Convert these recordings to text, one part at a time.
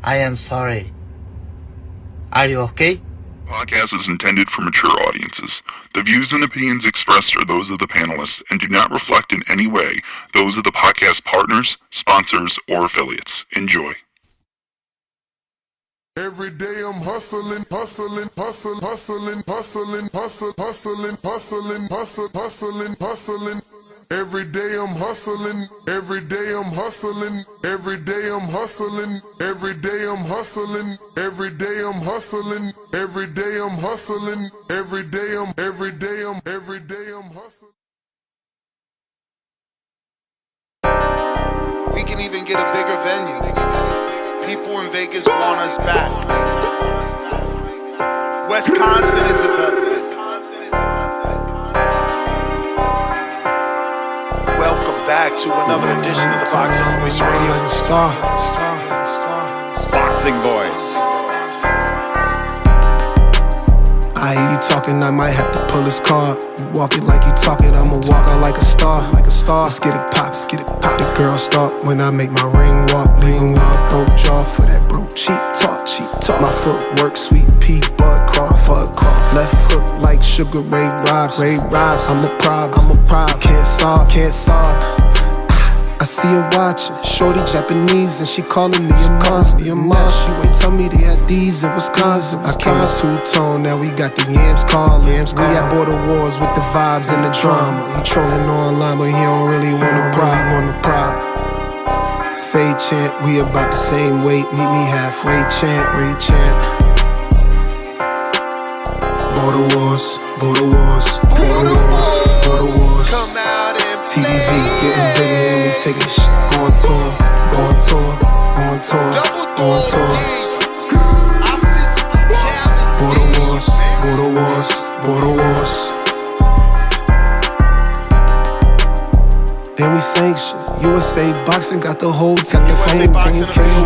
I am sorry. Are you okay? Podcast is intended for mature audiences. The views and opinions expressed are those of the panelists and do not reflect in any way those of the podcast partners, sponsors, or affiliates. Enjoy. Every day I'm hustling, hustling, hustling, hustling, hustling, hustling, hustling, hustling, hustling, hustling, hustling. Every day I'm hustling, every day I'm hustling, every day I'm hustling, every day I'm hustling, every day I'm hustling, every day I'm hustling, every day I'm hustling. We can even get a bigger venue. People in Vegas want us back. Wisconsin is a welcome back to another edition of the Boxing Voice Radio. Boxing Voice. I hear you talking, I might have to pull his card. You walk it like you talk it, I'ma walk out like a star. Let's get it pop, let's get it pop. The girl start when I make my ring walk. Lean with a broke jaw for that broke cheap talk. My footwork, sweet pea, bud craw. Left hook like Sugar Ray Robs. I'm a problem, can't solve. I see her watching, shorty Japanese, and she calling me a monster. She ain't tell me they had these in Wisconsin. I came a two-tone, now we got the yams calling. We at border wars with the vibes and the drama. He trolling online, but he don't really want a problem. Say chant, we about the same weight, meet me halfway, chant. Border wars. Come out and TVV getting bigger and we taking shit on tour. Border wars. Then we sang shit. USA Boxing got the whole telephone.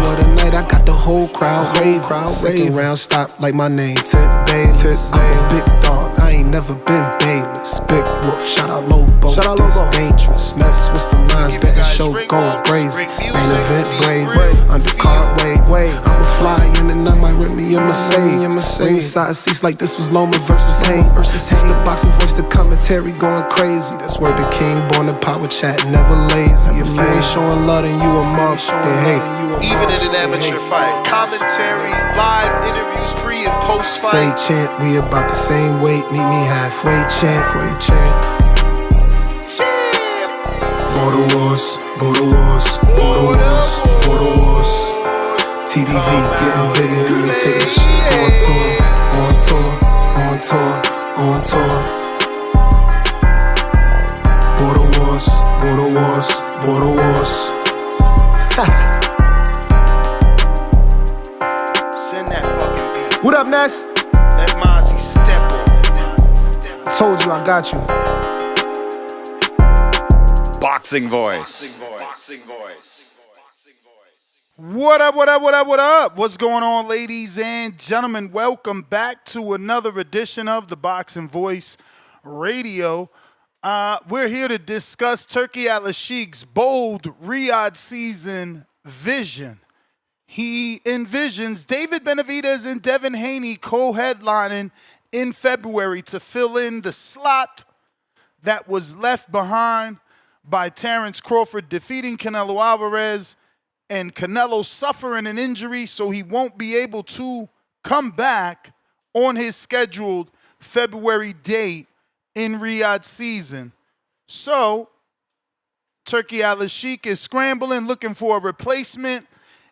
What a night, I got the whole crowd rave. Second round stop like my name, Tip Bayless. I'm a big dog, I ain't never been Bayless. Big Wolf, shout out Lobo, this dangerous. Mess with the lines, betting show going crazy. Main event brazen, undercard way. I'ma fly in and I might rent me a Mercedes. Ringside seats like this was Loma versus Haney. It's the Boxing Voice, the commentary going crazy. That's where the king born in power chat, never lazy. If you ain't showing love, then you a mark, then hate it. even in an amateur fight, commentary, live interviews, pre and post fight. Say chant, we about the same weight, meet me halfway, chant. Border wars. TBV getting bigger and we taking shit on tour. Border wars. Send that fucking beat. What up, Ness? Let Mozzie step on. Told you I got you. Boxing Voice. What up? What's going on, ladies and gentlemen? Welcome back to another edition of the Boxing Voice Radio. We're here to discuss Turki Alalshikh's bold Riyadh season vision. He envisions David Benavidez and Devin Haney co-headlining in February to fill in the slot that was left behind by Terrence Crawford defeating Canelo Alvarez and Canelo suffering an injury, so he won't be able to come back on his scheduled February date in Riyadh season. So Turki Alalshikh is scrambling, looking for a replacement,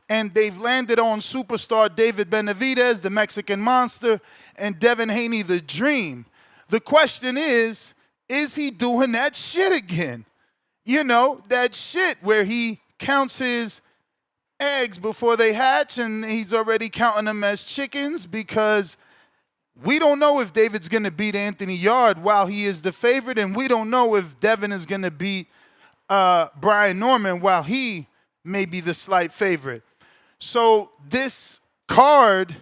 and they've landed on superstar David Benavidez, the Mexican monster, and Devin Haney, the dream. The question is he doing that shit again? You know, that shit where he counts his eggs before they hatch and he's already counting them as chickens, because we don't know if David's going to beat Anthony Yard while he is the favorite, and we don't know if Devin is going to beat Brian Norman while he may be the slight favorite. So this card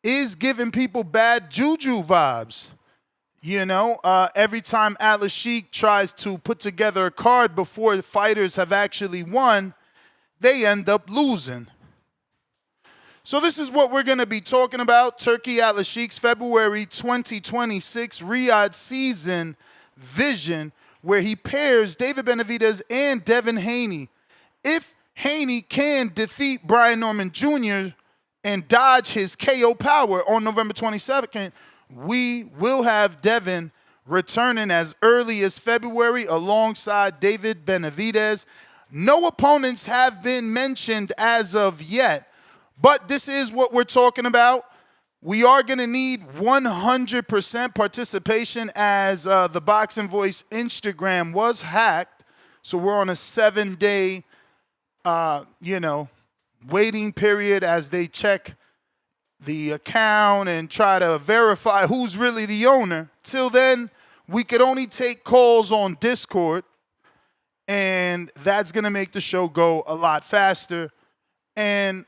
is giving people bad juju vibes. You know, every time Alalshikh tries to put together a card before fighters have actually won, they end up losing. So this is what we're going to be talking about. Turki Alalshikh's February 2026 Riyadh season vision, where he pairs David Benavidez and Devin Haney. If Haney can defeat Brian Norman Jr. and dodge his KO power on November 22nd, we will have Devin returning as early as February alongside David Benavidez. No opponents have been mentioned as of yet, but this is what we're talking about. We are going to need 100% participation as the Boxing Voice Instagram was hacked. So we're on a 7-day, waiting period as they check the account and try to verify who's really the owner. Till then, we could only take calls on Discord, and that's going to make the show go a lot faster, and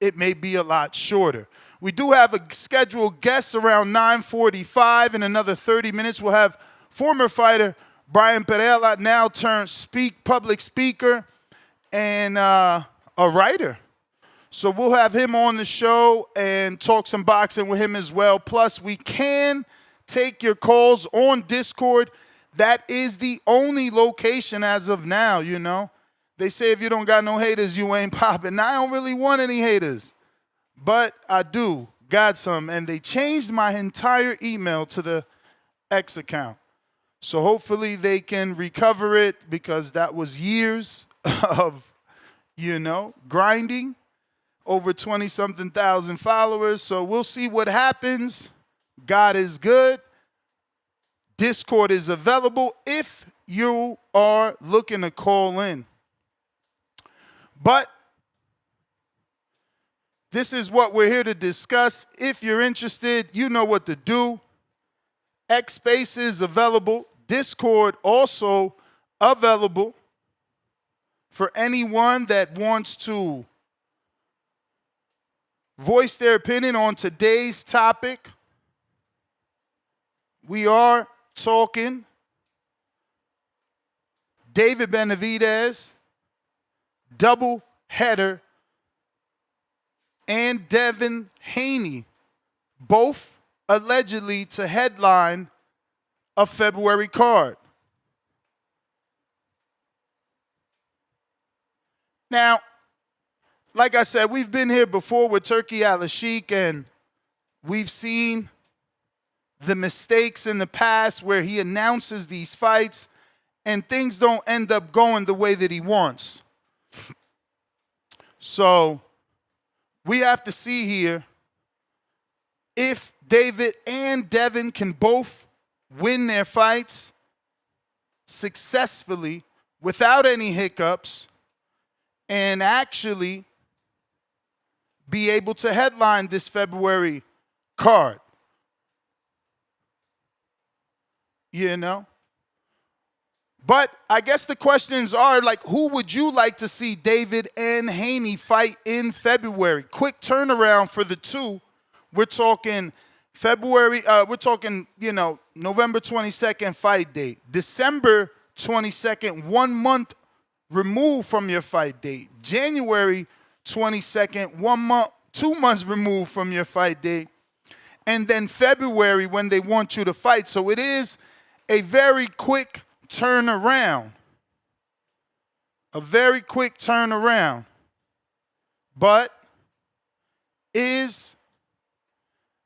it may be a lot shorter. We do have a scheduled guest around 9:45. In another 30 minutes, we'll have former fighter Brian Perrella, now turned public speaker and a writer. So we'll have him on the show and talk some boxing with him as well. Plus, we can take your calls on Discord. That is the only location as of now, you know. They say if you don't got no haters, you ain't popping. Now, I don't really want any haters, but I do got some. And they changed my entire email to the X account. So hopefully they can recover it, because that was years of, grinding. Over 20-something thousand followers. So we'll see what happens. God is good. Discord is available if you are looking to call in. But this is what we're here to discuss. If you're interested, you know what to do. X Space is available. Discord also available for anyone that wants to voice their opinion on today's topic. We are talking David Benavidez, double header, and Devin Haney, both allegedly to headline a February card. Now, like I said, we've been here before with Turki Alalshikh, and we've seen the mistakes in the past where he announces these fights and things don't end up going the way that he wants. So we have to see here if David and Devin can both win their fights successfully without any hiccups and actually be able to headline this February card. But I guess the questions are, like, who would you like to see David and Haney fight in February? Quick turnaround for the two. We're talking November 22nd fight date. December 22nd, 1 month removed from your fight date. January 22nd, 1 month, 2 months removed from your fight date. And then February when they want you to fight. So it is a very quick turnaround. A very quick turnaround. But is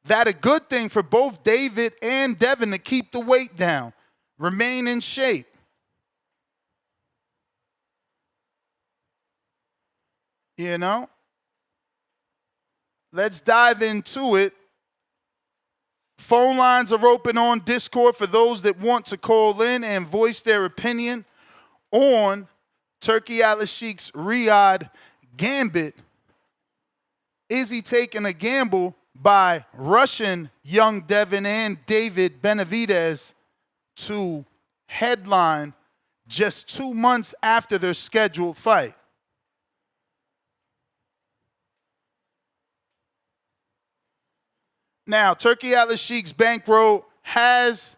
that a good thing for both David and Devin to keep the weight down, remain in shape? Let's dive into it. Phone lines are open on Discord for those that want to call in and voice their opinion on Turki Alalshikh's Riyadh gambit. Is he taking a gamble by rushing young Devin and David Benavidez to headline just 2 months after their scheduled fight? Now, Turki Alalshikh's bankroll has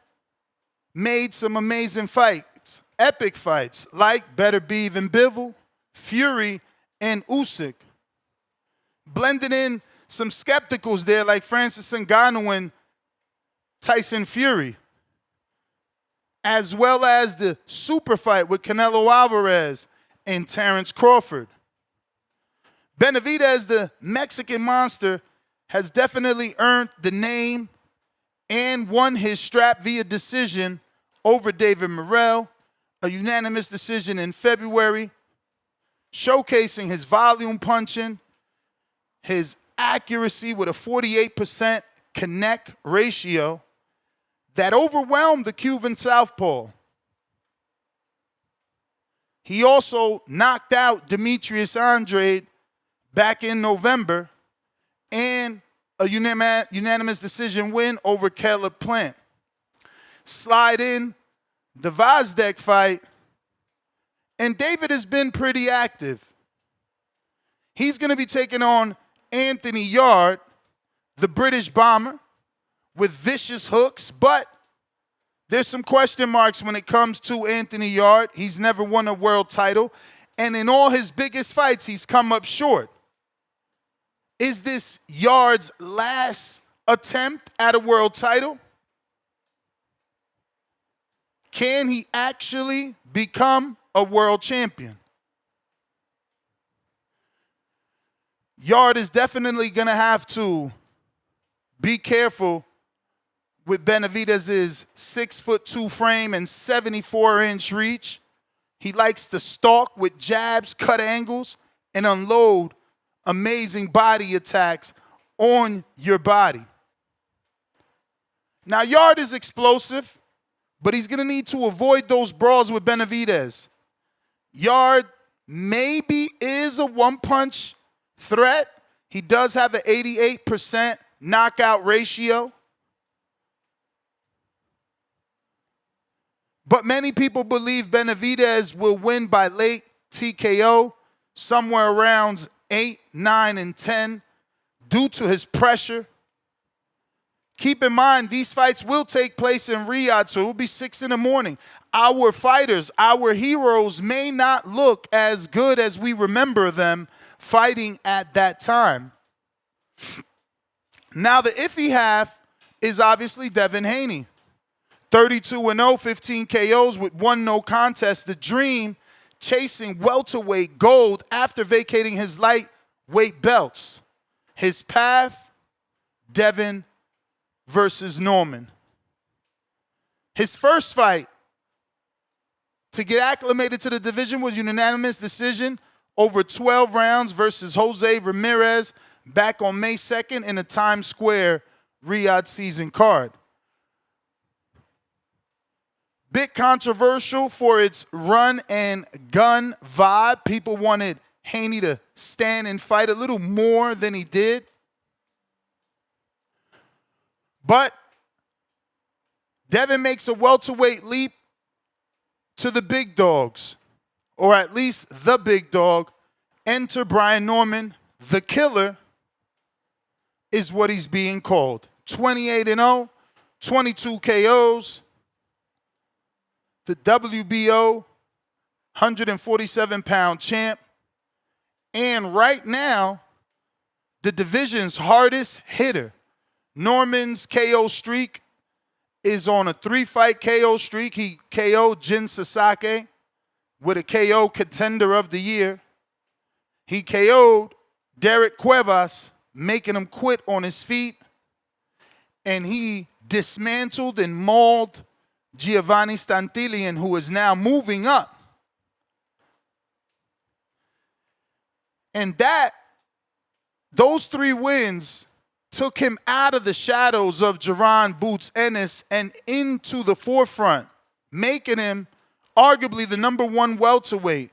made some amazing fights, epic fights, like Beterbiev and Bivol, Fury, and Usyk. Blending in some skepticals there like Francis Ngannou and Tyson Fury, as well as the super fight with Canelo Alvarez and Terrence Crawford. Benavidez, the Mexican monster, has definitely earned the name and won his strap via decision over David Morrell, a unanimous decision in February, showcasing his volume punching, his accuracy with a 48% connect ratio that overwhelmed the Cuban southpaw. He also knocked out Demetrius Andrade back in November and a unanimous decision win over Caleb Plant. Slide in the Vazdek fight, and David has been pretty active. He's going to be taking on Anthony Yarde, the British bomber, with vicious hooks, but there's some question marks when it comes to Anthony Yarde. He's never won a world title, and in all his biggest fights, he's come up short. Is this Yarde's last attempt at a world title? Can he actually become a world champion? Yarde is definitely going to have to be careful with Benavidez's 6'2" frame and 74-inch reach. He likes to stalk with jabs, cut angles, and unload amazing body attacks on your body. Now, Yarde is explosive, but he's going to need to avoid those brawls with Benavidez. Yarde maybe is a one-punch threat. He does have an 88% knockout ratio. But many people believe Benavidez will win by late TKO, somewhere around 8, 9, and 10, due to his pressure. Keep in mind, these fights will take place in Riyadh, so it will be 6 in the morning. Our fighters, our heroes may not look as good as we remember them fighting at that time. Now, the iffy half is obviously Devin Haney. 32-0, 15 KOs with 1 no contest. The dream, chasing welterweight gold after vacating his lightweight belts. His path, Devin versus Norman. His first fight to get acclimated to the division was unanimous decision over 12 rounds versus Jose Ramirez back on May 2nd in the Times Square Riyadh season card. Bit controversial for its run and gun vibe. People wanted Haney to stand and fight a little more than he did. But Devin makes a welterweight leap to the big dogs, or at least the big dog. Enter Brian Norman. The killer is what he's being called. 28-0, 22 KOs. The WBO 147-pound champ. And right now, the division's hardest hitter. Norman's KO streak is on a 3-fight KO streak. He KO'd Jin Sasaki with a KO contender of the year. He KO'd Derek Cuevas, making him quit on his feet. And he dismantled and mauled Giovanni Stantilian, who is now moving up. And those 3 wins took him out of the shadows of Jaron Boots Ennis and into the forefront, making him arguably the #1 welterweight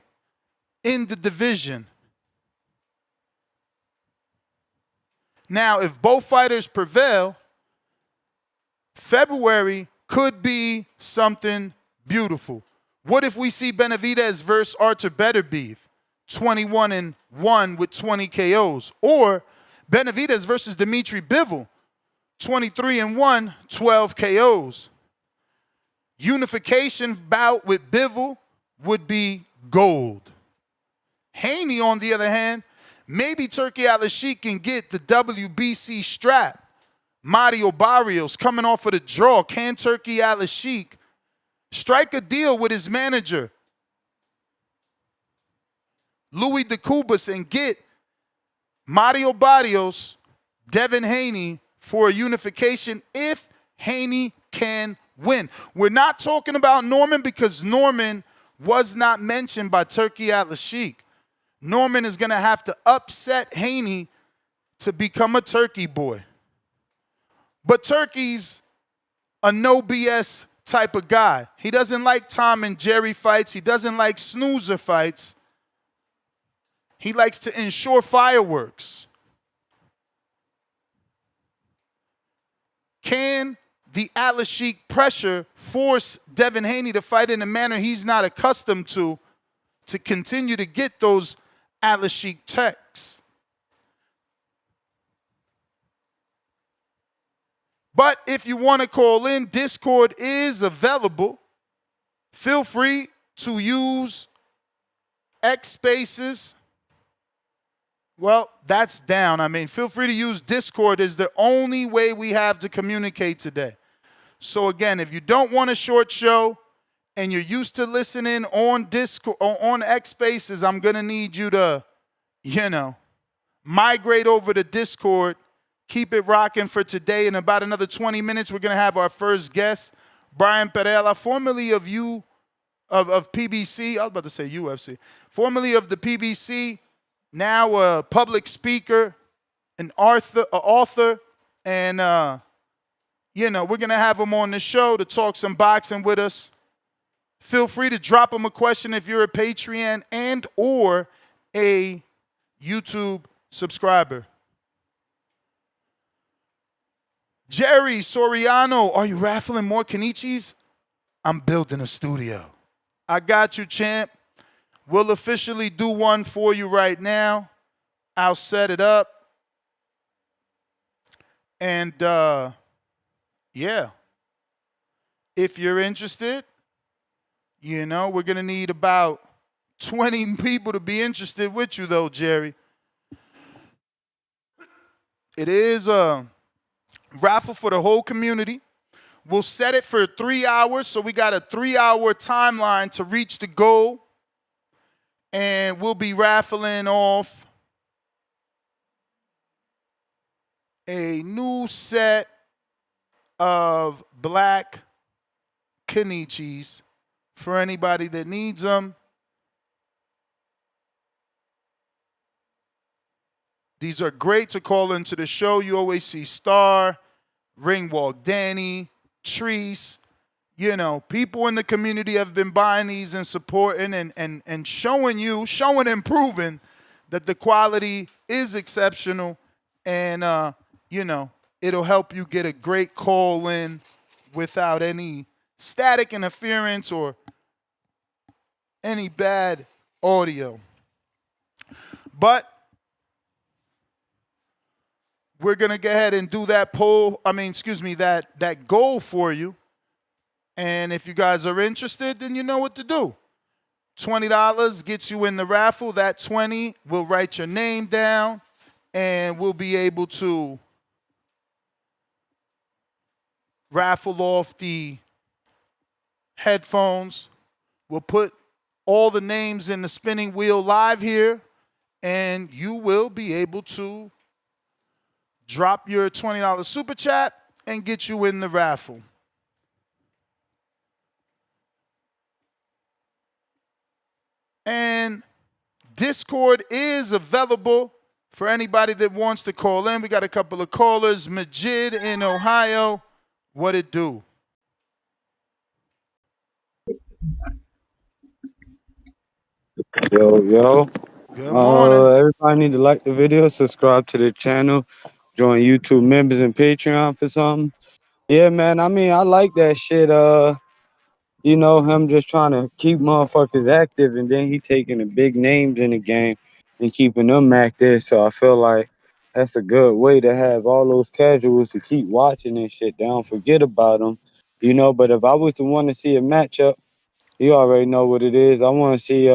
in the division. Now, if both fighters prevail, February could be something beautiful. What if we see Benavidez versus Artur Beterbiev, 21-1 with 20 KOs? Or Benavidez versus Dimitri Bivol, 23-1, 12 KOs. Unification bout with Bivol would be gold. Haney, on the other hand, Maybe Turki Alalshikh can get the WBC strap. Mario Barrios coming off of the draw. Can Turki Alalshikh strike a deal with his manager, Louis DeCubas, and get Mario Barrios, Devin Haney for a unification if Haney can win? We're not talking about Norman because Norman was not mentioned by Turki Alalshikh. Norman is going to have to upset Haney to become a Turkey boy. But Turkey's a no BS type of guy. He doesn't like Tom and Jerry fights. He doesn't like snoozer fights. He likes to ensure fireworks. Can the Alalshikh pressure force Devin Haney to fight in a manner he's not accustomed to continue to get those Alalshikh techs? But if you want to call in, Discord is available. Feel free to use X Spaces. Well, that's down. I mean, feel free to use Discord. Is the only way we have to communicate today. So again, if you don't want a short show and you're used to listening on Discord, on X Spaces, I'm going to need you to, migrate over to Discord. Keep it rocking for today. In about another 20 minutes, we're going to have our first guest, Brian Perrella, formerly of PBC. I was about to say UFC. Formerly of the PBC, now a public speaker, an author, and, we're going to have him on the show to talk some boxing with us. Feel free to drop him a question if you're a Patreon and or a YouTube subscriber. Jerry Soriano, are you raffling more Kenichis? I'm building a studio. I got you, champ. We'll officially do one for you right now. I'll set it up. And, yeah. If you're interested, we're going to need about 20 people to be interested with you, though, Jerry. It is a raffle for the whole community. We'll set it for 3 hours, so we got a 3-hour timeline to reach the goal. And we'll be raffling off a new set of black Kenichis for anybody that needs them. These are great to call into the show. You always see Star, Ringwalk Danny, Treese. People in the community have been buying these and supporting and showing and proving that the quality is exceptional. And, it'll help you get a great call in without any static interference or any bad audio. But we're going to go ahead and do that that goal for you. And if you guys are interested, then you know what to do. $20 gets you in the raffle. That 20 will write your name down, and we'll be able to raffle off the headphones. We'll put all the names in the spinning wheel live here, and you will be able to drop your $20 super chat and get you in the raffle. And Discord is available for anybody that wants to call in. We got a couple of callers. Majid in Ohio. What it do? Yo. Good morning. Everybody need to like the video, subscribe to the channel, join YouTube members and Patreon for something. Yeah, man. I mean, I like that shit. Him just trying to keep motherfuckers active, and then he taking the big names in the game and keeping them active. So I feel like that's a good way to have all those casuals to keep watching and shit. They don't forget about them, But if I was to want to see a matchup, you already know what it is. I want to see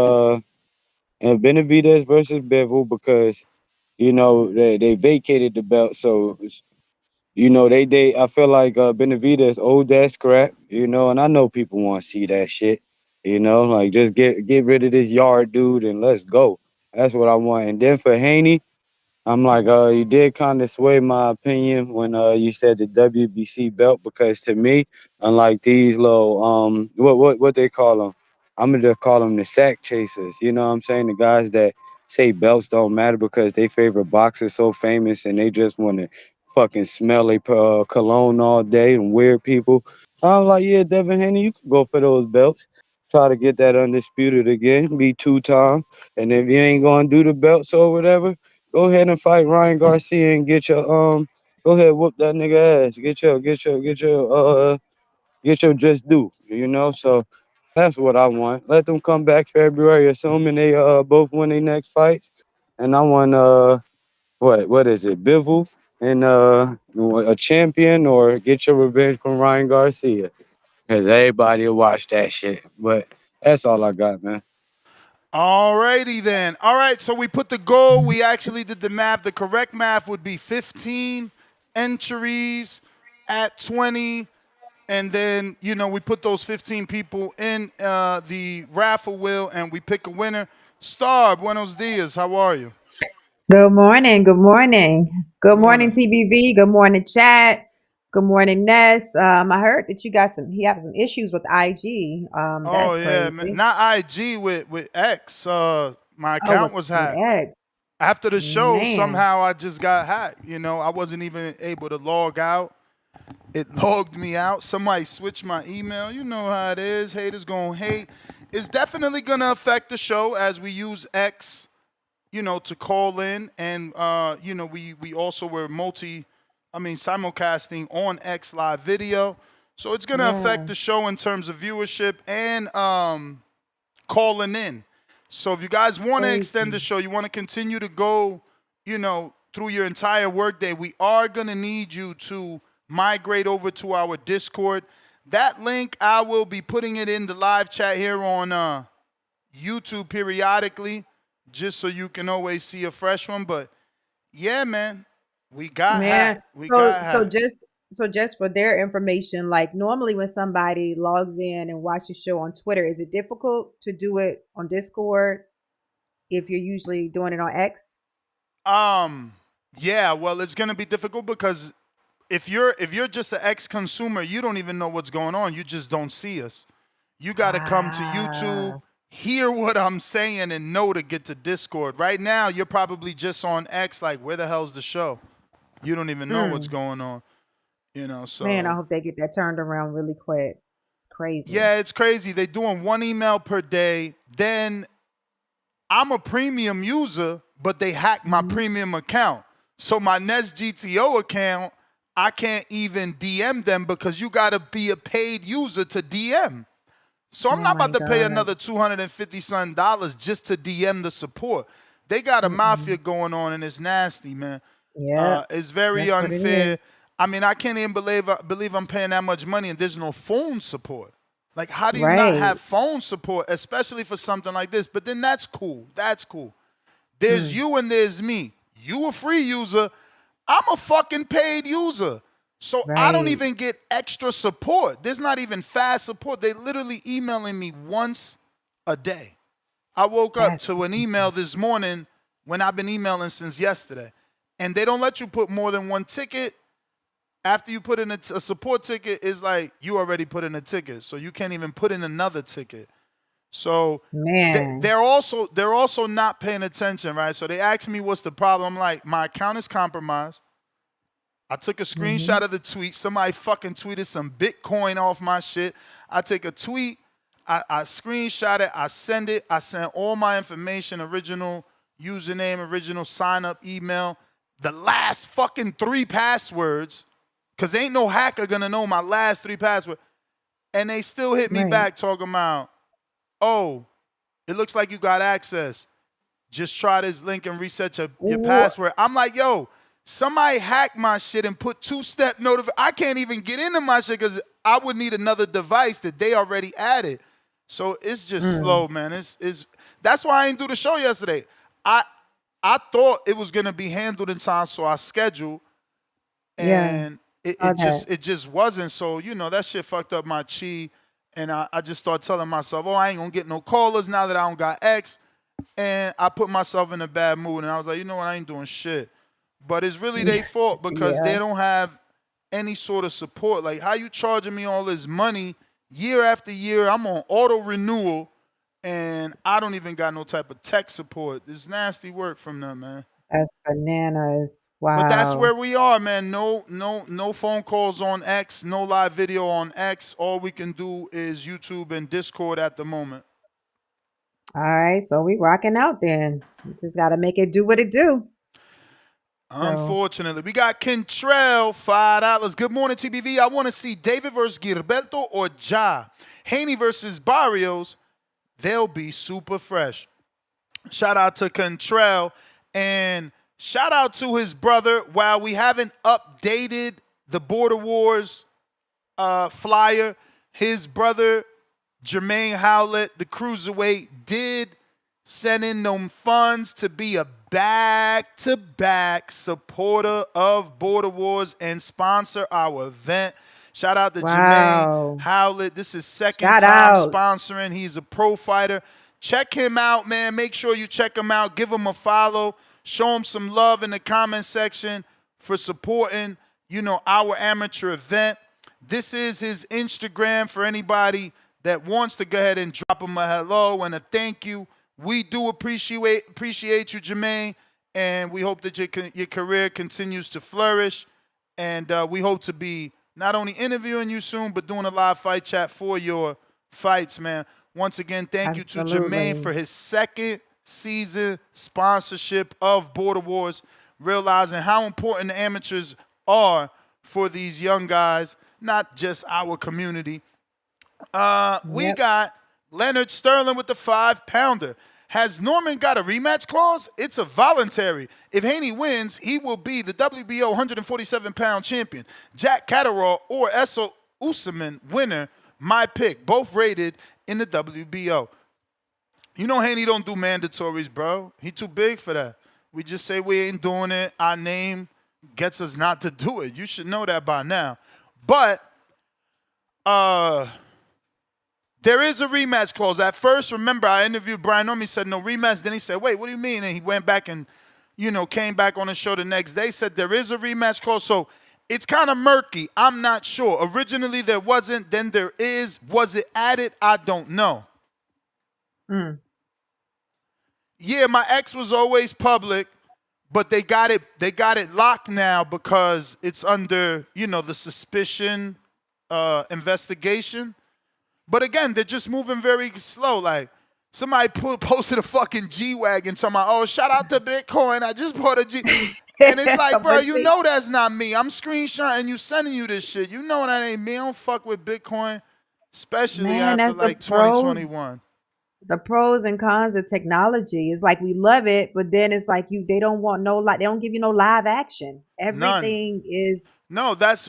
Benavidez versus Bivol, because You know, they vacated the belt, so you know, they I feel like Benavidez old that scrap, you know, and I know people want to see that shit. You know, like just get rid of this yard dude and let's go. That's what I want. And then for Haney, I'm like, you did kind of sway my opinion when you said the WBC belt, because to me, unlike these little what they call them, I'm gonna just call them the sack chasers. You know what I'm saying? The guys that say belts don't matter because they favorite boxer's so famous and they just want to fucking smell a cologne all day and weird people. I'm like, yeah, Devin Haney, you can go for those belts. Try to get that undisputed again, be 2-time, and if you ain't gonna do the belts or whatever, go ahead and fight Ryan Garcia and get your go ahead, whoop that nigga ass. Get your just due, you know? So that's what I want. Let them come back February, assuming they both win their next fights. And I want what is it, Bivol and a champion, or get your revenge from Ryan Garcia. Cause everybody will watch that shit. But that's all I got, man. All righty then. All right, so we put the goal. We actually did the math. The correct math would be 15 entries at 20. And then, you know, we put those 15 people in the raffle wheel and we pick a winner. Star, buenos dias. How are you? Good morning. Good morning. Good morning, Morning. TBV. Good morning, chat. Good morning, Ness. I heard that he have some issues with IG. Oh, That's yeah, man. crazy. Not IG, with X. My Oh, account was with hacked. X. After the show, Man. somehow I just got hacked. You know, I wasn't even able to log out. It logged me out. Somebody switched my email. You know how it is. Haters gonna hate. It's definitely gonna affect the show as we use X, you know, to call in. And you know, we also were simulcasting on X live video. So it's gonna affect Yeah. the show in terms of viewership and calling in. So if you guys want to extend the Crazy. show, you want to continue to go, you know, through your entire workday, we are going to need you to migrate over to our Discord. That link, I will be putting it in the live chat here on YouTube periodically, just so you can always see a fresh one. But yeah, man, we got Man. hacked. We So got so hacked. just so just for their information, like normally when somebody logs in and watches the show on Twitter, is it difficult to do it on Discord if you're usually doing it on X? Yeah, well, it's gonna be difficult because if you're just an ex-consumer, you don't even know what's going on. You just don't see us. You got to come to YouTube, Ah. hear what I'm saying, and know to get to Discord. Right now, you're probably just on X, like, where the hell's the show? You don't even know what's Mm. going on, you know. Man, I So hope they get that turned around really quick. It's crazy. yeah, it's crazy. They're doing one email per day. Then I'm a premium user, but they hacked my Mhm. premium account. So my Nest GTO account, I can't even DM them because you got to be a paid user to DM. So I'm Oh not my about to pay God. another $250 some dollars just to DM the support. They got a mafia Mm-mm. going on and it's nasty, man. Yep, It's very that's what it unfair. is. I mean, I can't even believe I'm paying that much money and there's no phone support. Like, how do you not Right. have phone support, especially for something like this? But then that's cool. That's cool. There's Mm. you and there's me. You a free user. I'm a fucking paid user. So I don't Right. even get extra support. There's not even fast support. They literally emailing me once a day. I woke up That's to an email this morning when I've been emailing since yesterday. And they don't let you put more than one ticket. After you put in a support ticket, it's like you already put in a ticket. So you can't even put in another ticket. So man. they're also not paying attention, right? So they asked me what's the problem. I'm like, my account is compromised. I took a Hmm. screenshot of the tweet. Somebody fucking tweeted some Bitcoin off my shit. I take a tweet, I screenshot it, I send it, I send all my information, original username, original sign up email, the last fucking 3 passwords, because ain't no hacker gonna know my last 3 passwords. And they still hit me Right. back talking about, oh, it looks like you got access. Just try this link and reset your Wha- password. I'm like, yo, somebody hacked my shit and put 2-step notification. I can't even get into my shit because I would need another device that they already added. So it's just Mm. slow, man. It's that's why I didn't do the show yesterday. I I thought it was gonna be handled in time, so I scheduled, Yeah. and it, Saw it that. just it just wasn't. So that shit fucked up my chi, and I just started telling myself, oh, I ain't gonna get no callers now that I don't got X, and I put myself in a bad mood, and I was like, you know what, I ain't doing shit. But it's really their fault because Yeah. they don't have any sort of support. Like, how you charging me all this money year after year? I'm on auto renewal, and I don't even got no type of tech support. This nasty work from them, man. That's bananas. But that's where Wow. we are, man. No phone calls on X, no live video on X. All we can do is YouTube and Discord at the moment. All right. So we rocking out then. We just got to make it do what it do. So, Unfortunately, we got Kentrell, $5. Good morning, TBV. I want to see David versus Gilberto or Ja. Haney versus Barrios. They'll be super fresh. Shout out to Kentrell and shout out to his brother. While we haven't updated the Border Wars flyer, his brother Jermaine Howlett, the cruiserweight, did send in them funds to be a back-to-back supporter of Border Wars and sponsor our event. Shout out to wow. Jermaine Howlett. This is second Shout time out. sponsoring. He's a pro fighter. Check him out, man. Make sure you check him out. Give him a follow. Show him some love in the comment section for supporting, our amateur event. This is his Instagram for anybody that wants to go ahead and drop him a hello and a thank you. We do appreciate you, Jermaine, and we hope that your career continues to flourish. And we hope to be not only interviewing you soon, but doing a live fight chat for your fights, man. Once again, thank you to Jermaine for his second season sponsorship of Border Wars, realizing how important the amateurs are for these young guys, not just our community. We got Leonard Sterling with the 5-pounder. Has Norman got a rematch clause? It's a voluntary. If Haney wins, he will be the WBO 147-pound champion. Jack Catterall or Esso Usman winner, my pick. Both rated in the WBO. Haney don't do mandatories, bro. He too big for that. We just say we ain't doing it. Our name gets us not to do it. You should know that by now. But there is a rematch clause. At first, remember, I interviewed Brian Norman. He said no rematch. Then he said, wait, what do you mean? And he went back and, came back on the show the next day, said there is a rematch clause. So it's kind of murky. I'm not sure. Originally, there wasn't. Then there is. Was it added? I don't know. Yeah, my ex was always public, but they got it locked now because it's under, the suspicion investigation. But again, they're just moving very slow. Like, somebody posted a fucking G-Wagon talking about, oh, shout out to Bitcoin. I just bought a G. And it's like, bro, that's not me. I'm screenshotting you, sending you this shit. You know that ain't me. I don't fuck with Bitcoin, especially after like 2021. The pros and cons of technology is like we love it, but then it's like they don't want they don't give you no live action. Everything is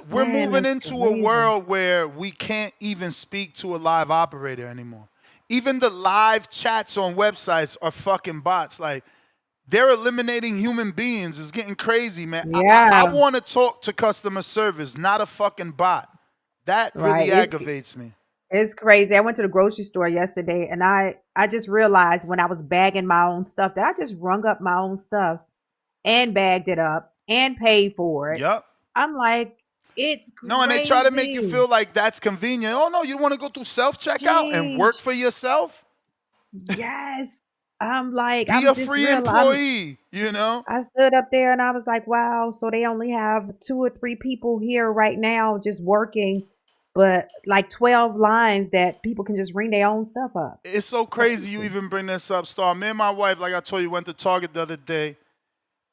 we're moving into a world where we can't even speak to a live operator anymore. Even the live chats on websites are fucking bots. Like, they're eliminating human beings. It's getting crazy, man. Yeah. I want to talk to customer service, not a fucking bot. That really aggravates me. It's crazy. I went to the grocery store yesterday, and I just realized when I was bagging my own stuff that I just rung up my own stuff and bagged it up and paid for it. Yep. I'm like, it's crazy. No, and they try to make you feel like that's convenient. Oh, no, you want to go through self-checkout and work for yourself? Yes. I'm like, Be a free employee, I stood up there and I was like, wow, so they only have 2 or 3 people here right now just working, but like 12 lines that people can just ring their own stuff up. It's so crazy you even bring this up, Star. Me and my wife, like I told you, went to Target the other day.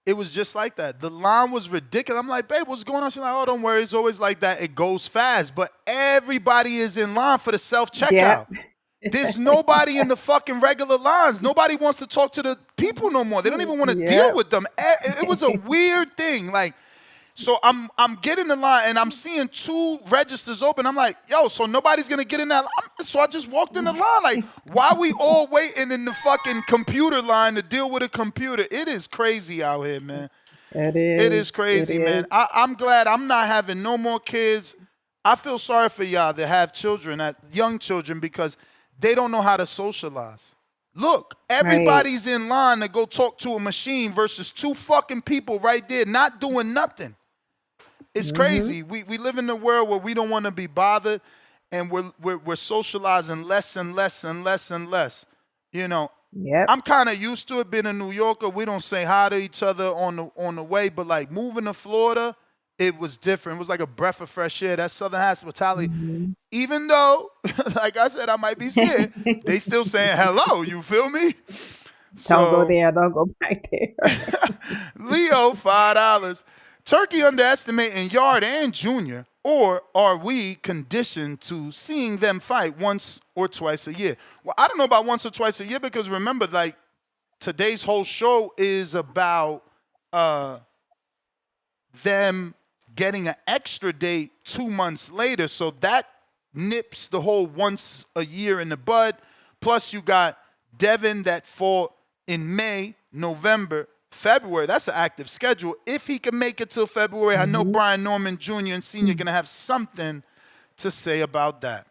It was just like that. The line was ridiculous. I'm like, babe, what's going on? She's like, oh, don't worry. It's always like that. It goes fast. But everybody is in line for the self-checkout. Yeah. There's nobody in the fucking regular lines. Nobody wants to talk to the people no more. They don't even want to deal with them. It was a weird thing. Like, So I'm getting the line and I'm seeing 2 registers open. I'm like, yo, so nobody's gonna get in that line. So I just walked in the line. Like, why we all waiting in the fucking computer line to deal with a computer? It is crazy out here, man. It is crazy, man. I'm glad I'm not having no more kids. I feel sorry for y'all that have children, young children, because they don't know how to socialize. Look, everybody's in line to go talk to a machine versus 2 fucking people right there not doing nothing. It's crazy. We live in a world where we don't want to be bothered, and we're socializing less and less and less and less. You know, I'm kind of used to it being a New Yorker. We don't say hi to each other on the way, but like moving to Florida, it was different. It was like a breath of fresh air. That Southern hospitality, even though, like I said, I might be scared, they still saying hello. You feel me? Don't go there. Don't go back there. Leo, $5. Turkey underestimating Yard and Junior, or are we conditioned to seeing them fight once or twice a year? Well, I don't know about once or twice a year because remember, like, today's whole show is about them getting an extra date 2 months later. So that nips the whole once a year in the bud. Plus, you got Devin that fought in May, November, February. That's an active schedule. If he can make it till February, I know Brian Norman Jr. and Sr. are going to have something to say about that.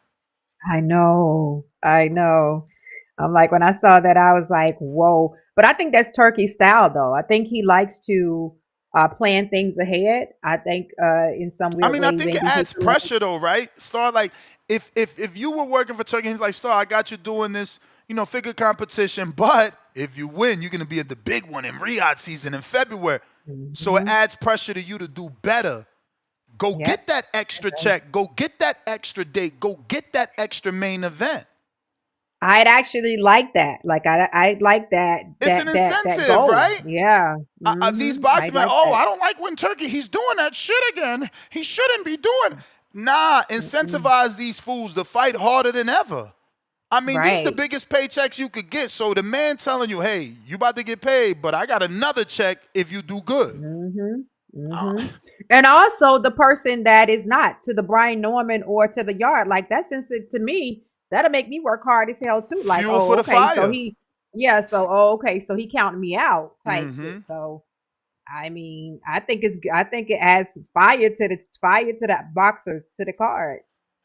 I know. I'm like, when I saw that, I was like, whoa. But I think that's Turkey style, though. I think he likes to plan things ahead. I think in some weird ways. I think it adds pressure, though, right? Star, like, if you were working for Turkey, he's like, Star, I got you doing this, figure competition, but if you win, you're going to be at the big one in Riyadh season in February. So it adds pressure to you to do better. Go get that extra check. Go get that extra date. Go get that extra main event. I'd actually like that. Like, I like that. It's an incentive, that right? Yeah. These boxing men, I don't like when Turkey, he's doing that shit again. He shouldn't be doing. Nah, incentivize these fools to fight harder than ever. I mean, these the biggest paychecks you could get. So the man telling you, hey, you about to get paid, but I got another check if you do good. And also the person that is not, to the Brian Norman or to the Yard, like that's to me, that'll make me work hard as hell too. Like, fuel for the fire. So so he counted me out type shit. So I mean, I think it adds fire to the boxers, to the card.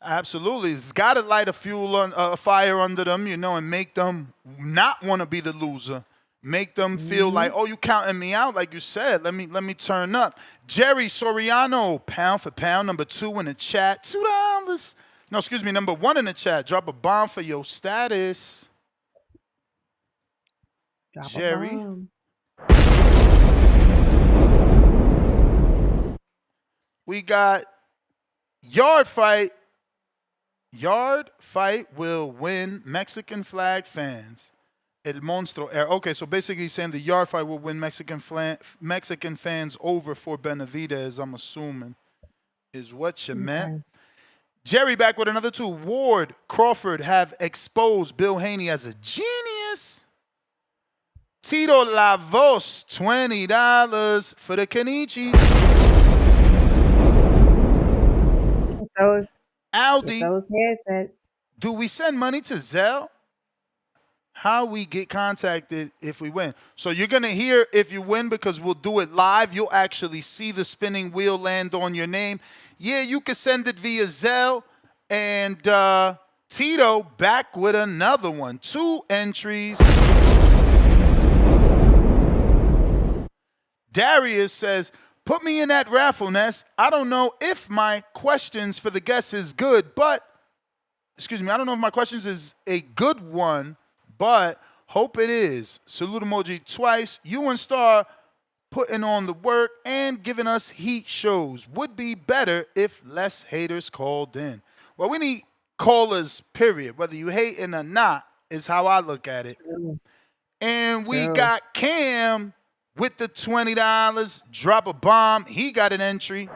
Absolutely. It's got to light a fire under them, and make them not want to be the loser. Make them feel like, oh, you counting me out, like you said. Let me turn up. Jerry Soriano, pound for pound, number 2 in the chat. $2. No, excuse me, number 1 in the chat. Drop a bomb for your status. Jerry. We got Yard fight. Yard fight will win Mexican flag fans. El Monstro era. Okay, so basically he's saying the Yard fight will win Mexican fans over for Benavidez, I'm assuming, is what you meant. Jerry back with another 2. Ward, Crawford have exposed Bill Haney as a genius. Tito Lavos, $20 for the Kenichis. Aldi, those headsets. Do we send money to Zelle? How we get contacted if we win? So you're going to hear if you win because we'll do it live. You'll actually see the spinning wheel land on your name. Yeah, you can send it via Zelle. And Tito back with another one. 2 entries. Darius says, put me in that raffle nest. I don't know if my questions for the guests is good, but, I don't know if my questions is a good one, but hope it is. Salute emoji twice. You and Star putting on the work and giving us heat shows. Would be better if less haters called in. Well, we need callers, period. Whether you hating or not is how I look at it. And we got Cam with the $20, drop a bomb. He got an entry.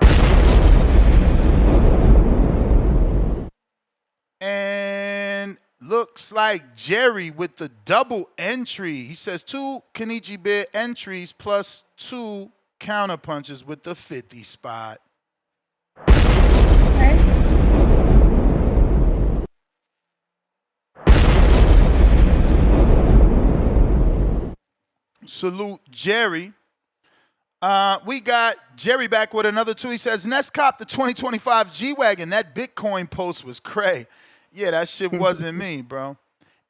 And looks like Jerry with the double entry. He says 2 Kenichi Bear entries plus 2 counter punches with the 50 spot. Okay. Salute Jerry. We got Jerry back with another two. He says, Nest cop the 2025 G-Wagon. That Bitcoin post was cray. Yeah, that shit wasn't me, bro.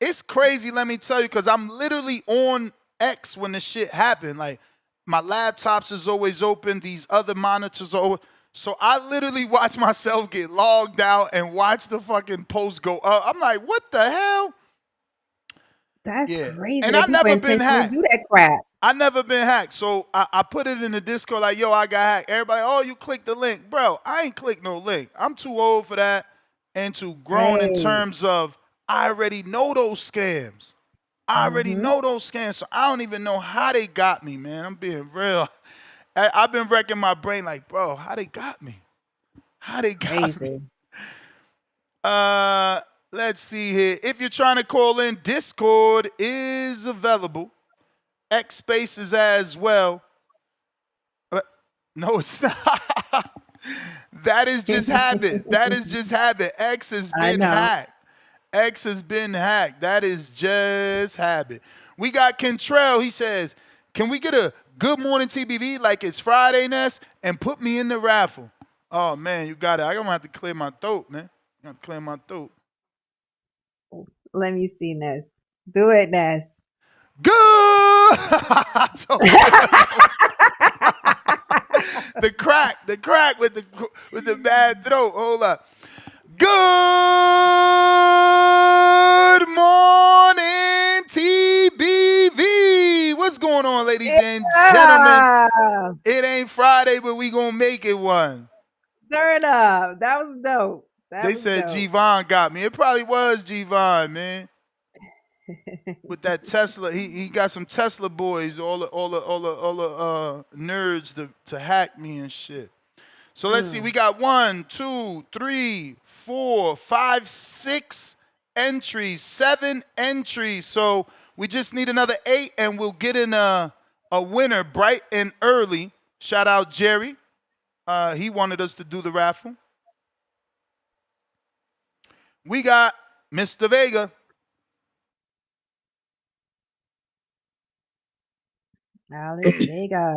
It's crazy, let me tell you, because I'm literally on X when the shit happened. Like, my laptops is always open. These other monitors are open. So I literally watch myself get logged out and watch the fucking post go up. I'm like, what the hell? That's crazy. And that I people never been intentionally hacked. do that crap. I never been hacked. So I put it in the Discord like, yo, I got hacked. Everybody, oh, you clicked the link. Bro, I ain't clicked no link. I'm too old for that and too grown in terms of I already know those scams. I already know those scams. So I don't even know how they got me, man. I'm being real. I've been wrecking my brain like, bro, how they got me? How they got me? Let's see here. If you're trying to call in, Discord is available. X Spaces as well. No, it's not. That is just habit. That is just habit. X has been hacked. X has been hacked. That is just habit. We got Kentrell. He says, can we get a good morning TBV like it's Friday, Ness, and put me in the raffle? Oh, man, you got it. I'm going to have to clear my throat, man. I'm going to clear my throat. Let me see, Ness. Do it, Ness. Good. the crack with the bad throat. Hold up. Good morning, TBV. What's going on, ladies and gentlemen? It ain't Friday, but we gonna make it one. Turn up. That was dope. They said G-Von got me. It probably was G-Von, man. With that Tesla, he got some Tesla boys, all the nerds to hack me and shit. So let's see. We got 1, 2, 3, 4, 5, 6 entries, 7 entries. So we just need another 8, and we'll get in a winner bright and early. Shout out Jerry. He wanted us to do the raffle. We got Mr. Vega. Alex Vega.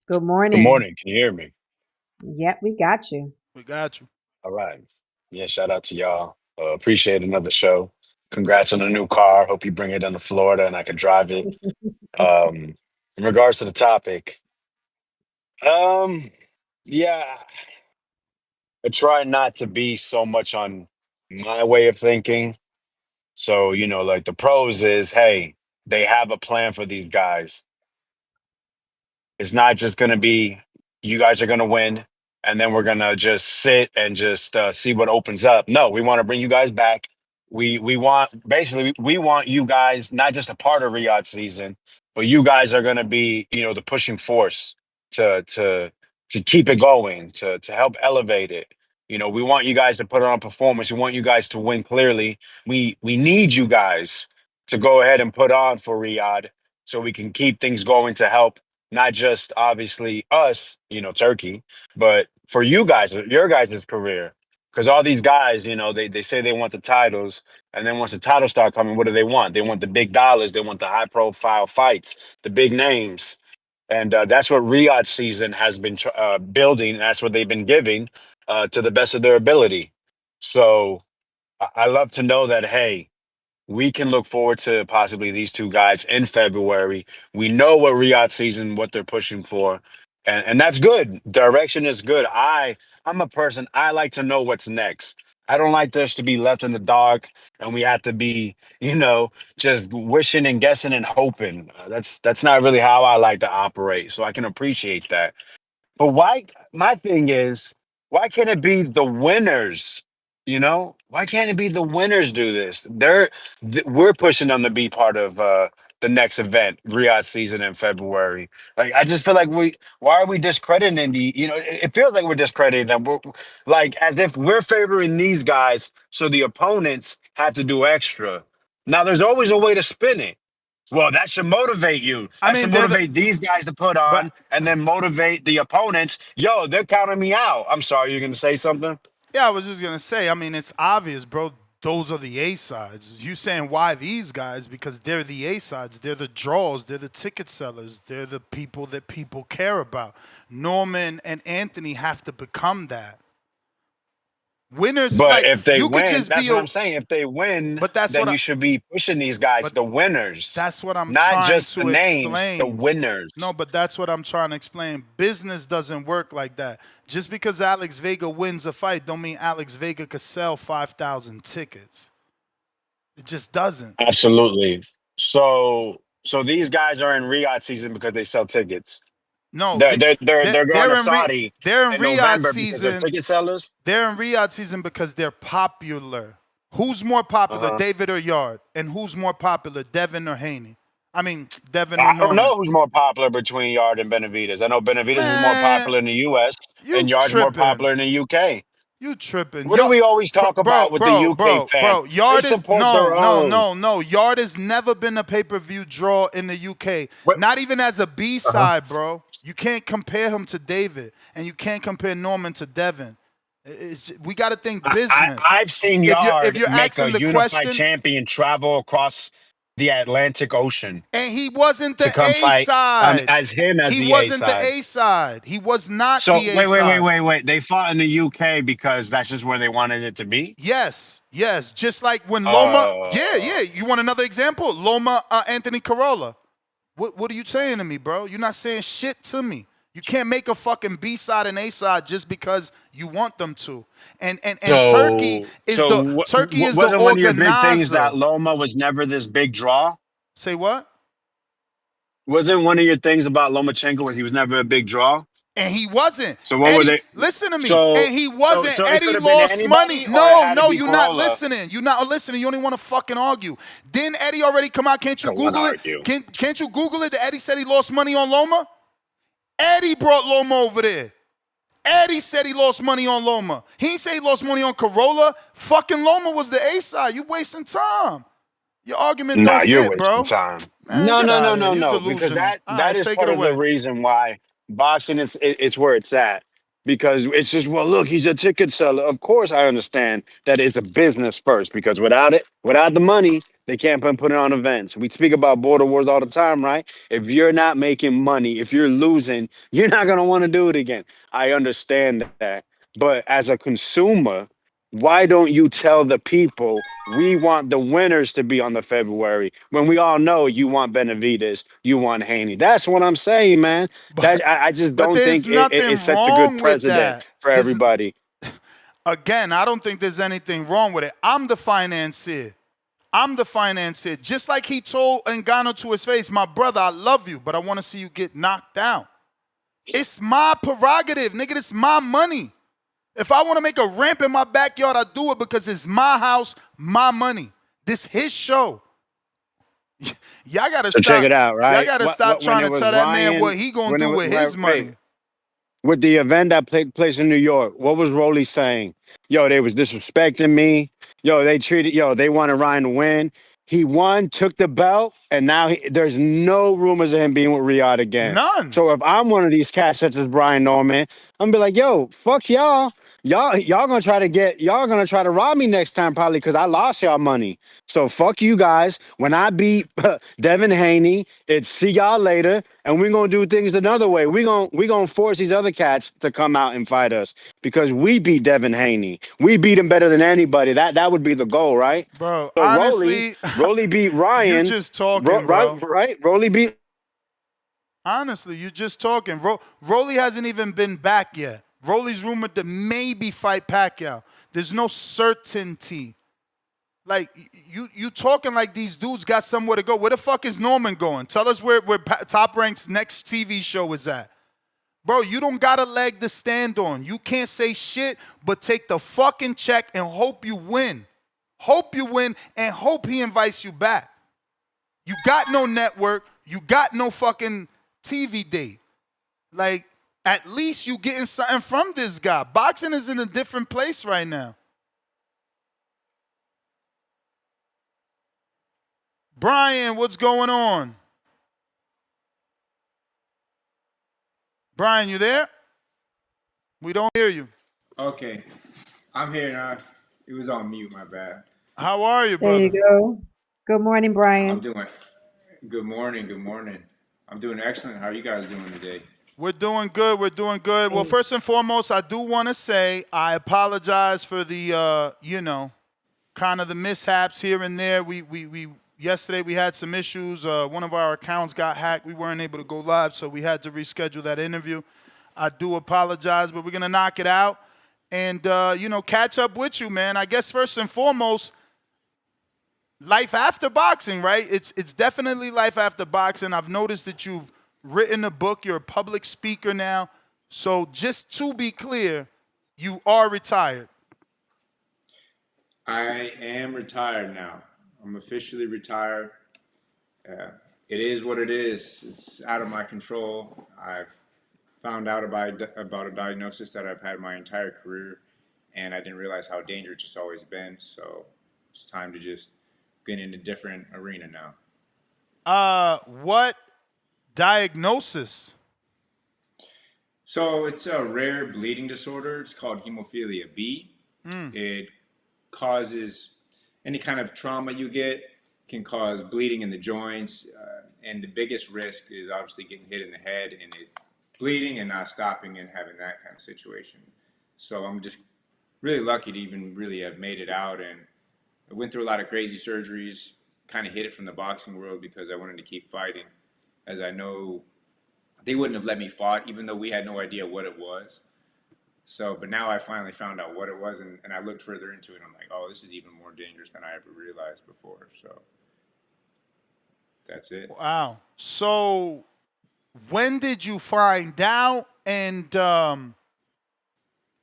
Good morning. Good morning. Can you hear me? Yep, we got you. We got you. All right. Yeah, shout out to y'all. Appreciate another show. Congrats on the new car. Hope you bring it down to Florida and I can drive it. In regards to the topic, yeah, I try not to be so much on my way of thinking. So, like the pros is, hey, they have a plan for these guys. It's not just going to be you guys are going to win and then we're going to just sit and just see what opens up. No, we want to bring you guys back. We want you guys not just a part of Riyadh season, but you guys are going to be, the pushing force to keep it going, to help elevate it. We want you guys to put on a performance. We want you guys to win clearly. We need you guys to go ahead and put on for Riyadh so we can keep things going to help not just obviously us, Turkey, but for you guys, your guys' career. Because all these guys, they say they want the titles. And then once the titles start coming, what do they want? They want the big dollars. They want the high profile fights, the big names. And that's what Riyadh season has been building. That's what they've been giving to the best of their ability. So I love to know that, hey, we can look forward to possibly these two guys in February. We know what Riyadh season, what they're pushing for. And that's good. Direction is good. I'm a person, I like to know what's next. I don't like this to be left in the dark and we have to be, just wishing and guessing and hoping. That's not really how I like to operate. So I can appreciate that. But my thing is, why can't it be the winners? Why can't it be the winners do this? We're pushing them to be part of the next event, Riyadh season in February. Like, I just feel like why are we discrediting it feels like we're discrediting them. We're, like, as if we're favoring these guys, so the opponents have to do extra. Now, there's always a way to spin it. Well, that should motivate you. I That mean, should motivate these guys to put but on, and then motivate the opponents. Yo, they're counting me out. I'm sorry, you're gonna say something? yeah, I was just gonna say. I mean, it's obvious, bro. Those are the A sides. You saying why these guys? Because they're the A sides. They're the draws. They're the ticket sellers. They're the people that people care about. Norman and Anthony have to become that. Winners, But like if they you could win, just that's be what a. I'm saying. If they win, But that's then what you should be pushing these guys, But the winners, that's what I'm not trying just the to names, the explain. winners. No, but that's what I'm trying to explain. Business doesn't work like that. Just because Alex Vega wins a fight don't mean Alex Vega could sell 5,000 tickets. It just doesn't. Absolutely. So these guys are in Riyadh season because they sell tickets. No, They're going to Saudi they're in in Riyadh November because they're season. ticket sellers. They're in Riyadh season because they're popular. Who's more popular, Uh-huh. David or Yard? And who's more popular, Devin or Haney? I mean, Devin or I don't Norman? know who's more popular between Yard and Benavidez. I know Benavidez is more Man, popular in the U.S. you and Yard's more tripping. popular in the U.K. You tripping. What do we always talk Bro, about with the UK fans? They Yard is support their own. no. Yard has never been a pay-per-view draw in the UK. What? Not even as a Uh-huh. B-side, bro. You can't compare him to David, and you can't compare Norman to Devin. We got to think business. I've seen If Yard you're make a asking the unified question, champion travel across the Atlantic Ocean and he wasn't to the come A fight side. as him as He the A wasn't the side. A side. He was not So the A side. wait. They fought in the UK because that's just where they wanted it to be. Yes. Just like when Loma. Uh, Yeah. You want another example? Loma, Anthony Corolla. What are you saying to me, bro? You're not saying shit to me. You can't make a fucking B side and A side just because you want them to. And Turkey is the wasn't one of your big things organizer. that Loma was never this big draw? Say what? Wasn't one of your things about Lomachenko was he was never a big draw? And he wasn't. So what Eddie, were they? listen to me. So And he wasn't. so it Eddie could have been lost anybody, money. or it had to No, be you're not Perrella? listening. You're not listening. You only want to fucking argue. Didn't Eddie already come out? Can't you I wanna Google it? argue. Can't you Google it that Eddie said he lost money on Loma? Eddie brought Loma over there. Eddie said he lost money on Loma. He didn't say he lost money on Corolla. Fucking Loma was the A side. You wasting time. Your argument Nah, don't you're fit, wasting bro. time. Man, No, get no, no, outta no, here. You no. Because delusional. All that right, is take part it of the away. reason why boxing it's where it's at. Because it's just, well, look, he's a ticket seller. Of course, I understand that it's a business first. Because without the money, they can't put it on events. We speak about border wars all the time, right? If you're not making money, if you're losing, you're not gonna want to do it again. I understand that. But as a consumer, why don't you tell the people we want the winners to be on the February when we all know you want Benavidez, you want Haney? That's what I'm saying, man. I just But don't there's think nothing it sets a wrong good with precedent that. for everybody. Again, I don't think there's anything wrong with it. I'm the financier. Just like he told Ngannou to his face, my brother, I love you, but I want to see you get knocked down. It's my prerogative, nigga. It's my money. If I want to make a ramp in my backyard, I do it because it's my house, my money. This his show. Y'all gotta So stop. check it out, right? Y'all gotta stop When trying it to was tell that man Ryan- what he gonna when it do was- with his right, money. right. With the event that played place in New York, what was Rolly saying? Yo, they was disrespecting me. Yo, they wanted Ryan to win. He won, took the belt, and now there's no rumors of him being with Riyadh again. None. So if I'm one of these cats such as Brian Norman, I'm gonna be like, yo, fuck y'all. Y'all gonna try to rob me next time probably because I lost y'all money. So fuck you guys. When I beat Devin Haney, it's see y'all later, and we're gonna do things another way. We gonna force these other cats to come out and fight us because we beat Devin Haney. We beat him better than anybody. That would be the goal, right? Bro, So honestly, Rolly beat Ryan. you just talking, bro. Right? Rolly beat. Honestly, you just talking. Rolly hasn't even been back yet. Rolly's rumored to maybe fight Pacquiao. There's no certainty. Like, you talking like these dudes got somewhere to go. Where the fuck is Norman going? Tell us where Top Rank's next TV show is at. Bro, you don't got a leg to stand on. You can't say shit but take the fucking check and hope you win. Hope you win and hope he invites you back. You got no network. You got no fucking TV date. Like, at least you getting something from this guy. Boxing is in a different place right now. Brian, what's going on? Brian, you there? We don't hear you. Okay, I'm here now. It was on mute, my bad. How are you, There you brother? go. Good morning, I'm Brian. doing good morning, good morning. I'm doing excellent. How are you guys doing today? We're doing good. We're doing good. Well, Hey. first and foremost, I do want to say I apologize for the, kind of the mishaps here and there. We yesterday we had some issues. One of our accounts got hacked. We weren't able to go live, so we had to reschedule that interview. I do apologize, but we're gonna knock it out and catch up with you, man. I guess first and foremost, life after boxing, right? It's definitely life after boxing. I've noticed that you've written a book. You're a public speaker now. So just to be clear, you are retired. I am retired now. I'm officially retired. It is what it is. It's out of my control. I've found out about a diagnosis that I've had my entire career, and I didn't realize how dangerous it's always been. So it's time to just get in a different arena now. What diagnosis? So it's a rare bleeding disorder. It's called hemophilia B. It causes any kind of trauma you get can cause bleeding in the joints, and the biggest risk is obviously getting hit in the head and it bleeding and not stopping and having that kind of situation. So I'm just really lucky to even really have made it out, and I went through a lot of crazy surgeries, kind of hid it from the boxing world because I wanted to keep fighting, as I know they wouldn't have let me fight even though we had no idea what it was. So, but now I finally found out what it was, and I looked further into it. And I'm like, oh, this is even more dangerous than I ever realized before. So that's it. Wow. So when did you find out, and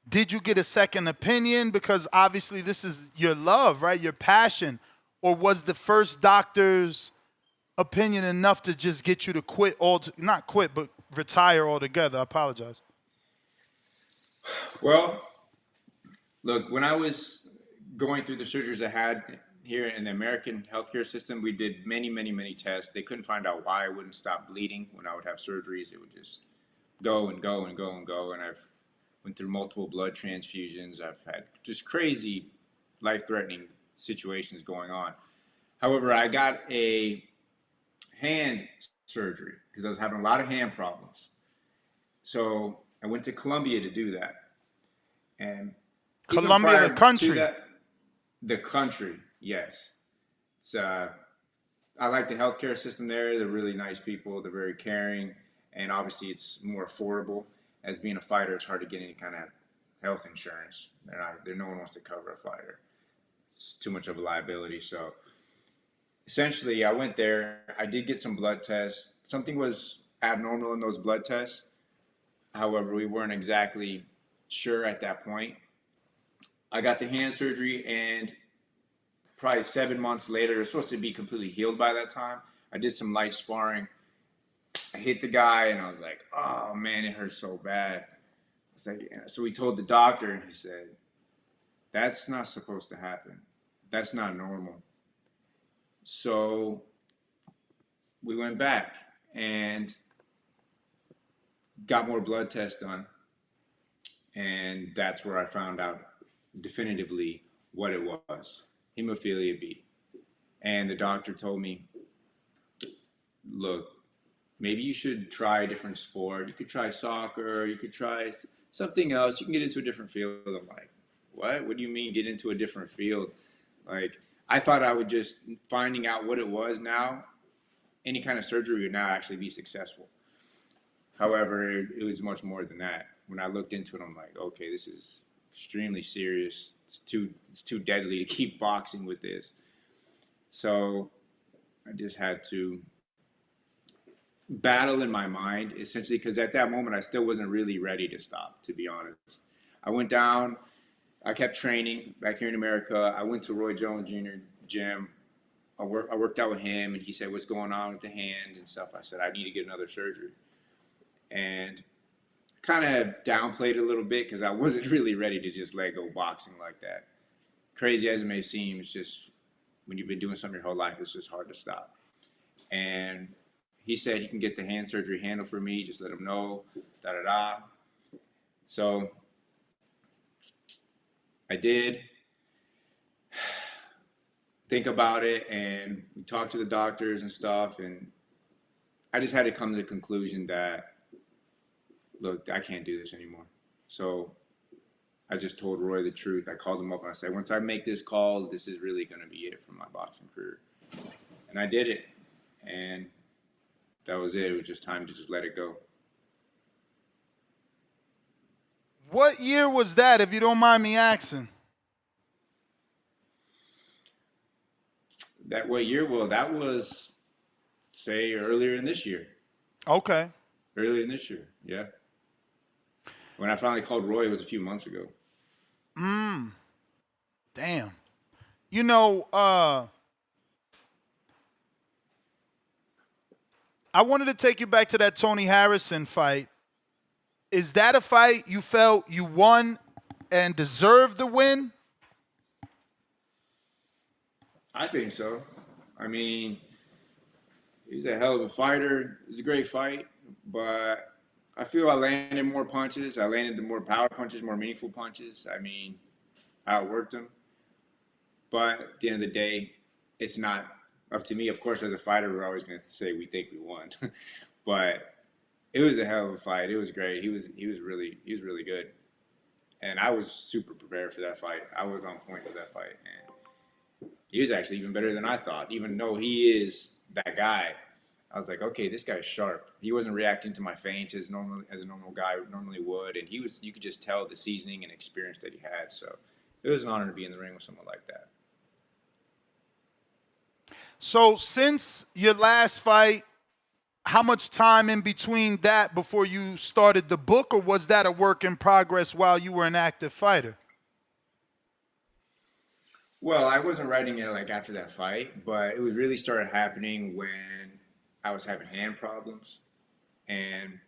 did you get a second opinion? Because obviously this is your love, right? Your passion. Or was the first doctor's opinion enough to just get you to quit not quit, but retire altogether? I apologize. Well, look, when I was going through the surgeries I had here in the American healthcare system, we did many, many, many tests. They couldn't find out why I wouldn't stop bleeding when I would have surgeries. It would just go and go and go and go. And I've went through multiple blood transfusions. I've had just crazy, life-threatening situations going on. However, I got a hand surgery because I was having a lot of hand problems. So I went to Colombia to do that. And Colombia, the country. The country, yes. It's, I like the healthcare system there. They're really nice people. They're very caring. And obviously it's more affordable. As being a fighter, it's hard to get any kind of health insurance. No one wants to cover a fighter. It's too much of a liability. So essentially, I went there. I did get some blood tests. Something was abnormal in those blood tests. However, we weren't exactly sure at that point. I got the hand surgery, and probably 7 months later, it was supposed to be completely healed by that time. I did some light sparring. I hit the guy, and I was like, oh, man, it hurts so bad. So we told the doctor, and he said, that's not supposed to happen. That's not normal. So we went back and got more blood tests done. And that's where I found out definitively what it was, hemophilia B. And the doctor told me, look, maybe you should try a different sport. You could try soccer. You could try something else. You can get into a different field. I'm like, what? What do you mean get into a different field? Like, I thought I would just, finding out what it was now, any kind of surgery would now actually be successful. However, it was much more than that. When I looked into it, I'm like, okay, this is extremely serious. It's too deadly to keep boxing with this. So I just had to battle in my mind, essentially, because at that moment, I still wasn't really ready to stop, to be honest. I went down. I kept training back here in America. I went to Roy Jones Jr. gym. I worked out with him, and he said, what's going on with the hand and stuff? I said, I need to get another surgery. And kind of downplayed it a little bit because I wasn't really ready to just let go boxing like that. Crazy as it may seem, it's just when you've been doing something your whole life, it's just hard to stop. And he said he can get the hand surgery handled for me. Just let him know, da da da. So I did think about it, and we talked to the doctors and stuff, and I just had to come to the conclusion that, look, I can't do this anymore. So I just told Roy the truth. I called him up and I said, once I make this call, this is really going to be it for my boxing career. And I did it. And that was it. It was just time to just let it go. What year was that, if you don't mind me asking? That what year? Well, that was, say, earlier in this year. Okay. Earlier in this year, yeah. When I finally called Roy, it was a few months ago. Damn. You know, I wanted to take you back to that Tony Harrison fight. Is that a fight you felt you won and deserved the win? I think so. I mean, he's a hell of a fighter. It was a great fight, but I feel I landed more punches. I landed the more power punches, more meaningful punches. I mean, I outworked him. But at the end of the day, it's not up to me. Of course, as a fighter, we're always going to say we think we won. But it was a hell of a fight. It was great. He was really good. And I was super prepared for that fight. I was on point with that fight. And he was actually even better than I thought. Even though he is that guy, I was like, okay, this guy's sharp. He wasn't reacting to my feints as a normal guy normally would. And you could just tell the seasoning and experience that he had. So it was an honor to be in the ring with someone like that. So since your last fight, how much time in between that before you started the book, or was that a work in progress while you were an active fighter? Well, I wasn't writing it like after that fight, but it was really started happening when I was having hand problems, and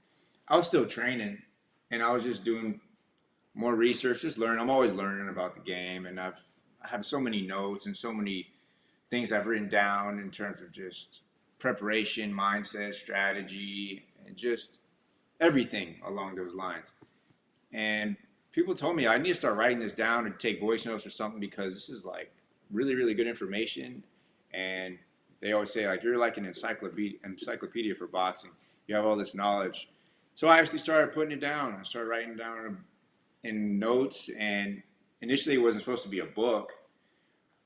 I was still training, and I was just doing more research, just learning. I'm always learning about the game, and I have so many notes and so many things I've written down in terms of just preparation, mindset, strategy, and just everything along those lines. And people told me I need to start writing this down and take voice notes or something, because this is like really, really good information. And they always say, like, you're like an encyclopedia for boxing. You have all this knowledge. So I actually started putting it down. I started writing down in notes, and initially it wasn't supposed to be a book,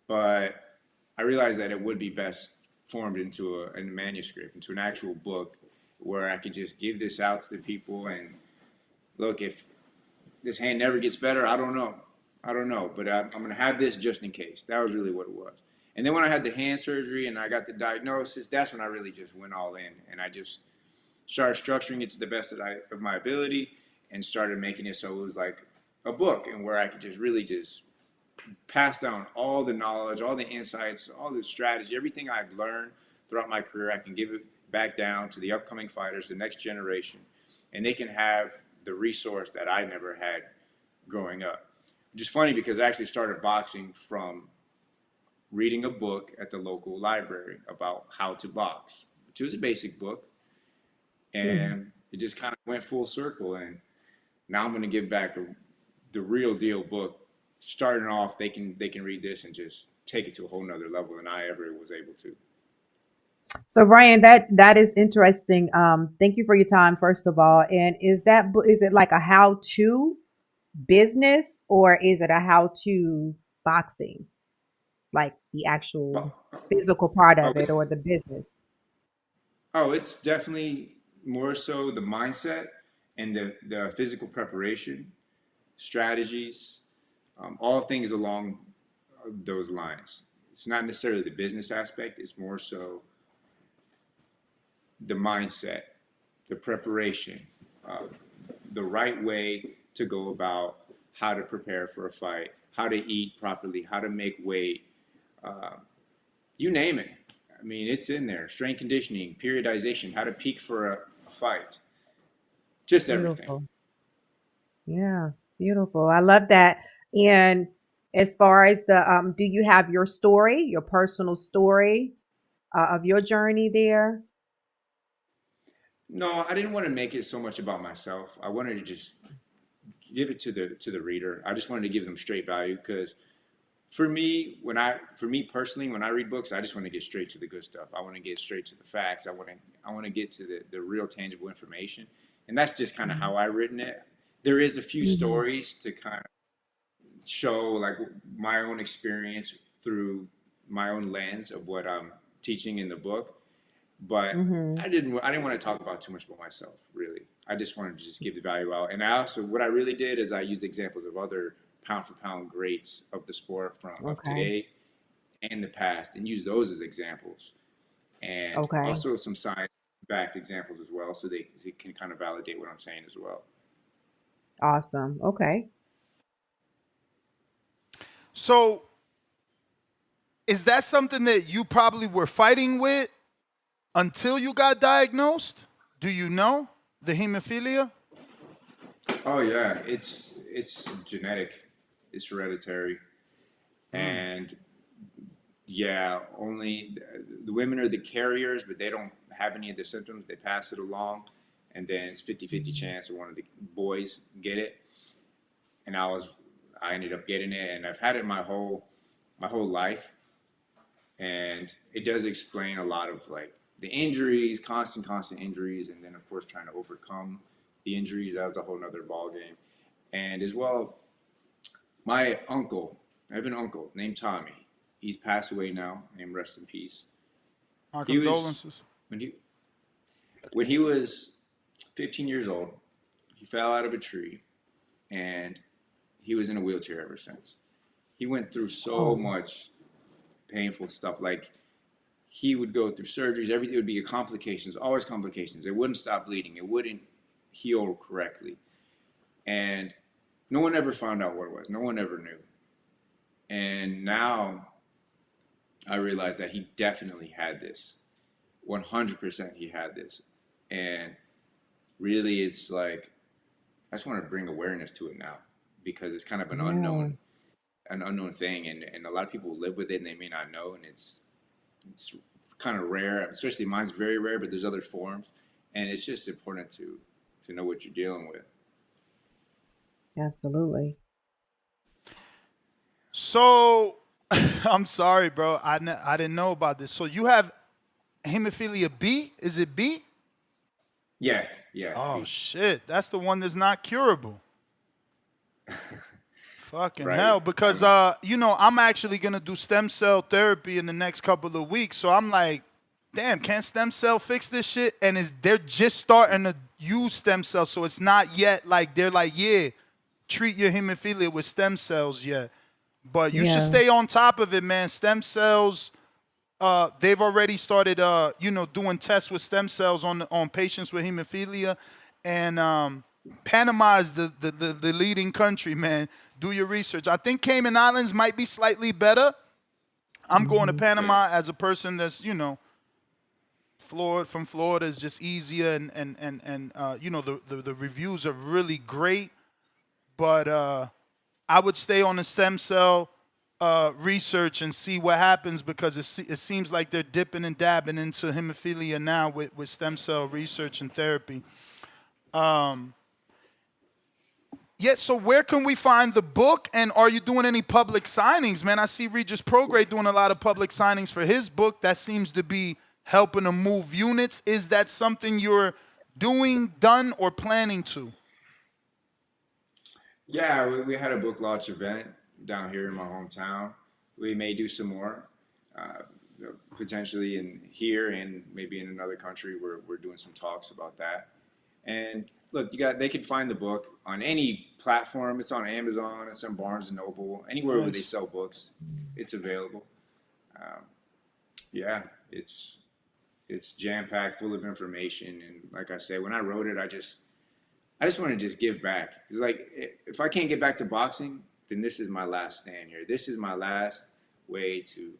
but I realized that it would be best formed into a manuscript, into an actual book, where I could just give this out to the people. And look, if this hand never gets better, I don't know, but I'm going to have this just in case. That was really what it was. And then when I had the hand surgery and I got the diagnosis, that's when I really just went all in, and I just started structuring it to the best of my ability, and started making it so it was like a book, and where I could just really just pass down all the knowledge, all the insights, all the strategy, everything I've learned throughout my career. I can give it back down to the upcoming fighters, the next generation, and they can have the resource that I never had growing up. Which is funny, because I actually started boxing from reading a book at the local library about how to box, which was a basic book, and it just kind of went full circle. And now I'm going to give back the real deal book. Starting off, they can read this and just take it to a whole nother level than I ever was able to. So Brian, that is interesting. Thank you for your time, first of all. And is it like a how-to business, or is it a how-to boxing, like the actual physical part of it, or the business? It's definitely more so the mindset and the physical preparation, strategies, all things along those lines. It's not necessarily the business aspect. It's more so the mindset, the preparation, the right way to go about how to prepare for a fight, how to eat properly, how to make weight, you name it. I mean, it's in there. Strength conditioning, periodization, how to peak for a fight, just everything. Beautiful. Yeah, beautiful. I love that. And As far as the, do you have your story, your personal story of your journey there? No, I didn't want to make it so much about myself. I wanted to just give it to the reader. I just wanted to give them straight value because for me personally, when I read books, I just want to get straight to the good stuff. I want to get straight to the facts. I want to get to the real tangible information, and that's just kind of how I written it. There is a few Mm-hmm. stories to kind of show like my own experience through my own lens of what I'm teaching in the book, but Mm-hmm. I didn't want to talk about too much about myself, really. I just wanted to just give the value out. And I also what I really did is I used examples of other pound for pound greats of the sport from of Okay. today and the past and use those as examples. And Okay. also some science backed examples as well so they can kind of validate what I'm saying as well. Awesome. Okay. So is that something that you probably were fighting with until you got diagnosed? Do you know the hemophilia? Oh yeah, it's genetic. It's hereditary. And yeah, only the women are the carriers, but they don't have any of the symptoms. They pass it along, and then it's 50-50 chance of one of the boys get it. And I ended up getting it, and I've had it my whole life. And it does explain a lot of like the injuries, constant injuries, and then of course trying to overcome the injuries. That was a whole nother ball game. And as well, my uncle, I have an uncle named Tommy. He's passed away now, and rest in peace. My He was condolences. when he was 15 years old. He fell out of a tree, and he was in a wheelchair ever since. He went through so Oh. much painful stuff. Like he would go through surgeries. Everything would be complications, always complications. It wouldn't stop bleeding. It wouldn't heal correctly, and no one ever found out what it was. No one ever knew. And now I realized that he definitely had this. 100% he had this. And really, it's like, I just want to bring awareness to it now because it's kind of Yeah. an unknown thing. And a lot of people live with it and they may not know. And it's kind of rare, especially mine's very rare, but there's other forms. And it's just important to know what you're dealing with. Absolutely. So I'm sorry, bro. I didn't know about this. So you have hemophilia B? Is it B? Yeah, yeah. Oh shit, that's the one that's not curable. Fucking Right. hell, because I'm actually gonna do stem cell therapy in the next couple of weeks. So I'm like, damn, can't stem cell fix this shit? And they're just starting to use stem cells, so it's not yet like they're like, yeah, treat your hemophilia with stem cells yet. But you should Yeah. stay on top of it, man. Stem cells, they've already started, doing tests with stem cells on patients with hemophilia, and Panama is the leading country, man. Do your research. I think Cayman Islands might be slightly better. I'm going to Hmm. Panama as a person that's, Florida is just easier, and the reviews are really great. But I would stay on the stem cell research and see what happens because it seems like they're dipping and dabbing into hemophilia now with stem cell research and therapy. Yeah, so where can we find the book, and are you doing any public signings, man? I see Regis Prograde doing a lot of public signings for his book. That seems to be helping to move units. Is that something you're doing, done, or planning to? Yeah, we had a book launch event down here in my hometown. We may do some more, uh, potentially in here and maybe in another country. We're doing some talks about that. And look, they can find the book on any platform. It's on Amazon. It's on Barnes and Noble. Anywhere where they Nice. sell books, it's available. Um, yeah, it's jam packed, full of information. And like I said, when I wrote it, I just want to just give back. It's like if I can't get back to boxing, then this is my last stand here. This is my last way to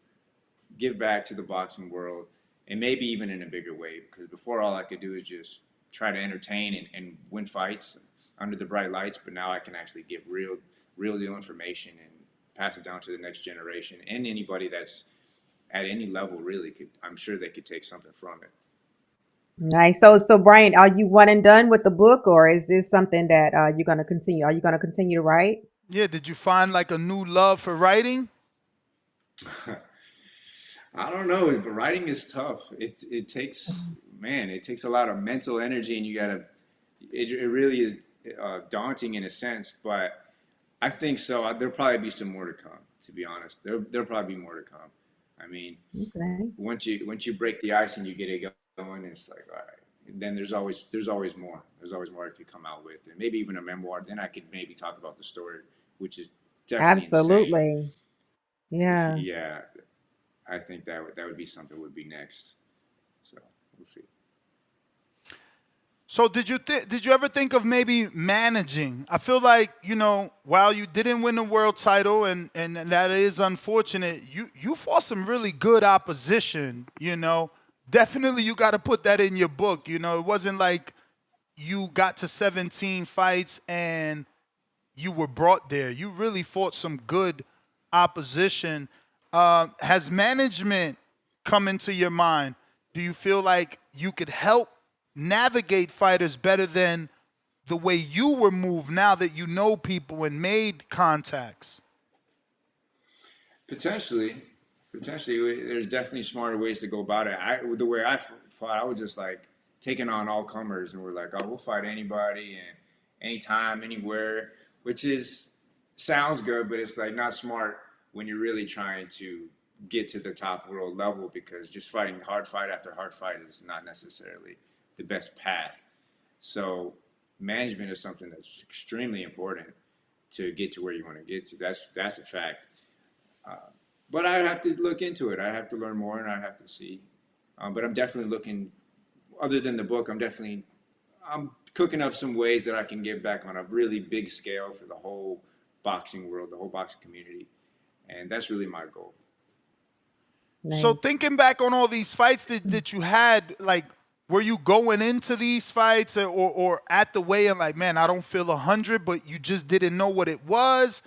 give back to the boxing world, and maybe even in a bigger way. Because before, all I could do is just try to entertain and win fights under the bright lights. But now I can actually give real deal information pass it down to the next generation, and anybody that's at any level really could. I'm sure they could take something from it. Nice. So Brian, are you one and done with the book, or is this something that you're going to continue? Are you going to continue to write? Yeah, did you find like a new love for writing? I don't know, but writing is tough. It takes, man, it takes a lot of mental energy, and you gotta. It really is daunting in a sense, but I think so. There'll probably be some more to come. To be honest, there'll probably be more to come. I mean, Okay. once you break the ice and you get it going, it's like all right. And then there's always more. There's always more I could come out with, and maybe even a memoir. Then I could maybe talk about the story, which is definitely insane. Absolutely. Yeah. Yeah, I think that would be something would be next. So we'll see. So did you ever think of maybe managing? I feel like, while you didn't win the world title and that is unfortunate, you fought some really good opposition. Definitely you got to put that in your book. It wasn't like you got to 17 fights and you were brought there. You really fought some good opposition. Has management come into your mind? Do you feel like you could help navigate fighters better than the way you were moved now that you know people and made contacts? Potentially, potentially, there's definitely smarter ways to go about it. The way I fought, I was just like taking on all comers, and we're like, oh, we'll fight anybody and anytime, anywhere, which is sounds good, but it's like not smart when you're really trying to get to the top world level because just fighting hard fight after hard fight is not necessarily the best path. So management is something that's extremely important to get to where you want to get to. That's a fact. But I have to look into it. I have to learn more, and I have to see. But I'm definitely looking. Other than the book, I'm cooking up some ways that I can get back on a really big scale for the whole boxing world, the whole boxing community, and that's really my goal. So Nice. thinking back on all these fights that you had, like, were you going into these fights or at the weigh-in like, man, I don't feel 100, but you just didn't know what it was?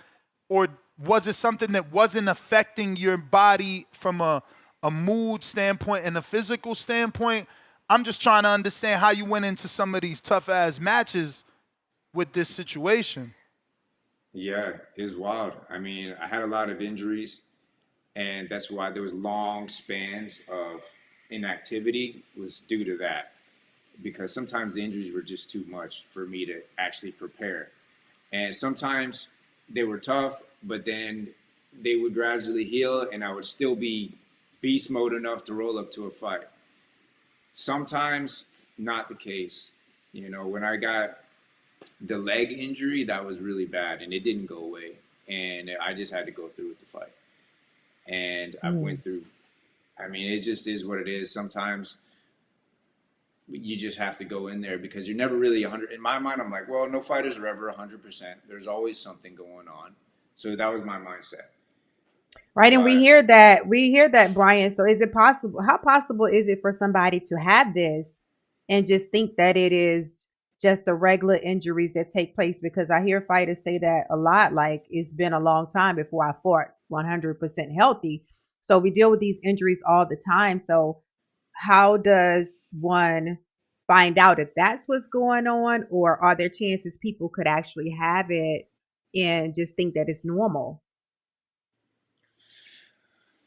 Or was it something that wasn't affecting your body from a mood standpoint and a physical standpoint? I'm just trying to understand how you went into some of these tough-ass matches with this situation. Yeah, it was wild. I mean, I had a lot of injuries, and that's why there was long spans of inactivity was due to that. Because sometimes the injuries were just too much for me to actually prepare. And sometimes they were tough, but then they would gradually heal, and I would still be beast mode enough to roll up to a fight. Sometimes not the case. When I got the leg injury, that was really bad, and it didn't go away, and I just had to go through with the fight. And I went through. I mean, it just is what it is. Sometimes you just have to go in there because you're never really 100. In my mind, I'm like, well, no fighters are ever 100%. There's always something going on. So that was my mindset. Right, and But we hear that, Brian. So is it possible, how possible is it for somebody to have this and just think that it is just the regular injuries that take place? Because I hear fighters say that a lot, like it's been a long time before I fought 100% healthy. So we deal with these injuries all the time. So how does one find out if that's what's going on, or are there chances people could actually have it and just think that it's normal?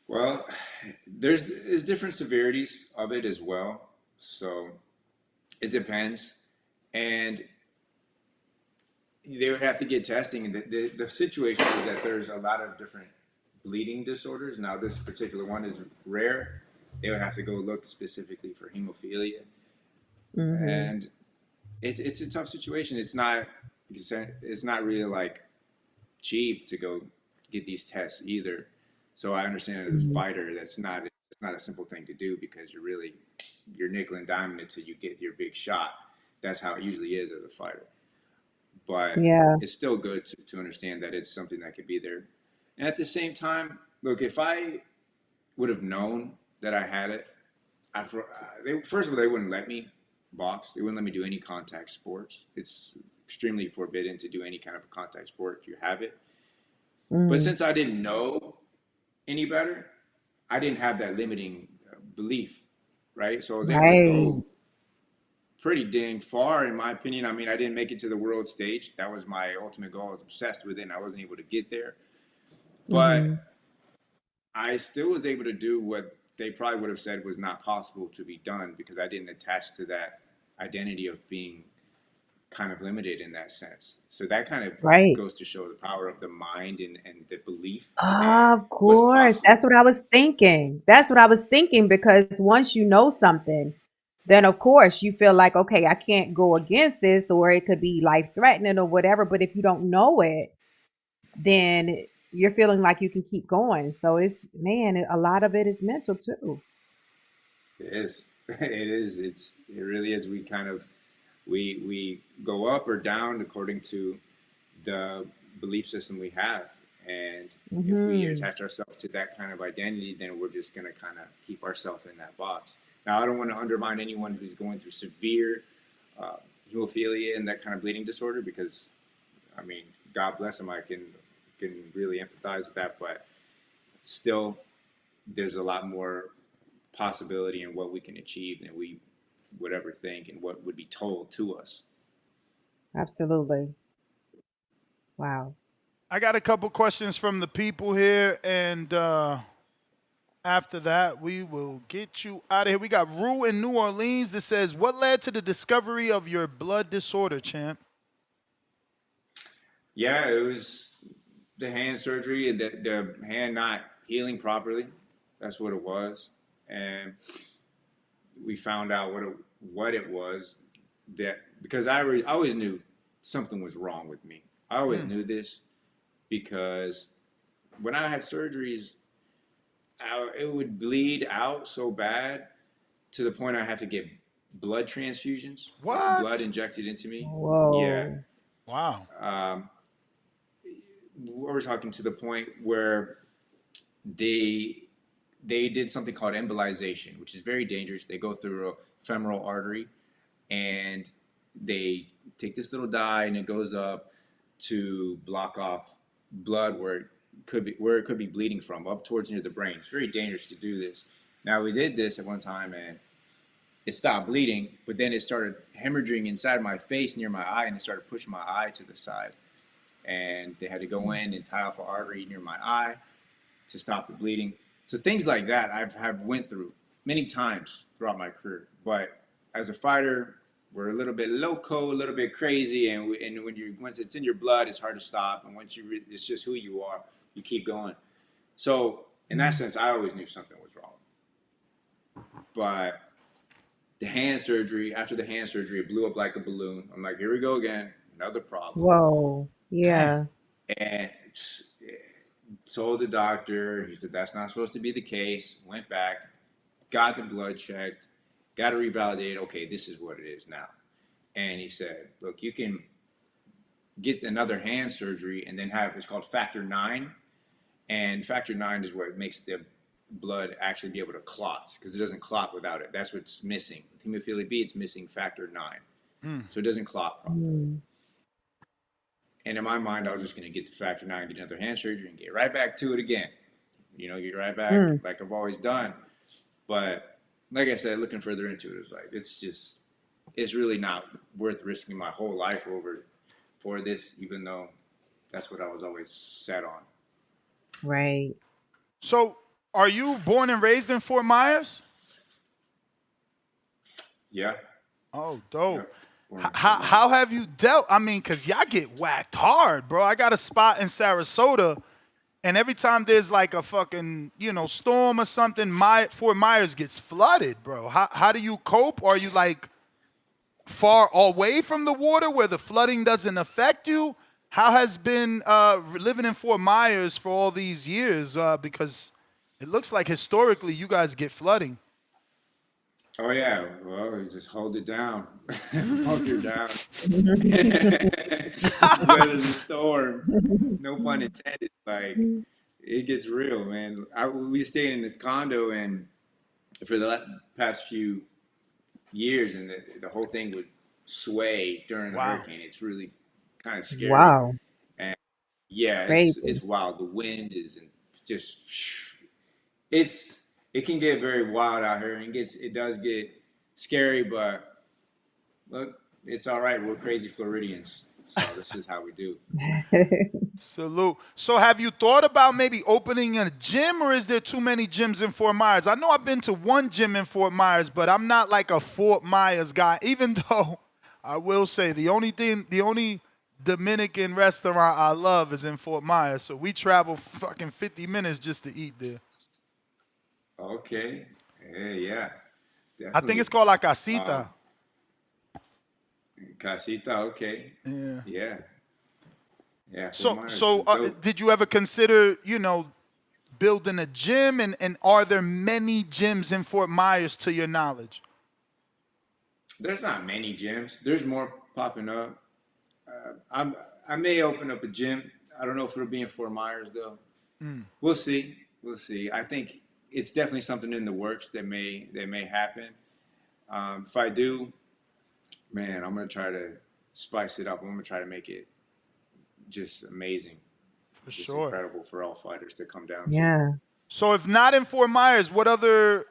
well, there's different severities of it as well. So it depends, and they would have to get testing. The situation is that there's a lot of different bleeding disorders. Now, this particular one is rare. They would have to go look specifically for hemophilia, Hmm. and it's a tough situation. It's not really like cheap to go get these tests either. So I understand as a Hmm. fighter, it's not a simple thing to do because you're nickel and diming until you get your big shot. That's how it usually is as a fighter. But Yeah. it's still good to understand that it's something that could be there. And at the same time, look, if I would have known that I had it, first of all, they wouldn't let me box. They wouldn't let me do any contact sports. It's extremely forbidden to do any kind of a contact sport if you have it. But Mm. since I didn't know any better, I didn't have that limiting belief, right? So I was able to Right. go pretty dang far, in my opinion. I mean, I didn't make it to the world stage. That was my ultimate goal. I was obsessed with it, and I wasn't able to get there. But Mm-hmm. I still was able to do what they probably would have said was not possible to be done because I didn't attach to that identity of being kind of limited in that sense. So that kind of Right. goes to show the power of the mind and the belief and Of what's course. That's possible. what I was thinking. That's what I was thinking because once you know something, then of course you feel like, okay, I can't go against this, or it could be life threatening or whatever. But if you don't know it, then you're feeling like you can keep going. So it's, man, a lot of it is mental too. It is. It is. It really is. We kind of we go up or down according to the belief system we have. And if we Hmm. attach ourselves to that kind of identity, then we're just going to kind of keep ourselves in that box. Now, I don't want to undermine anyone who's going through severe uh, hemophilia and that kind of bleeding disorder because, I mean, God bless them. I can really empathize with that, but still, there's a lot more possibility in what we can achieve than we would ever think and what would be told to us. Absolutely. Wow. I got a couple questions from the people here, and after that, we will get you out of here. We got Rue in New Orleans that says, "What led to the discovery of your blood disorder, champ?" Yeah, it was the hand surgery, the hand not healing properly. That's what it was, and we found out what it was that because I always knew something was wrong with me. I always knew this because when I had surgeries, it would bleed out so bad to the point I have to get blood transfusions, like blood What? injected into me. Yeah. Whoa. Wow. Um, we're talking to the point where they they did something called embolization, which is very dangerous. They go through a femoral artery and they take this little dye and it goes up to block off blood where it could be bleeding from up towards near the brain. It's very dangerous to do this. Now we did this at one time and it stopped bleeding, but then it started hemorrhaging inside my face near my eye and it started pushing my eye to the side. And they had to go in and tie off an artery near my eye to stop the bleeding. So things like that have went through many times throughout my career. But as a fighter, we're a little bit loco, a little bit crazy, and once it's in your blood, it's hard to stop. And it's just who you are. You keep going. So in that sense, I always knew something was wrong. But after the hand surgery, it blew up like a balloon. I'm like, here we go again, another problem. Whoa. Damn. Yeah. And told the doctor, he said that's not supposed to be the case. Went back, got the blood checked, got it revalidated. Okay, this is what it is now. And he said, look, you can get another hand surgery and then have it's called factor nine. And factor nine is what makes the blood actually be able to clot because it doesn't clot without it. That's what's missing. With hemophilia B, it's missing factor nine. So it doesn't clot properly. Mm. And in my mind, I was just going to get the factor nine, get another hand surgery, and get right back to it again. Get right back Mm. like I've always done. But like I said, looking further into it, it's like it's really not worth risking my whole life over for this, even though that's what I was always set on. Right. So, are you born and raised in Fort Myers? Yeah. Oh, dope. Yep. How have you dealt? I mean, because y'all get whacked hard, bro. I got a spot in Sarasota, and every time there's like a fucking, storm or something, Fort Myers gets flooded, bro. How do you cope? Or are you like far away from the water where the flooding doesn't affect you? How has been living in Fort Myers for all these years? Because it looks like historically you guys get flooding. Oh yeah. Well, you just hold it down, bunker down, weather the storm. No pun intended. Like it gets real, man. We stayed in this condo, and for the past few years, and the whole thing would sway during the Wow. hurricane. It's really kind of scary. Wow. And Yeah, Crazy. it's wild. The wind is just it's it can get very wild out here, and it does get scary. But look, it's all right. We're crazy Floridians, so this is how we do. Salute. So have you thought about maybe opening a gym, or is there too many gyms in Fort Myers? I know I've been to one gym in Fort Myers, but I'm not like a Fort Myers guy, even though I will say the only Dominican restaurant I love is in Fort Myers. So we travel fucking 50 minutes just to eat there. Okay. Yeah, I think it's definitely. called La Casita. Casita. Okay. Yeah. Yeah. Yeah. Fort So, Myers so is dope. did you ever consider, building a gym? And are there many gyms in Fort Myers to your knowledge? There's not many gyms. There's more popping up. I may open up a gym. I don't know if it'll be in Fort Myers though. We'll see. We'll see. I think it's definitely something in the works that may happen. If I do, man, I'm gonna try to spice it up. I'm gonna try to make it just amazing, For just sure. incredible for all fighters to come down to. Yeah. So if not in Fort Myers, what other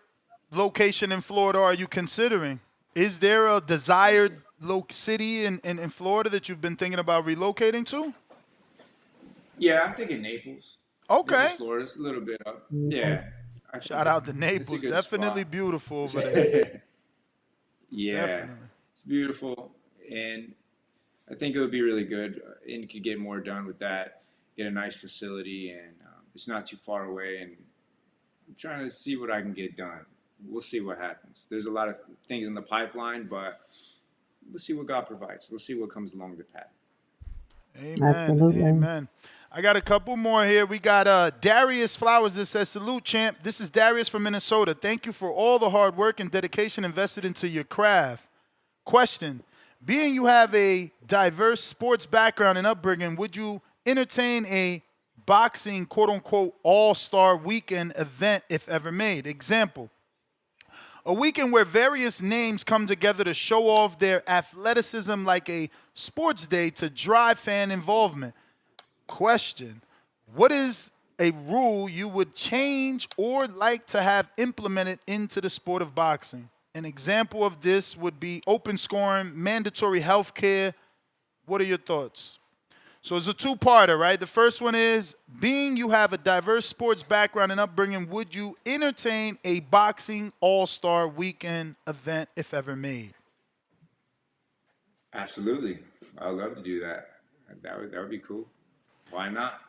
location in Florida are you considering? Is there a desired city in Florida that you've been thinking about relocating to? Yeah, I'm thinking Naples. Okay. Naples, Florida. It's a little bit up. Yeah, Yes. I think Shout out to it's a Naples. good Definitely spot. beautiful over there. Yeah, Definitely. it's beautiful, and I think it would be really good, and you could get more done with that. Get a nice facility, and it's not too far away. And I'm trying to see what I can get done. We'll see what happens. There's a lot of things in the pipeline, but we'll see what God provides. We'll see what comes along the path. Amen. Absolutely. Amen. I got a couple more here. We got Darius Flowers that says, salute, champ. This is Darius from Minnesota. Thank you for all the hard work and dedication invested into your craft. Question. Being you have a diverse sports background and upbringing, would you entertain a boxing, quote-unquote, all-star weekend event if ever made? Example. A weekend where various names come together to show off their athleticism like a sports day to drive fan involvement. Question. What is a rule you would change or like to have implemented into the sport of boxing? An example of this would be open scoring, mandatory health care. What are your thoughts? So it's a two-parter, right? The first one is, being you have a diverse sports background and upbringing, would you entertain a boxing all-star weekend event if ever made? Absolutely, I'd love to do that. That would be cool. Why not?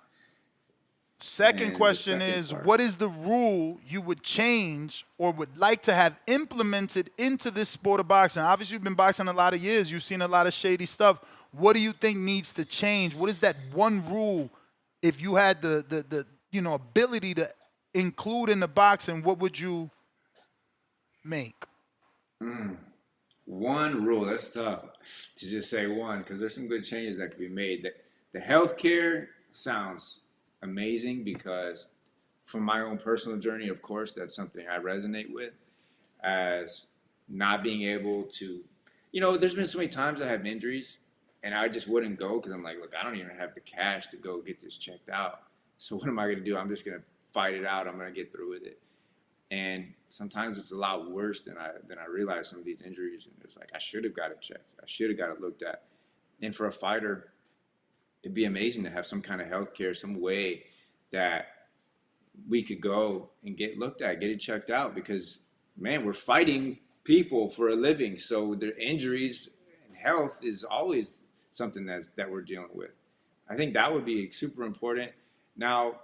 Second And the question second is, part. what is the rule you would change or would like to have implemented into this sport of boxing? Obviously, you've been boxing a lot of years. You've seen a lot of shady stuff. What do you think needs to change? What is that one rule, if you had the ability to include in the boxing, what would you make? One rule, that's tough to just say one because there's some good changes that could be made. The healthcare sounds amazing because from my own personal journey, of course, that's something I resonate with as not being able to, there's been so many times I have injuries and I just wouldn't go because I'm like, look, I don't even have the cash to go get this checked out. So what am I going to do? I'm just going to fight it out. I'm going to get through with it. And sometimes it's a lot worse than I realize, some of these injuries. And it's like, I should have got it checked. I should have got it looked at. And for a fighter, it'd be amazing to have some kind of health care, some way that we could go and get looked at, get it checked out. Because, man, we're fighting people for a living. So their injuries and health is always something that we're dealing with. I think that would be super important. Now,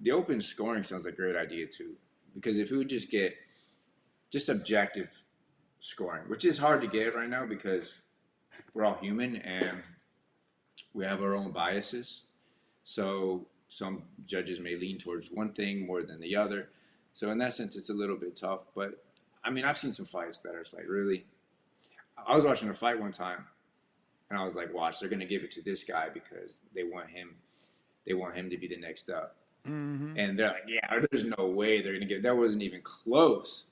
the open scoring sounds like a great idea too. Because if we would just get just objective scoring, which is hard to get right now because we're all human and we have our own biases. So some judges may lean towards one thing more than the other. So in that sense, it's a little bit tough. But I mean, I've seen some fights that are like really. I was watching a fight one time, and I was like, "Watch, they're gonna give it to this guy because they want him. They want him to be the next up." And they're like, "Yeah, there's no way they're gonna give." That wasn't even close.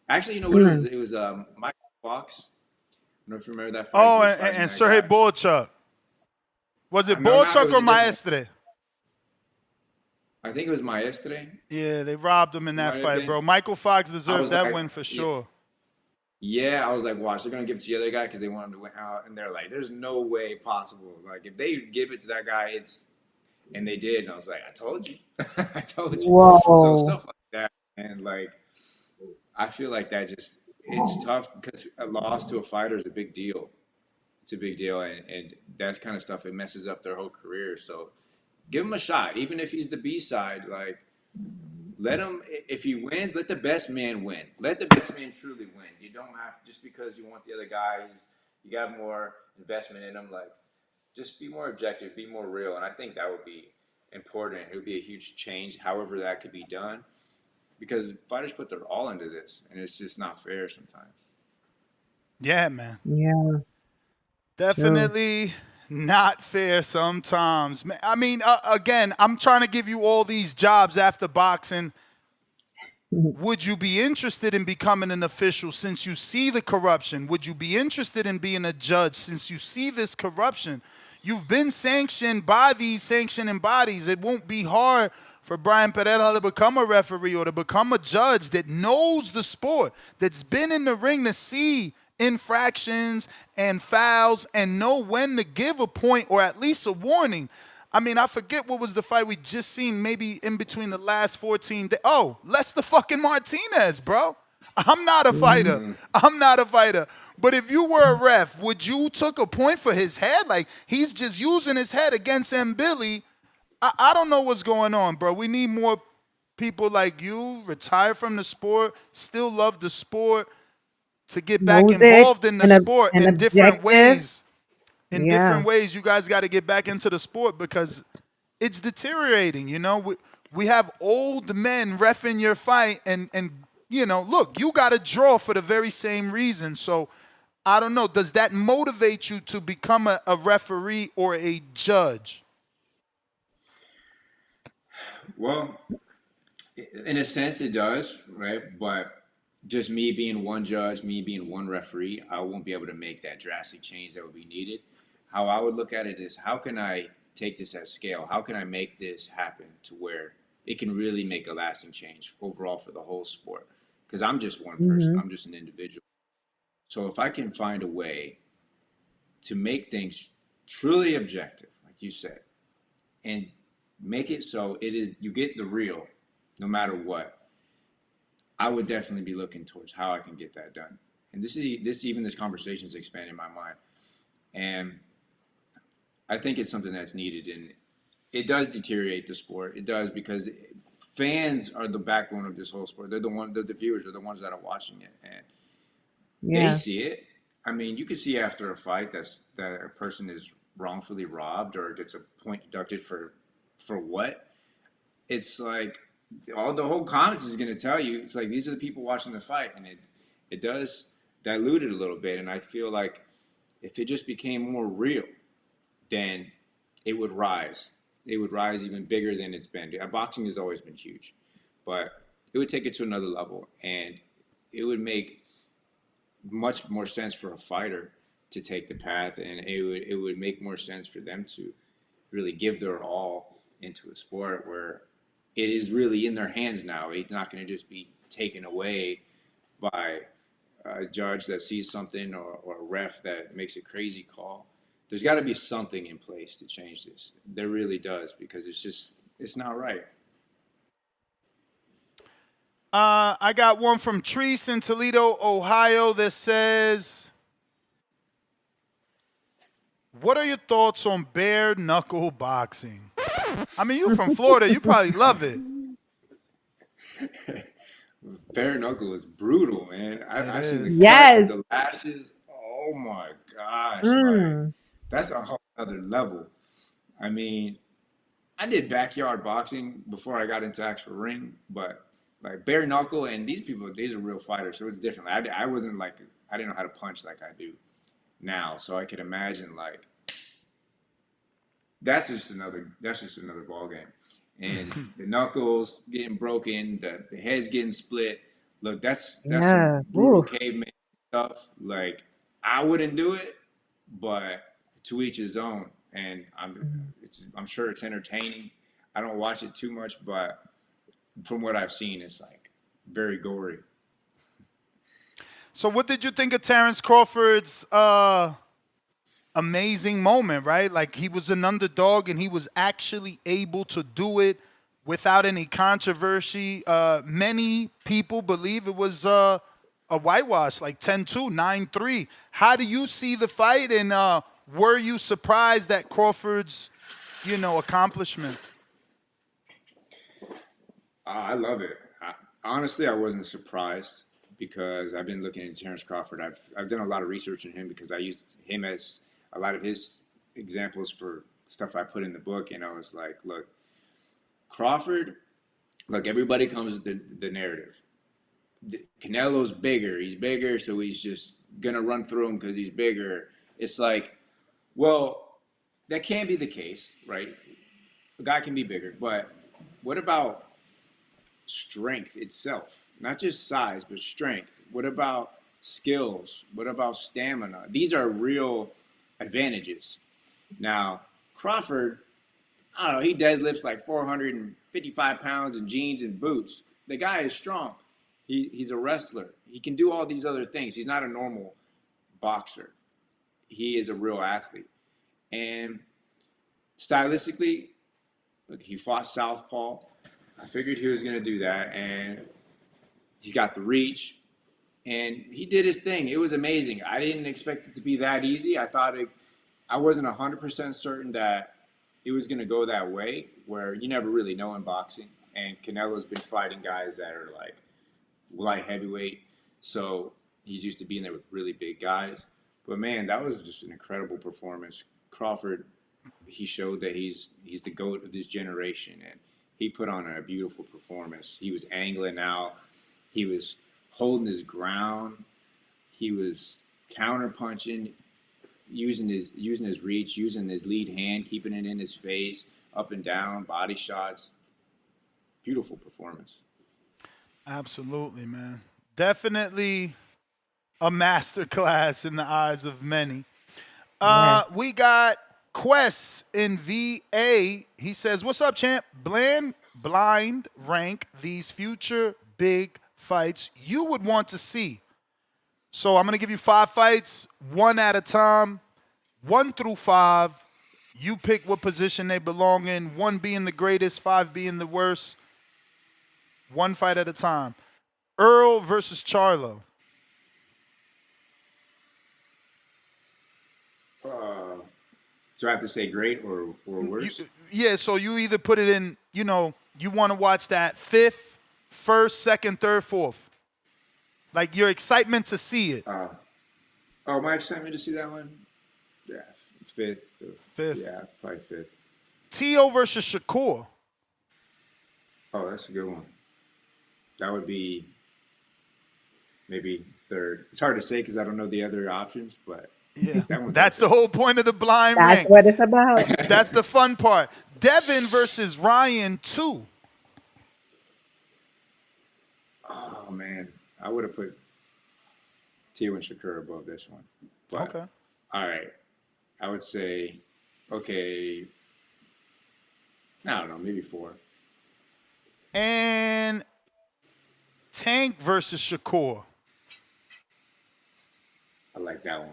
Actually, you know what it was? It was Michael Fox. I don't know if you remember that fight. Oh, He was and fighting that Sergey guy. Bolchuk. Was it No, not it Bolchuk was or a different. Maestre? I think it was Maestre. Yeah, they robbed him in It that might have fight, been. bro. Michael Fox I deserved was that like, win for yeah, sure. yeah. I was like, watch, they're gonna give it to the other guy because they want him to win out, and they're like, there's no way possible. Like, if they give it to that guy, and they did, and I was like, I told you, I told you. So Whoa. stuff like that, and like, I feel like that just it's tough because a loss to a fighter is a big deal. It's a big deal, and that kind of stuff it messes up their whole career. So give him a shot, even if he's the B side. Like, let him. If he wins, let the best man win. Let the best man truly win. You don't have just because you want the other guys. You got more investment in him. Like, just be more objective, be more real, and I think that would be important. It would be a huge change, however that could be done, because fighters put their all into this, and it's just not fair sometimes. Yeah, man. Yeah, true. Definitely not fair sometimes. I mean, again, I'm trying to give you all these jobs after boxing. Would you be interested in becoming an official since you see the corruption? Would you be interested in being a judge since you see this corruption? You've been sanctioned by these sanctioning bodies. It won't be hard for Brian Perrella to become a referee or to become a judge that knows the sport, that's been in the ring to see infractions and fouls and know when to give a point or at least a warning. I mean, I forget what was the fight we just seen, maybe in between the last 14 days. Oh, Lester fucking Martinez, bro. I'm not a fighter. Mm-hmm. I'm not a fighter. But if you were a ref, would you took a point for his head? Like, he's just using his head against M. Billy. I don't know what's going on, bro. We need more people like you, retire from the sport, still love the sport, to get back Knows it involved in the and sport and in different objective. ways. In Yeah. different ways, you guys got to get back into the sport because it's deteriorating. You know, we have old men reffing your fight, and you know, look, you got to draw for the very same reason. So I don't know. Does that motivate you to become a referee or a judge? Well, in a sense, it does, right? But just me being one judge, me being one referee, I won't be able to make that drastic change that would be needed. How I would look at it is how can I take this at scale? How can I make this happen to where it can really make a lasting change overall for the whole sport? Because I'm just one person, Hmm. I'm just an individual. So if I can find a way to make things truly objective, like you said, and make it so it is you get the real no matter what, I would definitely be looking towards how I can get that done. And this conversation is expanding my mind, and I think it's something that's needed. And it does deteriorate the sport. It does because fans are the backbone of this whole sport. They're the viewers, are the ones that are watching it, and they Yeah. see it. I mean, you can see after a fight that a person is wrongfully robbed or gets a point deducted for what? It's like all the whole comments is going to tell you. It's like these are the people watching the fight, and it does dilute it a little bit. And I feel like if it just became more real, then it would rise. It would rise even bigger than it's been. Boxing has always been huge, but it would take it to another level, and it would make much more sense for a fighter to take the path, and it would make more sense for them to really give their all into a sport where it is really in their hands now. It's not going to just be taken away by a judge that sees something or a ref that makes a crazy call. There's got to be something in place to change this. There really does, because it's not right. I got one from Treese in Toledo, Ohio that says, what are your thoughts on bare knuckle boxing? I mean, you from Florida, you probably love it. Bare knuckle is brutal, man. It I seen the is. cuts, Yes. the lashes. Oh my gosh, like Mm. that's a whole other level. I mean, I did backyard boxing before I got into actual ring, but like bare knuckle and these are real fighters, so it's different. I wasn't like I didn't know how to punch like I do now, so I could imagine like that's just another ball game. And the knuckles getting broken, the heads getting split. Look, that's some Yeah. brutal Oof. caveman stuff. Like I wouldn't do it, but to each his own. And I'm sure it's entertaining. I don't watch it too much, but from what I've seen, it's like very gory. So what did you think of Terrence Crawford's amazing moment, right? Like he was an underdog and he was actually able to do it without any controversy. Many people believe it was a whitewash, like 10-2, 9-3. How do you see the fight, and were you surprised at Crawford's, accomplishment? I love it. Honestly, I wasn't surprised because I've been looking at Terrence Crawford. I've done a lot of research on him because I used him as a lot of his examples for stuff I put in the book, and I was like, look, Crawford, look, everybody comes with the narrative. Canelo's bigger. He's bigger, so he's just going to run through him because he's bigger. It's like, well, that can be the case, right? A guy can be bigger, but what about strength itself? Not just size, but strength. What about skills? What about stamina? These are real advantages. Now, Crawford, I don't know, he deadlifts like 455 pounds in jeans and boots. The guy is strong. He's a wrestler. He can do all these other things. He's not a normal boxer. He is a real athlete. And stylistically, look, he fought southpaw. I figured he was going to do that, and he's got the reach, and he did his thing. It was amazing. I didn't expect it to be that easy. I wasn't 100% certain that it was going to go that way, where you never really know in boxing. And Canelo's been fighting guys that are like light heavyweight, so he's used to being there with really big guys. But man, that was just an incredible performance. Crawford, he showed that he's the GOAT of this generation, and he put on a beautiful performance. He was angling out. He was holding his ground. He was counter-punching, using his reach, using his lead hand, keeping it in his face, up and down, body shots. Beautiful performance. Absolutely, man. Definitely a masterclass in the eyes of many. Yes. We got Quest in VA. He says, what's up, champ? Blind rank these future big fights you would want to see. So I'm going to give you 5 fights, one at a time, 1 through 5. You pick what position they belong in, 1 being the greatest, 5 being the worst. 1 fight at a time. Earl versus Charlo. Do I have to say great or worse? Yeah, so you either put it in, you want to watch that 5th, 1st, 2nd, 3rd, 4th. Like your excitement to see it. My excitement to see that one? Yeah, 5th. 5th. Yeah, probably 5th. T.O. versus Shakur. Oh, that's a good one. That would be maybe 3rd. It's hard to say because I don't know the other options, but yeah, that that's the whole point of the blind That's rank. what it's about. That's the fun part. Devin versus Ryan 2. Oh man, I would have put Tio and Shakur above this one. But, Okay. All right, I would say, okay, I don't know, maybe 4. And Tank versus Shakur. I like that one.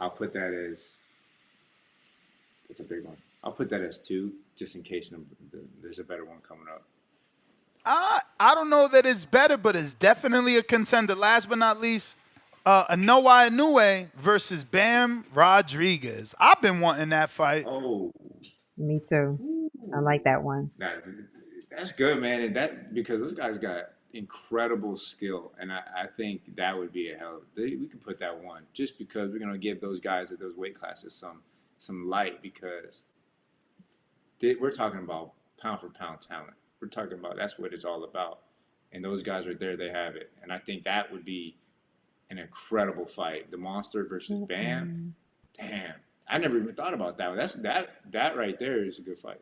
I'll put that as, it's a big one. I'll put that as 2, just in case there's a better one coming up. I don't know that it's better, but it's definitely a contender. Last but not least, Anoa Inoue versus Bam Rodriguez. I've been wanting that fight. Oh, Me too. I like that one. that's good, man. And because those guys got incredible skill, and I think that would be we could put that one just because we're gonna give those guys at those weight classes some light because we're talking about pound for pound talent. We're talking about that's what it's all about, and those guys right there, they have it, and I think that would be an incredible fight. The Monster versus Bam. Damn, I never even thought about that one. That right there is a good fight.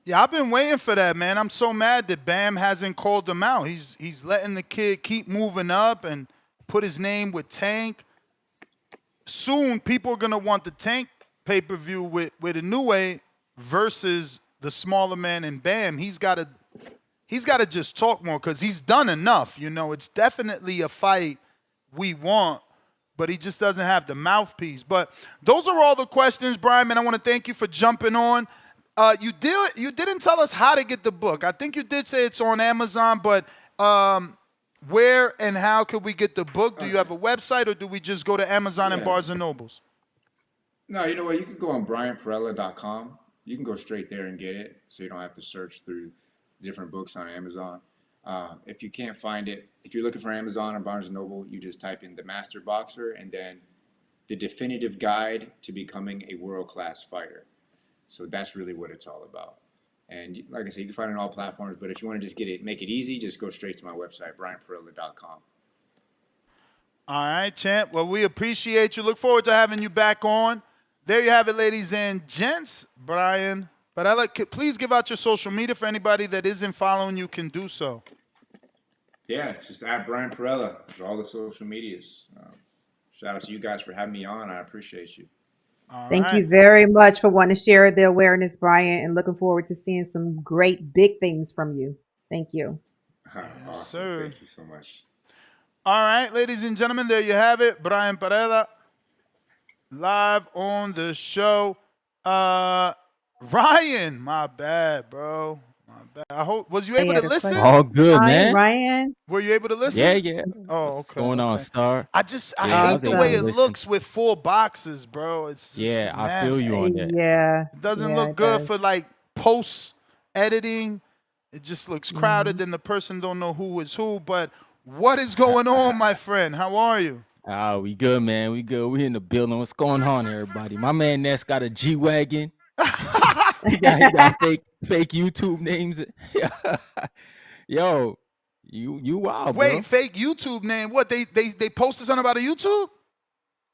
Yeah, I've been waiting for that, man. I'm so mad that Bam hasn't called him out. He's letting the kid keep moving up and put his name with Tank. Soon, people are going to want the Tank pay-per-view with Inoue versus the smaller man, and Bam, he's got to just talk more because he's done enough. You know, it's definitely a fight we want, but he just doesn't have the mouthpiece. But those are all the questions, Brian, man. I want to thank you for jumping on. You didn't tell us how to get the book. I think you did say it's on Amazon, but where and how could we get the book? Do you have a website, or do we just go to Amazon and Barnes and Nobles? No, you know what? You can go on BrianPerrella.com. You can go straight there and get it, so you don't have to search through different books on Amazon. If you can't find it, if you're looking for Amazon or Barnes & Noble, you just type in The Master Boxer and then The Definitive Guide to Becoming a World-Class Fighter. So that's really what it's all about. And like I said, you can find it on all platforms, but if you want to just make it easy, just go straight to my website, BrianPerrella.com. All right, champ. Well, we appreciate you. Look forward to having you back on. There you have it, ladies and gents. Brian Perrella, please give out your social media for anybody that isn't following you can do so. Yeah, it's just at Brian Perrella for all the social medias. Shout out to you guys for having me on. I appreciate you. Thank you very much for wanting to share the awareness, Brian, and looking forward to seeing some great big things from you. Thank you. Awesome. Sir. Thank you so much. All right, ladies and gentlemen, there you have it. Brian Perrella, live on the show. Ryan, my bad, bro. My bad. I hope, was you able to listen? All good, man. Ryan. Were you able to listen? Yeah. Oh, What's okay. going on, Star? I hate the way it looks with 4 boxes, bro. It's just I nasty. feel you on that. Yeah. It doesn't look good for like post editing. It just looks crowded, and the person don't know who is who. But what is going on, my friend? How are you? We good, man. We good. We in the building. What's going on, everybody? My man Ness got a G-Wagon. he got fake YouTube names. Yo, you wild, bro. Wait, fake YouTube name? What, they posted something about a YouTube?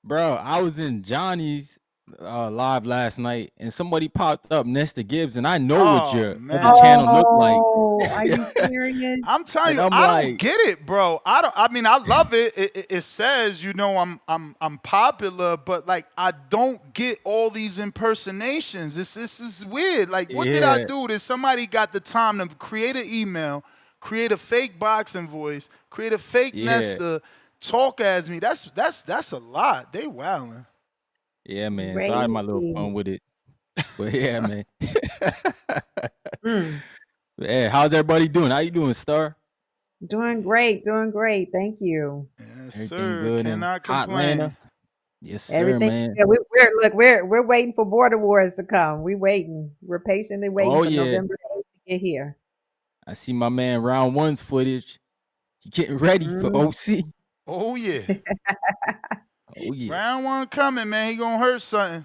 Bro, I was in Johnny's live last night, and somebody popped up Nesta Gibbs, and I know what the channel looked like. Are you serious? I'm telling you, I don't get it, bro. I mean, I love it. It says, you know, I'm popular, but like I don't get all these impersonations. This is weird. Like, what did I do? Did somebody got the time to create an email, create a fake boxing voice, create a fake Nesta, talk as me? That's a lot. They wildin'. Yeah, man. So I had my little fun with it. But yeah, man. Yeah, how's everybody doing? How you doing, Star? Doing great. Thank you. Yes, sir. Good. Cannot complain. Atlanta. Yes, sir, man. Yeah, we're waiting for Border Wars to come. We're waiting. We're patiently waiting for November 8th to get here. I see my man Round One's footage. He getting ready for OC. Oh yeah. Oh yeah. Round 1 coming, man. He gonna hurt something.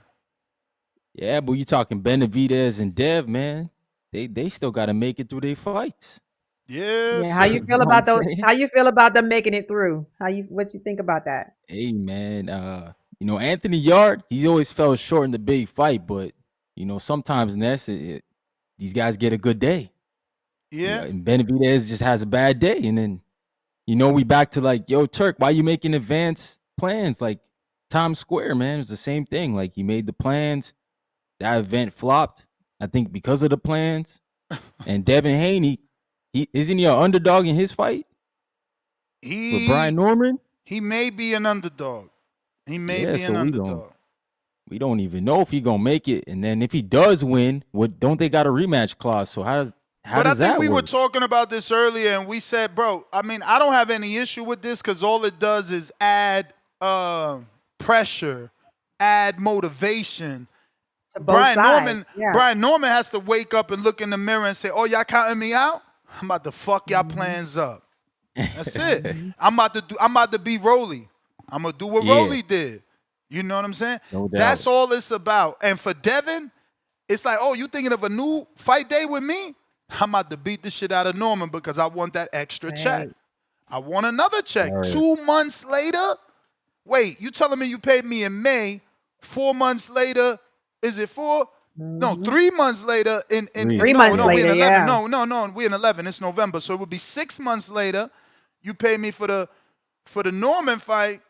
Yeah, but you talking Benavidez and Dev, man. They still gotta make it through their fights. Yes. Yeah, how you feel about those? How you feel about them making it through? What you think about that? Hey man, you know, Anthony Yard, he always fell short in the big fight, but you know, sometimes Ness, these guys get a good day. Yeah. And Benavidez just has a bad day, and then you know, we back to like, yo, Turk, why you making advanced plans? Like Times Square, man, it's the same thing. Like he made the plans, that event flopped, I think, because of the plans. And Devin Haney, isn't he an underdog in his fight? With Brian Norman? He may be an underdog. He may be an underdog. We don't even know if he gonna make it. And then if he does win, don't they got a rematch clause? So how does that work? But I think we were talking about this earlier, and we said, bro, I mean, I don't have any issue with this because all it does is add pressure, add motivation. Brian Norman has to wake up and look in the mirror and say, oh, y'all counting me out? I'm about to fuck y'all plans up. That's it. I'm about to be Rolly. I'm gonna do what Rolly did. You know what I'm saying? No doubt. That's all it's about. And for Devin, it's like, oh, you thinking of a new fight day with me? I'm about to beat the shit out of Norman because I want that extra check. I want another check. 2 months later? Wait, you telling me you paid me in May, 4 months later, is it 4? No, 3 months later in 3 months later, we're in 11. yeah. No, we're in 11. It's November. So it would be 6 months later. You pay me for the Norman fight.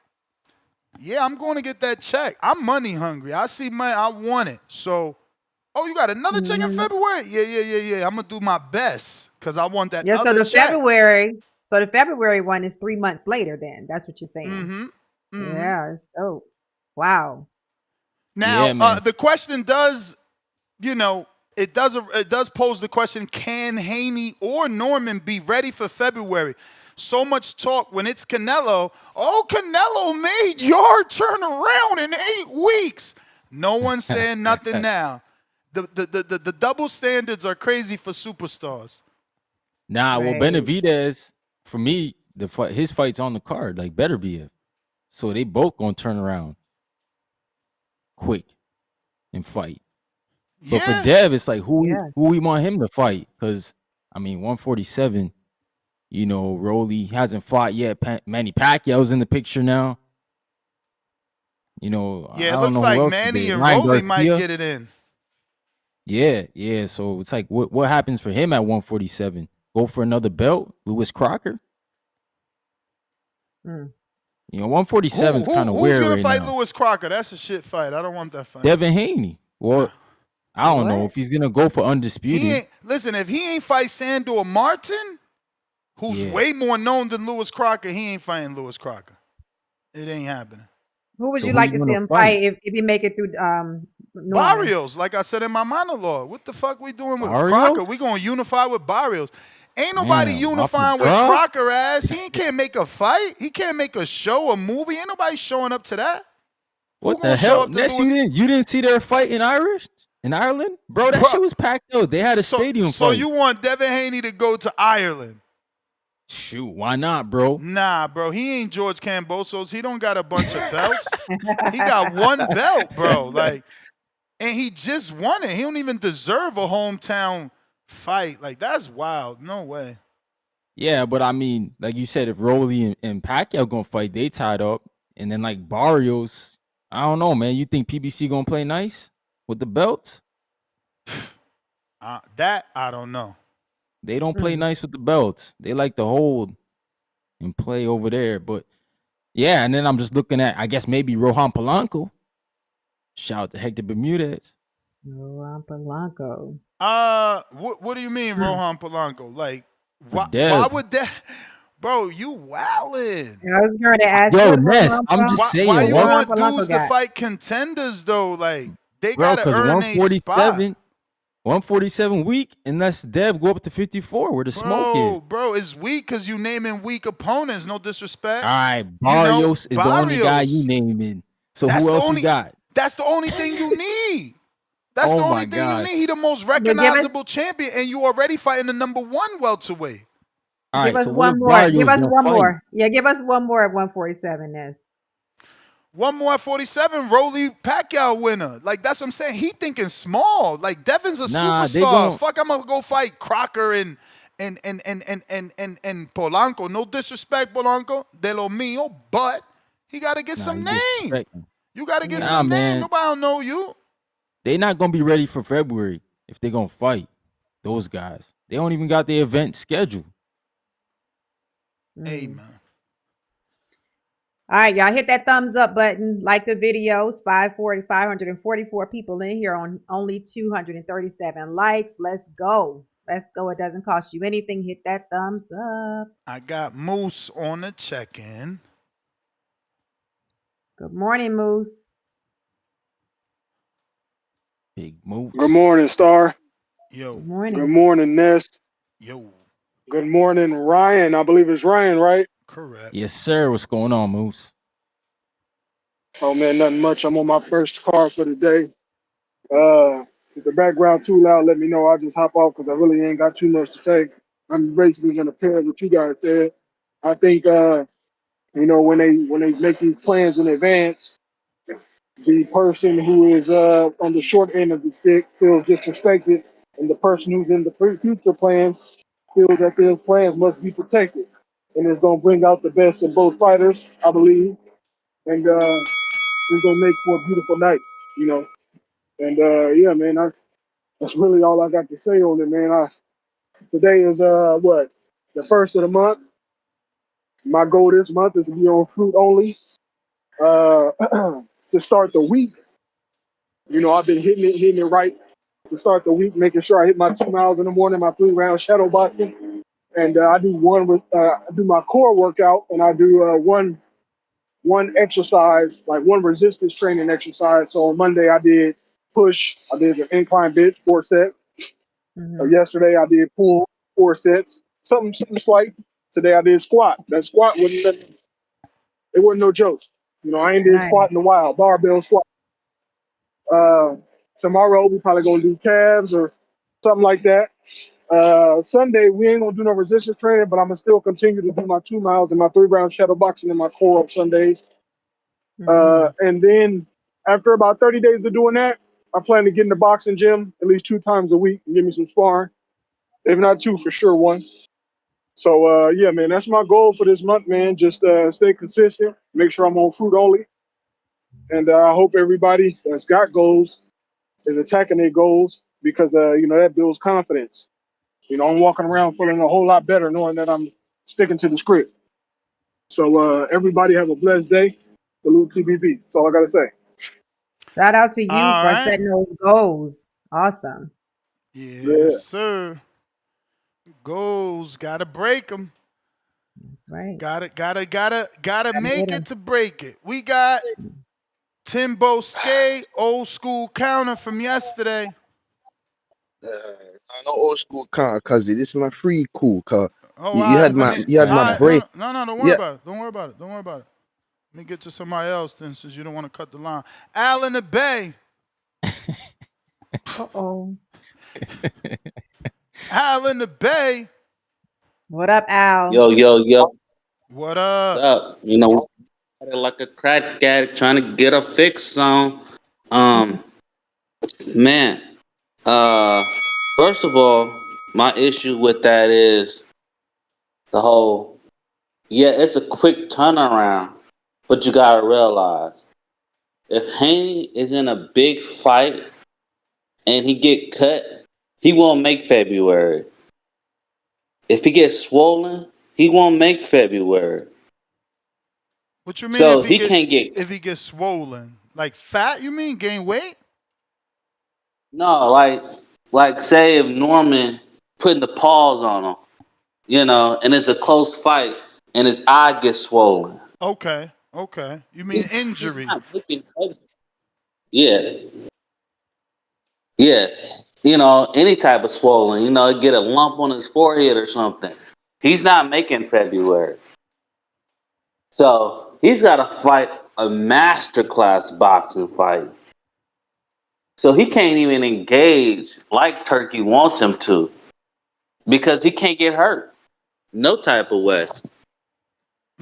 Yeah, I'm going to get that check. I'm money hungry. I see money. I want it. So Oh, you got another check in Mhm. February? Yeah. I'm gonna do my best because I want that Yeah, so other check. the February one is 3 months later. Then that's what you're saying. Mm-hmm. Yeah, it's dope. Wow. Now, Yeah, man. the question does, it does pose the question: can Haney or Norman be ready for February? So much talk when it's Canelo. Oh, Canelo made your turnaround in 8 weeks. No one's saying nothing now. The double standards are crazy for superstars. Nah, well, Right. Benavidez, for me, his fight's on the card. Like, better be it. So they both gonna turn around quick and fight. But for Yeah. Dev, it's like Yeah. who we want him to fight. Because, I mean, 147, Rolly hasn't fought yet. Manny Pacquiao's in the picture now. I Yeah, it don't looks know who like else is Manny there. and Ryan Rolly might Garcia. get it in. Yeah. So it's like, what happens for him at 147? Go for another belt? Lewis Crocker? Mm. 147 is kind of Who's weird gonna right fight now. Lewis Crocker? That's a shit fight. I don't want that fight. Devin Haney. Well, I don't know What? if he's gonna go for He undisputed. ain't listen. If he ain't fight Sandor Martin, who's Yeah. way more known than Lewis Crocker, he ain't fighting Lewis Crocker. It ain't happening. Who would So you who like you to see gonna him fight? fight if he make it through Norman? Barrios, like I said in my monologue, what the fuck we doing with Barrios? Crocker? We gonna unify with Barrios. Ain't nobody Damn, off the unifying with drop? Crocker ass. He can't make a fight. He can't make a show, a movie. Ain't nobody showing up to that. What Who the gonna show hell? up to Ness, Lewis? you didn't see their fight in Ireland? Bro, that Bruh, shit was packed out. They had a stadium so fight. you want Devin Haney to go to Ireland? Shoot, why not, bro? Nah, bro. He ain't George Cambosos. He don't got a bunch of belts. He got one belt, bro. And he just won it. He don't even deserve a hometown fight. Like, that's wild. No way. Yeah, but I mean, like you said, if Rolly and Pacquiao gonna fight, they tied up. And then like Barrios, I don't know, man. You think PBC gonna play nice with the belts? That I don't know. They don't play nice with the belts. They like to hold and play over there. But yeah, and then I'm just looking at, I guess maybe Rohan Polanco. Shout out to Hector Bermudez. Rohan Polanco. What do you mean, Rohan Polanco? Like, why Dev. would that? Bro, you wildin'. I was going to ask Yo, what Ness, Rohan I'm just Polanco- saying, Why you what Rohan want Polanco dudes to got? fight contenders though? Like, they bro, gotta because earn a spot. 147 weak, unless Dev go up to 54 where the smoke is. Bro, it's weak because you naming weak opponents. No disrespect. All right, Barrios is the only guy Barrios. you naming. So That's who the else only- we got? That's the only thing you need. That's Oh the my only thing God. you need. He the most give us- recognizable champion, and you already fighting the number 1 welterweight. All Give right, us so what one if more. Barrios Give us gonna one fight? more. Yeah, give us one more at 147, Ness. One more at 47, Rolly Pacquiao winner. Like, that's what I'm saying. He thinking small. Like, Devin's a Nah, they superstar. gon- Fuck, I'm gonna go fight Crocker and Polanco. No disrespect, Polanco, de lo mío, but he gotta get some you name. disrespecting. You gotta get Nah, some name. man. Nobody don't know you. They not gonna be ready for February if they gonna fight those guys. They don't even got the event scheduled. Hey, man. All right, y'all hit that thumbs up button, like the videos. 544 people in here on only 237 likes. Let's go. Let's go. It doesn't cost you anything. Hit that thumbs up. I got Moose on the check-in. Good morning, Moose. Big moves. Good morning, Star. Yo, Good morning. Good morning, Ness. yo, Good morning, Ryan. I believe it's Ryan, right? correct. Yes, sir. What's going on, Moose? Oh man, nothing much. I'm on my first car for the day. If the background too loud, let me know. I'll just hop off because I really ain't got too much to say. I'm basically gonna pair what you guys said. I think when they make these plans in advance, the person who is on the short end of the stick feels disrespected, and the person who's in the future plans feels that their plans must be protected. And it's going to bring out the best in both fighters, I believe. And it's going to make for a beautiful night, you know. And yeah, man, that's really all I got to say on it, man. Today is the first of the month. My goal this month is to be on fruit only. To start the week, I've been hitting it right to start the week, making sure I hit my 2 miles in the morning, my 3 round shadow boxing, and I do I do my core workout, and I do one exercise, like one resistance training exercise. So on Monday I did push, I did an incline bench 4 sets. Mm-hmm. Yesterday I did pull 4 sets, something slight. Today I did squat. That squat it wasn't no joke. You know, I ain't did Nice. squat in a while, barbell squat. Tomorrow we probably gonna do calves or something like that. Sunday we ain't gonna do no resistance training, but I'm gonna still continue to do my 2 miles and my 3 round shadow boxing and my core on Sundays. Mm-hmm. And then after about 30 days of doing that, I plan to get in the boxing gym at least 2 times a week and give me some sparring. If not two, for sure one. So yeah, man, that's my goal for this month, man. Just stay consistent, make sure I'm on fruit only, and I hope everybody that's got goals is attacking their goals because you know that builds confidence. You know, I'm walking around feeling a whole lot better knowing that I'm sticking to the script. So everybody have a blessed day. Salute TBV. That's all I gotta say. Shout out to you All for right. setting those goals. Awesome. Yes, Yeah. sir. Goals, gotta break them. That's right. Gotta Gotta make hit it 'em. to break it. We got Timbo Skate, old school counter from yesterday. No old school car, cuz this is my free cool car. Oh, all You right. had Let my me. you had All my right. break. No. Don't worry Yeah. about it. Don't worry about it. Don't worry about it. Let me get to somebody else then, since you don't want to cut the line. Al in the Bay. Uh-oh. Al in the Bay. What up, Al? Yo, yo, yo, what's What up? up? You know, like a crack addict trying to get a fix on. Um, man, uh, first of all, my issue with that is the whole, yeah, it's a quick turnaround, but you gotta realize if Haney is in a big fight and he get cut, he won't make February. If he gets swollen, he won't make February. What you mean So he can't get. if he gets swollen? Like fat, you mean? Gain weight? No, like say if Norman putting the paws on him, and it's a close fight and his eye gets swollen. Okay. Okay. You mean He's injury. not looking heavy. Yeah, yeah. Any type of swollen, get a lump on his forehead or something. He's not making February. So he's gotta fight a masterclass boxing fight. So he can't even engage like Turkey wants him to because he can't get hurt. No type of way.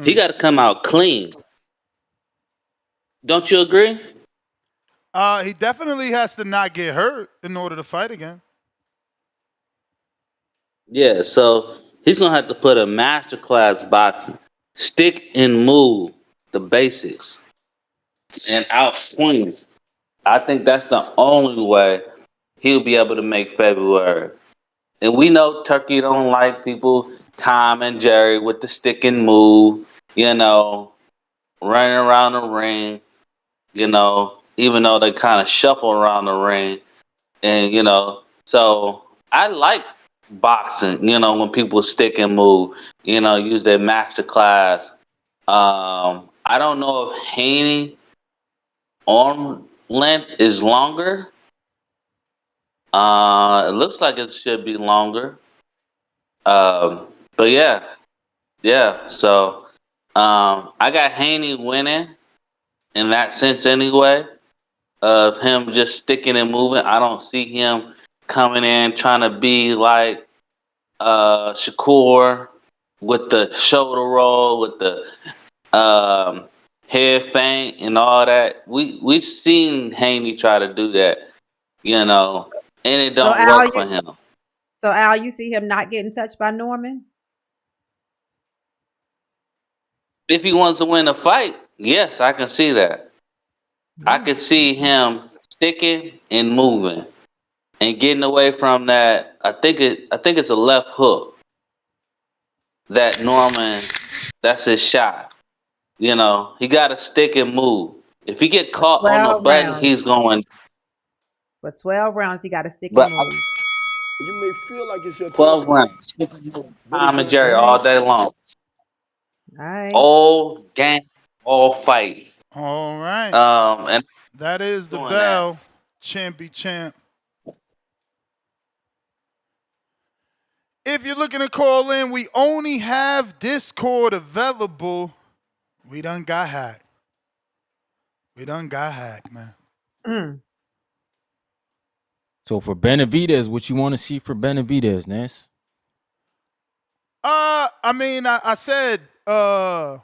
He Mm. got to come out clean. Don't you agree? He definitely has to not get hurt in order to fight again. Yeah, so he's going to have to put a masterclass boxing. Stick and move, the basics, and out swing. I think that's the only way he'll be able to make February. And we know Turkey don't like people, Tom and Jerry, with the stick and move, running around the ring, even though they kind of shuffle around the ring. And, so I like boxing, when people stick and move, use their master class. I don't know if Haney arm length is longer. It looks like it should be longer. But yeah. So I got Haney winning in that sense anyway. Of him just sticking and moving. I don't see him coming in trying to be like Shakur with the shoulder roll, with the head feint and all that. We've seen Haney try to do that, and it So don't Al, work for him. you see him not getting touched by Norman? If he wants to win a fight, yes, I can see that. I Yeah. can see him sticking and moving and getting away from that. I think it's a left hook that Norman. That's his shot. He got to stick and move. If he get For caught on the 12 button, rounds. he's going. But 12 rounds, he got to stick But and move. You may feel like it's your 12 turn, rounds. but it's Tom your and Jerry turn. all day long. All right. All game, all fight. All right. And That is the doing that. bell. Champy champ. If you're looking to call in, we only have Discord available. We done got hacked. Man. Mm. So for Benavidez, what you want to see for Benavidez, Ness? I mean, I said Arthur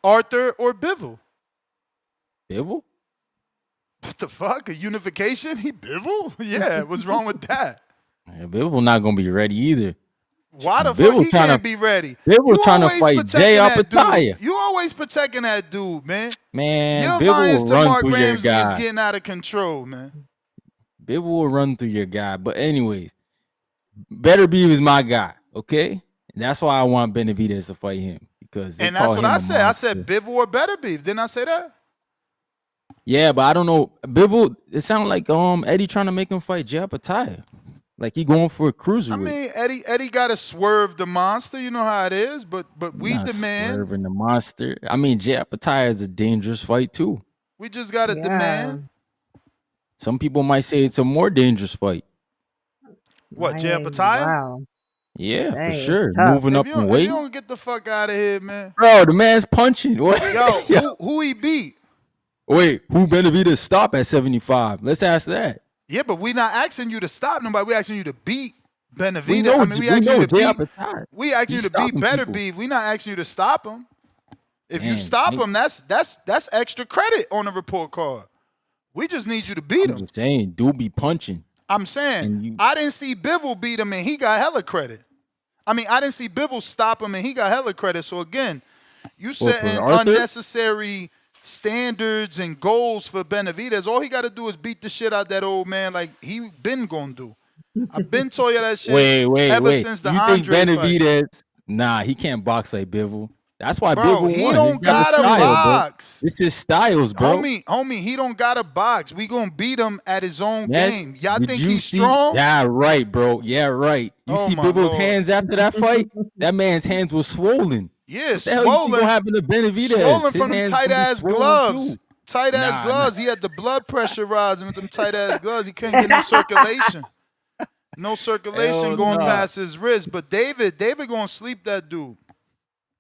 or Bivol. Bivol? What the fuck? A unification? He Bivol? Yeah, what's wrong with that? Yeah, Bivol not gonna be ready either. Why the Bivol fuck he can't be ready? Bivol trying to fight Jay protecting that Apataya. dude. You always protecting that dude, man. Man, Your Bivol alliance will to run Mark through your Ramsey is guy. getting out of control, man. Bivol will run through your guy. But anyways, Better Be is my guy, okay? And that's why I want Benavidez to fight him. Because And that's what I said. I said Bivol or Better Be. Didn't I say that? Yeah, but I don't know. Bivol, it sounded like Eddie trying to make him fight Jay Apataya. Like he going for a cruiserweight. I mean, Eddie got to swerve the monster. You know how it is. But we demand. Swerving the monster. I mean, Jay Apataya is a dangerous fight too. We just got to demand. Some people might say it's a more dangerous fight. What, Jay Apataya? Wow. Yeah, Dang, for sure. it's tough. Moving up in weight. If you don't get the fuck out of here, man. Bro, the man's punching. What? Yo, who he beat? Wait, who Benavidez stop at 75? Let's ask that. Yeah, but we not asking you to stop nobody. We asking you to beat Benavidez. We know, we asking you to beat. Apataya. We asking you to beat Better Be. We not asking you to stop him. If you stop him, that's extra credit on the report card. We just need you to beat him. I'm just saying, dude be punching. I'm saying, I didn't see Bivol beat him and he got hella credit. I mean, I didn't see Bivol stop him and he got hella credit. So again, you setting unnecessary standards and goals for Benavidez. All he got to do is beat the shit out that old man like he been gonna do. I've been told you that shit ever since the Andre think Benavidez, fight. Nah, he can't box like Bivol. That's why Bro, Bivol won. He don't gotta box. It's his styles, bro. Homie, he don't gotta box. We gonna beat him at his own game. Y'all think he's strong? Yeah, right, bro. Yeah, right. You see Bivol's hands after that fight? That man's hands were swollen. Yeah, swollen. What happened to Benavidez? Swollen from them tight ass gloves. Tight ass gloves. He had the blood pressure rising with them tight ass gloves. He couldn't get no circulation. No circulation going past his wrist. But David gonna sleep that dude.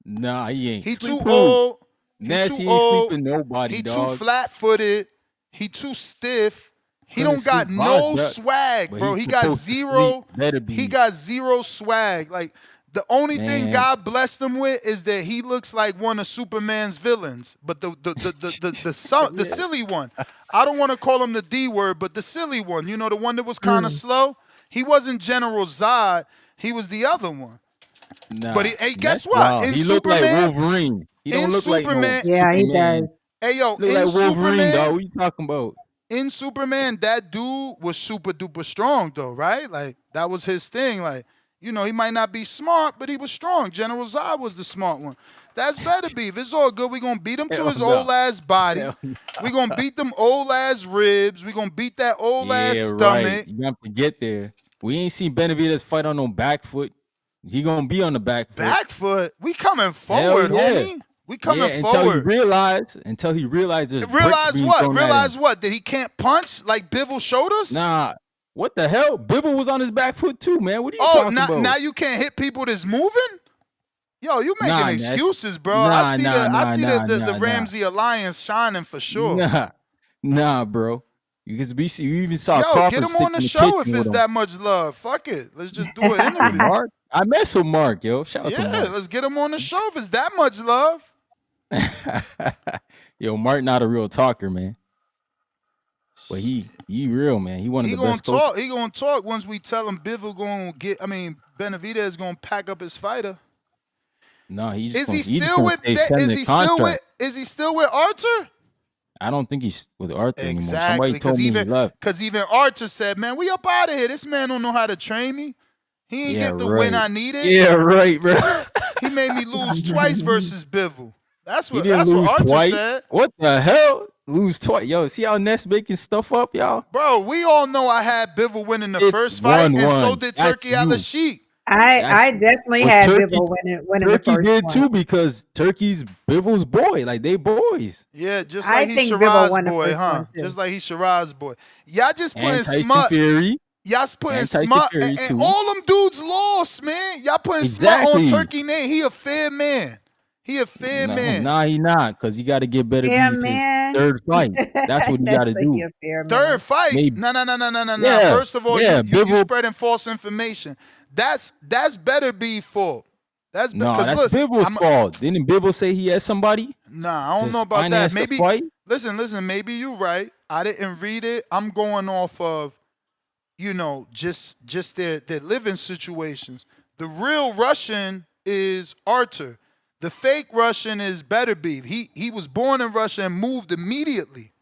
Nah, he ain't. He too old. Nasty ain't sleeping nobody, He dog. too flat-footed. He too stiff. He don't got no swag, bro. He got zero. He got zero swag. Like the only thing God blessed him with is that he looks like one of Superman's villains. But the silly one. I don't want to call him the D word, but the silly one. You know, the one that was kind of slow. He wasn't General Zod. He was the other one. Nah, but guess what? Wild. In he Superman, look like Wolverine. He don't look Superman, like no Superman. He does. Hey yo, look in like Wolverine, Superman, dog. What you talking about? In Superman, that dude was super duper strong though, right? Like that was his thing. Like, you know, he might not be smart, but he was strong. General Zod was the smart one. That's Better Be. If it's all good, we're gonna beat him to his old ass body. We're gonna beat them old ass ribs. We're gonna beat that old ass stomach. Right. You have to get there. We ain't seen Benavidez fight on no back foot. He gonna be on the back foot. Back foot? We coming forward, homie. We coming forward. Until he realizes. Realize what? Realize what? That he can't punch like Bivol showed us? Nah. What the hell? Bivol was on his back foot too, man. What are you talking about? Now you can't hit people that's moving? Yo, you making excuses, bro. I see the Ramsey Alliance shining for sure. Nah, bro. Because we even saw Yo, Crawford get him on the show if it's that much love. Fuck it. Let's just do an interview. Mark? I mess with Mark, yo. Shout out to Mark. Yeah, let's get him on the show if it's that much love. Yo, Mark not a real talker, man. But he real, man. He one of the best coaches. He gonna talk once we tell him Benavidez gonna pack up his fighter. No, is he still with Arthur? I don't think he's with Arthur anymore. Exactly, Somebody told me he left. Because even Arthur said, man, we up out of here. This man don't know how to train me. He ain't get the win I needed. Yeah, right, bro. He made me lose twice versus Bivol. That's what Arthur twice? Said. What the hell? lose twice. Yo, see how Ness making stuff up, y'all? Bro, we all know I had Bivol winning the It's first fight, and so 1-1. did That's Turki you. Alalshikh. I definitely But had Turkey, Bivol winning the Turkey first did one. too because Turkey's Bivol's boy. Like they boys. Yeah, just I like he's think Bivol Shiraz won the boy, first huh? one too. Just like he's Shiraz boy. Y'all just And putting Tyson smut. Fury. Y'all putting And Tyson smut, Fury and too. all them dudes lost, man. Y'all putting smut Exactly. on Turkey name. He a fair man. He a fair man. Nah, he not, because he got to get better Fair beef his man. third fight. That's what he got to That's do. a fair man. Third fight? Maybe. No. Yeah. First of all, Yeah, you Bivol. spreading false information. That's better beef fault. That's No, because that's listen, Bivol's fault. Didn't Bivol say he had somebody nah, I don't to know about that. finance the Maybe fight? listen, maybe you right. I didn't read it. I'm going off of, just their living situations. The real Russian is Artur. The fake Russian is Better Beef. He was born in Russia and moved immediately.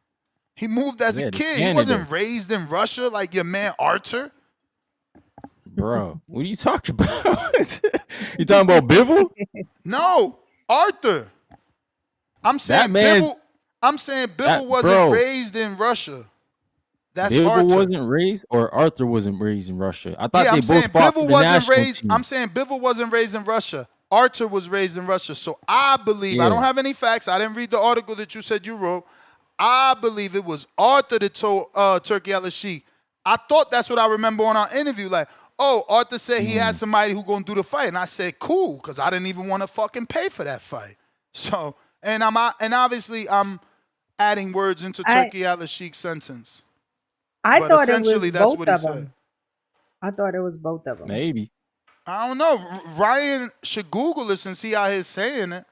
He moved as a Yeah, to kid. He Canada. wasn't raised in Russia like your man Artur. Bro, what are you talking about? You talking about Bivol? No, Artur. I'm saying man- Bivol. I'm saying Bivol that- wasn't bro. raised in Russia. That's Bivol Artur. wasn't raised, or Arthur wasn't raised in Russia. I thought Yeah, they I'm saying both fought for Bivol the wasn't national raised. team. I'm saying Bivol wasn't raised in Russia. Artur was raised in Russia. So I believe, I Yeah. don't have any facts. I didn't read the article that you said you wrote. I believe it was Artur that told Turki Alalshikh. I thought that's what I remember on our interview. Like, oh, Artur said he had somebody who gonna do the fight, and I said cool, because I didn't even want to fucking pay for that fight. So, and obviously I'm adding words into Turki Alalshikh's sentence. I But thought it was essentially, that's both what he of said. them. I thought it was both of them. Maybe. I don't know. Ryan should Google it since he out here saying it.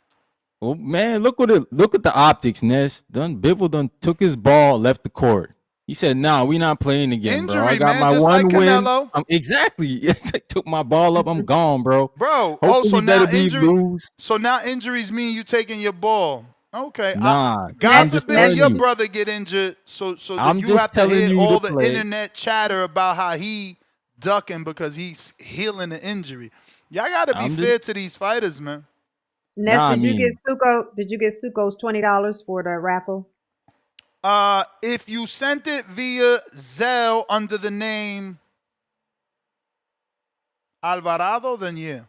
Well, man, look at the optics, Ness. Bivol done took his ball, left the court. He said, "Nah, we not playing again, bro. I Injury, got man, my just one like win. Canelo. Exactly. Took my ball up. I'm gone, bro. Bro, Hopefully so now Better Beef lose. So now injuries mean you taking your ball. Okay. Nah, God I'm just forbid telling your you. brother get injured, so that I'm you just have to telling hear you all to the play. internet chatter about how he ducking because he's healing the injury. Y'all got to be I'm fair just- to these fighters, man. Ness, Nah, I did you mean- get Suko? Did you get Suko's $20 for the raffle? If you sent it via Zelle under the name Alvarado, then yeah.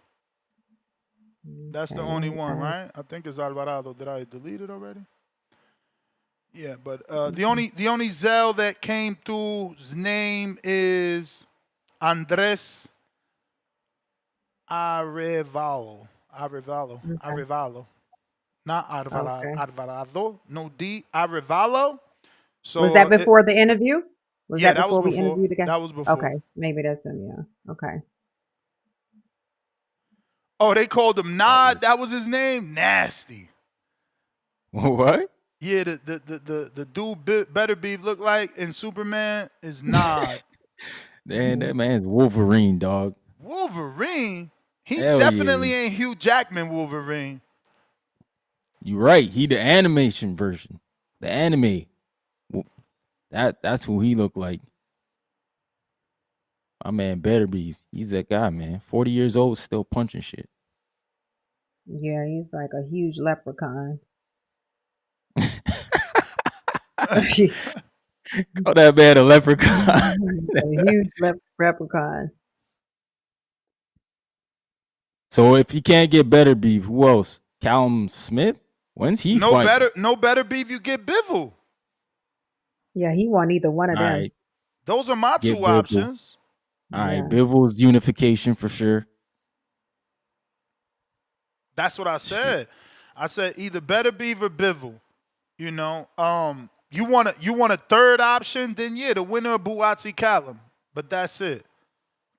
That's the only one, right? I think it's Alvarado. Did I delete it already? Yeah, but the only Zelle that came through's name is Andres Arevalo. Not Alvarado. No D. Arevalo. So Was that before the interview? Was yeah, that that was before we before. interviewed the guy? That was before. Okay, maybe that's him. Yeah. Okay. Oh, they called him Nod. That was his name. Nasty. What? Yeah, the dude Better Beef look like in Superman is Nod. Man, that man's Wolverine, dog. Wolverine? He Hell definitely yeah. ain't Hugh Jackman Wolverine. You right. He the animation version. The anime. That's who he looked like. My man Better Beef. He's that guy, man. 40 years old, still punching shit. Yeah, he's like a huge leprechaun. Call that man a leprechaun. A huge leprechaun. So if he can't get Better Beef, who else? Callum Smith? When's he fighting? No better beef, you get Bivol. Yeah, he won either one of All them. right. Those are my Get two Bivol. options. All right, Yeah. Bivol's unification for sure. That's what I said. I said either Better Beef or Bivol. You know, you want a third option, then yeah, the winner of Buatsi Callum. But that's it.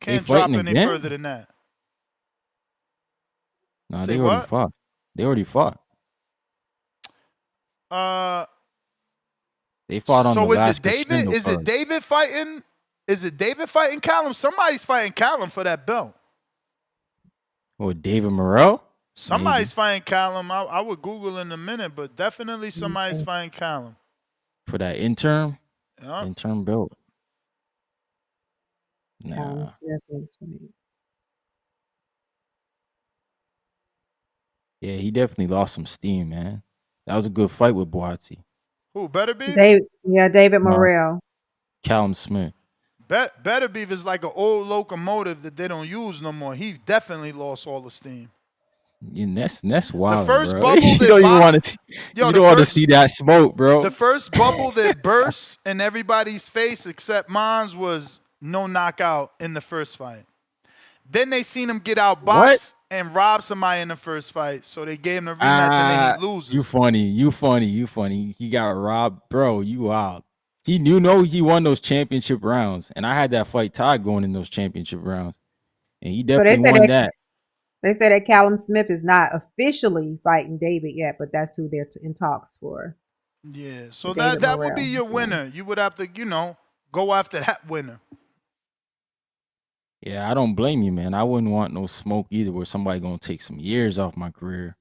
Can't drop fighting any again? further than that. Nah, Say they already what? fought. They already fought. They fought on So the is last it David? crescendo Is it card. David fighting? Is it David fighting Callum? Somebody's fighting Callum for that belt. Or David Morrell? Somebody's fighting Callum. I would Google in a minute, but definitely somebody's fighting Callum. For that interim? Yeah. Interim belt. Nah. Oh, Yeah, he definitely lost some steam, man. That was a good fight with Boatsi. Who? David Morrell? Yeah, he definitely lost some steam, man. Yeah, he definitely lost some steam with Boatsi. Yeah, he definitely lost some steam with Boatsi. Yeah, he definitely lost some steam with Boatsi. Yeah, he definitely lost some steam, man. That was a good fight with Boatsi. Who, Better Beef? David No, Morrell. Callum Smith. Better Beef is like an old locomotive that they don't use no more. He definitely lost all the steam. Yeah, that's The wild, first bro. bubble You that don't even want to. Yo, You the don't want to first see that smoke, bro. the first bubble that burst in everybody's face except mine's was no knockout in the first fight. Then they seen him get out What? boxed and rob somebody in the first fight, so they gave him the rematch and then he loses. You funny. He got robbed, bro. You wild. He he won those championship rounds, and I had that fight tied going in those championship rounds, and he So they definitely said won that that. they said that Callum Smith is not officially fighting David yet, but that's who they're in talks for. Yeah, so David that would be Morrell. your winner. You would have to, go after that winner. Yeah, I don't blame you, man. I wouldn't want no smoke either, where somebody gonna take some years off my career.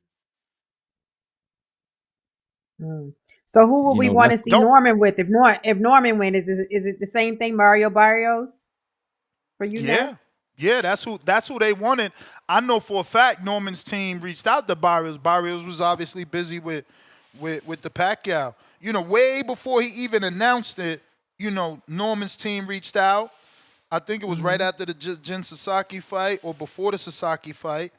Mm. So who would we want to That's see Don't Norman with? If Norman wins, is it the same thing, Mario Barrios, for you, Yeah. Ness? Yeah, that's who they wanted. I know for a fact Norman's team reached out to Barrios. Barrios was obviously busy with the Pacquiao. Way before he even announced it, Norman's team reached out. I think it was right after the Jin Sasaki fight or before the Sasaki fight.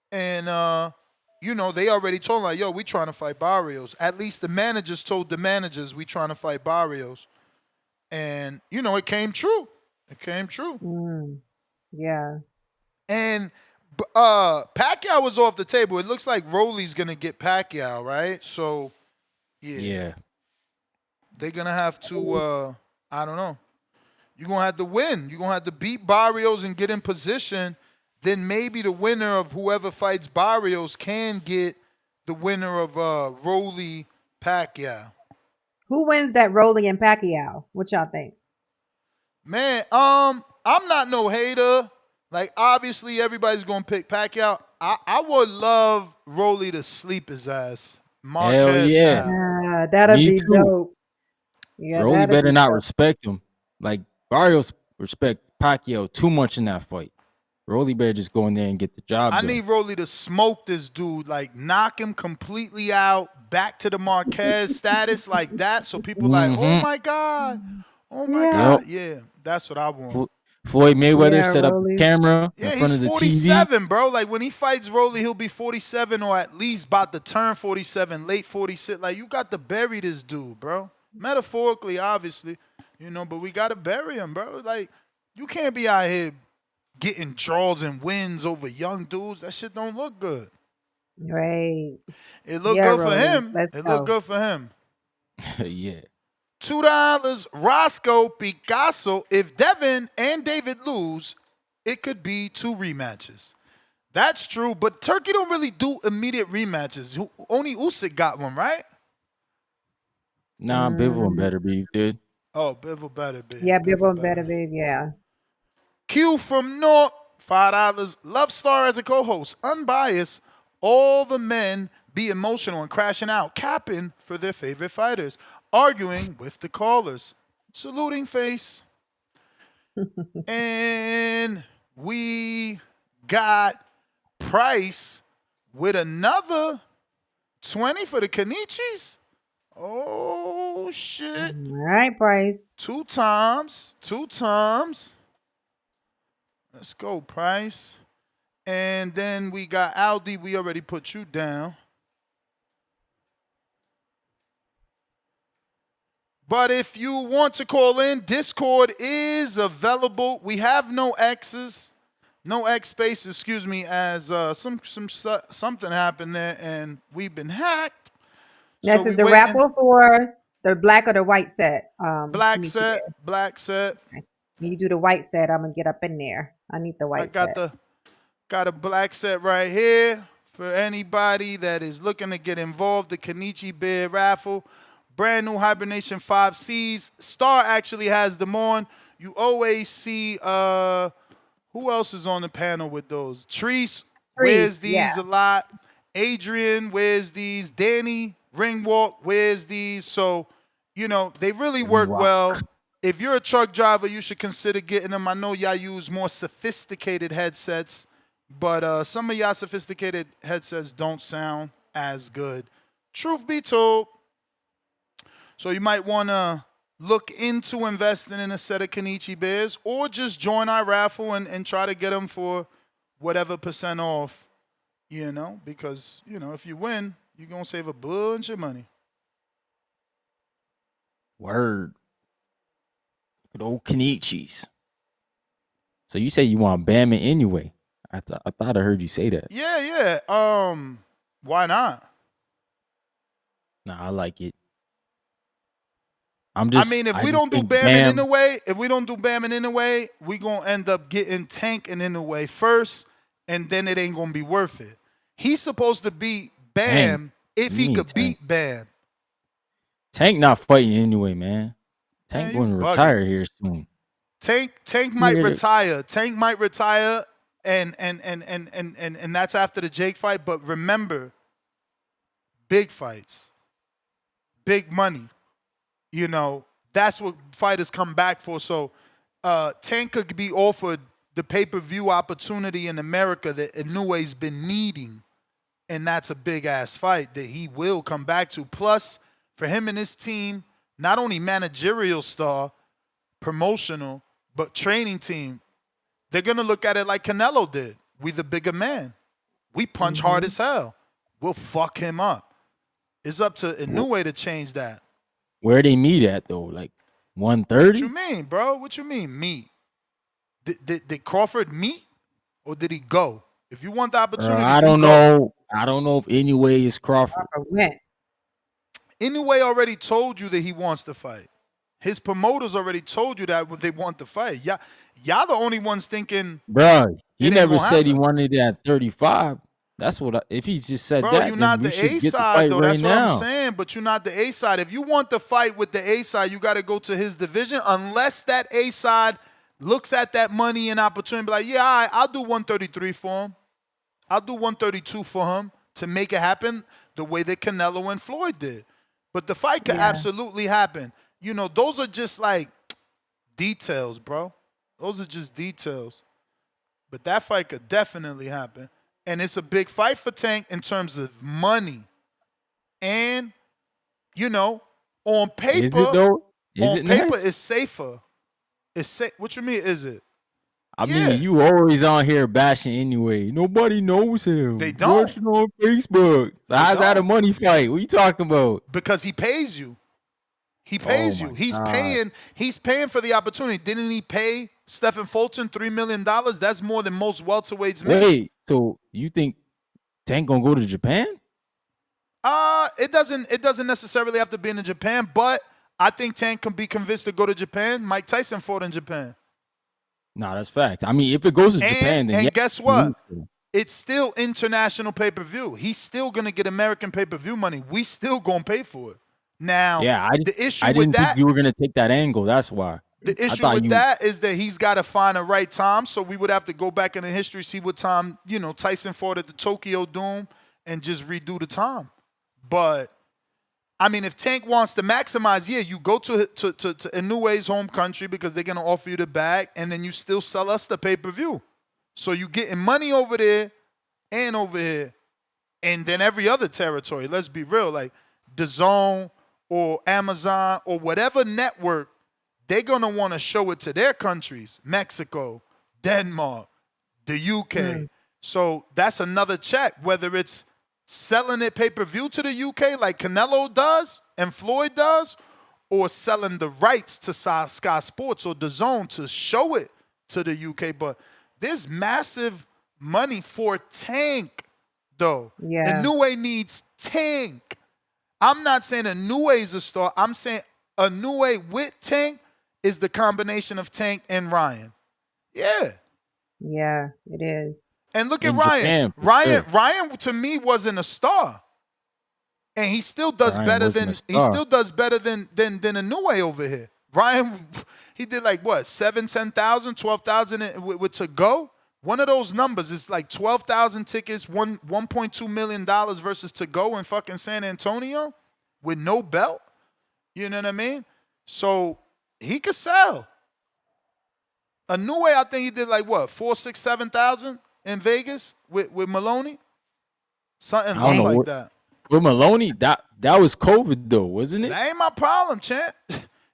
And they already told him, like, yo, we trying to fight Barrios. At least the managers told the managers we trying to fight Barrios. And, it came true. It came true. Mm. Yeah. And Pacquiao was off the table. It looks like Rolly's going to get Pacquiao, right? So, yeah. they're going to have to, I don't know. You're going to have to win. You're going to have to beat Barrios and get in position. Then maybe the winner of whoever fights Barrios can get the winner of Rolly Pacquiao. Who wins that Rolly and Pacquiao? What y'all think? Man, I'm not no hater. Like, obviously, everybody's going to pick Pacquiao. I would love Rolly to sleep his ass. Marquez yeah. style. That'd Me be too. dope. Yeah, Rolly that'd better be not dope. respect him. Like Barrios respect Pacquiao too much in that fight. Rolly better just go in there and get the job I done. need Rolly to smoke this dude, like knock him completely out, back to the Marquez status like that, so people like, oh my God. Oh my Yeah. God. Yeah, that's what I want. Floyd Mayweather Yeah, set up the Rolly. camera Yeah, in front he's of the 47, bro. Like, when he fights Rolly, he'll be 47 or at least about to turn 47, late 46. Like, you got to bury this dude, bro. Metaphorically, obviously, but we got to bury him, bro. Like, you can't be out here getting draws and wins over young dudes. That shit don't look good. Right. It looked Yeah, good for Rolly. him. Let's It go. looked good for him. TV. Yeah. $2, Roscoe Picasso. If Devin and David lose, it could be 2 rematches. That's true, but Turkey don't really do immediate rematches. Only Usyk got one, right? Nah, Bivol better be, dude. Oh, Bivol better be. Yeah, Bivol Bivol better be. Yeah. Q from North, $5. Love Star as a co-host, unbiased. All the men be emotional and crashing out, capping for their favorite fighters, arguing with the callers. Saluting face. And we got Price with another 20 for the Kenichis. Oh, shit. All right, Price. 2 times. Let's go, Price. And then we got Aldi. We already put you down. But if you want to call in, Discord is available. We have no X's, no X space, excuse me, as something happened there, and we've been hacked. This So is we the waiting. raffle for the black or the white set. Black Kenichi set, Bear. black set. When you do the white set, I'm gonna get up in there. I need the I white got set. got a black set right here for anybody that is looking to get involved. The Kenichi Bear raffle. Brand new Hibernation 5Cs. Star actually has them on. You always see who else is on the panel with those? Treese wears these a lot. Adrian wears these. Danny Ringwalk wears these. So, they really work well. If you're a truck driver, you should consider getting them. I know y'all use more sophisticated headsets, but some of y'all sophisticated headsets don't sound as good. Truth be told. So you might want to look into investing in a set of Kenichi Bears or just join our raffle and try to get them for whatever % off, because, if you win, you're going to save a bunch of money. Word. Good old Kenichis. So you say you want Bam it anyway. I thought I heard you say that. Yeah. Why not? Nah, I like it. If we don't do Bam and Inoue, we gonna end up getting Tank and Inoue first, and then it ain't gonna be worth it. He's supposed to beat Bam if he could beat Bam. Tank not fighting anyway, man. Tank going to retire here soon. Tank might retire. Tank might retire, and that's after the Jake fight. But remember, big fights, big money. That's what fighters come back for. So Tank could be offered the pay-per-view opportunity in America that Inoue's been needing. And that's a big-ass fight that he will come back to. Plus, for him and his team, not only managerial star, promotional, but training team, they're going to look at it like Canelo did. We the bigger man. We punch hard as hell. We'll fuck him up. It's up to Inoue to change that. Where they meet at, though? Like 130? What you mean, bro? What you mean, meet? Did Crawford meet or did he go? If you want the opportunity, I don't know. I don't know if Inoue is Crawford. Inoue already told you that he wants to fight. His promoters already told you that they want to fight. Y'all the only ones thinking. Bro, he never said he wanted it at 35. That's what. If he just said that, you're not the A side though. That's what now. I'm saying. But you're not the A side. If you want to fight with the A side, you got to go to his division. Unless that A side looks at that money and opportunity, be like, yeah, all right, I'll do 133 for him. I'll do 132 for him to make it happen the way that Canelo and Floyd did. But the fight could absolutely happen. Those are just like details, bro. Those are just details. But that fight could definitely happen. And it's a big fight for Tank in terms of money. And, on paper, is it though? It's safer. What you mean, is it? I mean, you always on here bashing anyway. Nobody knows him. They don't. Watching on Facebook. So how's that a money fight? What are you talking about? Because he pays you. He pays you. He's paying for the opportunity. Didn't he pay Stephen Fulton $3 million? That's more than most welterweights make. Wait, so you think Tank gonna go to Japan? It doesn't necessarily have to be in Japan, but I think Tank can be convinced to go to Japan. Mike Tyson fought in Japan. Nah, that's fact. I mean, if it goes to Japan, then guess what? It's still international pay-per-view. He's still gonna get American pay-per-view money. We still gonna pay for it. Now, I didn't think you were gonna take that angle. That's why. The issue with that is that he's got to find a right time. So we would have to go back in the history, see what time, Tyson fought at the Tokyo Dome and just redo the time. But, I mean, if Tank wants to maximize, you go to Inoue's home country because they're going to offer you the bag, and then you still sell us the pay-per-view. So you're getting money over there and over here. And then every other territory, let's be real, like DAZN or Amazon or whatever network, they're going to want to show it to their countries, Mexico, Denmark, the UK. So that's another check, whether it's selling it pay-per-view to the UK like Canelo does and Floyd does, or selling the rights to Sky Sports or DAZN to show it to the UK. But there's massive money for Tank, though. Yeah. Inoue needs Tank. I'm not saying Inoue is a star. I'm saying Inoue with Tank is the combination of Tank and Ryan. Yeah. Yeah, it is. And look at Ryan. Ryan to me wasn't a star. And he still does better than Inoue over here. Ryan, he did like what? 7, 10,000, 12,000 with to go. One of those numbers is like 12,000 tickets, $1.2 million versus to go in fucking San Antonio with no belt. You know what I mean? So he could sell. Inoue, I think he did like what, 4, 6, 7,000 in Vegas with Maloney, something like that. With Maloney, that was COVID though, wasn't it? That ain't my problem, champ.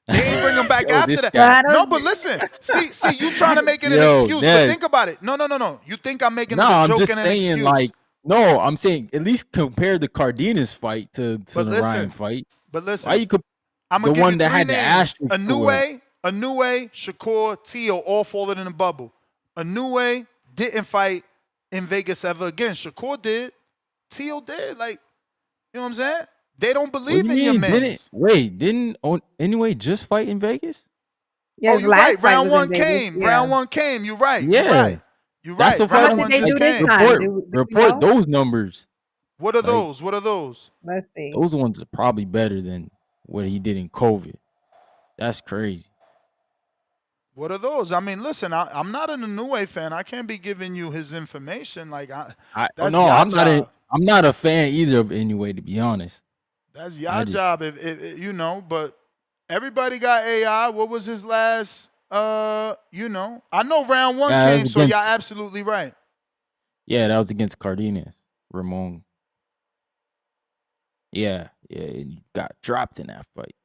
They ain't bring him back Yo, after this that. guy. No, but listen. See, you trying to make it an Yo, excuse, but Nez. think about it. No. You think I'm making No, it a I'm joke just and an saying, excuse. like, no, I'm saying at least compare the Cardenas fight to But the listen, Ryan fight. But listen, Why you I'm the gonna give one you that three had the names: asterisk to it? Inoue, Shakur, Tio, all falling in the bubble. Inoue didn't fight in Vegas ever again. Shakur did. Tio did. Like, you know what I'm saying? They don't What believe do in you your mean? man. Didn't anyway just fight in Vegas? Yeah, Oh, his you're right. last fight Round was in one Vegas. came. Yeah. Round one came. You're right. Yeah. You're That's right. the How fight. much Round did one they just do this came. time? Report those numbers. What are Like, those? What are those? Let's see. those ones are probably better than what he did in COVID. That's crazy. What are those? I mean, listen, I'm not an Inoue fan. I can't be giving you his information. Like, that's your I'm job. not a fan either of anyway, to be honest. That's your job, if you know. But everybody got AI. What was his last? You know, I know round one Yeah, that came, was so y'all against- absolutely right. Yeah, that was against Cardenas, Ramon. Yeah, he got dropped in that fight.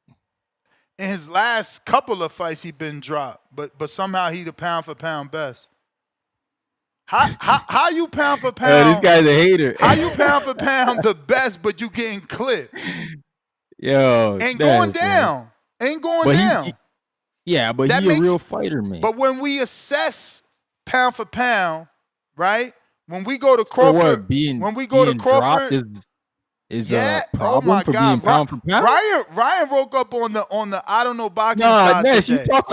In his last couple of fights, he been dropped, but somehow he the pound for pound best. How you pound for pound? This guy's a hater. How you pound for pound the best, but you getting clipped? Yo, Ain't going down. Ain't going down. But That he a makes- real fighter, man. But when we assess pound for pound, right? When we go to So Crawford, what, being Crawford, dropped is yeah. a problem for being pound for pound. Ryan woke up on the I don't know boxing Nah, side Ness, you today. talk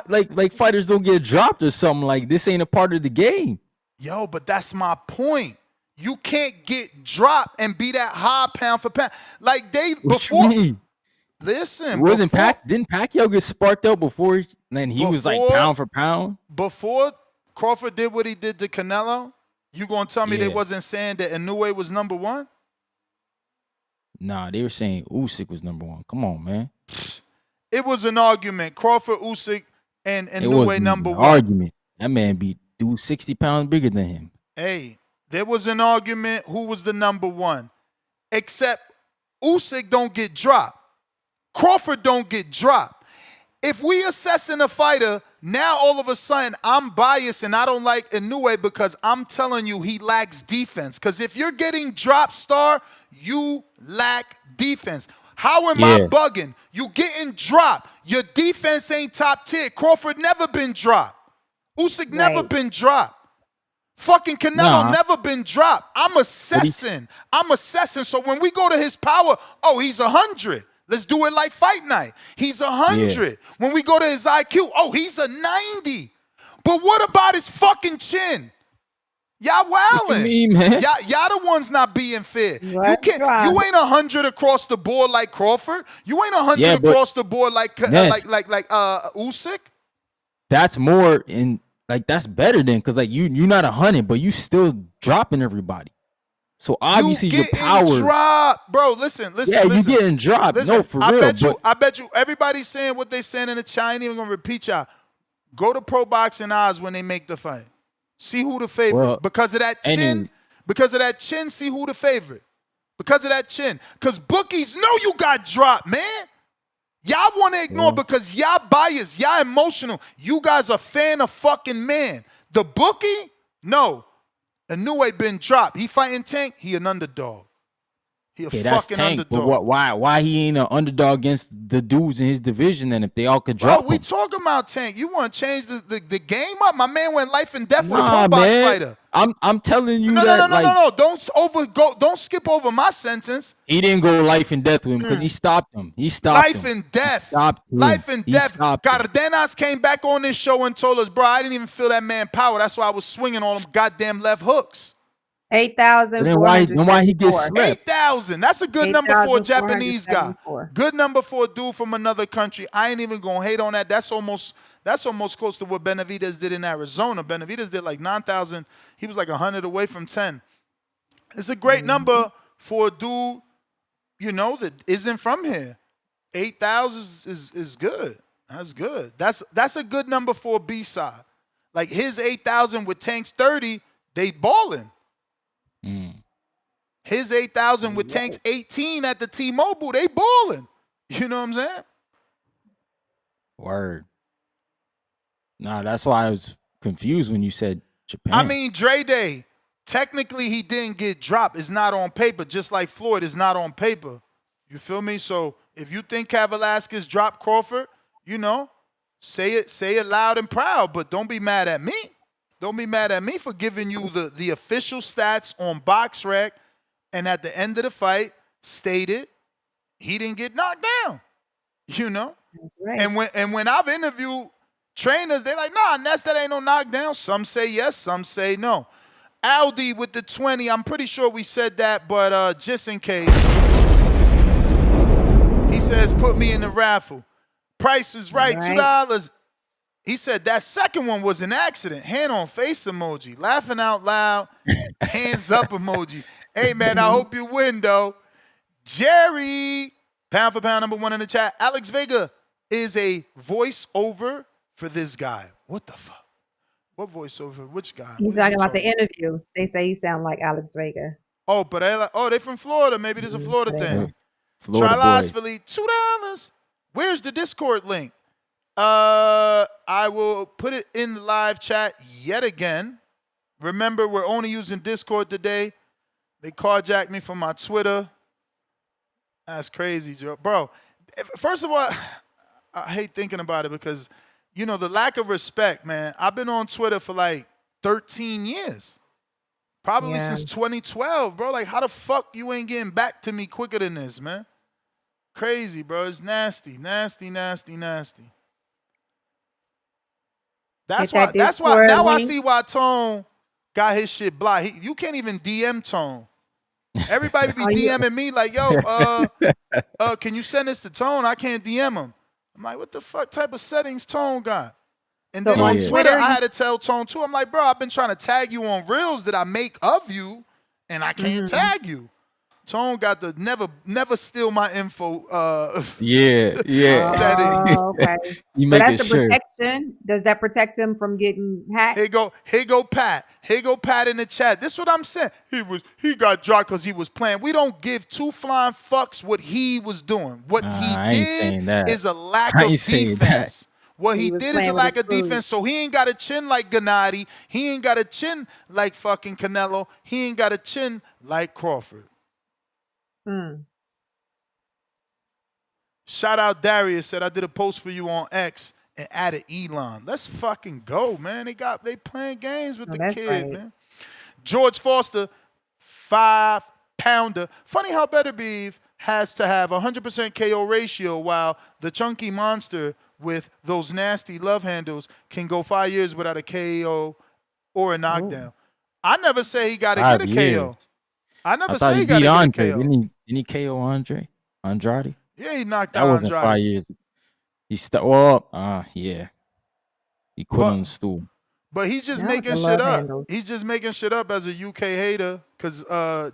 like fighters don't get dropped or something. Like this ain't a part of the game. Yo, but that's my point. You can't get dropped and be that high pound for pound. Like they What before. you mean? Listen, Wasn't didn't Pacquiao get sparked up before? Then he was like pound for pound. Before Crawford did what he did to Canelo, you gonna tell me they wasn't saying that Inoue was number one? Nah, they were saying Usyk was number one. Come on, man. It was an argument. Crawford, Usyk, and It Inoue wasn't number an one. argument. That man beat dude 60 pounds bigger than him. Hey, there was an argument who was the number one. Except Usyk don't get dropped. Crawford don't get dropped. If we assessing a fighter, now all of a sudden I'm biased and I don't like Inoue because I'm telling you he lacks defense. Because if you're getting dropped, Star, you lack defense. How am I bugging? You getting dropped. Your defense ain't top tier. Crawford never been dropped. Usyk never been dropped. Fucking Canelo never been dropped. I'm assessing. So when we go to his power, oh, he's 100. Let's do it like Fight Night. He's 100. Yeah. When we go to his IQ, oh, he's a 90. But what about his fucking chin? Y'all wildin'. What you mean, man? Y'all the ones not being fair. You ain't 100 across the board like Crawford. You ain't 100 across the board like Usyk. That's more in like that's better than because like you're not 100, but you still dropping everybody. So obviously your power. Dropped. Bro, listen. Yeah, you getting dropped. Listen, no, for real. I bet you everybody's saying what they saying in the chat. I ain't even gonna repeat y'all. Go to Pro Boxing Odds when they make the fight. See who the favorite. Well, because of that chin. Because of that chin, see who the favorite. Because of that chin. Because bookies know you got dropped, man. Y'all want to ignore because y'all biased. Y'all emotional. You guys are fan of fucking man. The bookie? No. Inoue been dropped. He fighting Tank. He an underdog. He a fucking underdog. But why he ain't an underdog against the dudes in his division then if they all could drop him? We talking about Tank. You want to change the game up? My man went life and death with a pro box fighter. I'm telling you No. Don't skip over my sentence. He didn't go life and death with him because he stopped him. Life and death. Life and death. Cardenas came back on this show and told us, bro, I didn't even feel that man power. That's why I was swinging on them goddamn left hooks. 8,000. Then why he gets slept? 8,000. That's a good number for a Japanese guy. Good number for a dude from another country. I ain't even gonna hate on that. That's almost close to what Benavidez did in Arizona. Benavidez did like 9,000. He was like 100 away from 10. It's a great number for a dude, you know, that isn't from here. 8,000 is good. That's good. That's a good number for a B-side. Like his 8,000 with Tank's 30, they balling. His 8,000 with Tank's 18 at the T-Mobile, they balling. You know what I'm saying? Word. Nah, that's why I was confused when you said Japan. I mean, Dre Day, technically he didn't get dropped. It's not on paper, just like Floyd is not on paper. You feel me? So if you think Cav Velasquez dropped Crawford, you know, say it loud and proud, but don't be mad at me. Don't be mad at me for giving you the official stats on BoxRec, and at the end of the fight stated he didn't get knocked down. You know? That's right. And when I've interviewed trainers, they're like, nah, Ness, that ain't no knockdown. Some say yes, some say no. Aldi with the 20, I'm pretty sure we said that, but just in case. He says, put me in the raffle. Price is right, $2. He said that second one was an accident. Hand on face emoji. Laughing out loud. Hands up emoji. Hey, man, I hope you win, though. Jerry, pound for pound, number 1 in the chat. Alex Vega is a voiceover for this guy. What the fuck? What voiceover? Which guy? He's talking about the interview. They say he sound like Alex Vega. Oh, Perrella. Oh, they from Florida. Maybe there's a Florida thing. Florida Trilosphily, $2. Where's the Discord link? I will put it in the live chat yet again. Remember, we're only using Discord today. They carjacked me from my Twitter. That's crazy, Joe. Bro, first of all, I hate thinking about it because, you know, the lack of respect, man. I've been on Twitter for like 13 years. Probably since 2012, bro. Like, how the fuck you ain't getting back to me quicker than this, man? Crazy, bro. It's nasty, nasty, nasty, nasty. That's why now I see why Tone got his shit blocked. You can't even DM Tone. Everybody be DMing me like, yo, can you send this to Tone? I can't DM him. I'm like, what the fuck type of settings Tone got? And then on Twitter, I had to tell Tone too. I'm like, bro, I've been trying to tag you on reels that I make of you, and I can't tag you. Tone got the never steal my info. Settings. Okay. But that's the protection. Does that protect him from getting hacked? Here go Pat. Here go Pat in the chat. This is what I'm saying. He got dropped because he was playing. We don't give two flying fucks what he was doing. What he did is a lack of defense. What he did is a lack of defense. So he ain't got a chin like Gennady. He ain't got a chin like fucking Canelo. He ain't got a chin like Crawford. Shout out Darius, said I did a post for you on X and added Elon. Let's fucking go, man. They playing games with the kid, man. George Foster, 5-pounder. Funny how Better Beef has to have 100% KO ratio while the chunky monster with those nasty love handles can go 5 years without a KO or a knockdown. I never say he got to get a KO. I never say he got to get a KO. Didn't he KO Andrade? Yeah, he knocked out Andrade. That wasn't 5 years. He quit on the stool. But he's just making shit up. He's just making shit up as a UK hater because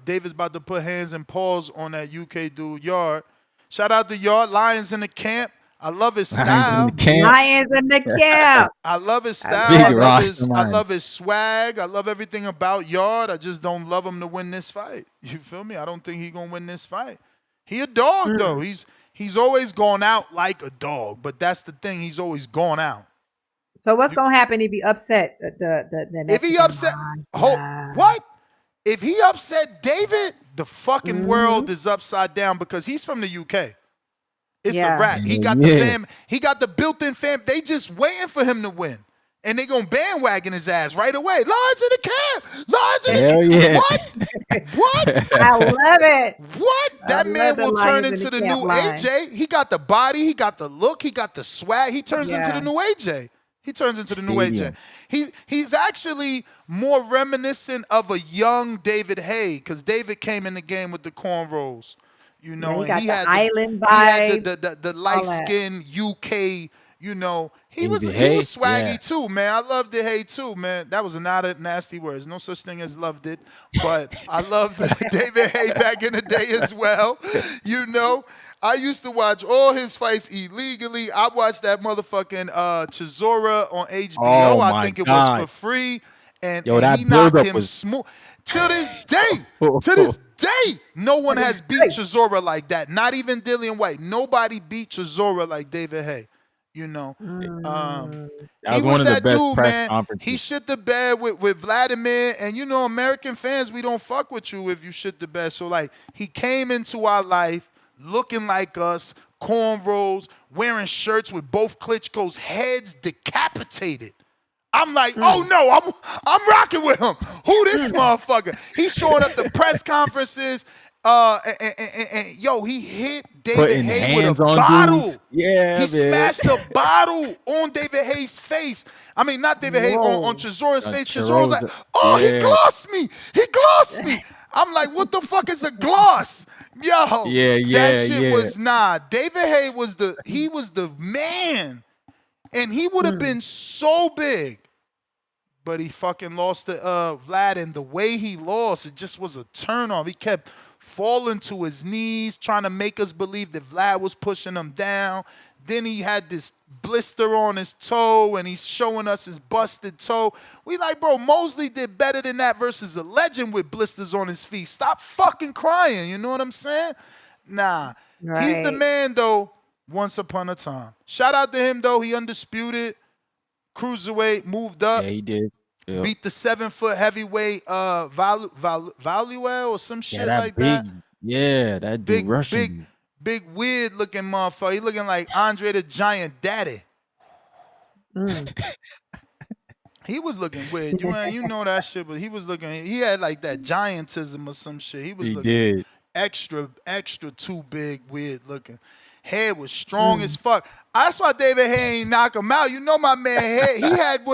David's about to put hands and paws on that UK dude, Yard. Shout out to Yard. Lions in the camp. I love his style. Lions in the camp. I love his style. I love his swag. I love everything about Yard. I just don't love him to win this fight. You feel me? I don't think he's gonna win this fight. He a dog though. He's always gone out like a dog. But that's the thing. He's always gone out. So what's gonna happen if he upset the if he upset what? If he upset David, the fucking world is upside down because he's from the UK. It's a wrap. He got the fam. He got the built-in fam. They just waiting for him to win, and they gonna bandwagon his ass right away. Lions in the camp. Lions in the camp. What? I love it. What? That man will turn into the new AJ. He got the body. He got the look. He got the swag. He turns into the new AJ. He turns into the new AJ. He's actually more reminiscent of a young David Haye because David came in the game with the cornrows. You know, he had the island vibe. He had the light skin UK. You know, he was swaggy too, man. I loved the Hay too, man. That was not a nasty words. No such thing as loved it, but I loved David Haye back in the day as well. You know, I used to watch all his fights illegally. I watched that motherfucking Chisora on HBO. I think it was for free. and Yo, that he knocked buildup him was. smooth. To this day, no one has beat Chisora like that. Not even Dillian White. Nobody beat Chisora like David Haye. You know, That he was one was of the that best dude, press man. conferences. He shit the bed with Vladimir, and you know, American fans, we don't fuck with you if you shit the bed. So like, he came into our life looking like us, cornrows, wearing shirts with both Klitschko's heads decapitated. I'm like, oh no, I'm rocking with him. Who this motherfucker? He's showing up to press conferences. And yo, he hit David Putting Haye with hands a on bottle. dudes. Yeah, He man. smashed a bottle on David Haye's face. I mean, not David Haye, on Chisora's face. Chisora's like, oh, he glossed me. He glossed me. I'm like, what the fuck is a gloss? Yo, that shit was David Haye was the man. And he would have been so big. But he fucking lost to Vlad, and the way he lost, it just was a turn off. He kept falling to his knees, trying to make us believe that Vlad was pushing him down. Then he had this blister on his toe, and he's showing us his busted toe. We like, bro, Mosley did better than that versus a legend with blisters on his feet. Stop fucking crying, you know what I'm saying? Nah, he's the man, though, once upon a time. Shout out to him, though. He undisputed. Cruiserweight, moved up. Yeah, he did. Yep. Beat the 7-foot heavyweight Valuel or some shit like that. Yeah, that dude Russian. Big weird looking motherfucker. He looking like Andre the Giant Daddy. He was looking weird. You know that shit, but he was looking. He had like that giantism or some shit. He was looking extra too big, weird looking. Head was strong as fuck. That's why David Haye ain't knock him out. You know my man head. He had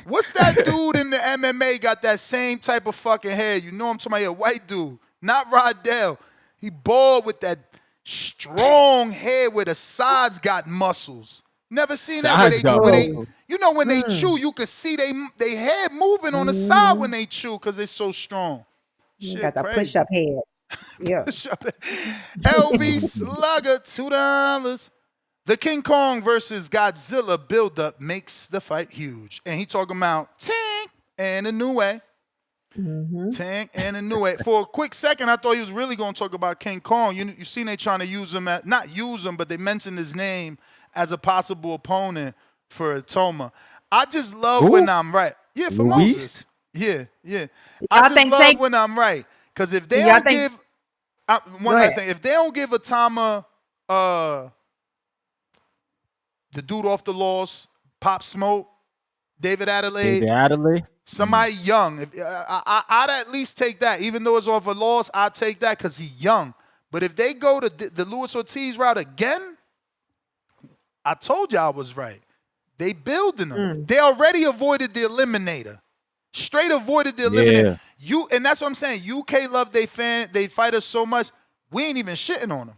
what's that dude in the MMA got that same type of fucking head? You know I'm talking about, a white dude, not Rodell. He bald with that strong head where the sides got muscles. Never seen that where they you know when they chew, you could see they head moving on the side when they chew because they're so strong. Shit, got the crazy. push-up head. Yeah. LV Slugger, $2. The King Kong versus Godzilla buildup makes the fight huge. And he talking about Tank and Inoue. Tank and Inoue. For a quick second, I thought he was really going to talk about King Kong. You seen they trying to use him, not use him, but they mentioned his name as a possible opponent for Toma. I just love when I'm right. Yeah, for Moses. Yeah. I just love when I'm right. Because if they don't give... one last thing. If they don't give Atama... the dude off the loss, Pop Smoke, David Adelaide. Somebody young. I'd at least take that. Even though it's off a loss, I'd take that because he's young. But if they go to the Luis Ortiz route again, I told you I was right. They building them. They already avoided the eliminator. Straight avoided the eliminator. And that's what I'm saying. UK love they fighters so much, we ain't even shitting on them.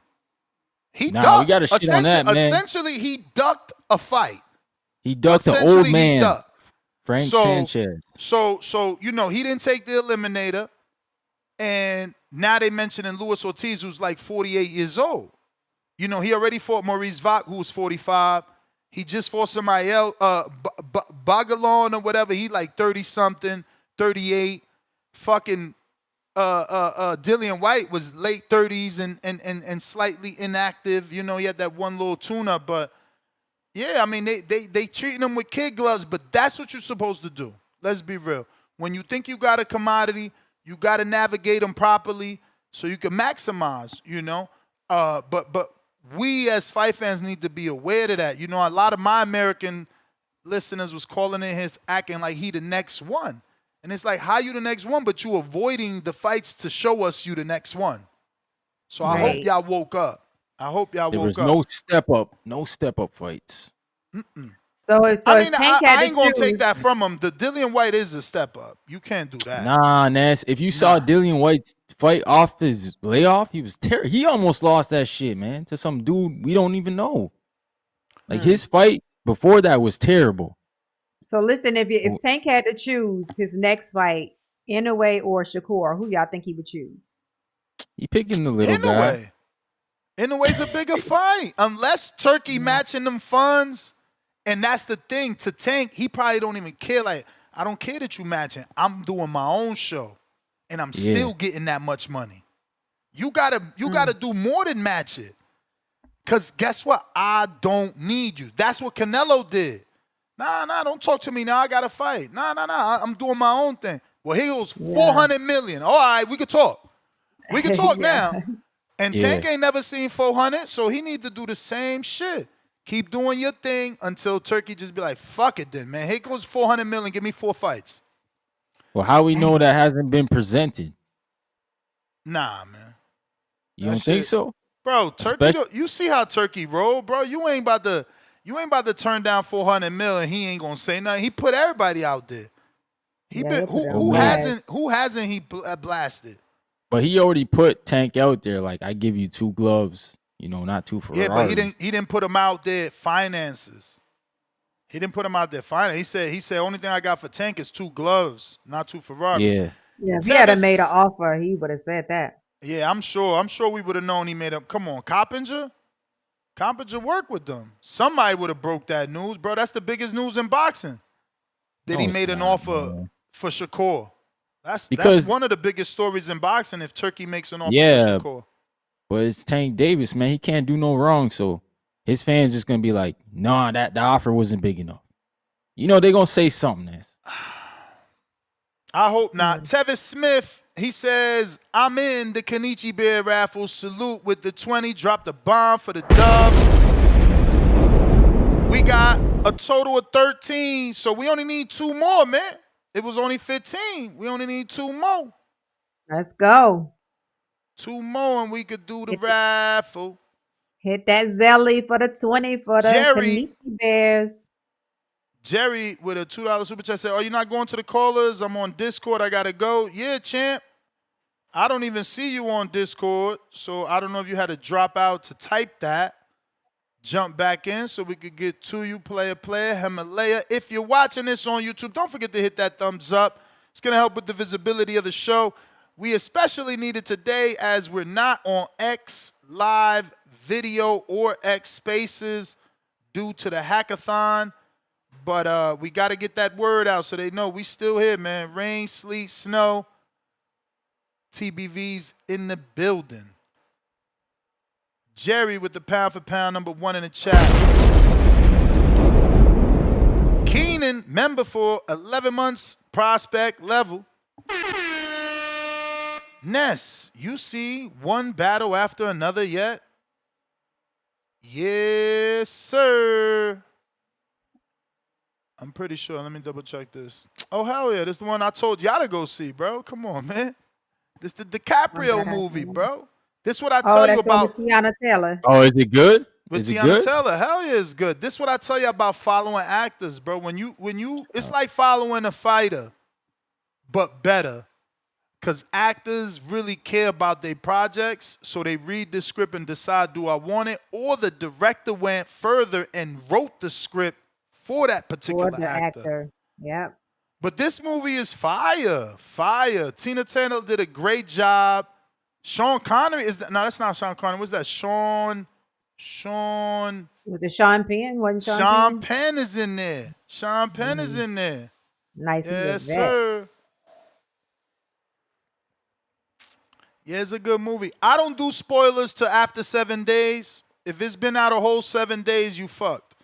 He ducked. We gotta shit on that, man. Essentially, he ducked a fight. He ducked the old man, Frank Sanchez. So he didn't take the eliminator, and now they mentioning Luis Ortiz, who's like 48 years old. He already fought Maurice Vach, who was 45. He just fought somebody else, Bagalon or whatever. He like 30-something, 38. Fucking Dillian White was late 30s and slightly inactive. He had that one little tune-up, but yeah, I mean they treating him with kid gloves, but that's what you're supposed to do. Let's be real. When you think you got a commodity, you got to navigate them properly so you can maximize. But we as fight fans need to be aware of that. A lot of my American listeners was calling in his acting like he the next one. And it's like, how you the next one, but you avoiding the fights to show us you the next one. So I hope y'all woke up. There was no step up fights. So I ain't gonna take that from him. The Dillian White is a step up. You can't do that. Nah, Ness. If you saw Dillian White's fight off his layoff, he was terrible. He almost lost that shit, man, to some dude we don't even know. Like his fight before that was terrible. So listen, if Tank had to choose his next fight, Inoue or Shakur, who y'all think he would choose? He picking the little guy. Inoue's a bigger fight. Unless Turkey matching them funds, and that's the thing. To Tank, he probably don't even care. Like, I don't care that you matching. I'm doing my own show, and I'm still getting that much money. You gotta do more than match it. Cause guess what? I don't need you. That's what Canelo did. Nah, don't talk to me now. I gotta fight. Nah. I'm doing my own thing. Well, he goes 400 million. All right, we could talk. We can talk now. And Tank ain't never seen 400, so he need to do the same shit. Keep doing your thing until Turkey just be like, fuck it then, man. Here goes 400 million. Give me 4 fights. Well, how we know that hasn't been presented? Nah, man. You don't think so? Bro, Turkey, you see how Turkey roll, bro? You ain't about to turn down 400 mil and he ain't gonna say nothing. He put everybody out there. Who hasn't he blasted? But he already put Tank out there. Like, I give you 2 gloves, not 2 Ferraris. Yeah, but he didn't put him out there finances. He didn't put him out there finance. He said only thing I got for Tank is 2 gloves, not 2 Ferraris. Yeah. Yeah, if he had made an offer, he would have said that. Yeah, I'm sure we would have known he made up. Come on, Coppinger worked with them. Somebody would have broke that news, bro. That's the biggest news in boxing. That he made an offer for Shakur. That's one of the biggest stories in boxing if Turkey makes an offer for Shakur. But it's Tank Davis, man. He can't do no wrong. So his fans just gonna be like, nah, the offer wasn't big enough. They're gonna say something else. I hope not. Tevis Smith, he says, I'm in the Kenichi Bear raffle. Salute with the 20. Drop the bomb for the dub. We got a total of 13, so we only need 2 more, man. It was only 15. We only need 2 more. Let's go. 2 more and we could do the raffle. Hit that Zelly for the 20 for the Kenichi Bears. Jerry with a $2 super chat said, "Oh, you're not going to the callers? I'm on Discord. I gotta go." Yeah, champ. I don't even see you on Discord, so I don't know if you had to drop out to type that. Jump back in so we could get to you, player, Himalaya. If you're watching this on YouTube, don't forget to hit that thumbs up. It's gonna help with the visibility of the show. We especially need it today as we're not on X Live Video or X Spaces due to the hackathon. But we got to get that word out so they know we still here, man. Rain, sleet, snow. TBV's in the building. Jerry with the pound for pound number 1 in the chat. Keenan, member for 11 months, prospect level. Ness, you see one battle after another yet? Yes, sir. I'm pretty sure. Let me double check this. Oh, hell yeah. This is the one I told y'all to go see, bro. Come on, man. This the DiCaprio movie, bro. This is what I tell you about. With Tiana Taylor. Oh, is it good? With Tiana Taylor. Hell yeah, it's good. This is what I tell you about following actors, bro. When you it's like following a fighter, but better. Because actors really care about their projects, so they read the script and decide, do I want it? Or the director went further and wrote the script for that particular actor. Yep. But this movie is fire. Fire. Tina Turner did a great job. Sean Connery that's not Sean Connery. What's that? Sean. Was it Sean Penn? Wasn't Sean Penn is in there. Sean Penn is in there. Nice. Yes, sir. Yeah, it's a good movie. I don't do spoilers till after 7 days. If it's been out a whole 7 days, you fucked.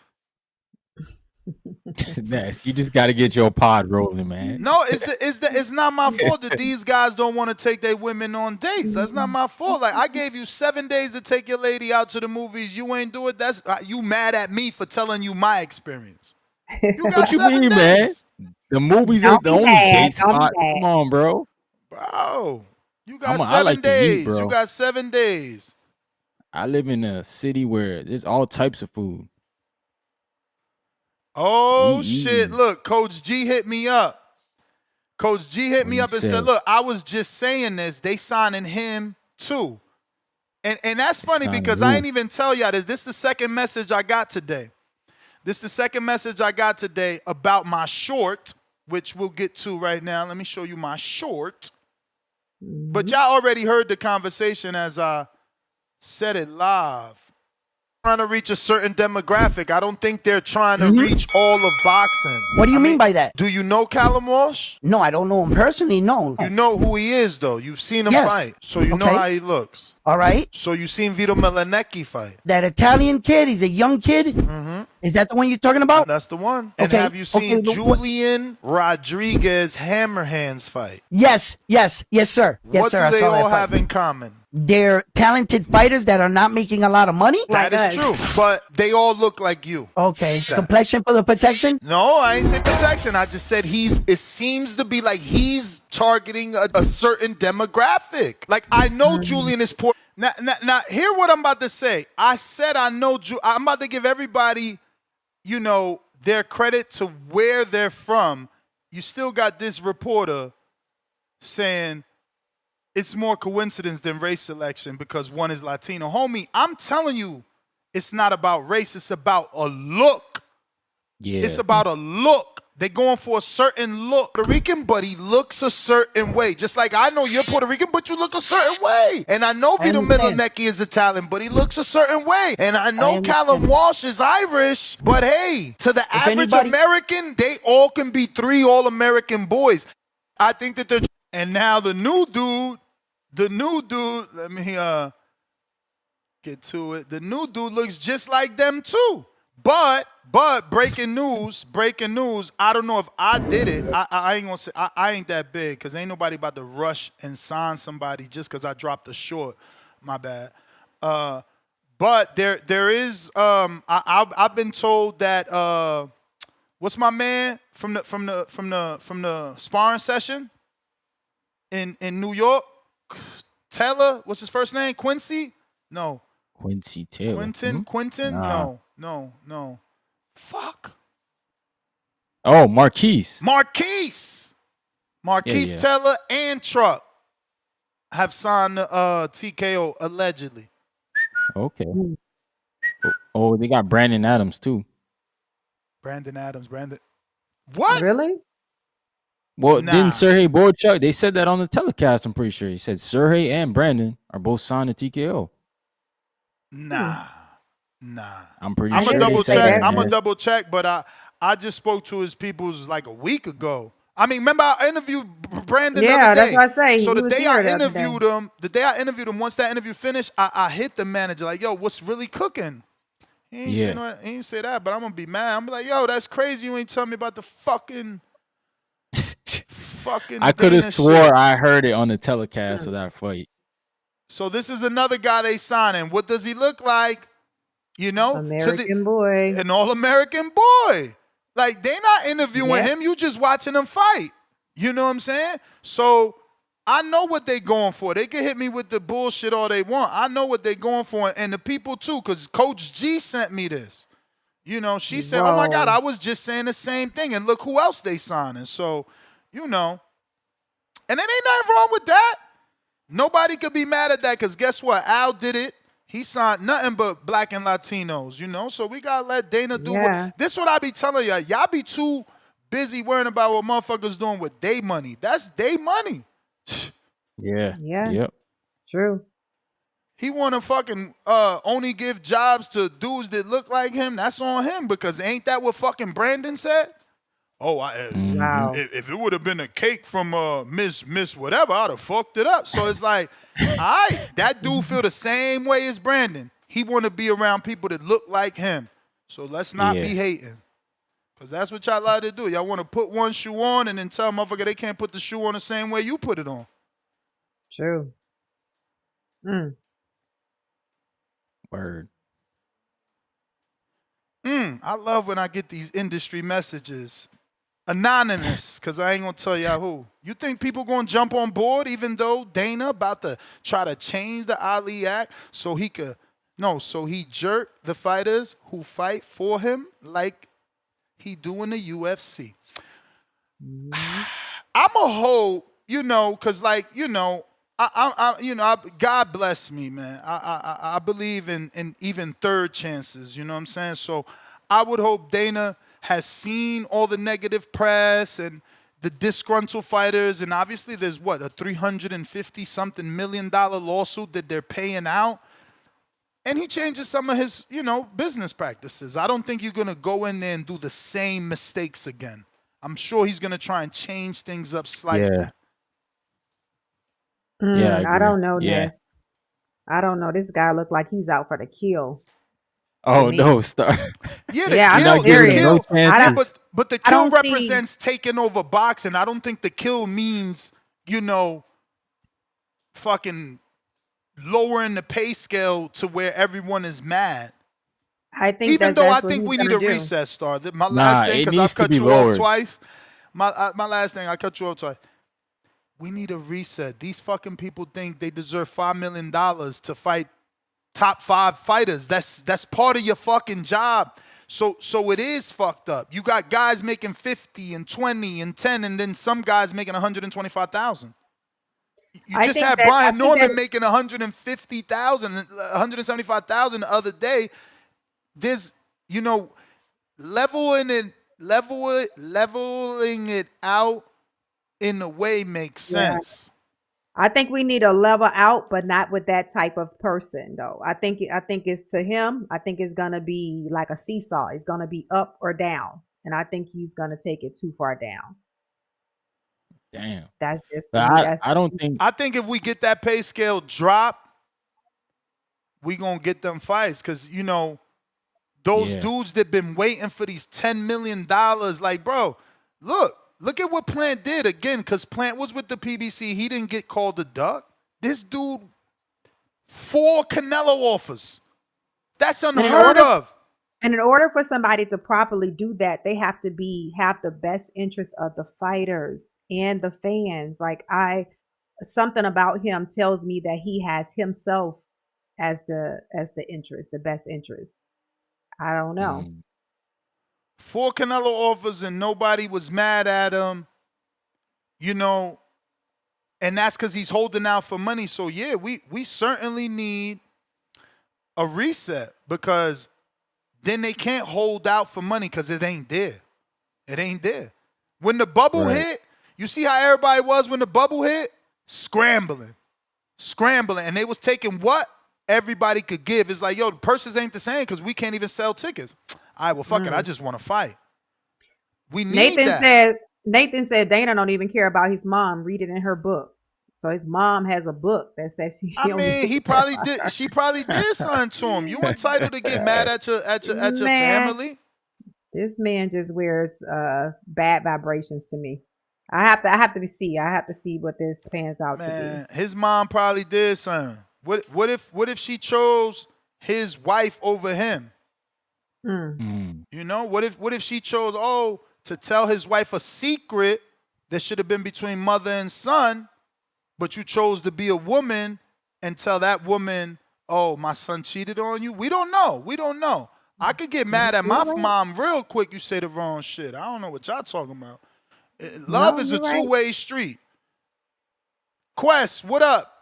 Ness, you just got to get your pod rolling, man. No, it's not my fault that these guys don't want to take their women on dates. That's not my fault. Like, I gave you 7 days to take your lady out to the movies. You ain't do it. That's you mad at me for telling you my experience. You got what you mean, days. Man? The movies ain't the only date spot. Come on, bro. Bro, you got 7 days. Eat, you got 7 days. I live in a city where there's all types of food. Oh, shit. Look, Coach G hit me up. Coach G hit me up and said, look, I was just saying this. They signing him, too. And that's funny because I ain't even tell y'all this. This is the second message I got today. This is the second message I got today about my short, which we'll get to right now. Let me show you my short. But y'all already heard the conversation as I said it live. trying to reach a certain demographic. I don't think they're trying to reach all of boxing. What do you mean by that? Do you know Callum Walsh? No, I don't know him personally. No. You know who he is, though. You've seen him fight, so you know how he looks. All right. So you seen Vito Melanecki fight. That Italian kid, he's a young kid. Mm-hmm. Is that the one you're talking about? That's the one. And have you seen Julian Rodriguez Hammerhands fight? Yes, sir. Yes, sir. What do they all have in common? They're talented fighters that are not making a lot of money. That is true, but they all look like you. Okay. Complexion for the protection? No, I ain't say protection. I just said it seems to be like he's targeting a certain demographic. Like, I know Julian is poor. Now, hear what I'm about to say. I said I know I'm about to give everybody, their credit to where they're from. You still got this reporter saying it's more coincidence than race selection because one is Latino. Homie, I'm telling you, it's not about race. It's about a look. Yeah. It's about a look. They're going for a certain look. Puerto Rican, but he looks a certain way. Just like I know you're Puerto Rican, but you look a certain way. And I know Vito Melanecki is Italian, but he looks a certain way. And I know Callum Walsh is Irish, but hey, to the average American, they all can be 3 All-American boys. I think that they're... And now the new dude, let me get to it. The new dude looks just like them too. But breaking news, I don't know if I did it. I ain't gonna say I ain't that big because ain't nobody about to rush and sign somebody just because I dropped a short. My bad. But there is I've been told that what's my man from the sparring session in New York? Taylor, what's his first name? Quincy? No. Quincy Taylor. Quinton? Nah. No. Fuck. Oh, Marquise. Yeah. Taylor and Truck have signed TKO allegedly. Okay. Oh, they got Brandon Adams too. Brandon. What? Really? Well, didn't Sergey Boychuk? They said that on the telecast. I'm pretty sure he said Sergey and Brandon are both signed to TKO. Nah. I'm pretty I'm sure. gonna double check. I'm gonna gonna double check, but I just spoke to his peoples like a week ago. I mean, remember I interviewed Brandon the other day. Yeah, that's what I say. So He the was day here I the other interviewed him, once that interview finished, I hit the manager like, yo, what's really cooking? He ain't say that, but I'm gonna be mad. I'm like, yo, that's crazy. You ain't tell me about the fucking I could have swore I heard it on the telecast of that fight. So this is another guy they signing. What does he look like? American boy. An All-American boy. Like, they not interviewing him. You just watching him fight. You know what I'm saying? So I know what they going for. They can hit me with the bullshit all they want. I know what they going for. And the people too, because Coach G sent me this. She said, oh my God, I was just saying the same thing. And look who else they signing. So, And there ain't nothing wrong with that. Nobody could be mad at that because guess what? Al did it. He signed nothing but black and Latinos, So we got to let Dana do what. This is what I be telling y'all. Y'all be too busy worrying about what motherfuckers doing with their money. That's their money. Yeah. Yep. True. He want to fucking only give jobs to dudes that look like him. That's on him because ain't that what fucking Brandon said? Oh, Wow. If it would have been a cake from Miss whatever, I'd have fucked it up. So it's like, that dude feel the same way as Brandon. He want to be around people that look like him. So let's not be hating. Because that's what y'all like to do. Y'all want to put one shoe on and then tell motherfucker they can't put the shoe on the same way you put it on. True. Word. I love when I get these industry messages. Anonymous, because I ain't going to tell y'all who. You think people going to jump on board even though Dana about to try to change the Ali Act so he jerk the fighters who fight for him like he do in the UFC. I'm a hope, because God bless me, man. I believe in even third chances, you know what I'm saying? So I would hope Dana has seen all the negative press and the disgruntled fighters, and obviously there's a $350-something million lawsuit that they're paying out. And he changes some of his, business practices. I don't think you're going to go in there and do the same mistakes again. I'm sure he's going to try and change things up slightly. Yeah. Yeah, I I agree. don't know, Yeah. Ness. I don't know. This guy look like he's out for the kill. Oh me. no, Star. Yeah, Yeah, I'm not giving him serious. no I Yeah, chances. but the I kill don't see. represents taking over boxing. I don't think the kill means, fucking lowering the pay scale to where everyone is mad. I think Even though I that's what think he's we need gonna a do. reset, Star. My Nah, last thing, it because I've needs to cut be you off lowered. twice. My last thing, I cut you off twice. We need a reset. These fucking people think they deserve $5 million to fight top 5 fighters. That's part of your fucking job. So it is fucked up. You got guys making 50 and 20 and 10, and then some guys making 125,000. You I just think had that I Brian think Norman that making 150,000, 175,000 the other day. There's, leveling it out in a way makes yeah. sense. I think we need a level out, but not with that type of person, though. I think it's to him. I think it's gonna be like a seesaw. It's gonna be up or down, and I think he's gonna take it too far down. Damn. That's just But me. I don't think. I think if we get that pay scale drop, we gonna get them fights. Cause those Yeah. dudes that been waiting for these $10 million, like, bro, look at what Plant did again. Cause Plant was with the PBC. He didn't get called a duck. This dude, 4 Canelo offers. That's unheard of. And in order for somebody to properly do that, they have to have the best interest of the fighters and the fans. Like something about him tells me that he has himself as the interest, the best interest. I don't know. 4 Canelo offers and nobody was mad at him, and that's because he's holding out for money. So yeah, we certainly need a reset, because then they can't hold out for money because it ain't there. It ain't there. When the bubble hit, you see how everybody was when the bubble hit? Scrambling. And they was taking what everybody could give. It's like, yo, the purses ain't the same because we can't even sell tickets. All right, well, fuck it. I just want to fight. We need that. Nathan said Dana don't even care about his mom. Read it in her book. So his mom has a book that says she. I mean, he probably did. She probably did something to him. You entitled to get mad at your family. This man just wears bad vibrations to me. I have to see what this pans out to be. His mom probably did something. What if she chose his wife over him? What if she chose to tell his wife a secret that should have been between mother and son, but you chose to be a woman and tell that woman, oh, my son cheated on you? We don't know. I could get mad at my mom real quick. You say the wrong shit. I don't know what y'all talking about. Love is a two-way street. Quest, what up?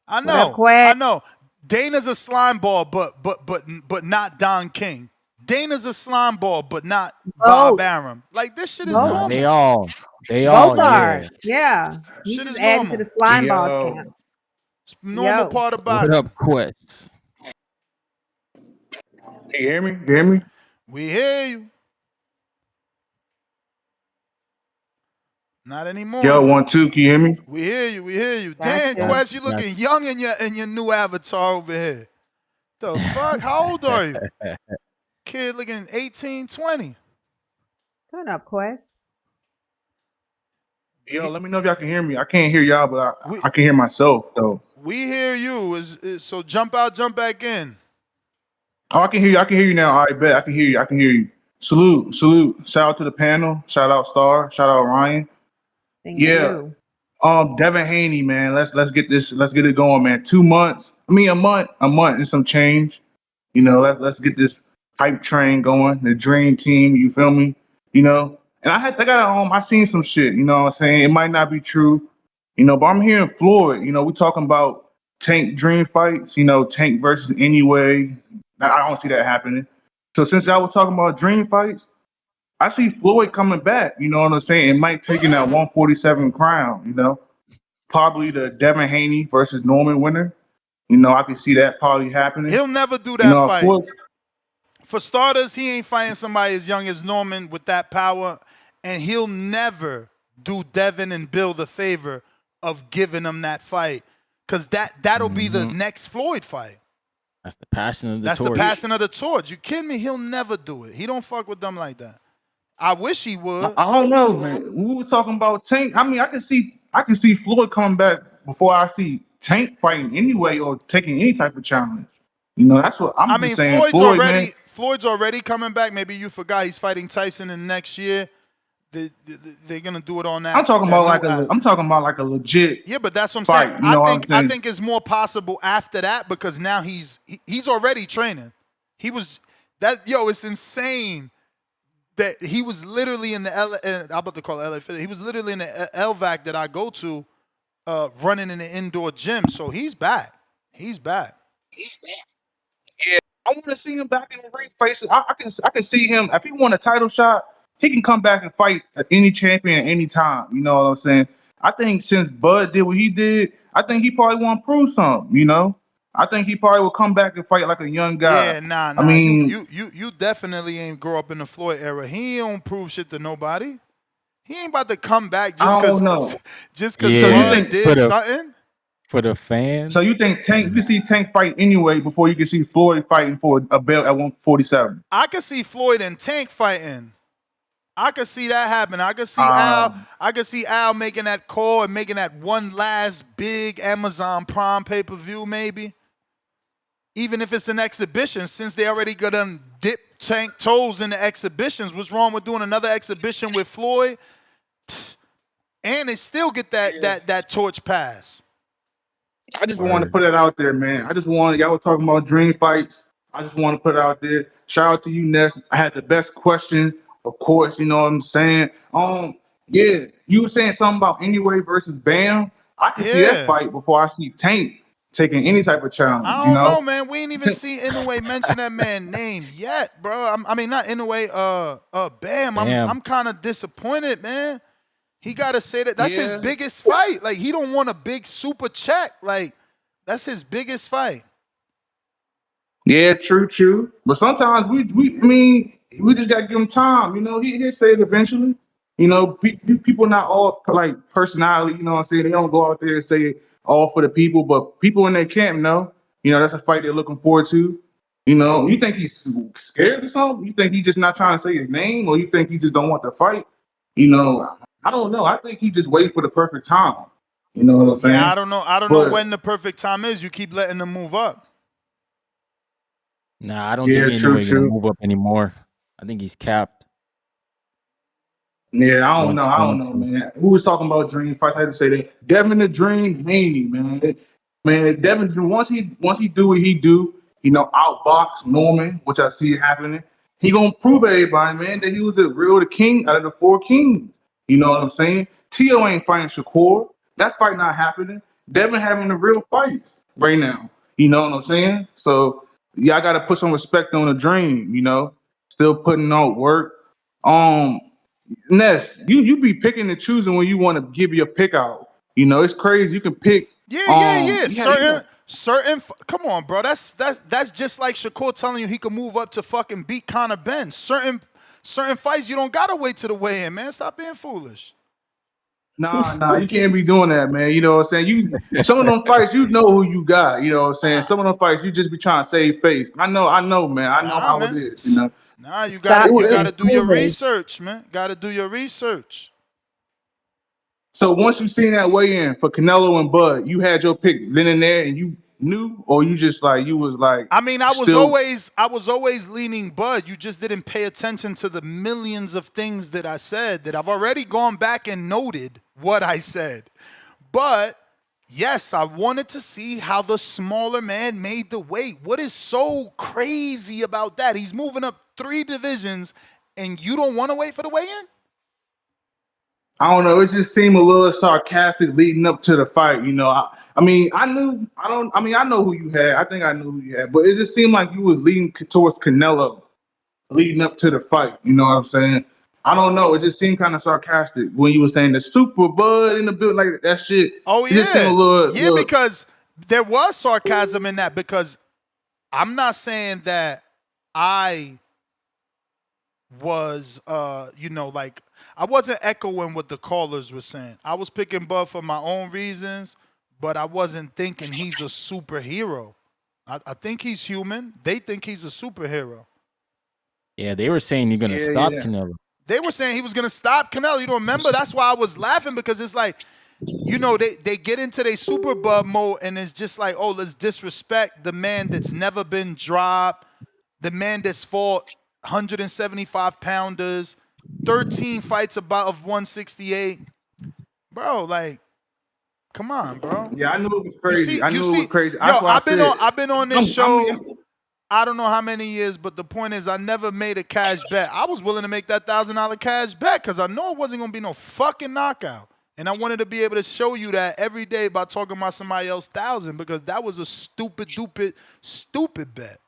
I know. Dana's a slime ball, but not Don King. Dana's a slime ball, but not Bob Arum. Like, this shit is normal. They all both are. Yeah. He's Shit is adding normal. to the slime ball camp. It's normal part of boxing. What up, Quest? Can you hear me? We hear you. Not anymore. Yo, 1, 2, can you hear me? We hear you. Damn, Quest, you looking young in your new avatar over here. The fuck? How old are you? Kid looking 18, 20. Turn up, Quest. Yo, let me know if y'all can hear me. I can't hear y'all, but I can hear myself, though. We hear you. So jump out, jump back in. Oh, I can hear you. I can hear you now. I bet. I can hear you. Salute. Shout out to the panel. Shout out Star. Shout out Ryan. Thank you. Devin Haney, man. Let's get it going, man. 2 months. I mean, a month and some change. Let's get this hype train going. The dream team. You feel me? And I seen some shit. You know what I'm saying? It might not be true. But I'm hearing Floyd. We talking about Tank dream fights. Tank versus Anyway. I don't see that happening. So since y'all was talking about dream fights, I see Floyd coming back. You know what I'm saying? It might taking that 147 crown. You know, probably the Devin Haney versus Norman winner. You know, I can see that probably happening. He'll never do You that know, fight. Floyd. For starters, he ain't fighting somebody as young as Norman with that power, and he'll never do Devin and Bill the favor of giving them that fight, because that'll be the next Floyd fight. That's the passion of the That's torch. the passing of the torch. You kidding me? He'll never do it. He don't fuck with them like that. I wish he would. I don't know, man. We were talking about Tank. I mean, I can see Floyd coming back before I see Tank fighting anyway or taking any type of challenge. You know, that's what I'm I just mean, saying. Floyd, Floyd's already coming back. Maybe you forgot he's fighting Tyson in next year. They're gonna do it on that. I'm talking about like a legit. Yeah, but that's what I'm fight, saying. you know I think it's more possible after that, because now he's already training. He was that it's insane that he was literally in the I'm about to call it LA. He was literally in the LVAC that I go to, running in the indoor gym. So he's back. He's back. Yeah, I want to see him back in the ring faces. I can see him if he won a title shot. He can come back and fight any champion anytime. You know what I'm saying? I think since Bud did what he did, I think he probably want to prove something. You know, I think he probably will come back and fight like a young guy. Yeah, nah. I mean, you definitely ain't grow up in the Floyd era. He don't prove shit to nobody. He ain't about to come back just because Bud did something. For the fans. So you think Tank? You can see Tank fight anyway before you can see Floyd fighting for a belt at 147. I can see Floyd and Tank fighting. I could see that happen. I could see Al. I could see Al making that call and making that one last big Amazon Prime pay-per-view, maybe. Even if it's an exhibition, since they already gonna dip Tank toes in the exhibitions. What's wrong with doing another exhibition with Floyd? And they still get that torch pass. I just want to put it out there, man. Y'all were talking about dream fights. I just want to put it out there. Shout out to you, Ness. I had the best question. Of course, you know what I'm saying. Yeah, you were saying something about Anyway versus Bam. I can see that fight before I see Tank taking any type of challenge. I don't know, man. We ain't even see Inoue mention that man's name yet, bro. I mean, not Inoue. Bam. I'm kind of disappointed, man. He gotta say that. That's his biggest fight. Like, he don't want a big super check. Like, that's his biggest fight. Yeah, true. But sometimes we just gotta give him time. You know, he'll say it eventually. You know, people not all like personality. You know what I'm saying? They don't go out there and say it all for the people, but people in their camp know. You know, that's a fight they're looking forward to. You know, you think he's scared or something? You think he's just not trying to say his name, or you think he just don't want to fight? You know, I don't know. I think he just waiting for the perfect time. You know what I'm saying? Yeah, I don't know. I don't know when the perfect time is. You keep letting them move up. Nah, I don't think Inoue gonna move up anymore. I think he's capped. Yeah, I don't know, man. Who was talking about dream fights? I had to say that. Devin the Dream Haney, man. Man, Devin, once he do what he do, you know, outbox Norman, which I see happening. He gonna prove to everybody, man, that he was the king out of the four kings. You know what I'm saying? Tio ain't fighting Shakur. That fight not happening. Devin having a real fight right now. You know what I'm saying? So yeah, I gotta put some respect on the Dream. You know, still putting out work. Ness, you be picking and choosing when you want to give your pick out. You know, it's crazy. You can pick. Yeah. Certain. Come on, bro. That's just like Shakur telling you he can move up to fucking beat Conor Ben. Certain fights you don't gotta wait to the weigh-in, man. Stop being foolish. Nah, you can't be doing that, man. You know what I'm saying? Some of them fights, you know who you got. You know what I'm saying? Some of them fights, you just be trying to save face. I know, man. I know how it is. You know. Nah, you gotta do your research, man. Gotta do your research. So once you seen that weigh-in for Canelo and Bud, you had your pick then and there, and you knew, or you just like you was like. I mean, I was always leaning Bud. You just didn't pay attention to the millions of things that I said that I've already gone back and noted what I said. But yes, I wanted to see how the smaller man made the weight. What is so crazy about that? He's moving up 3 divisions, and you don't want to wait for the weigh-in? I don't know. It just seemed a little sarcastic leading up to the fight. You know, I know who you had. I think I knew who you had, but it just seemed like you was leaning towards Canelo leading up to the fight. You know what I'm saying? I don't know. It just seemed kind of sarcastic when you were saying the super bud in the building, like that shit. Oh It just seemed a yeah, yeah, little. because there was sarcasm in that. Because I'm not saying that I was, like I wasn't echoing what the callers were saying. I was picking Bud for my own reasons, but I wasn't thinking he's a superhero. I think he's human. They think he's a superhero. Yeah, they were saying you're gonna stop Yeah. Canelo. They were saying he was gonna stop Canelo. You don't remember? That's why I was laughing, because it's like, they get into their super bud mode, and it's just like, oh, let's disrespect the man that's never been dropped, the man that's fought 175 pounders, 13 fights above 168. Bro, like, come on, bro. Yeah, I knew it was You crazy. see, I knew it was crazy. yo, That's why I've been on this show. I'm- I don't know how many years, but the point is, I never made a cash bet. I was willing to make that $1,000 cash bet because I know it wasn't gonna be no fucking knockout, and I wanted to be able to show you that every day by talking about somebody else's 1,000, because that was a stupid bet.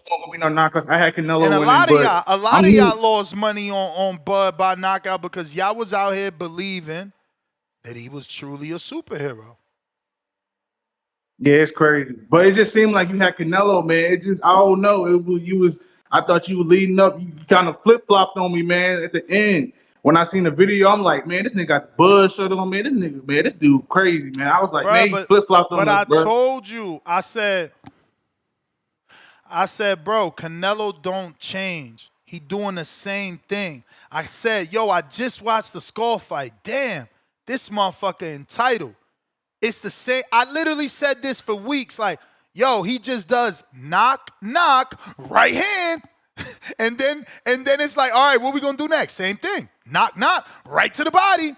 Gonna be no knockouts. I had Canelo And a winning, lot but of y'all lost money on Bud by knockout because y'all was out here believing that he was truly a superhero. Yeah, it's crazy. But it just seemed like you had Canelo, man. It just, I don't know. I thought you were leading up. You kind of flip flopped on me, man. At the end, when I seen the video, I'm like, man, this nigga got the Bud shirt on, man. This dude crazy, man. I was like, man, you flip flopped on But us, I bro. told you, I said, bro, Canelo don't change. He doing the same thing. I said, yo, I just watched the Skull fight. Damn, this motherfucker entitled. It's the same. I literally said this for weeks. Like, yo, he just does knock, knock, right hand. And then it's like, all right, what we gonna do next? Same thing. Knock, knock, right to the body.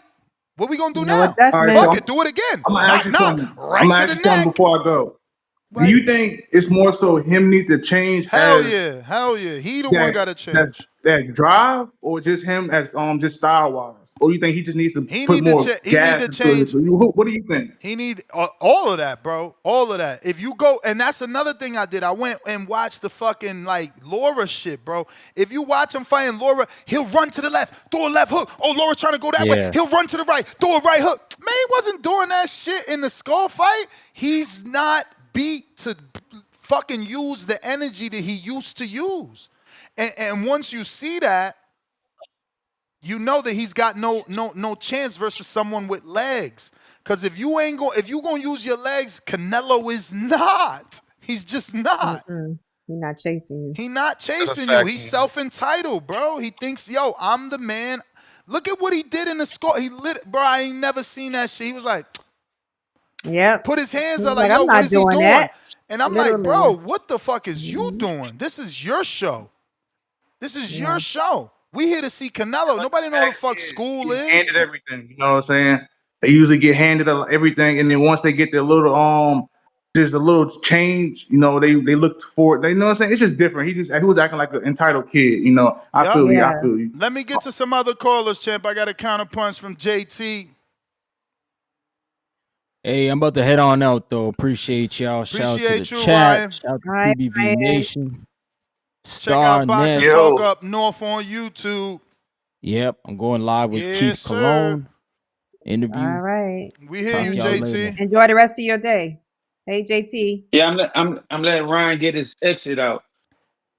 What we gonna do now? All right, Fuck it, do it again. I'm gonna ask Knock, you knock, something. right I'm gonna to ask the you something neck. before I go. Do you think it's more so him need to change? Hell as yeah, hell yeah. He the that, one got to change. that drive, or just him as just style wise, or you think he just needs to He put need more to gas into change. it? What do you think? He need all of that, bro. All of that. If you go, and that's another thing I did. I went and watched the fucking like Laura shit, bro. If you watch him fighting Laura, he'll run to the left, throw a left hook. Oh, Laura's trying to go that way. He'll run to the right, throw a right hook. Man, he wasn't doing that shit in the Skull fight. He's not beat to fucking use the energy that he used to use. And once you see that, you know that he's got no chance versus someone with legs. Because if you gonna use your legs, Canelo is not. He's just not. He's not chasing you. He's not chasing you. He's self-entitled, bro. He thinks, yo, I'm the man. Look at what he did in the score. Bro, I ain't never seen that shit. He was like, yeah, put his hands He's up like, like, yo, I'm what not is he doing doing? that. And I'm Literally. like, bro, what the fuck is you doing? This is your show. This is your show. We here to see Canelo. Nobody know what the fuck school is. Handed everything, you know what I'm saying? They usually get handed everything, and then once they get their little there's a little change, you know, they look for it. They know what I'm saying? It's just different. He was acting like an entitled kid, you know. I feel you. Let me get to some other callers, champ. I got a counterpunch from JT. Hey, I'm about to head on out though. Appreciate y'all. Shout out to the Appreciate you, chat. Ryan. Shout out to Ryan. PBV Nation. Check Star out Boxing Ness. Talk Up North on YouTube. Yep, I'm going live with Yes, Keith sir. Cologne. Interview. All right. We hear Talk you, to y'all JT. later. Enjoy the rest of your day. Hey, JT. Yeah, I'm letting Ryan get his exit out.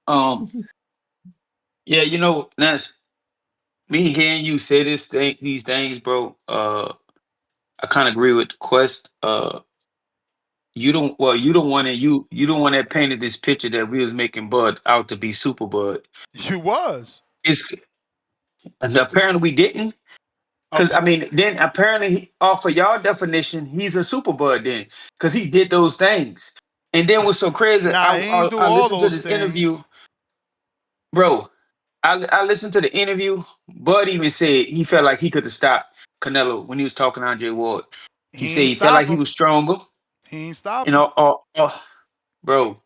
Yeah, you know, that's me hearing you say these things, bro. I kind of agree with the Quest. You don't want that painted this picture that we was making Bud out to be Super Bud. You was. Apparently we didn't. Because I mean, then apparently, off of y'all definition, he's a super bud then, because he did those things. And then what's so crazy? Nah, he ain't do all listened to those this interview, things. bro. I listened to the interview. Bud even said he felt like he could have stopped Canelo when he was talking to Andre Ward. He said he felt like he was stronger. He ain't stopped. You know, bro.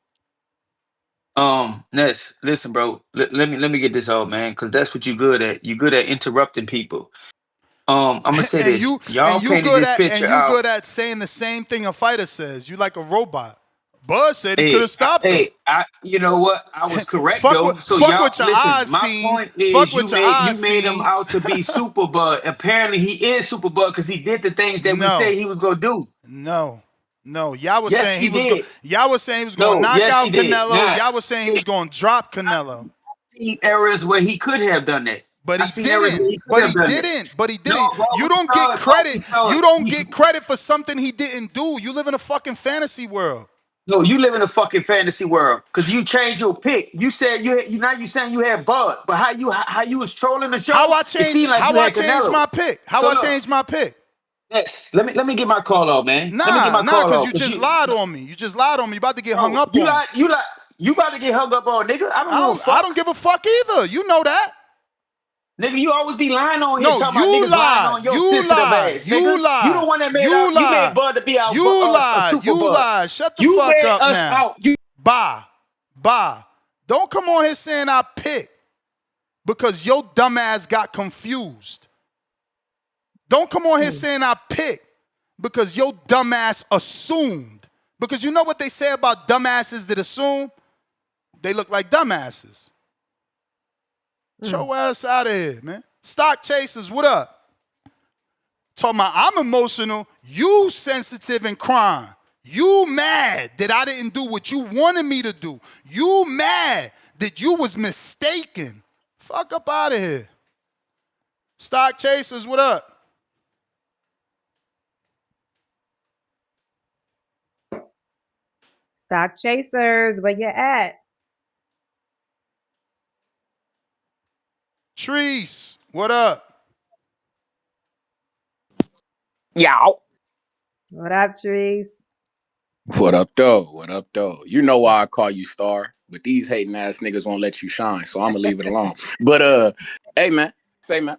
Ness, listen, bro. Let me get this out, man, because that's what you good at. You good at interrupting people. I'm gonna say this. Y'all painted this picture out. You good at saying the same thing a fighter says. You like a robot. Bud said he could have stopped him. You know what? I was correct Fuck though. what, So fuck y'all what your listen. eyes My seen. point Fuck is, what your eyes you made him seen. out to be Super Bud. Apparently, he is Super Bud because he did the things that we No, say he was gonna do. no, no. Y'all was Yes, saying he he was going. did. Y'all was saying he was going to No, knock yes, he out did. Canelo. Now, Y'all was saying he was going to drop Canelo. seen errors where he could have done that. But I he seen errors where didn't. he could But have he done that. didn't. But he No, didn't. bro, You we don't saw get it, bro. credit. We saw You it. don't get credit for something he didn't do. You live in a fucking fantasy world. No, you live in a fucking fantasy world because you changed your pick. You said you saying you had Bud, but how you was trolling the show? How I It changed? seemed like How you I had changed Canelo. my pick? How So I look, changed my pick? next, let me get my call off, man. Let me get my call Because off you because just lied on me. You just lied on me. You about to get hung no, up on. you about to get hung up on, nigga. I don't give a fuck. I don't give a fuck either. You know that. Nigga, you always be lying on here No, talking about you niggas lying lied. on your You sensitive lied. ass, You nigga. You the lied. one that You you made lied. Bud to be our You a lied. super You Bud. lied. Shut the You fuck made up us now. out. You Bye. Bye. Don't come on here saying I picked because your dumb ass got confused. Don't come on here saying I picked because your dumb ass assumed. Because you know what they say about dumbasses that assume? They look like dumbasses. Get your ass out of here, man. Stock chasers, what up? Talking about I'm emotional, you sensitive and crying. You mad that I didn't do what you wanted me to do. You mad that you was mistaken. Fuck up out of here. Stock chasers, what up? Stock chasers, where you at? Treese, what up? Yow. What up, Trees? What up, though? What up, though? You know why I call you Star, but these hating ass niggas won't let you shine, so I'm gonna leave it alone. But hey man, man,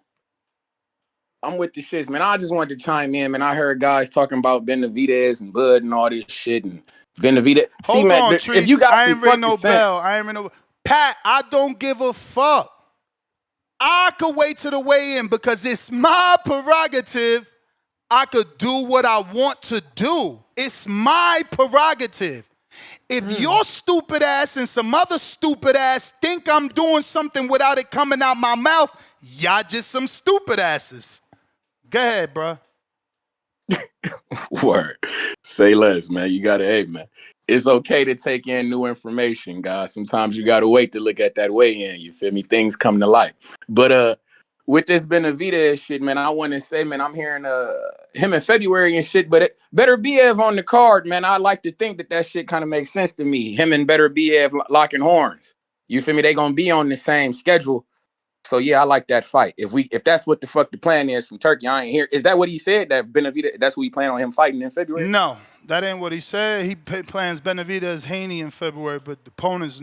I'm with the shits, man. I just wanted to chime in, man. I heard guys talking about Benavidez and Bud and all this shit and Benavidez. See, Hold man, on, if you Treese. got I some ain't ring fucking no sense, bell. I ain't ring no. Pat, I don't give a fuck. I could wait to the weigh-in because it's my prerogative. I could do what I want to do. It's my prerogative. If your stupid ass and some other stupid ass think I'm doing something without it coming out my mouth, y'all just some stupid asses. Go ahead, bro. word. Say less, man. You gotta, hey, man. It's okay to take in new information, guys. Sometimes you gotta wait to look at that weigh-in. You feel me? Things come to light. But with this Benavidez shit, man, I want to say, man, I'm hearing him in February and shit, but Better Biev on the card, man. I like to think that shit kind of makes sense to me. Him and Better Biev locking horns. You feel me? They gonna be on the same schedule. So yeah, I like that fight. If that's what the fuck the plan is from Turkey, I ain't here. Is that what he said? That Benavidez, that's what he plan on him fighting in February? No, that ain't what he said. He plans Benavidez-Haney in February, but the opponents,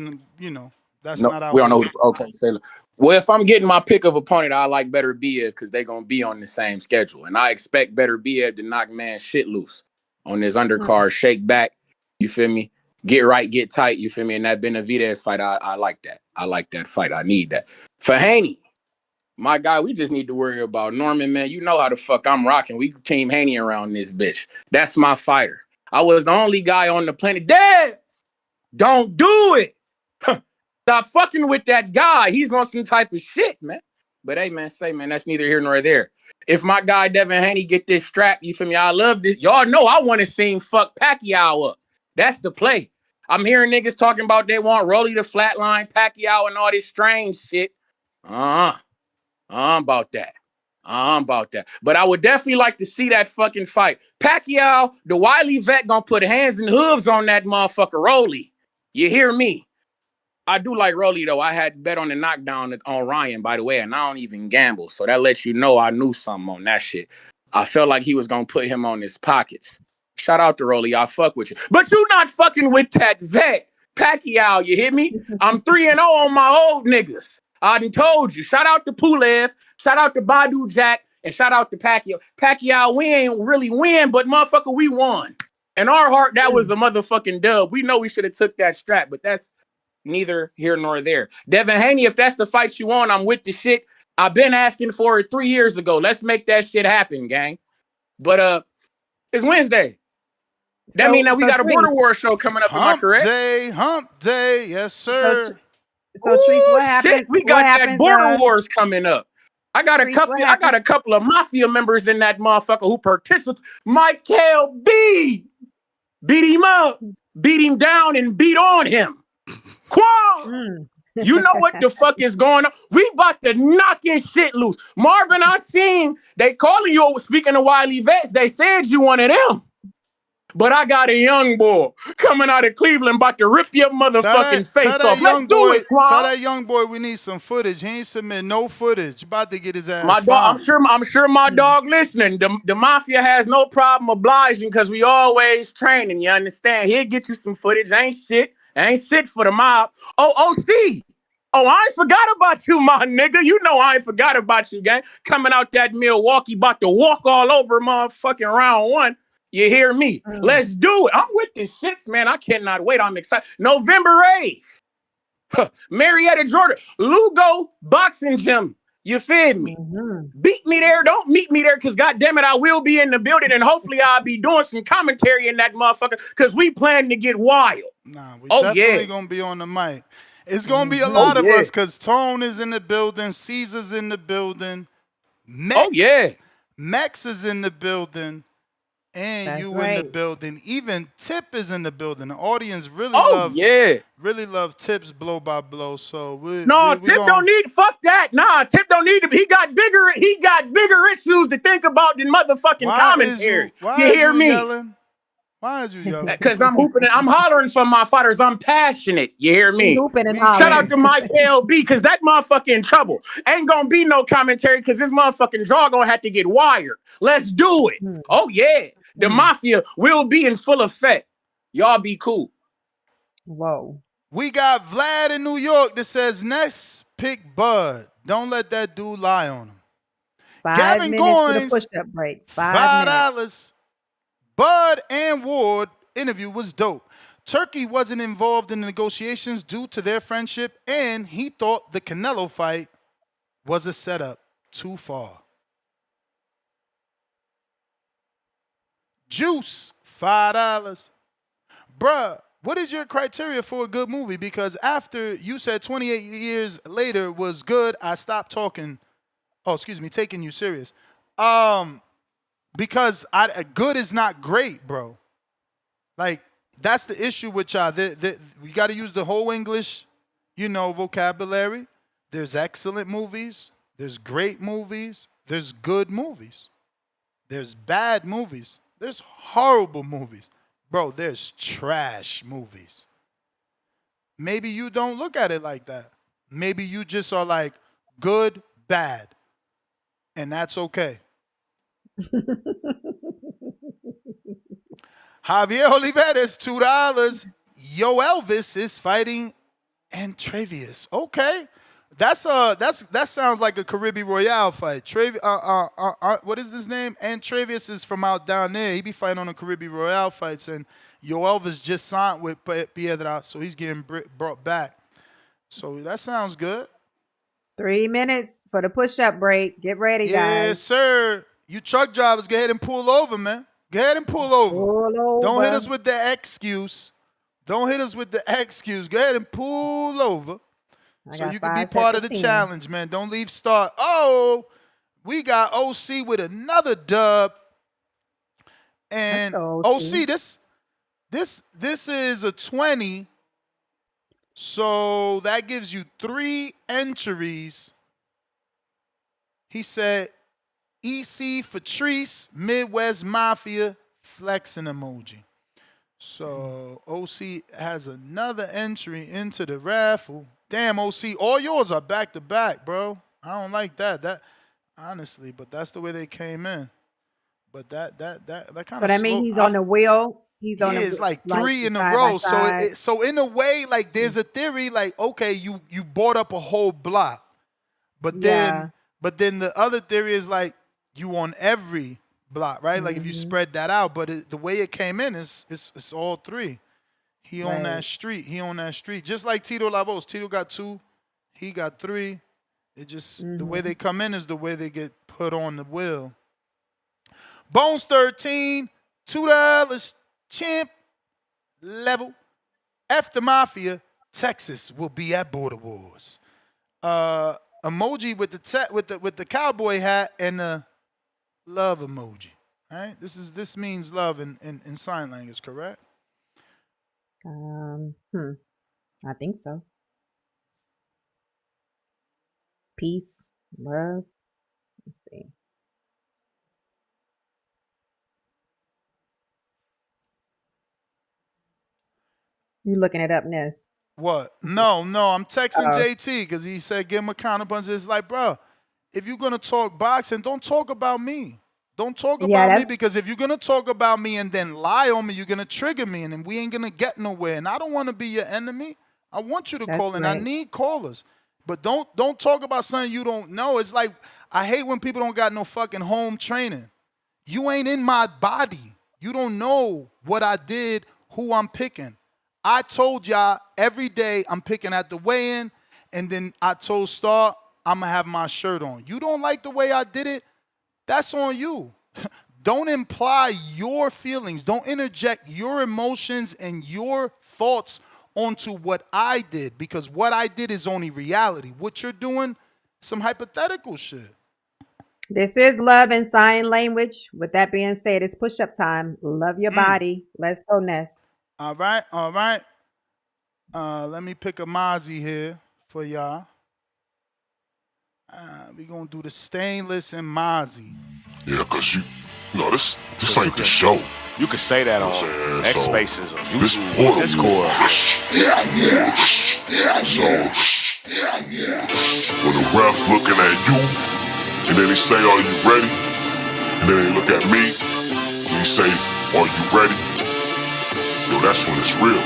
that's No, not out we don't know. yet. Okay, say. Well, if I'm getting my pick of opponent, I like Better Biev because they're gonna be on the same schedule, and I expect Better Biev to knock man shit loose on this undercard, shake back. You feel me? Get right, get tight. You feel me? And that Benavidez fight, I like that. I like that fight. I need that. For Haney, my guy, we just need to worry about Norman, man. You know how the fuck I'm rocking. We team Haney around this bitch. That's my fighter. I was the only guy on the planet. Dad, don't do it. Stop fucking with that guy. He's on some type of shit, man. But hey, man, man, that's neither here nor there. If my guy Devin Haney get this strap, you feel me? I love this. Y'all know I want to see him fuck Pacquiao up. That's the play. I'm hearing niggas talking about they want Rolly to flatline Pacquiao and all this strange shit. I'm about that. I'm about that. But I would definitely like to see that fucking fight. Pacquiao, the wily vet, gonna put hands and hooves on that motherfucker Rolly. You hear me? I do like Rolly, though. I had bet on the knockdown on Ryan, by the way, and I don't even gamble. So that lets you know I knew something on that shit. I felt like he was going to put him on his pockets. Shout out to Rolly. I fuck with you. But you not fucking with that vet, Pacquiao. You hear me? I'm 3-0 on my old niggas. I done told you. Shout out to Pulev. Shout out to Badu Jack. And shout out to Pacquiao. Pacquiao, we ain't really win, but motherfucker, we won. In our heart, that was a motherfucking dub. We know we should have took that strap, but that's neither here nor there. Devin Haney, if that's the fight you want, I'm with the shit. I've been asking for it 3 years ago. Let's make that shit happen, gang. But it's Wednesday. That means So that we got a border Treese, war show coming up. Am I Hump correct? day, yes, so sir. Treese, Oh what shit, happens? we What got that happens? border wars coming up. I got a Treese, couple. what I got happens? a couple of mafia members in that motherfucker who participate. Michael B. Beat him up, beat him down, and beat on him. Quan. Mm. You know what the fuck is going on? We about to knock his shit loose. Marvin, I seen they calling you, speaking of Wiley Vets, they said you one of them. But I got a young boy coming out of Cleveland about to rip your motherfucking face off. Let's do it, Tell Quan. that young boy we need some footage. He ain't submit no footage. About to get his My ass dog, fined. I'm sure my dog listening. The mafia has no problem obliging because we always training. You understand? He'll get you some footage. Ain't shit for the mob. Oh, OC. Oh, I ain't forgot about you, my nigga. You know I ain't forgot about you, gang. Coming out that Milwaukee, about to walk all over motherfucking round one. You hear me? Let's do it. I'm with the shits, man. I cannot wait. I'm excited. November 8th. Marietta, Georgia. Lugo Boxing Gym. You feel me? Beat me there. Don't meet me there because, goddamn it, I will be in the building and hopefully I'll be doing some commentary in that motherfucker because we plan to get wild. Nah, we Oh, definitely yeah. going to be on the mic. It's going to be a lot of us because Tone is in the building. Caesar's in the building. Mex is in the building. And That's you in the right. building. Even Tip is in the building. The audience really love Tip's blow by blow. So Tip don't need fuck that. Nah, Tip don't need to. He got bigger issues to think about than motherfucking commentary. You hear me? Yelling? Why is you yelling? Because I'm hooping and I'm hollering for my fighters. I'm passionate. You hear me? Hooping and Shout out hollering. to Mike LB because that motherfucker in trouble. Ain't gonna be no commentary because this motherfucking jaw gonna have to get wired. Let's do it. Oh yeah. The mafia will be in full effect. Y'all be cool. Whoa. We got Vlad in New York that says, next pick Bud. Don't let that dude lie on him. 5 Gavin minutes for the Goins, push-up break. 5 minutes. $5. Bud and Ward interview was dope. Turkey wasn't involved in the negotiations due to their friendship, and he thought the Canelo fight was a setup too far. Juice, $5. Bruh, what is your criteria for a good movie? Because after you said 28 years later was good, I stopped talking. Oh, excuse me, taking you serious. Because good is not great, bro. Like, that's the issue with y'all. We got to use the whole English, vocabulary. There's excellent movies. There's great movies. There's good movies. There's bad movies. There's horrible movies. Bro, there's trash movies. Maybe you don't look at it like that. Maybe you just are like good, bad. And that's okay. Javier Oliveras, $2. Yo Elvis is fighting Antravius. Okay. That sounds like a Caribbean Royale fight. What is his name? Antravius is from out down there. He be fighting on the Caribbean Royale fights, and Yo Elvis just signed with Piedra, so he's getting brought back. So that sounds good. 3 minutes for the push-up break. Get ready, guys. Yes, sir. You truck drivers, go ahead and pull over, man. Go ahead and pull over. Don't hit us with the excuse. Don't hit us with the excuse. Go ahead and pull over. So you can be part of the challenge, man. Don't leave start. Oh, we got OC with another dub. And OC, this is a 20. So that gives you 3 entries. He said EC for Treese, Midwest Mafia, flexing emoji. So OC has another entry into the raffle. Damn, OC, all yours are back to back, bro. I don't like that. That honestly, but that's the way they came in. But that kind of. So that means he's on the wheel. He's on. It's like 3 in a row. So in a way, like there's a theory, like okay, you bought up a whole block, but then the other theory is like you on every block, right? Like if you spread that out, but the way it came in is it's all 3. He on that street. He on that street. Just like Tito Lavos. Tito got 2. He got 3. It just the way they come in is the way they get put on the wheel. Bones 13, $2. champ level. After Mafia, Texas will be at Border Wars. Emoji with the cowboy hat and the love emoji. All right, this means love in sign language, correct? I think so. Peace, love. Let's see. You looking it up, Ness? What? No, I'm texting JT because he said give him a counterpunch. It's like, bro, if you're gonna talk boxing, don't talk about me. Don't talk about me because if you're gonna talk about me and then lie on me, you're gonna trigger me, and then we ain't gonna get nowhere. And I don't want to be your enemy. I want you to call, and I need callers. But don't talk about something you don't know. It's like I hate when people don't got no fucking home training. You ain't in my body. You don't know what I did, who I'm picking. I told y'all every day I'm picking at the weigh-in, and then I told Star I'm going to have my shirt on. You don't like the way I did it? That's on you. Don't imply your feelings. Don't interject your emotions and your thoughts onto what I did, because what I did is only reality. What you're doing, some hypothetical shit. This is love in sign language. With that being said, it's push-up time. Love your body. Let's go, Ness. All right. Let me pick a Mozzie here for y'all. We're going to do the stainless and Mozzie. Yeah, because this ain't the show. You could say that on X Spaces or This YouTube, Discord. So, when the ref looking at you, and then he say, are you ready? And then he look at me, and he say, are you ready? Yo, that's when it's real.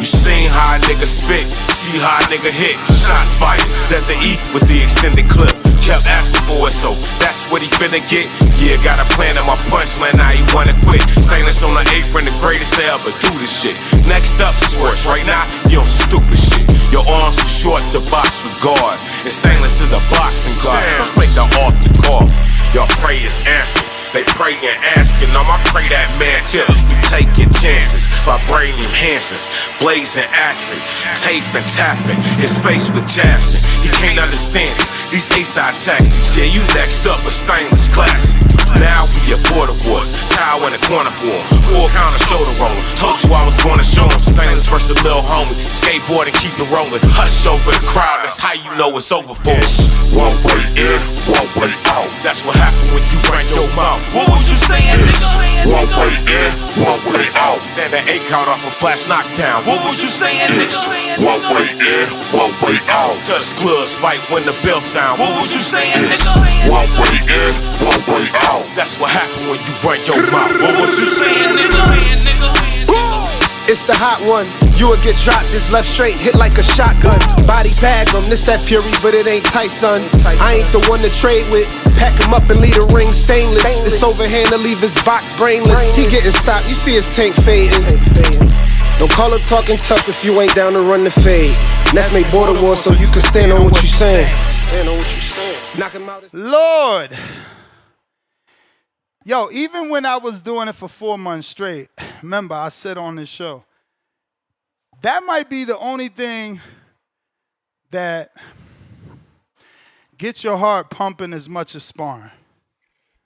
You seen how a nigga spit, see how a nigga hit. Shots fired, Desert E with the extended clip. Kept asking for it, so that's what he finna get. Yeah, got a plan in my punchline, now he wanna quit. Stainless on the apron, the greatest to ever do this shit. Next up, sports. Right now, you on stupid shit. Your arms too short to box with guard, and Stainless is a boxing guard. Let's make the altar call. Your prayers answered. They praying, asking, I'ma pray that man tip. You taking chances, vibrating enhancers, blazing accurate, taping, tapping, his face with jabs. He can't understand it. These A-side tactics, yeah, you next up a Stainless classic. Now we at Border Wars, towel in the corner for him, full counter shoulder roll. Told you I was gonna show him Stainless versus Lil Homie. Skateboard and keep it rolling. Hush over the crowd, that's how you know it's over for us. One way in, one way out. That's what happened when you ran your mouth. What was you saying, nigga? One way in, one way out. Stand that 8 count off a flash knockdown. What was you saying, nigga? One way in, one way out. Touch gloves, fight when the bell sound. What was you saying, nigga? One way in, one way out. That's what happened when you run your mouth. What was you saying, nigga? It's the hot one. You would get dropped, this left straight, hit like a shotgun. Body bag him, this that Fury, but it ain't Tyson. I ain't the one to trade with. Pack him up and leave the ring stainless. This overhand to leave his box brainless. He getting stopped, you see his tank fading. Don't call up talking tough if you ain't down to run the fade. Let's make Border War so you can stand on what you saying. Knock him out. Lord. Yo, even when I was doing it for 4 months straight, remember I said on this show, that might be the only thing that gets your heart pumping as much as sparring.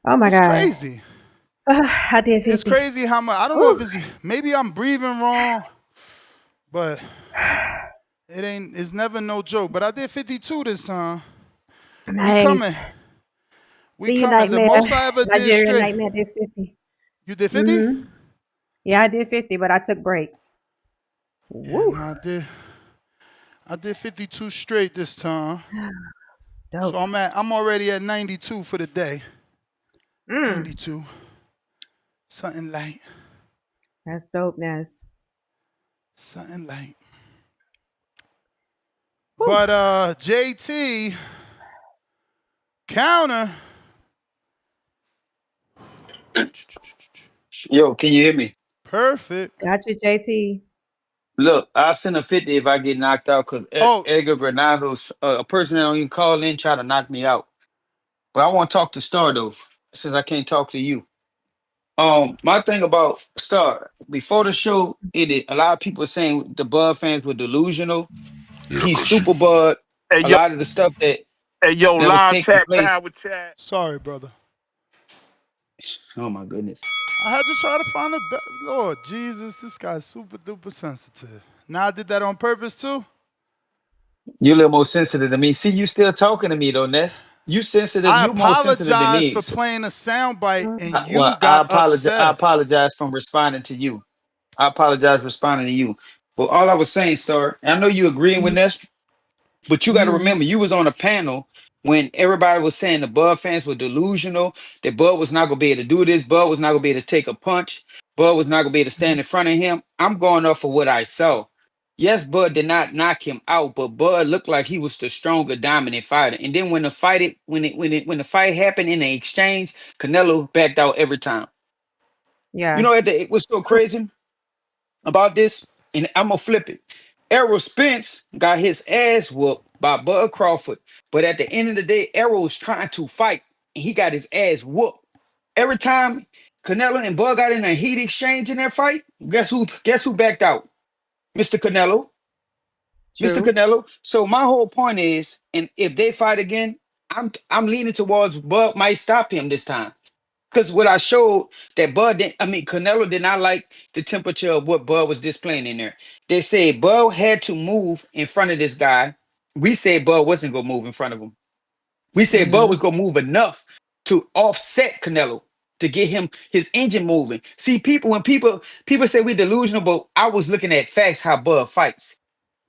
Oh my God. It's crazy. I did 50. It's crazy how much, I don't know if it's, maybe I'm breathing wrong, but it's never no joke. But I did 52 this time. Nice. We coming. We coming. The most I ever did straight. Nightmare did 50. You did 50? Mm-hmm. Yeah, I did 50, but I took breaks. Yeah, no, I did 52 straight this time. Dope. So I'm already at 92 for the day. 92. Something light. That's dopeness. Something light. But JT counter. Yo, can you hear me? Perfect. Got you, JT. Look, I'll send a 50 if I get knocked out because Edgar Granado's a person that don't even call in try to knock me out. But I want to talk to Star though, since I can't talk to you. My thing about Star before the show, a lot of people were saying the Bud fans were delusional. Yeah, He's cause you. super Bud. Hey A yo, lot of the stuff hey yo, that was live taking chat, place. power chat. Sorry, brother. Oh my goodness. I had to try to find a Lord Jesus, this guy's super duper sensitive. Now I did that on purpose too. You're a little more sensitive than me. See, you still talking to me though, Ness. You sensitive. I You more sensitive than apologize me. for playing a soundbite and you Well, I got apologize. I upset. apologize for responding to you. I apologize for responding to you. But all I was saying, Star, and I know you agreeing with Ness, but you got to Mm-hmm. remember, you was on a panel when everybody was saying the Bud fans were delusional, that Bud was not gonna be able to do this, Bud was not gonna be able to take a punch, Bud was not gonna be able to stand in front of him. I'm going off of what I saw. Yes, Bud did not knock him out, but Bud looked like he was the stronger, dominant fighter. And then when the fight happened in the exchange, Canelo backed out every time. You Yeah. know, it was so crazy about this, and I'm gonna flip it. Errol Spence got his ass whooped by Bud Crawford, but at the end of the day, Errol was trying to fight, and he got his ass whooped. Every time Canelo and Bud got in a heat exchange in that fight, guess who? Guess who backed out? Mr. Canelo. Mr. True. Canelo. So my whole point is, and if they fight again, I'm leaning towards Bud might stop him this time. Because what I showed that Canelo did not like the temperature of what Bud was displaying in there. They said Bud had to move in front of this guy. We said Bud wasn't gonna move in front of him. We said Bud Mm-hmm. was gonna move enough to offset Canelo to get him his engine moving. See, when people say we delusional, but I was looking at facts how Bud fights.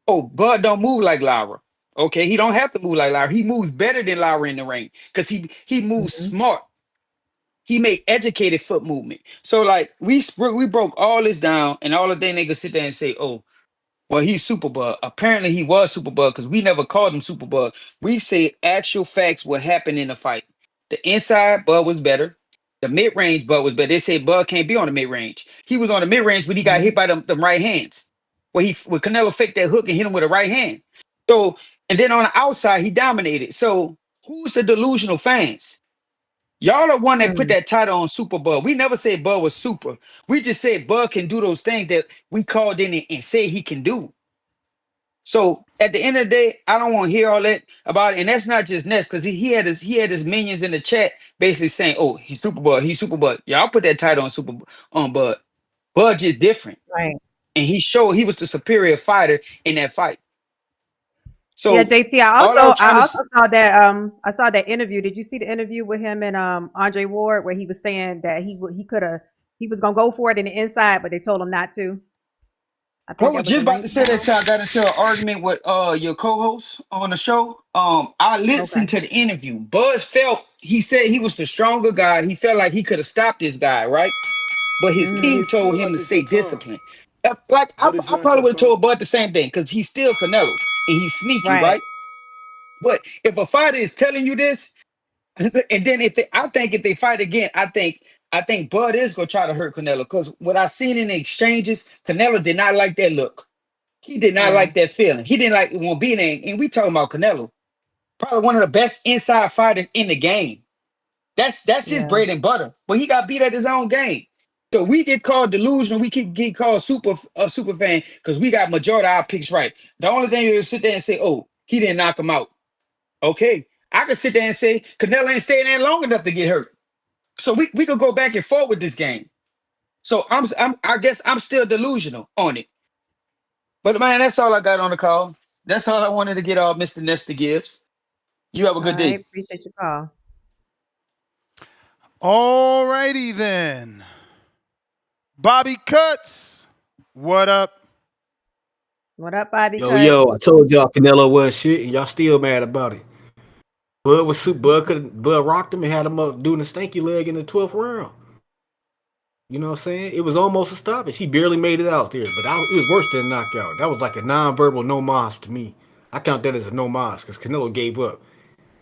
Oh, Bud don't move like Lara. Okay, he don't have to move like Lara. He moves better than Lara in the ring because he moves Mm-hmm. smart. He make educated foot movement. So like we broke all this down, and all of them niggas sit there and say, "Oh, well, he's Superbug." Apparently, he was Superbug because we never called him Superbug. We say actual facts what happened in the fight. The inside Bud was better. The mid range Bud was better. They say Bud can't be on the mid range. He was on the mid range, but he got Mm-hmm. hit by them right hands. Where Canelo faked that hook and hit him with a right hand. So and then on the outside he dominated. So who's the delusional fans? Y'all the one that put Mm. that title on Super Bud. We never said Bud was super. We just said Bud can do those things that we called in and say he can do. So at the end of the day, I don't want to hear all that about it. And that's not just Ness, because he had his minions in the chat basically saying, "Oh, he's Super Bud, he's Super Bud." Y'all put that title on Bud. Bud just different. Right. And he showed he was the superior fighter in that fight. Yeah, So JT. I all I also was trying I to also saw that I saw that interview. Did you see the interview with him and Andre Ward where he was saying that he was gonna go for it in the inside, but they told him not to. I I think was that was a just about night to say that round. y'all got into an argument with your co-host on the show. I Okay. listened to the interview. Buzz felt he said he was the stronger guy. He felt like he could have stopped this guy, right? But his You Mm-hmm. may team told feel him like to it's your stay time, disciplined. Like I, but it's I not probably your would have time. told Bud the same thing because he's still Canelo and he's sneaky, Right. right? But if a fighter is telling you this, and then I think if they fight again, I think Bud is gonna try to hurt Canelo because what I seen in the exchanges, Canelo did not like that look. He did not Yeah. like that feeling. He didn't like it won't be there. And we talking about Canelo, probably one of the best inside fighters in the game. That's his Yeah. bread and butter. But he got beat at his own game. So we get called delusional. We keep get called super fan because we got majority of our picks right. The only thing is sit there and say, "Oh, he didn't knock him out." Okay, I could sit there and say Canelo ain't staying there long enough to get hurt. So we could go back and forth with this game. So I guess I'm still delusional on it. But man, that's all I got on the call. That's all I wanted to get off Mr. Nestor Gibbs. You have a All good right. day. Appreciate your call. Alrighty then. Bobby Cuts. What up? What up, Bobby Yo, Cuts? I told y'all Canelo wasn't shit, and y'all still mad about it. Bud rocked him and had him up doing a stanky leg in the 12th round. You know what I'm saying? It was almost a stoppage. He barely made it out there, but it was worse than a knockout. That was like a non-verbal no mas to me. I count that as a no mas because Canelo gave up.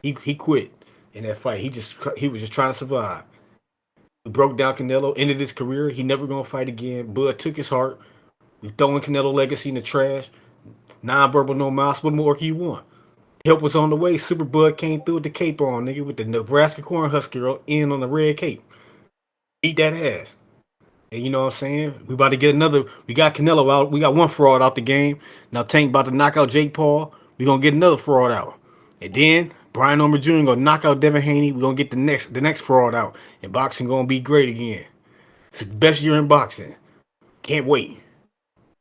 He quit in that fight. He was just trying to survive. He broke down Canelo, ended his career. He never gonna fight again. Bud took his heart. We throwing Canelo legacy in the trash. Non-verbal no mas. What more can you want? Help was on the way. Superbud came through with the cape on, nigga, with the Nebraska Cornhusker in on the red cape. Beat that ass. And you know what I'm saying? We about to get another. We got Canelo out. We got one fraud out the game. Now Tank about to knock out Jake Paul. We gonna get another fraud out. And then Brian Norman Jr. gonna knock out Devin Haney. We gonna get the next fraud out. And boxing gonna be great again. It's the best year in boxing. Can't wait.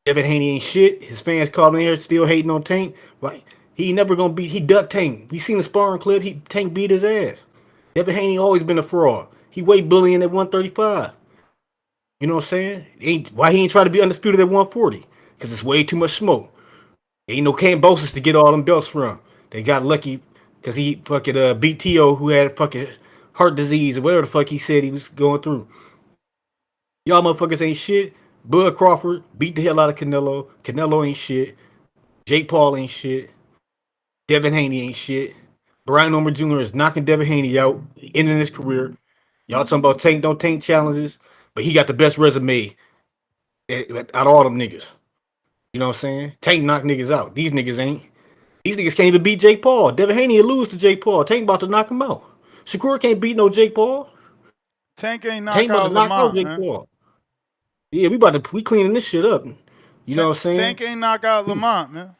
Devin Haney ain't shit. His fans calling in here still hating on Tank. Like he never gonna beat. He ducked Tank. We seen the sparring clip. Tank beat his ass. Devin Haney always been a fraud. He weight bullying at 135. You know what I'm saying? Why he ain't try to be undisputed at 140? Because it's way too much smoke. Ain't no Cambosis to get all them belts from. They got lucky because he fucking beat T.O. who had fucking heart disease or whatever the fuck he said he was going through. Y'all motherfuckers ain't shit. Bud Crawford beat the hell out of Canelo. Canelo ain't shit. Jake Paul ain't shit. Devin Haney ain't shit. Brian Norman Jr. is knocking Devin Haney out, ending his career. Y'all talking about tank, don't tank challenges, but he got the best resume out of all them niggas. You know what I'm saying? Tank knock niggas out. These niggas ain't. These niggas can't even beat Jake Paul. Devin Haney will lose to Jake Paul. Tank about to knock him out. Shakur can't beat no Jake Paul. Tank ain't knock Tank about to out knock out Lamont, Jake man. Paul. Yeah, we cleaning this shit up. You know what I'm saying? Tank ain't knock out Lamont, man.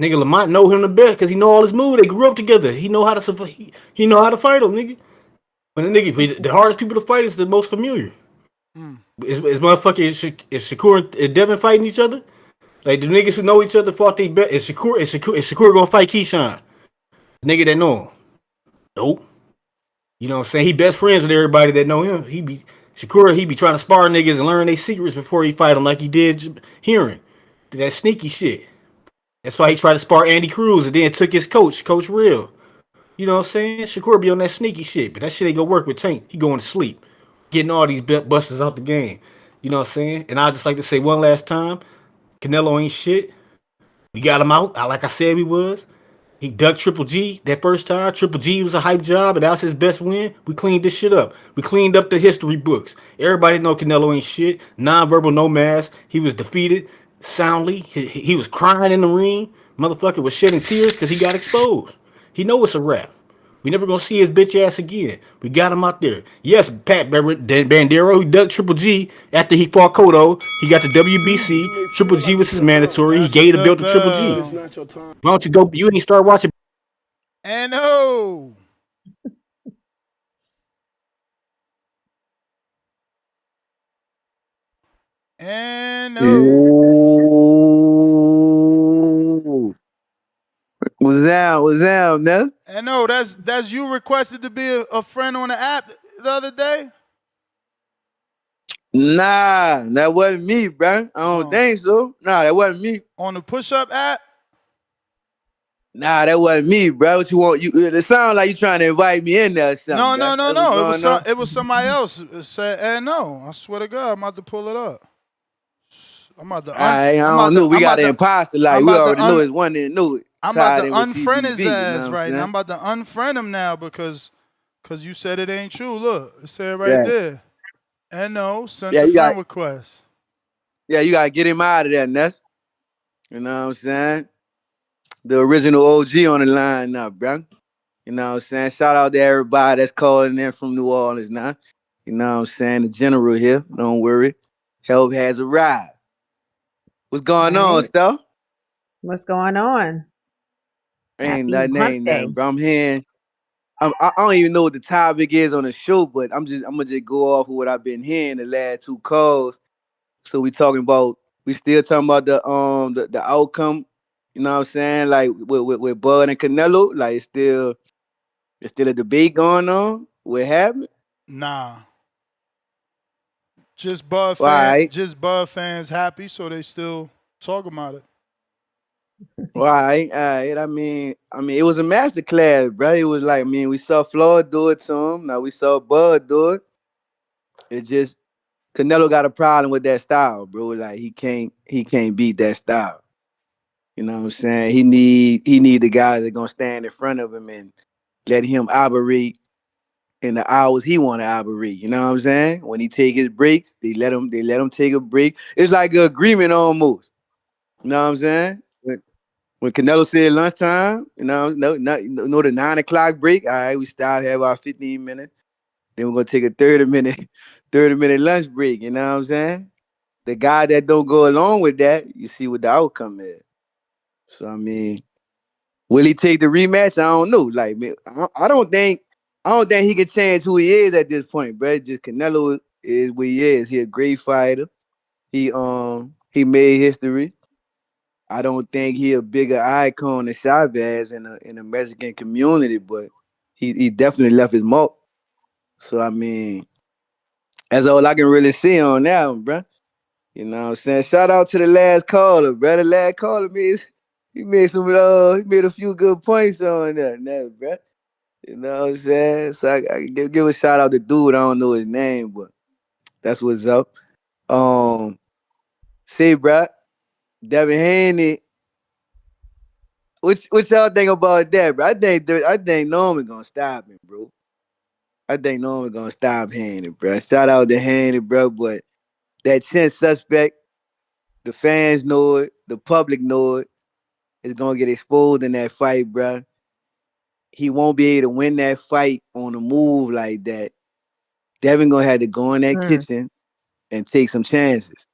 Nigga, Lamont know him the best because he know all his moves. They grew up together. He know how to survive. He know how to fight him, nigga. When the nigga, the hardest people to fight is the most familiar. Is motherfucking is Shakur and Devin fighting each other? Like the niggas who know each other fought they bet. Is Shakur gonna fight Keyshawn? The nigga that know him. Nope. You know what I'm saying? He best friends with everybody that know him. He be trying to spar niggas and learn their secrets before he fight them like he did Hearing. That sneaky shit. That's why he tried to spar Andy Cruz and then took his Coach Real. You know what I'm saying? Shakur be on that sneaky shit, but that shit ain't gonna work with Tank. He going to sleep. Getting all these busters out the game. You know what I'm saying? And I just like to say one last time, Canelo ain't shit. We got him out, like I said we was. He ducked Triple G that first time. Triple G was a hype job, and that was his best win. We cleaned this shit up. We cleaned up the history books. Everybody know Canelo ain't shit. Non-verbal, no mask. He was defeated soundly. He was crying in the ring. Motherfucker was shedding tears because he got exposed. He know it's a wrap. We never gonna see his bitch ass again. We got him out there. Yes, Pat Bandero, who ducked Triple G after he fought Cotto. He got the WBC. Triple G was his mandatory. He gave the belt to Triple G. Why don't you go? You ain't start watching. And oh. And Ooh. What's down, man? And no, that's you requested to be a friend on the app the other day? Nah, that wasn't me, bro. I don't think so. Nah, that wasn't me. On the push-up app? Nah, that wasn't me, bro. What you want? It sounds like you trying to invite me in there or something. No. It was somebody else. It said, and no, I swear to God, I'm about to pull it up. I'm about to. I don't know. We got an imposter. Like we already know it's one that knew it. I'm about to unfriend his ass right now. I'm about to unfriend him now because you said it ain't true. Look, it said right there. And no, send the friend request. Yeah, you gotta get him out of there, Ness. You know what I'm saying? The original OG on the line now, bro. You know what I'm saying? Shout out to everybody that's calling in from New Orleans now. You know what I'm saying? The general here. Don't worry. Help has arrived. What's going on, stuff? What's going on? Ain't nothing, bro. I'm hearing. I don't even know what the topic is on the show, but I'm gonna just go off of what I've been hearing the last two calls. So we still talking about the outcome. You know what I'm saying? Like with Bud and Canelo, like it's still a debate going on. What happened? Nah. Just Bud fans happy, so they still talk about it. Right. I mean, it was a masterclass, bro. It was like, we saw Floyd do it to him. Now we saw Bud do it. It just Canelo got a problem with that style, bro. Like he can't beat that style. You know what I'm saying? He need the guys that gonna stand in front of him and let him operate in the hours he want to operate. You know what I'm saying? When he take his breaks, they let him take a break. It's like an agreement almost. You know what I'm saying? When Canelo said lunchtime, the 9 o'clock break, all right, we stop, have our 15 minutes. Then we're gonna take a 30-minute lunch break. You know what I'm saying? The guy that don't go along with that, you see what the outcome is. So I mean, will he take the rematch? I don't know. Like, man, I don't think he can change who he is at this point, bro. Just Canelo is what he is. He a great fighter. He made history. I don't think he a bigger icon than Chavez in the Mexican community, but he definitely left his mark. So I mean, that's all I can really see on that one, bro. You know what I'm saying? Shout out to the last caller, bro. The last caller he made a few good points on that, bro. You know what I'm saying? So I give a shout out to dude. I don't know his name, but that's what's up. Um, see, bro, Devin Haney. What y'all think about that, bro? I think Norman gonna stop him, bro. I think Norman gonna stop Haney, bro. Shout out to Haney, bro. But that chin suspect, the fans know it, the public know it. It's gonna get exposed in that fight, bro. He won't be able to win that fight on a move like that. Devin gonna have to go in that Mm. kitchen and take some chances.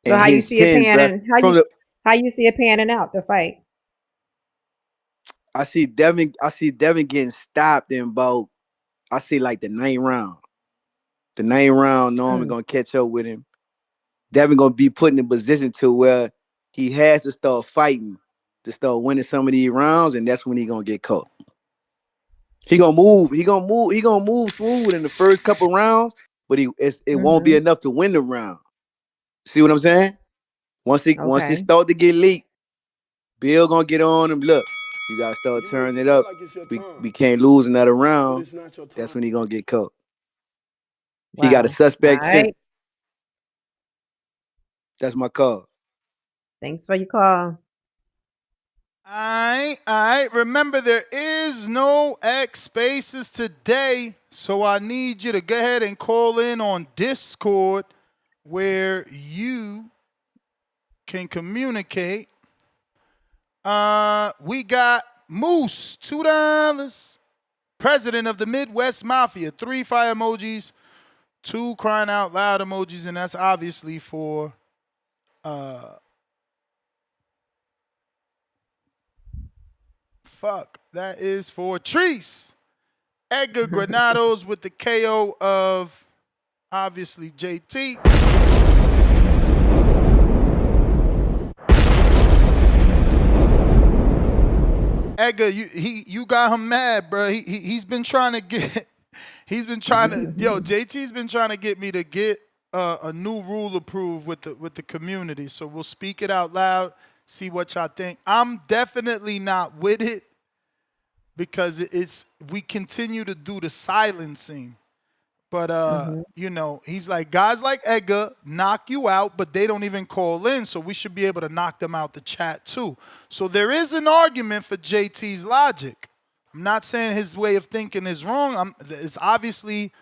So And how you his see it chin, bro, panning? from the How you see it panning out the fight? I see Devin getting stopped in about I see like the ninth round. The ninth round, Norman Mm. gonna catch up with him. Devin gonna be put in a position to where he has to start fighting to start winning some of these rounds, and that's when he gonna get caught. He gonna move. He gonna move. He gonna move smooth in the first couple rounds, but it won't be Mm-hmm. enough to win the round. See what I'm saying? Once he Okay. start to get leaked, Bill gonna get on him. Look, you gotta start You may turning it feel up. like it's your We time, can't lose another but round. it's not your That's time. when he gonna get caught. He got a Wow. All suspect chin. right. That's my call. Thanks for your call. All right. Remember, there is no X spaces today, so I need you to go ahead and call in on Discord where you can communicate. We got Moose, $2. President of the Midwest Mafia, 3 fire emojis, 2 crying out loud emojis, and that's obviously for that is for Treese. Edgar Granados with the KO of obviously JT. Edgar, you got him mad, bro. He's been trying to get JT's been trying to get me to get a new rule approved with the community. So we'll speak it out loud, see what y'all think. I'm definitely not with it because we continue to do the silencing. But he's like, guys like Edgar knock you out, but they don't even call in, so we should be able to knock them out the chat too. So there is an argument for JT's logic. I'm not saying his way of thinking is wrong. It's obviously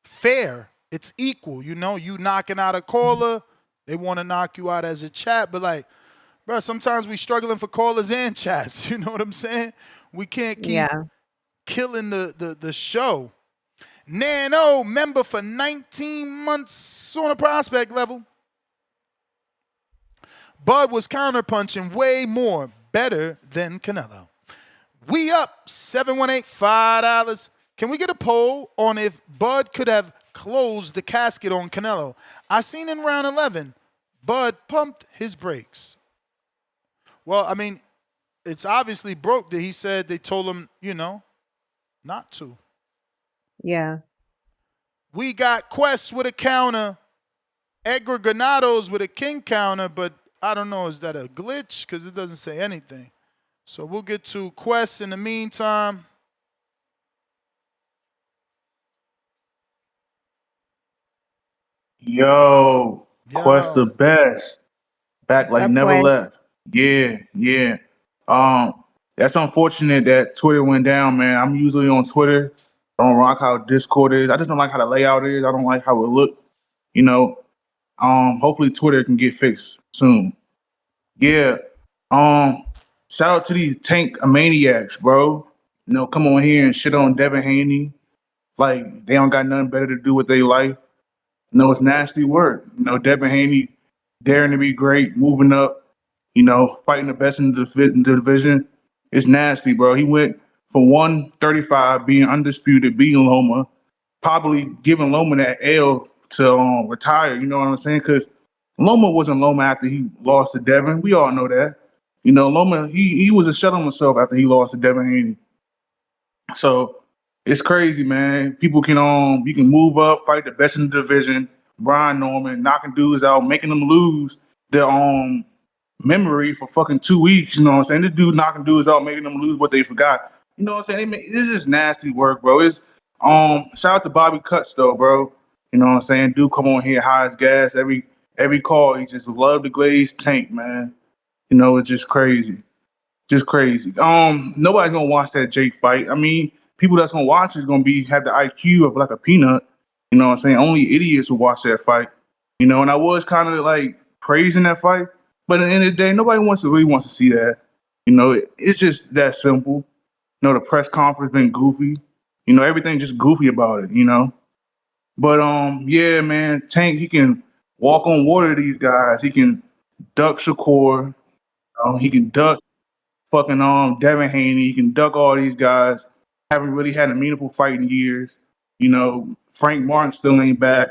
fair. It's equal. You knocking out a caller, they want to knock you out as a chat, but like, bro, sometimes we struggling for callers and chats. You know what I'm saying? We can't keep Yeah. killing the show. Nano, member for 19 months on a prospect level. Bud was counterpunching way more, better than Canelo. We up, 718, $5. Can we get a poll on if Bud could have closed the casket on Canelo? I seen in round 11, Bud pumped his brakes. Well, I mean, it's obviously broke that he said they told him, not to. Yeah. We got Quest with a counter, Edgar Granados with a king counter, but I don't know, is that a glitch? Because it doesn't say anything. So we'll get to Quest in the meantime. Yo, Quest the Yo. best. Back What's like up, never Quest? left. Yeah. That's unfortunate that Twitter went down, man. I'm usually on Twitter. I don't like how Discord is. I just don't like how the layout is. I don't like how it look. You know. Hopefully Twitter can get fixed soon. Yeah. Um, Shout out to these tank maniacs, bro. Come on here and shit on Devin Haney like they don't got nothing better to do with their life. No, it's nasty work. Devin Haney daring to be great, moving up, fighting the best in the division. It's nasty, bro. He went from 135 being undisputed, beating Loma, probably giving Loma that L to retire. You know what I'm saying? Because Loma wasn't Loma after he lost to Devin. We all know that. Loma, he was a shell on himself after he lost to Devin Haney. So it's crazy, man. People can you can move up, fight the best in the division. Brian Norman knocking dudes out, making them lose their memory for fucking 2 weeks. You know what I'm saying? This dude knocking dudes out, making them lose what they forgot. You know what I'm saying? This is nasty work, bro. It's shout out to Bobby Cuts though, bro. You know what I'm saying? Dude come on here, high as gas. Every call, he just love the glazed tank, man. It's just crazy. Just crazy. Nobody's gonna watch that Jake fight. I mean, people that's gonna watch is gonna have the IQ of like a peanut. You know what I'm saying? Only idiots will watch that fight. And I was kind of like praising that fight, but at the end of the day, nobody really wants to see that. It's just that simple. The press conference been goofy. Everything just goofy about it. But yeah, man, Tank, he can walk on water to these guys. He can duck Shakur. He can duck fucking Devin Haney. You can duck all these guys. Haven't really had a meaningful fight in years. Frank Martin still ain't back.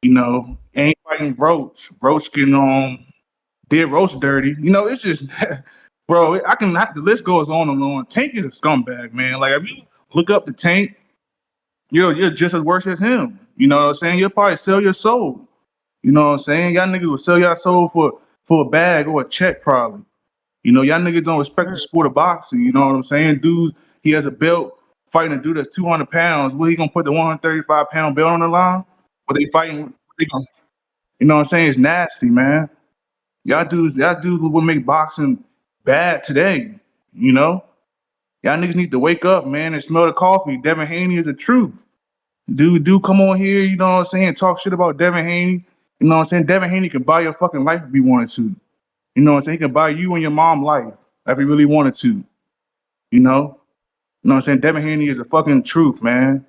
Ain't fighting Roach. Roach can did Roach dirty. It's just bro, the list goes on and on. Tank is a scumbag, man. Like if you look up the Tank, you're just as worse as him. You know what I'm saying? You'll probably sell your soul. You know what I'm saying? Y'all niggas will sell your soul for a bag or a check probably. Y'all niggas don't respect the sport of boxing. You know what I'm saying? Dude, he has a belt fighting a dude that's 200 pounds. What, he gonna put the 135-pound belt on the line? What they fighting? You know what I'm saying? It's nasty, man. Y'all dudes will make boxing bad today. Y'all niggas need to wake up, man, and smell the coffee. Devin Haney is the truth. Dude, come on here, you know what I'm saying? Talk shit about Devin Haney. You know what I'm saying? Devin Haney can buy your fucking life if he wanted to. You know what I'm saying? He can buy you and your mom life if he really wanted to. You know? You know what I'm saying? Devin Haney is the fucking truth, man.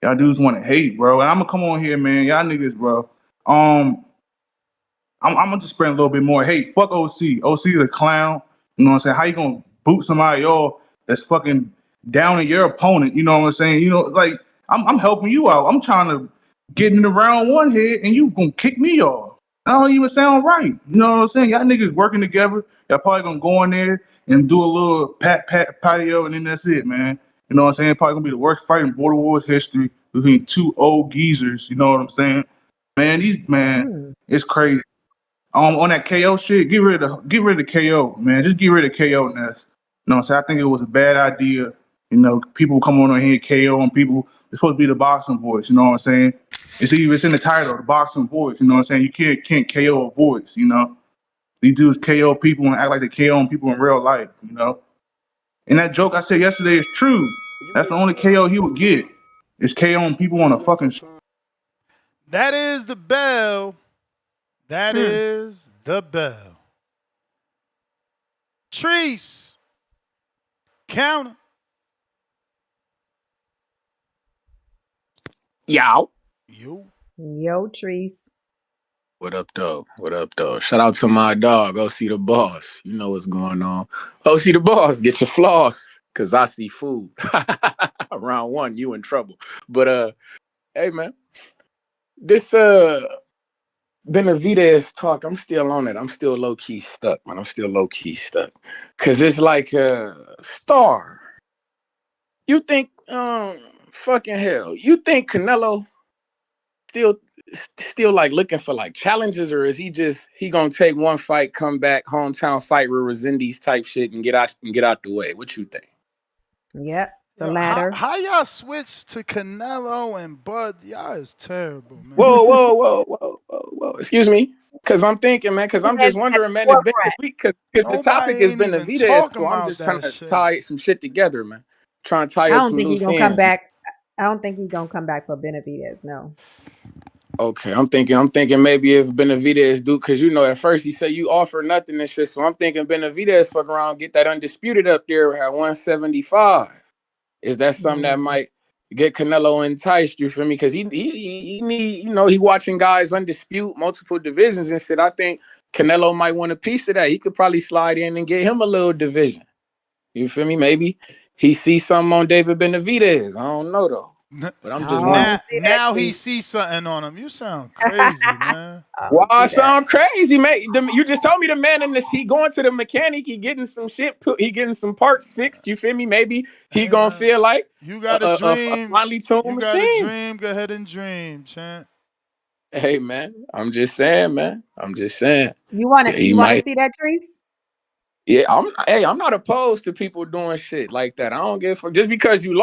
Y'all dudes want to hate, bro. And I'm gonna come on here, man. Y'all niggas, bro. I'm gonna just spread a little bit more hate. Fuck OC. OC is a clown. You know what I'm saying? How you gonna boot somebody off that's fucking down in your opponent? You know what I'm saying? Like I'm helping you out. I'm trying to get in the round one here, and you gonna kick me off. That don't even sound right. You know what I'm saying? Y'all niggas working together. Y'all probably gonna go in there and do a little patio, and then that's it, man. You know what I'm saying? Probably gonna be the worst fight in Border Wars history between two old geezers. You know what I'm saying? Man, it's crazy. On that KO shit, get rid of the KO, man. Just get rid of KO Ness. You know what I'm saying? I think it was a bad idea. People come on here KO on people. It's supposed to be the boxing voice, you know what I'm saying? It's in the title, the boxing voice, you know what I'm saying? You can't KO a voice, These dudes KO people and act like they KO on people in real life, And that joke I said yesterday is true. That's the only KO he would get. Is KO on people on a fucking That is the bell. That is the bell. Treese. Counter. Yow. Yo, Treese. What up, though? What up, though? Shout out to my dog, OC the Boss. You know what's going on. OC the Boss, get your floss, because I see food. Round one, you in trouble. But, hey, man. This, Benavidez talk, I'm still on it. I'm still low-key stuck, man. I'm still low-key stuck. Because it's like Star. You think, fucking hell, you think Canelo still like looking for like challenges, or is he gonna take one fight, come back, hometown fight with Resendiz type shit and get out the way? What you think? Yep, the latter. How y'all switch to Canelo and Bud? Y'all is terrible, man. Whoa. Excuse me. Because I'm thinking, man, because I'm just wondering, man, because the topic is Benavidez, so I'm just trying to tie some shit together, man. Trying to tie up some loose ends. Come back. I don't think he's gonna come back for Benavidez, no. Okay, I'm thinking maybe if Benavidez do, because at first he said you offer nothing and shit, so I'm thinking Benavidez fuck around, get that undisputed up there at 175. Is that something that might get Canelo enticed. You feel me? Because he need, you know, he watching guys undispute multiple divisions and shit. I think Canelo might want a piece of that. He could probably slide in and get him a little division. You feel me? Maybe he sees something on David Benavidez. I don't know though. But I'm just wondering. Now he sees something on him. You sound crazy, man. Why I sound crazy, man? You just told me the man in this. He going to the mechanic. He getting some shit. He getting some parts fixed. You feel me? Maybe he gonna feel like you got a dream. finely tuned You machine. got a dream. Go ahead and dream, champ. Hey man, I'm just saying, man. I'm just saying. You want to? You want to see that, Treese? Yeah, I'm not opposed to people doing shit like that. I don't give a fuck. Just because you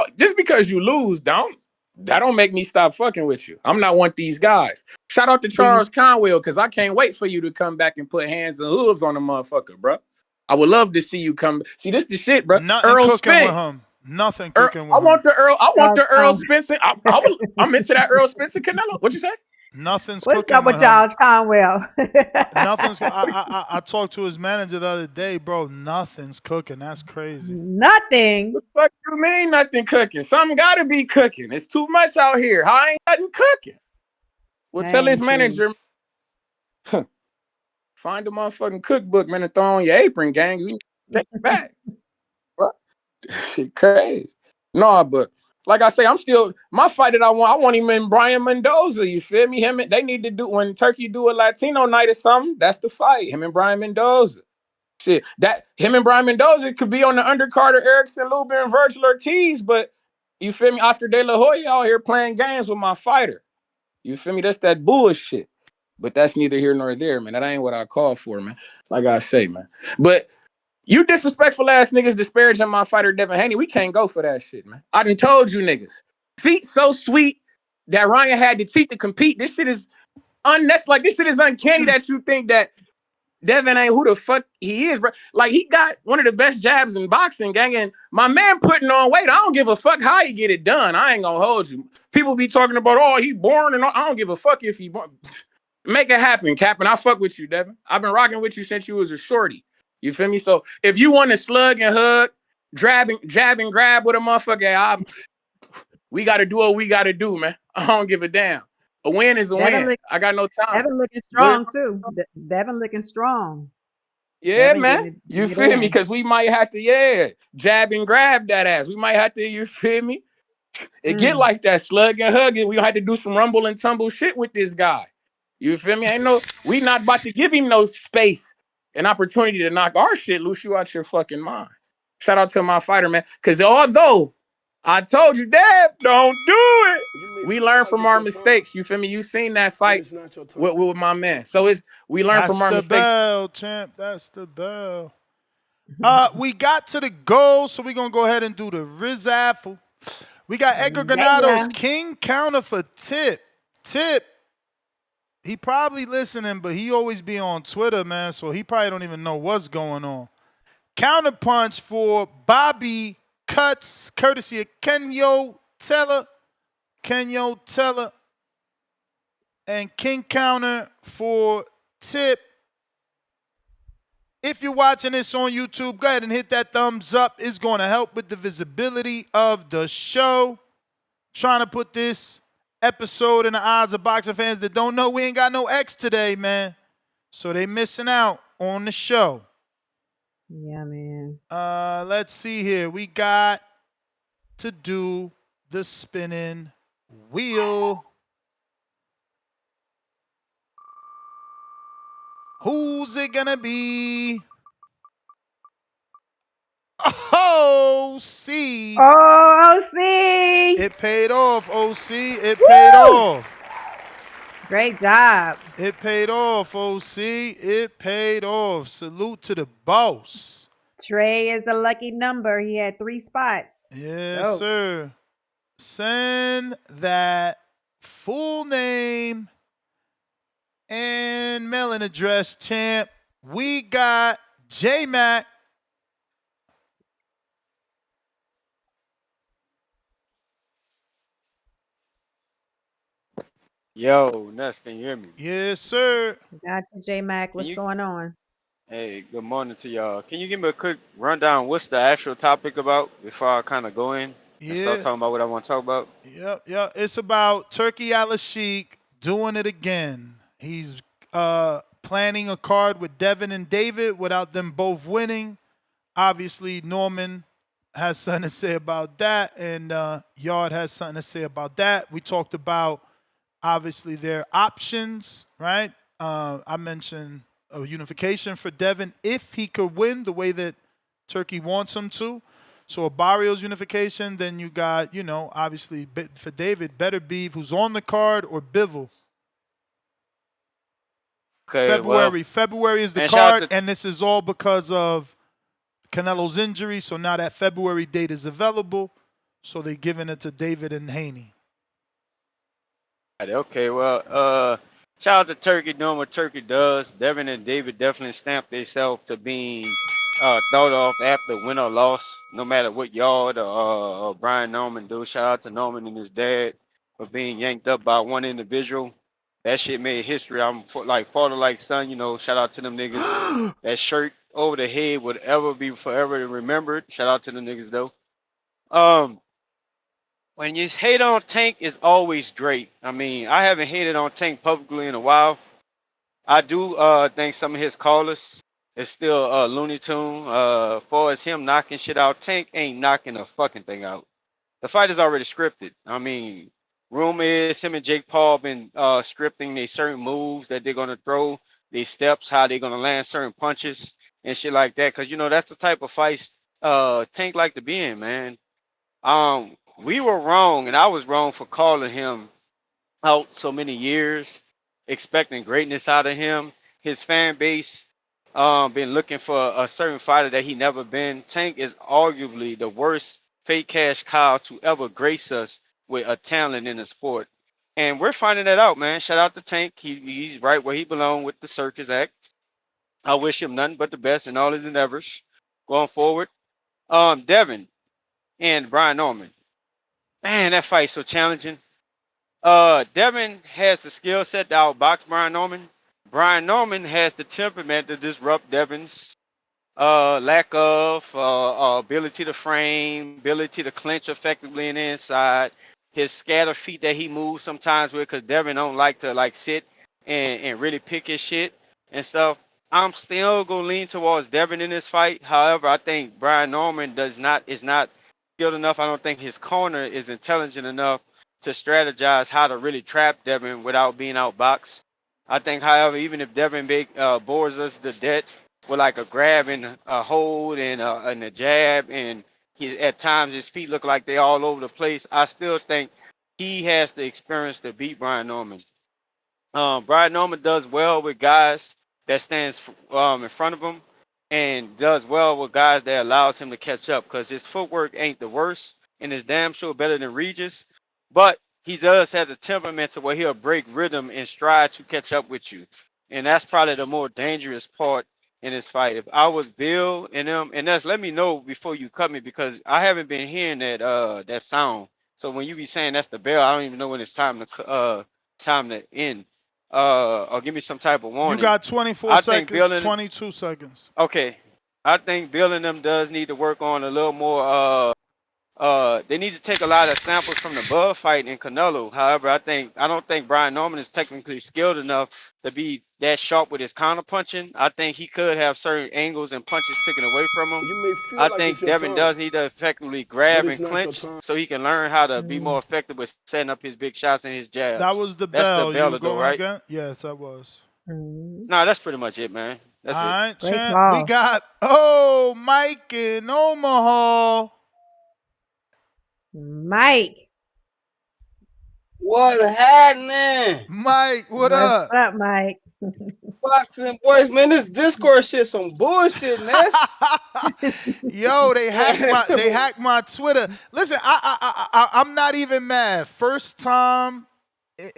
lose, that don't make me stop fucking with you. I'm not one of these guys. Shout out to Charles Conwell, because I can't wait for you to come back and put hands and hooves on the motherfucker, bro. I would love to see you come. See, this the shit, bro. Nothing Earl cooking Spence. with him. Nothing cooking with him. I want the Earl Spencer. I'm into that Earl Spencer Canelo. What you say? Nothing's What's cooking up with him. Charles Conwell? Nothing's. I talked to his manager the other day, bro. Nothing's cooking. That's crazy. Nothing. What the fuck you mean nothing cooking? Something got to be cooking. It's too much out here. How ain't nothing cooking? Well, tell his manager, find a motherfucking cookbook, man, and throw on your apron, gang. You take it back. What? Shit crazy. No, but like I say, I'm still my fight that I want him in Brian Mendoza. You feel me? They need to do when Turkey do a Latino night or something. That's the fight. Him and Brian Mendoza. Shit, that him and Brian Mendoza could be on the undercard of Erickson, Lubin, and Virgil Ortiz, but you feel me? Oscar De La Hoya out here playing games with my fighter. You feel me? That's that bullshit. But that's neither here nor there, man. That ain't what I call for, man. Like I say, man. But you disrespectful ass niggas disparaging my fighter Devin Haney. We can't go for that shit, man. I done told you niggas. Feet so sweet that Ryan had to cheat to compete. This shit is this shit is uncanny that you think that Devin ain't who the fuck he is, bro. Like, he got one of the best jabs in boxing, gang. And my man putting on weight, I don't give a fuck how he get it done. I ain't gonna hold you. People be talking about, oh, he born and all. I don't give a fuck if he born. Make it happen, Cap. And I fuck with you, Devin. I've been rocking with you since you was a shorty. You feel me? So if you want to slug and hug, jab and grab with a motherfucker, we got to do what we got to do, man. I don't give a damn. A win is a win. I got no time. Devin looking strong, too. Devin looking strong. Yeah, Devin man. You feel me? Because we might have to, jab and grab that ass. We might have to, you feel me? It get like that, slug and hug it. We have to do some rumble and tumble shit with this guy. You feel me? We not about to give him no space, an opportunity to knock our shit loose. You out your fucking mind. Shout out to my fighter, man. Because although I told you, Dad, don't do it. We learn from our mistakes. You feel me? You seen that fight with my man. So we learn from our mistakes. That's the bell, champ. That's the bell. We got to the goal, so we're going to go ahead and do the Raffle. We got Edgar Granado's King counter for Tip. Tip. He probably listening, but he always be on Twitter, man, so he probably don't even know what's going on. Counter punch for Bobby Cuts, courtesy of Kenyo Teller. And King counter for Tip. If you're watching this on YouTube, go ahead and hit that thumbs up. It's going to help with the visibility of the show. Trying to put this episode in the eyes of boxing fans that don't know we ain't got no X today, man. So they missing out on the show. Yeah, man. Let's see here. We got to do the spinning wheel. Who's it gonna be? OC. Oh, OC. It paid off, OC. It paid off. Great job. It paid off, OC. It paid off. Salute to the boss. Trey is a lucky number. He had 3 spots. Yes, sir. Send that full name and mailing address, champ. We got J-Mac. Yo, Ness, can you hear me? Yes, sir. Got you, J-Mac. What's going on? Hey, good morning to y'all. Can you give me a quick rundown? What's the actual topic about before I kind of go in? and start Yeah. talking about what I want to talk about. Yep. It's about Turki Alalshikh doing it again. He's planning a card with Devin and David without them both winning. Obviously, Norman has something to say about that, and Yard has something to say about that. We talked about, obviously, their options, right? I mentioned a unification for Devin if he could win the way that Turkey wants him to. So a Barrios unification, then you got, obviously for David, Better Beef, who's on the card, or Bivol. Okay, well, February is the man, shout out card, to and this is all because of Canelo's injury. So now that February date is available, so they're giving it to David and Haney. okay, well, shout out to Turkey doing what Turkey does. Devin and David definitely stamped themselves to being thought of after win or loss, no matter what Yard or Brian Norman do. Shout out to Norman and his dad for being yanked up by one individual. That shit made history. I'm like father, like son. Shout out to them niggas. That shirt over the head would ever be forever remembered. Shout out to them niggas though. Um, when you hate on Tank is always great. I mean, I haven't hated on Tank publicly in a while. I do think some of his callers is still Looney Tune. Far as him knocking shit out, Tank ain't knocking a fucking thing out. The fight is already scripted. I mean, rumor is him and Jake Paul been scripting they certain moves that they're gonna throw, these steps, how they're gonna land certain punches and shit like that. Cause that's the type of fights Tank like to be in, man. We were wrong, and I was wrong for calling him out so many years, expecting greatness out of him. His fan base been looking for a certain fighter that he never been. Tank is arguably the worst fake cash cow to ever grace us with a talent in the sport. And we're finding that out, man. Shout out to Tank. He's right where he belongs with the Circus Act. I wish him nothing but the best in all his endeavors going forward. Devin and Brian Norman. Man, that fight's so challenging. Devin has the skill set to outbox Brian Norman. Brian Norman has the temperament to disrupt Devin's lack of ability to frame, ability to clinch effectively in the inside, his scatter feet that he moves sometimes with, because Devin don't like to sit and really pick his shit and stuff. I'm still gonna lean towards Devin in this fight. However, I think Brian Norman is not skilled enough. I don't think his corner is intelligent enough to strategize how to really trap Devin without being outboxed. I think, however, even if Devin bores us to death with like a grab and a hold and a jab, and at times his feet look like they all over the place, I still think he has the experience to beat Brian Norman. Brian Norman does well with guys that stands in front of him, and does well with guys that allows him to catch up, because his footwork ain't the worst and is damn sure better than Regis, but he does have the temperament to where he'll break rhythm and stride to catch up with you, and that's probably the more dangerous part in this fight. If I was Bill and them, and that's, let me know before you cut me, because I haven't been hearing that sound. So when you be saying that's the bell, I don't even know when it's time to end, or give me some type of You warning. got 24 I think seconds, Bill and 22 seconds. okay, I think Bill and them does need to work on a little more. They need to take a lot of samples from the Bud fight in Canelo. However, I don't think Brian Norman is technically skilled enough to be that sharp with his counter punching. I think he could have certain angles and punches taken away from him. You may feel I like it's think your Devin time, does need to effectively but grab it's and not your clinch time. so he can learn how to be more Mm. effective with setting up his big shots and his That jabs. was the That's the bell. You Bella though, going right? again? Yes, that was. Mm. No, that's pretty much it, man. All That's it. right, Great champ. We call. got, Mike in Omaha. Mike. What happening? Mike, what What's up? up, Mike? Boxing boys, man, this Discord shit some bullshit, Ness. Yo, they hacked my Twitter. Listen, I'm not even mad. First time,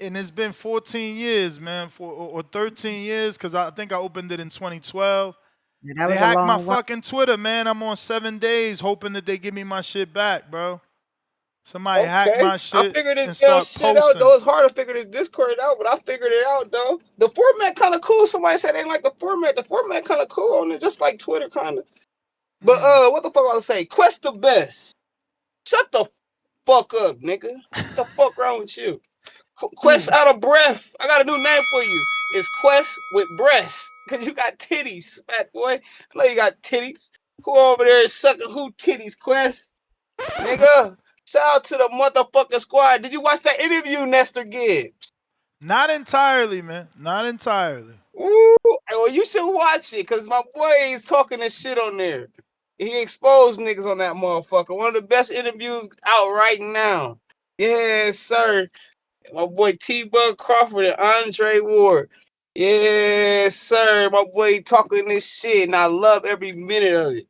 and it's been 14 years, man, or 13 years, because I think I opened it in 2012. Yeah, that They was a hacked my long one. fucking Twitter, man. I'm on 7 days hoping that they give me my shit back, bro. Somebody hacked Okay, my I shit figured this and damn start shit out, posting. though. It's hard to figure this Discord out, but I figured it out, though. The format kind of cool. Somebody said they didn't like the format. The format kind of cool on it, just like Twitter, kind of. But what the fuck I was say? Quest the best. Shut the fuck up, nigga. What the fuck wrong with you? Quest out of breath. I got a new name for you. It's Quest with breasts. Cause you got titties, fat boy. I know you got titties. Who over there is sucking who titties, Quest? Nigga. Shout out to the motherfucking squad. Did you watch that interview, Nestor Gibbs? Not entirely, man. Not entirely. Ooh, well, you should watch it, cause my boy is talking this shit on there. He exposed niggas on that motherfucker. One of the best interviews out right now. Yes, sir. My boy T-Bug Crawford and Andre Ward. Yes, sir. My boy talking this shit, and I love every minute of it.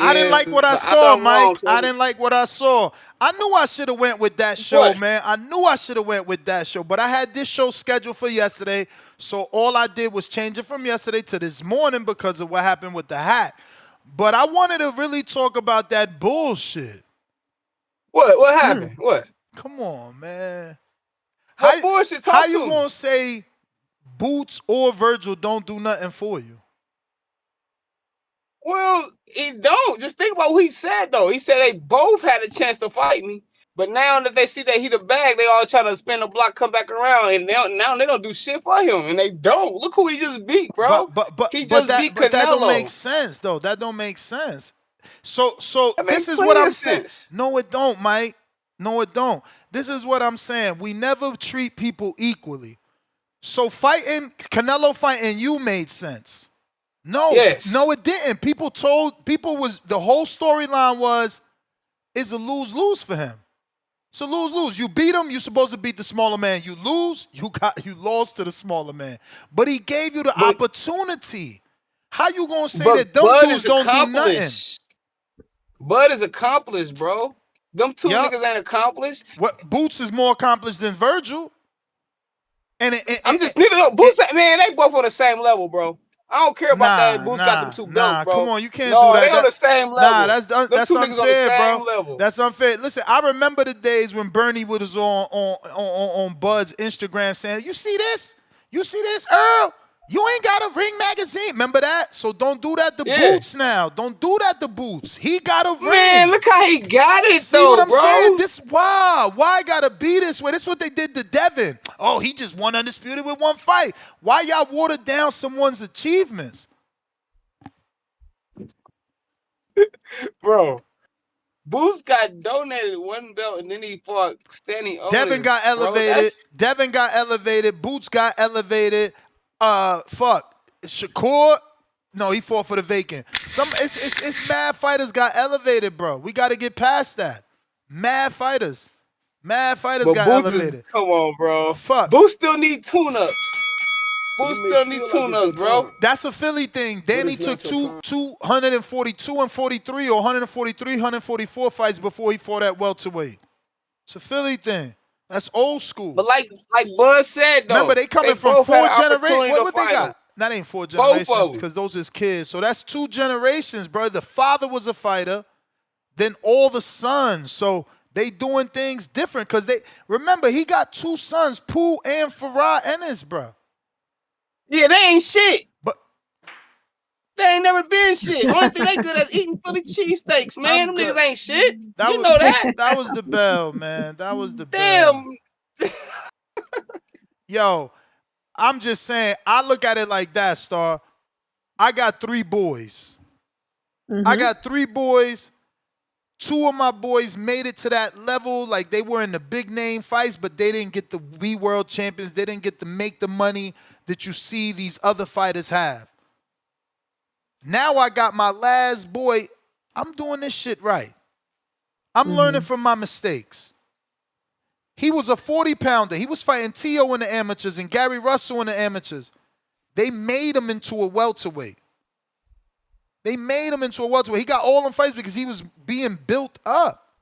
I didn't like what I I saw, Mike. so I didn't like what I saw. I knew I should have went with that show, What? man. I knew I should have went with that show, but I had this show scheduled for yesterday, so all I did was change it from yesterday to this morning because of what happened with the hat. But I wanted to really talk about that bullshit. What happened? What? Come on, man. What bullshit? Talk How to you me. gonna say Boots or Virgil don't do nothing for you? Well, he don't. Just think about what he said, though. He said they both had a chance to fight me. But now that they see that he the bag, they all trying to spin the block, come back around, and now they don't do shit for him, and they don't. Look who he just beat, bro. He just beat Canelo. That don't make sense, though. That don't make sense. So That this makes is plenty what I'm of saying. sense. No, it don't, Mike. No, it don't. This is what I'm saying. We never treat people equally. So Canelo fighting you made sense. No, Yes. no, it didn't. The whole storyline is a lose-lose for him. It's a lose-lose. You beat him, you're supposed to beat the smaller man. You lose, you lost to the smaller man. But he gave you the opportunity. How you gonna say that them Bud dudes is don't do nothing? accomplished. Bud is accomplished, bro. Them two niggas ain't accomplished. What Boots is more accomplished than Virgil? I'm just niggas. Boots, man, they both on the same level, bro. I don't care about that. Boots got them two belts, bro. Come on, you can't no, do that. They on the same level. Nah, that's them two niggas unfair, on the same bro. level. That's unfair. Listen, I remember the days when Bernie was on Bud's Instagram saying, "You see this? You see this, Earl? You ain't got a Ring magazine. Remember that? So don't do that to Boots now. Don't do that to Boots. He got a ring. Man, look how he got it, See though, what I'm bro. saying? Why gotta be this way? This is what they did to Devin. Oh, he just won undisputed with one fight. Why y'all watered down someone's achievements? Bro, Boots got donated one belt and then he fought Stanley Otis. Devin got elevated. Devin got elevated. Boots got elevated. Shakur. No, he fought for the vacant. It's mad fighters got elevated, bro. We got to get past that. Mad fighters got elevated. Come on, bro. Fuck. Boots still need tune-ups. Boots still need tune-ups, bro. That's a Philly thing. Danny took 242 and 43 or 143, 144 fights before he fought at welterweight. It's a Philly thing. That's old school. But like Bud said, though. Remember, they coming from 4 generations. What they got? Him. That ain't 4 generations because those is kids. So that's 2 generations, bro. The father was a fighter, then all the sons. So they doing things different because remember, he got 2 sons, Pooh and Farah Ennis, bro. Yeah, they ain't shit. But they ain't never been shit. Only thing they good at eating Philly cheesesteaks, man. Them niggas ain't shit. You know that. That was the bell, man. That was the bell. Damn. Yo, I'm just saying, I look at it like that, Star. I got 3 boys. I got 3 boys. 2 of my boys made it to that level. Like, they were in the big name fights, but they didn't get to be world champions. They didn't get to make the money that you see these other fighters have. Now I got my last boy. I'm doing this shit right. I'm learning from my mistakes. He was a 40-pounder. He was fighting T.O. in the amateurs and Gary Russell in the amateurs. They made him into a welterweight. He got all them fights because he was being built up.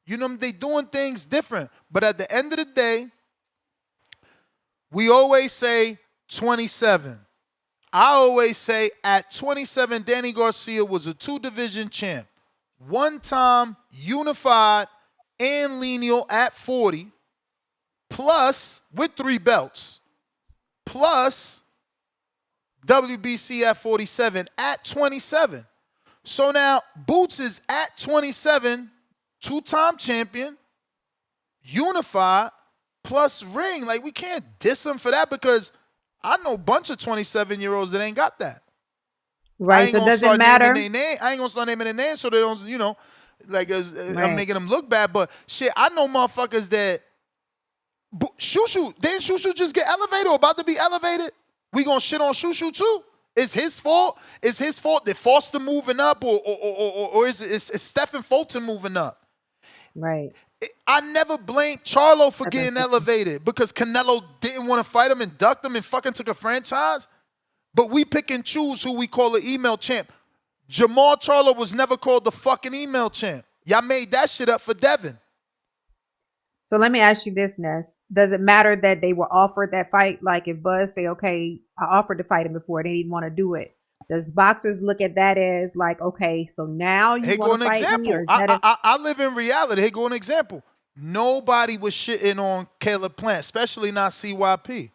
You know, they doing things different. But at the end of the day, we always say 27. I always say at 27, Danny Garcia was a 2-division champ. 1-time unified and lineal at 40. Plus, with 3 belts, plus WBC at 47 at 27. So now, Boots is at 27, 2-time champion, unified plus ring. Like, we can't diss him for that because I know a bunch of 27-year-olds that ain't got that. I Right. ain't So gonna does it start naming matter? their name. I ain't gonna start naming their names so they don't, like I'm Right. making them look bad. But shit, I know motherfuckers that Shushu. Didn't Shushu just get elevated or about to be elevated? We gonna shit on Shushu too? It's his fault. It's his fault that Foster moving up, or is Stephen Fulton moving up? Right. I never blamed Charlo for Stephen getting Fulton. elevated because Canelo didn't want to fight him and ducked him and fucking took a franchise. But we pick and choose who we call an email champ. Jamal Charlo was never called the fucking email champ. Y'all made that shit up for Devin. So let me ask you this, Ness. Does it matter that they were offered that fight? Like if Buzz say, okay, I offered to fight him before, they didn't want to do it. Does boxers look at that as like, okay, so now you Here want go to an fight me? example. Or is that I live in reality. Here go an example. Nobody was shitting on Caleb Plant, especially not CYP.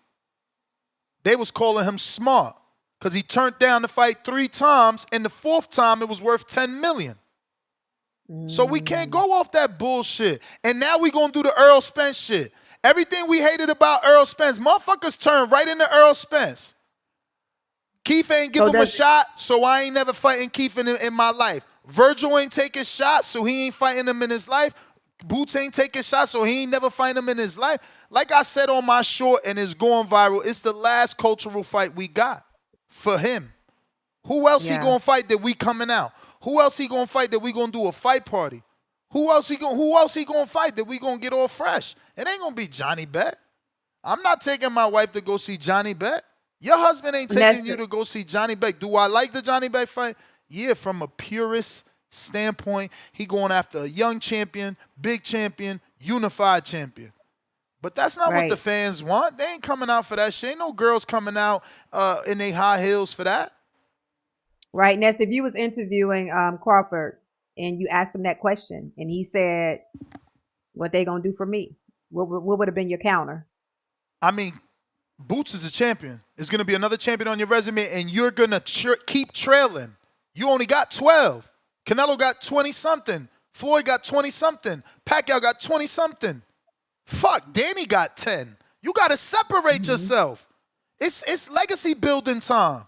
They was calling him smart because he turned down the fight 3 times, and the 4th time it was worth $10 million. So we can't go off that bullshit. And now we gonna do the Earl Spence shit. Everything we hated about Earl Spence, motherfuckers turned right into Earl Spence. Keith ain't give him a shot, so I ain't never fighting Keith in my life. Virgil ain't taking shots, so he ain't fighting him in his life. Boots ain't taking shots, so he ain't never fighting him in his life. Like I said on my short, and it's going viral, it's the last cultural fight we got for him. Who else he gonna fight that we coming out? Who else he gonna fight that we gonna do a fight party? Who else he gonna fight that we gonna get all fresh? It ain't gonna be Johnny Beck. I'm not taking my wife to go see Johnny Beck. Your husband ain't taking you to go see Johnny Beck. Do I like the Johnny Beck fight? Yeah, from a purist standpoint, he going after a young champion, big champion, unified champion. But that's not what the fans want. They ain't coming out for that shit. Ain't no girls coming out in their high heels for that. right, Ness? If you was interviewing Crawford and you asked him that question and he said, what they gonna do for me? What would have been your counter? I mean, Boots is a champion. There's going to be another champion on your resume, and you're going to keep trailing. You only got 12. Canelo got 20-something. Floyd got 20-something. Pacquiao got 20-something. Fuck, Danny got 10. You got to separate yourself. It's legacy building time.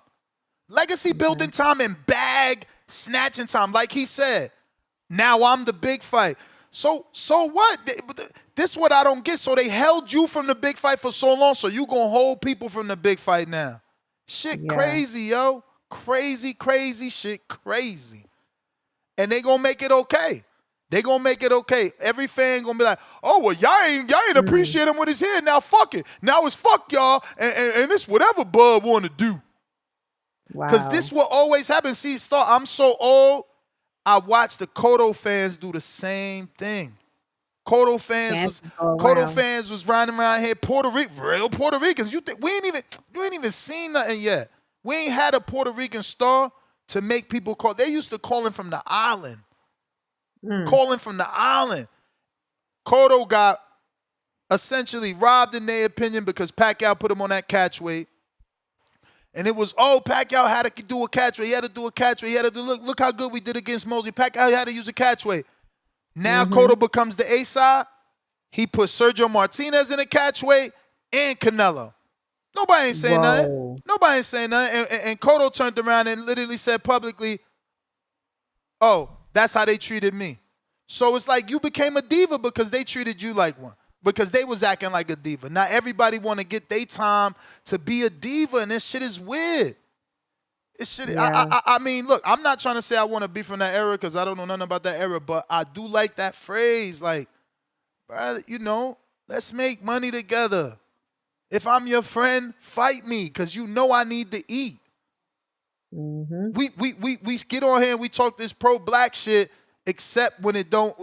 Legacy building time and bag snatching time. Like he said, now I'm the big fight. So what? This is what I don't get. So they held you from the big fight for so long, so you gonna hold people from the big fight now. Shit crazy, yo. Crazy shit crazy. And they gonna make it okay. They gonna make it okay. Every fan gonna be like, oh, well, y'all ain't appreciate him with his head. Now fuck it. Now it's fuck y'all, and it's whatever Bud wanna do. Wow. Because this will always happen. See, I'm so old, I watched the Cotto fans do the same thing. Cotto fans was running around here, real Puerto Ricans. You ain't even seen nothing yet. We ain't had a Puerto Rican star to make people call. They used to call him from the island. Calling from the island. Cotto got essentially robbed in their opinion because Pacquiao put him on that catch weight. And it was, Pacquiao had to do a catch weight. He had to do a catch weight. He had to do, look how good we did against Mosley. Pacquiao had to use a catch weight. Now Cotto becomes the A-side. He put Sergio Martinez in a catch weight and Canelo. Nobody ain't saying nothing. Nobody ain't saying nothing. And Cotto turned around and literally said publicly, oh, that's how they treated me. So it's like you became a diva because they treated you like one. Because they was acting like a diva. Now everybody want to get their time to be a diva, and this shit is weird. This shit. I mean, look, I'm not trying to say I want to be from that era because I don't know nothing about that era, but I do like that phrase, like, let's make money together. If I'm your friend, fight me because you know I need to eat. We get on here and we talk this pro-black shit. Except when it don't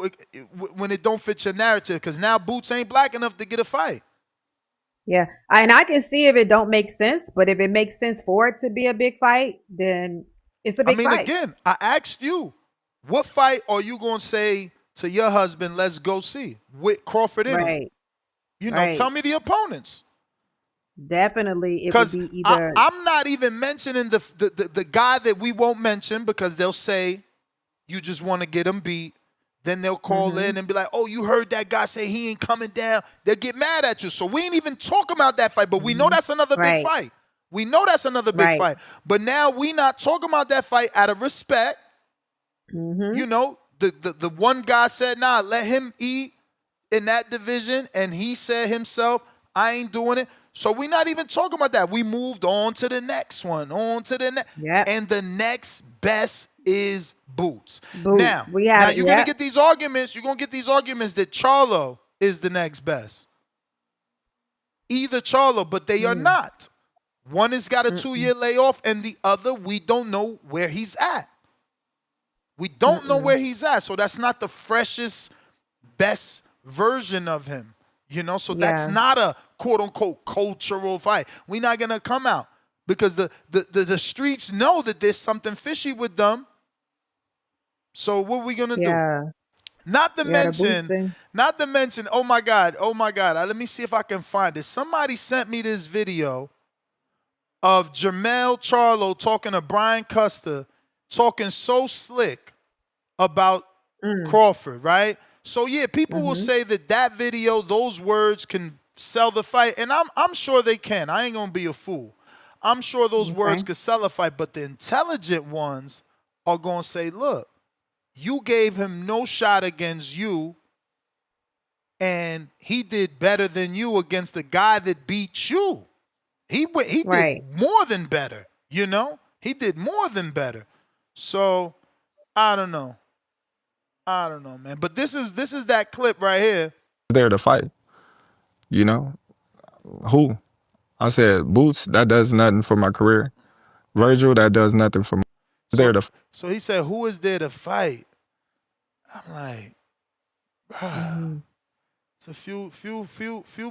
fit your narrative, because now Boots ain't black enough to get a fight. Yeah, and I can see if it don't make sense, but if it makes sense for it to be a big fight, then it's a big fight. Again, I asked you, what fight are you gonna say to your husband? Let's go see with Crawford in it. Tell me the opponents. Definitely, it would be either. I'm not even mentioning the guy that we won't mention because they'll say. You just want to get him beat. then they'll call in and be like, oh, you heard that guy say he ain't coming down. They'll get mad at you. So we ain't even talking about that fight, but we know that's another big Right. fight. We know that's another big Right. fight. But now we not talking about that fight out of respect. Mm-hmm. You know, the one guy said, nah, let him eat in that division. And he said himself, I ain't doing it. So we're not even talking about that. We moved on to the next one, on to the next. Yep. And the next best is Boots. Boots. Now Now you're going to get these arguments. You're going to get these arguments that Charlo is the next best. Either Charlo, but they are not. One has got a 2-year layoff, and the other, we don't know where he's at. We don't know where he's at. So that's not the freshest, best version of him. You know, so that's not a quote-unquote cultural fight. We're not going to come out because the streets know that there's something fishy with them. So what are we going to do? Not to mention, oh my God. Let me see if I can find it. Somebody sent me this video of Jermell Charlo talking to Brian Custer, talking so slick about Crawford, right? So yeah, people will say that video, those words can sell the fight, and I'm sure they can. I ain't gonna be a fool. I'm sure those words could sell a fight, but the intelligent ones are gonna say, look, you gave him no shot against you, and he did better than you against the guy that beat you. He did more than better, you know? He did more than better. So, I don't know, man. But this is that clip right here. There to fight. You know? Who? I said, Boots, that does nothing for my career. Virgil, that does nothing for me. So he said, who is there to fight? I'm like, bruh. It's a few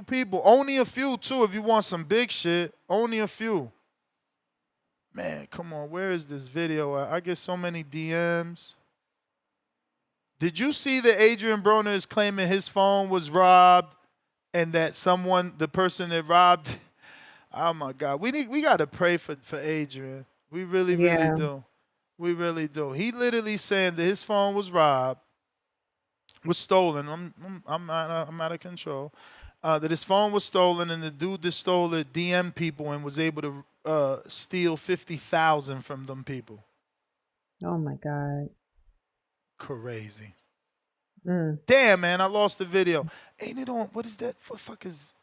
people. Only a few, too, if you want some big shit. Only a few. Man, come on. Where is this video at? I get so many DMs. Did you see that Adrian Broner is claiming his phone was robbed and that the person that robbed, oh my God. We got to pray for Adrian. We really do. We really do. He literally saying that his phone was robbed, was stolen. I'm out of control. That his phone was stolen, and the dude that stole it DM people and was able to steal $50,000 from them people. Oh my God. Crazy. Damn, man, I lost the video. Ain't it on? What is that? What fuck is?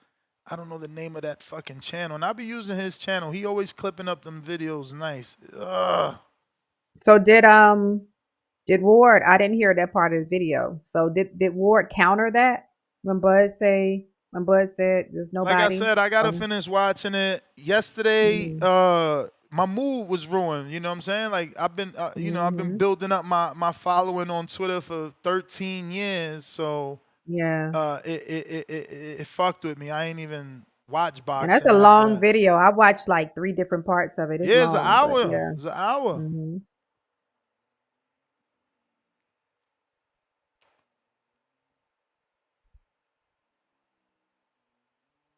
I don't know the name of that fucking channel. And I be using his channel. He always clipping up them videos nice. Ugh. So did Ward? I didn't hear that part of the video. So did Ward counter that when Bud said there's nobody? Like I said, I gotta finish watching it. Yesterday, my mood was ruined. You know what I'm saying? Like I've been, I've been building up my following on Twitter for 13 years. So it fucked with me. I ain't even watch boxing. And that's a long video. I watched like 3 different parts of it. It's an hour. It's an hour.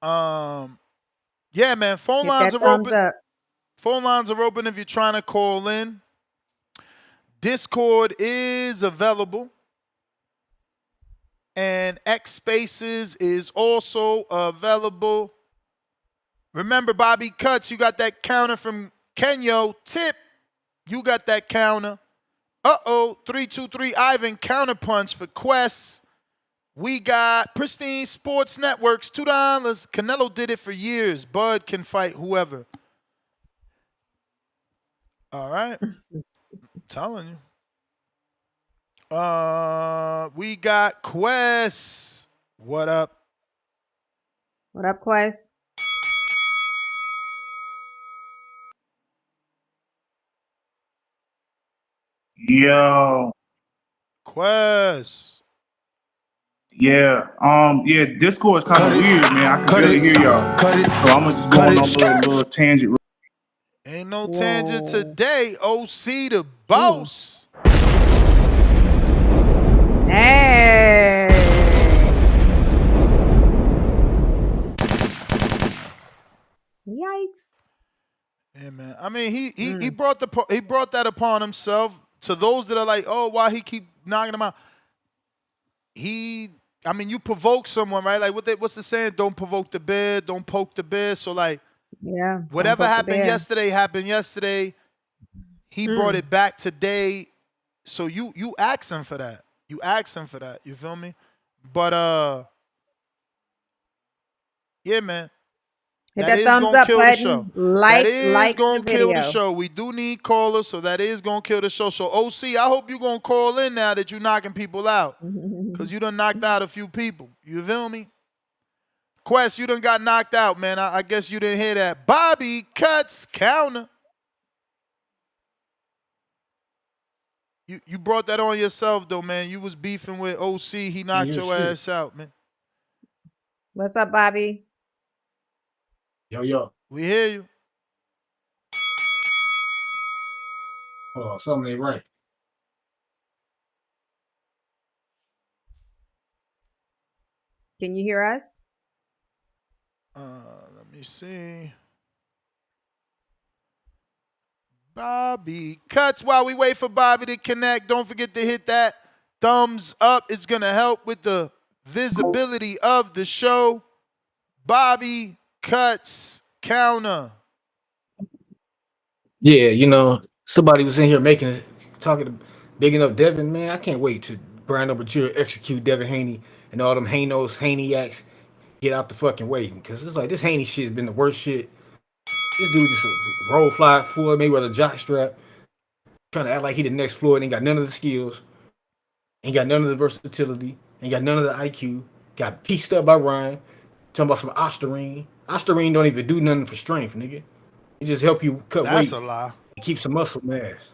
Yeah, man. Phone lines are open. Phone lines are open if you're trying to call in. Discord is available. And X Spaces is also available. Remember, Bobby Cuts, you got that counter from Kenyo. Tip, you got that counter. 323 Ivan counterpunch for Quest. We got Pristine Sports Networks, $2. Canelo did it for years. Bud can fight whoever. All right. I'm telling you. We got Quest. What up? What up, Quest? Yo. Quest. Yeah. Yeah, Discord is kind of weird, man. I can barely hear y'all. So I'm gonna just go on a little tangent. Ain't no tangent today. OC the boss. Hey. Yikes. Yeah, man. I mean, he brought that upon himself. To those that are like, oh, why he keep knocking him out? I mean, you provoke someone, right? Like what's the saying? Don't provoke the bear, don't poke the bear. So like Yeah. whatever happened yesterday. He brought it back today. So you ask him for that. You ask him for that. You feel me? But yeah, man. Hit That that is thumbs gonna up kill the show. button. That Like is the gonna kill the video. show. We do need callers, so that is gonna kill the show. So OC, I hope you gonna call in now that you knocking people out. Cause you done knocked out a few people. You feel me? Quest, you done got knocked out, man. I guess you didn't hear that. Bobby cuts counter. You brought that on yourself though, man. You was beefing with OC. He knocked your ass out, man. What's up, Bobby? Yo. We hear you. Hold on, something ain't right. Can you hear us? Let me see. Bobby cuts. While we wait for Bobby to connect, don't forget to hit that thumbs up. It's going to help with the visibility of the show. Bobby cuts counter. Yeah, you know, somebody was in here bigging up Devin, man. I can't wait to Brian Overture execute Devin Haney and all them Haney-acts get out the fucking way. Because it's like this Haney shit has been the worst shit. This dude just a roll fly Floyd Mayweather jockstrap, trying to act like he the next Floyd, ain't got none of the skills, ain't got none of the versatility, ain't got none of the IQ, got pieced up by Ryan, talking about some Ostarine. Ostarine don't even do nothing for strength, nigga. It just help you cut weight. That's a lie. And keep some muscle mass.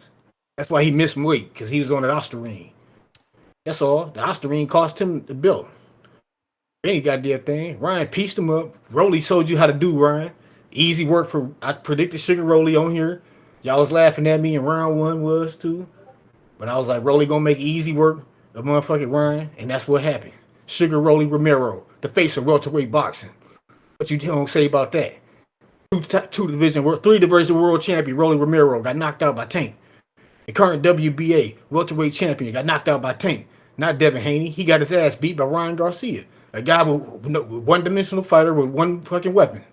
That's why he missed weight, because he was on that Ostarine. That's all. The Ostarine cost him the bill. Any goddamn thing. Ryan pieced him up. Rolly showed you how to do, Ryan. Easy work for, I predicted Sugar Rolly on here. Y'all was laughing at me, and round one was too. But I was like, Rolly gonna make easy work of motherfucking Ryan, and that's what happened. Sugar Rolly Romero, the face of welterweight boxing. What you don't say about that? Three division world champion Rolly Romero got knocked out by Tank. The current WBA welterweight champion got knocked out by Tank. Not Devin Haney. He got his ass beat by Ryan Garcia, a guy with one-dimensional fighter with one fucking weapon.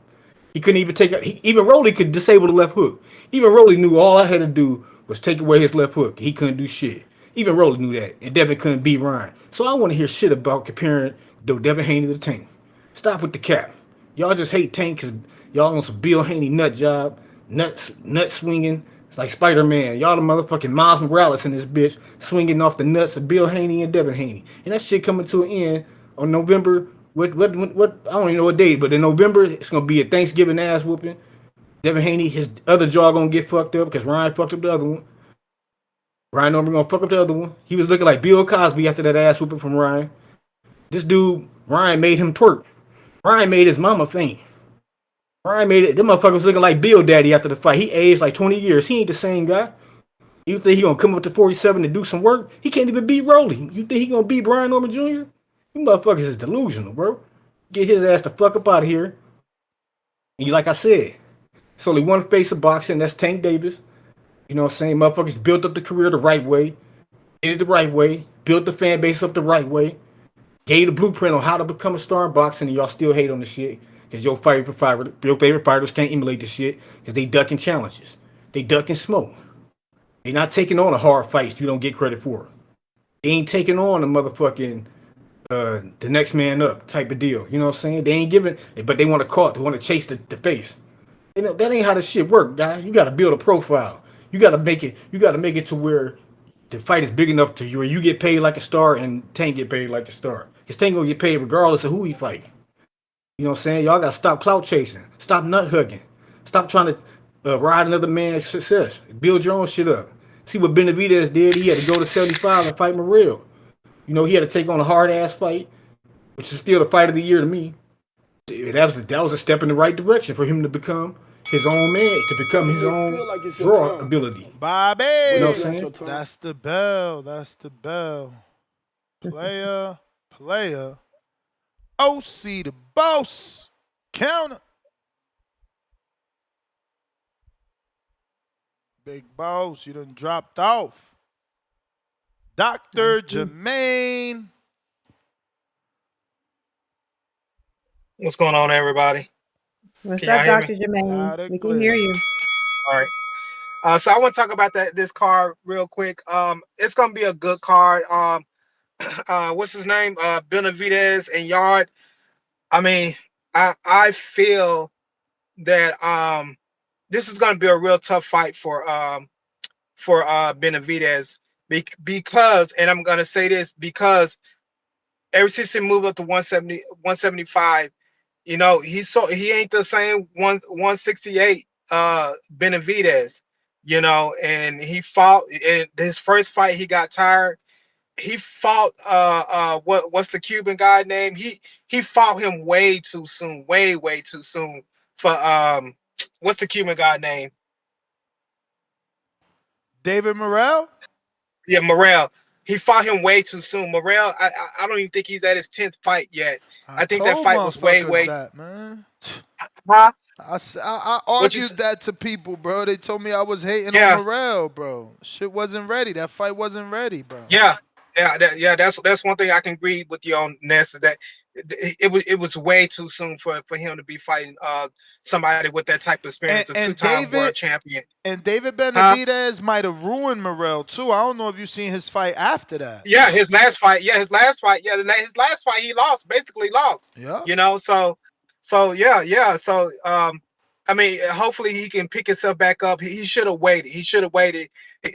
He couldn't even even Rolly could disable the left hook. Even Rolly knew all I had to do was take away his left hook. He couldn't do shit. Even Rolly knew that, and Devin couldn't beat Ryan. So I want to hear shit about comparing Devin Haney to Tank. Stop with the cap. Y'all just hate Tank because y'all on some Bill Haney nut job, nut swinging. It's like Spider-Man. Y'all the motherfucking Miles Morales in this bitch swinging off the nuts of Bill Haney and Devin Haney. And that shit coming to an end on November. What I don't even know what date, but in November it's gonna be a Thanksgiving ass whooping. Devin Haney, his other jaw gonna get fucked up because Ryan fucked up the other one. Ryan Norman gonna fuck up the other one. He was looking like Bill Cosby after that ass whooping from Ryan. This dude, Ryan made him twerk. Ryan made his mama faint. Ryan made it. Them motherfuckers looking like Bill Daddy after the fight. He aged like 20 years. He ain't the same guy. You think he gonna come up to 47 to do some work? He can't even beat Rolly. You think he gonna beat Brian Norman Jr.? You motherfuckers is delusional, bro. Get his ass the fuck up out of here. And like I said, it's only one face of boxing. That's Tank Davis. You know what I'm saying? Motherfuckers built up the career the right way. Did it the right way. Built the fan base up the right way. Gave the blueprint on how to become a star in boxing, and y'all still hate on the shit. Because your favorite fighters can't emulate the shit because they ducking challenges. They ducking smoke. They not taking on a hard fights you don't get credit for. They ain't taking on a motherfucking the next man up type of deal. You know what I'm saying? They ain't giving, but they want to caught. They want to chase the face. You know, that ain't how this shit work, guy. You got to build a profile. You got to make it. You got to make it to where the fight is big enough to you where you get paid like a star and Tank get paid like a star. Because Tank gonna get paid regardless of who he fight. You know what I'm saying? Y'all gotta stop clout chasing. Stop nut hugging. Stop trying to ride another man's success. Build your own shit up. See what Benavidez did? He had to go to 75 and fight Morrell. You know, he had to take on a hard ass fight, which is still the fight of the year to me. That was a step in the right direction for him to become his own man, to become his own draw ability. Bobby, you know what I'm saying? That's the bell. That's the bell. Player. OC the boss. Counter. Big boss, you done dropped off. Dr. Jermaine. What's going on, everybody? What's Can y'all up, hear me? Dr. Jermaine? Loud and We can hear clear. you. All right. So I want to talk about this card real quick. It's gonna be a good card. What's his name? Benavidez and Yard. I mean, I feel that this is gonna be a real tough fight for Benavidez because, and I'm gonna say this because ever since he moved up to 170, 175. You know, he ain't the same 168 Benavidez, you know, and he fought in his first fight, he got tired. He fought what's the Cuban guy name? He fought him way too soon, way too soon for what's the Cuban guy name? David Morrell? Yeah, Morrell. He fought him way too soon. Morrell, I don't even think he's at his 10th fight yet. I I think that told fight was way, motherfuckers way. that, man. Huh? I What you argued that to people, bro. They told me I was hating on Yeah. Morrell, bro. Shit wasn't ready. That fight wasn't ready, bro. Yeah, that's one thing I can agree with you on, Ness, is that it was way too soon for him to be fighting somebody with that type of experience, a And two-time world David champion. David Huh? Benavidez might have ruined Morrell too. I don't know if you seen his fight after that. Yeah, his last fight. Yeah, his last fight. Yeah, his last fight he lost, basically lost. Yeah. You know, so yeah. So I mean, hopefully he can pick himself back up. He should have waited. He should have waited.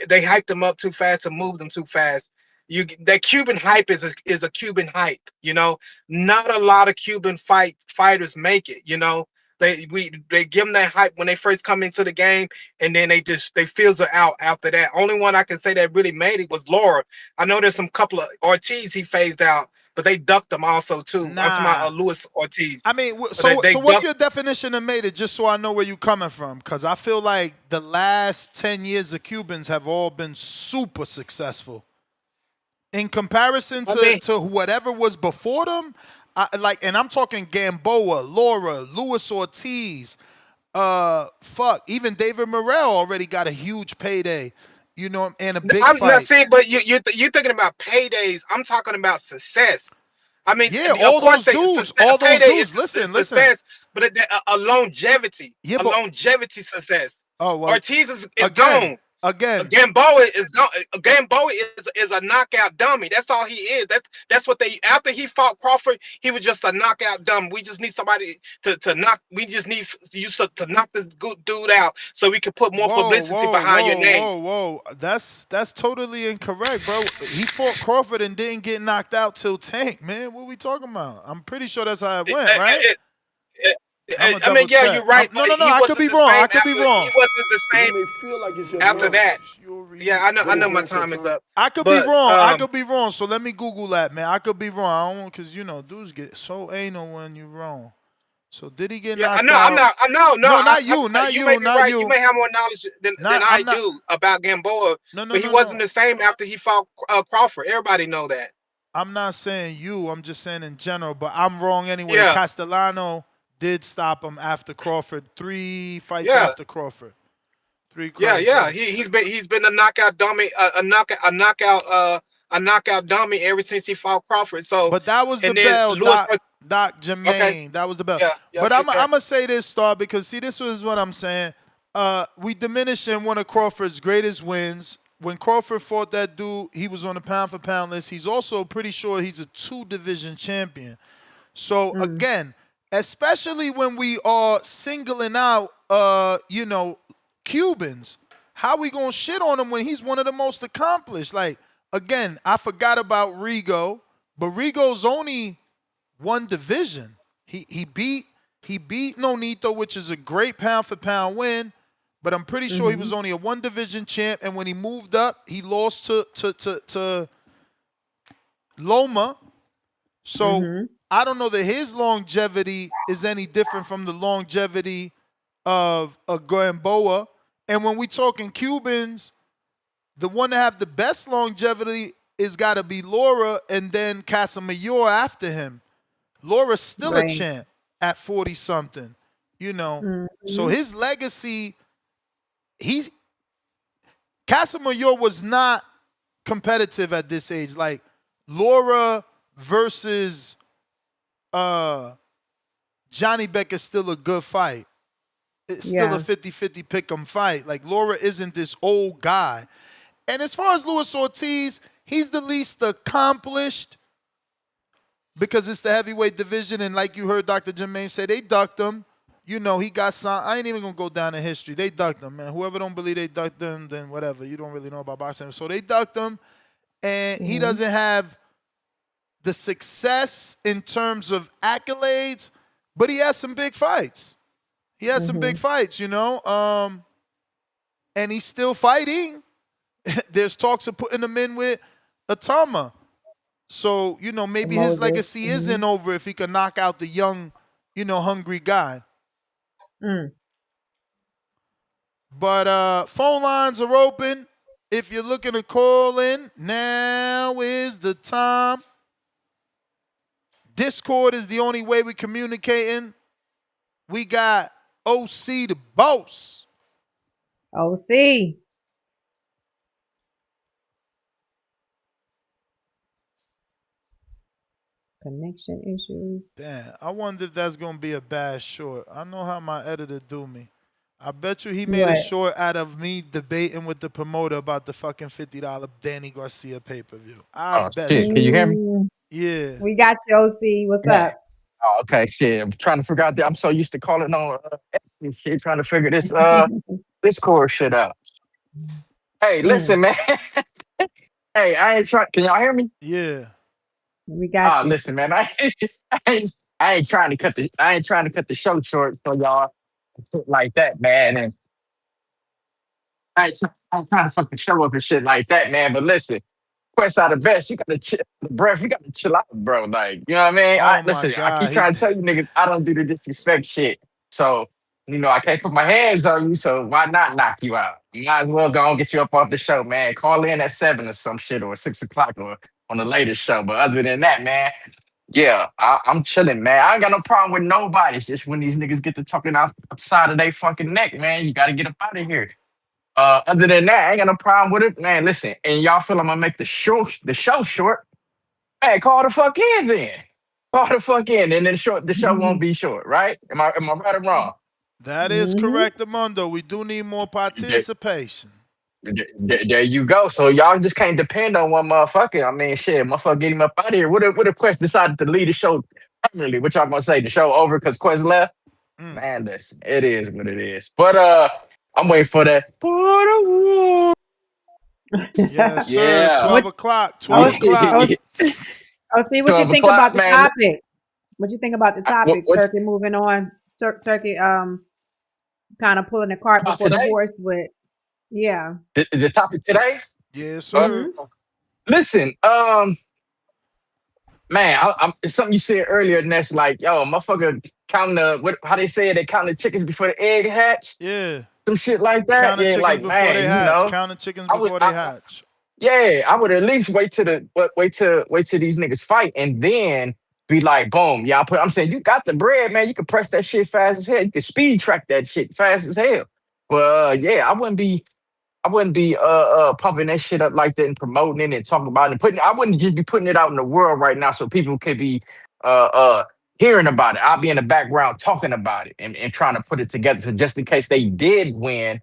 They hyped him up too fast and moved him too fast. That Cuban hype is a Cuban hype. You know, not a lot of Cuban fighters make it. You know, they give them that hype when they first come into the game, and then they fizzle out after that. Only one I can say that really made it was Laura. I know there's some couple of Ortiz he phased out, but they ducked him also too. I'm talking about Luis Ortiz. I mean, But they so what's ducked. your definition of made it? Just so I know where you're coming from, because I feel like the last 10 years of Cubans have all been super successful. In comparison to whatever was before them, and I'm talking Gamboa, Laura, Luis Ortiz, even David Morrell already got a huge payday, you know, and a big I'm fight. not saying, but you're thinking about paydays. I'm talking about success. I mean, Yeah, of all course, those dudes, all those payday is dudes. Listen. success, but a longevity, Yeah, a but longevity success. oh well, Ortiz is again. gone. Gamboa is gone. Gamboa is a knockout dummy. That's all he is. That's what they. After he fought Crawford, he was just a knockout dummy. We just need somebody to knock. We just need you to knock this good dude out, so we can put more publicity behind your name. Whoa. That's totally incorrect, bro. He fought Crawford and didn't get knocked out till Tank, man. What we talking about? I'm pretty sure that's how it went, right? I mean, yeah, you're right. No. He I could be wrong. I could be wrong. He wasn't the same. You may feel like it's your After turn. that, yeah, I know my What is time your is turn? up. I could be wrong. I could be wrong. So let me Google that, man. I could be wrong. I don't want, because you know dudes get so anal when you're wrong. So did he get knocked out? No, not you. You may be right. You may have more knowledge than I do about Gamboa. But he wasn't the same after he fought Crawford. Everybody know that. I'm not saying you. I'm just saying in general. But I'm wrong anyway. Yeah. Castellano did stop him after Crawford. 3 fights after Crawford. 3 fights. Yeah. He's been a knockout dummy, a knockout dummy ever since he fought Crawford. So, but that was the bell, Doc Jermaine. Okay. That was the bell. Yeah, but I'm gonna say this, Star, because see, this was what I'm saying. We diminishing one of Crawford's greatest wins. When Crawford fought that dude, he was on the pound for pound list. He's also pretty sure he's a 2-division champion. So again, especially when we are singling out, Cubans, how we gonna shit on him when he's one of the most accomplished? Like, again, I forgot about Rigo, but Rigo's only 1 division. He beat Nonito, which is a great pound for pound win, but I'm pretty sure he was only a 1 division champ. And when he moved up, he lost to Loma. So I don't know that his longevity is any different from the longevity of a Gamboa. And when we talking Cubans, the one that have the best longevity is got to be Laura, and then Casamayor after him. Laura's still a champ at 40-something, you know. So his legacy, Casamayor was not competitive at this age. Like Laura versus Johnny Beck is still a good fight. It's still a Yeah. 50-50 pick'em fight. Like Laura isn't this old guy. And as far as Luis Ortiz, he's the least accomplished because it's the heavyweight division. And like you heard Dr. Jermaine say, they ducked him. You know, he got some. I ain't even gonna go down in history. They ducked him, man. Whoever don't believe they ducked him, then whatever. You don't really know about boxing. So they ducked him, and he doesn't have the success in terms of accolades, but he has some big fights. He has some big fights, you know. And he's still fighting. There's talks of putting him in with Atama. So, you know, maybe his legacy isn't over if he can knock out the young, you know, hungry guy. But phone lines are open. If you're looking to call in, now is the time. Discord is the only way we're communicating. We got OC the boss. OC. Connection issues. Damn, I wonder if that's going to be a bad short. I know how my editor do me. I bet you he made a What? short out of me debating with the promoter about the fucking $50 Danny Garcia pay-per-view. I Oh bet shit! you. Can you hear me? Yeah. We got you, OC. What's Yeah. up? Oh, okay. Shit. I'm trying to figure out. I'm so used to calling on and shit, trying to figure this Discord shit out. Hey, listen, man. Hey, I ain't trying. Can y'all hear me? Yeah. We got you. Listen, man. I ain't trying to cut the show short for y'all and shit like that, man. And I ain't trying to fucking show up and shit like that, man. But listen. Quest out the best. You gotta chill, breath. You gotta chill out, bro. Like, you know what I mean? Oh, my Listen. I God. keep trying to tell you niggas, I don't do the disrespect shit. So, you know, I can't put my hands on you. So why not knock you out? You might as well go and get you up off the show, man. Call in at 7 or some shit, or 6 o'clock, or on the latest show. But other than that, man, yeah, I'm chilling, man. I ain't got no problem with nobody. It's just when these niggas get to talking outside of their fucking neck, man, you gotta get up out of here. Other than that, I ain't got no problem with it, man. Listen, and y'all feel I'm gonna make the show short? Hey, call the fuck in then. Call the fuck in, and then the show won't be short, right? Am I right or wrong? That is correct, Amundo. We do need more participation. There you go. So y'all just can't depend on one motherfucker. I mean, shit, motherfucker, get him up out of here. What if Quest decided to leave the show permanently? What y'all gonna say? The show over because Quest left? Man, listen, it is what it is. But I'm waiting for that. Yes, sir. Yeah. 12 o'clock. 12 o'clock. OC, what you 12 think o'clock, about the man. topic? What you think about the topic? what- Turkey moving on. Turkey kind of pulling the cart About before the today? horse, but yeah. The topic today? Yes, sir. Listen, man, it's something you said earlier, and that's like, yo, motherfucker, counting how they say it, they counting the chickens before the egg hatch. Yeah. Some shit like that. Counting Yeah, chickens like, before man, they you hatch. know, Counting chickens I would- before they hatch. yeah, I would at least wait till these niggas fight and then be like, boom, yeah. I'm saying you got the bread, man. You can press that shit fast as hell. You can speed track that shit fast as hell. But yeah, I wouldn't be pumping that shit up like that and promoting it and talking about it and I wouldn't just be putting it out in the world right now so people could be hearing about it. I'll be in the background talking about it and trying to put it together. So just in case they did win,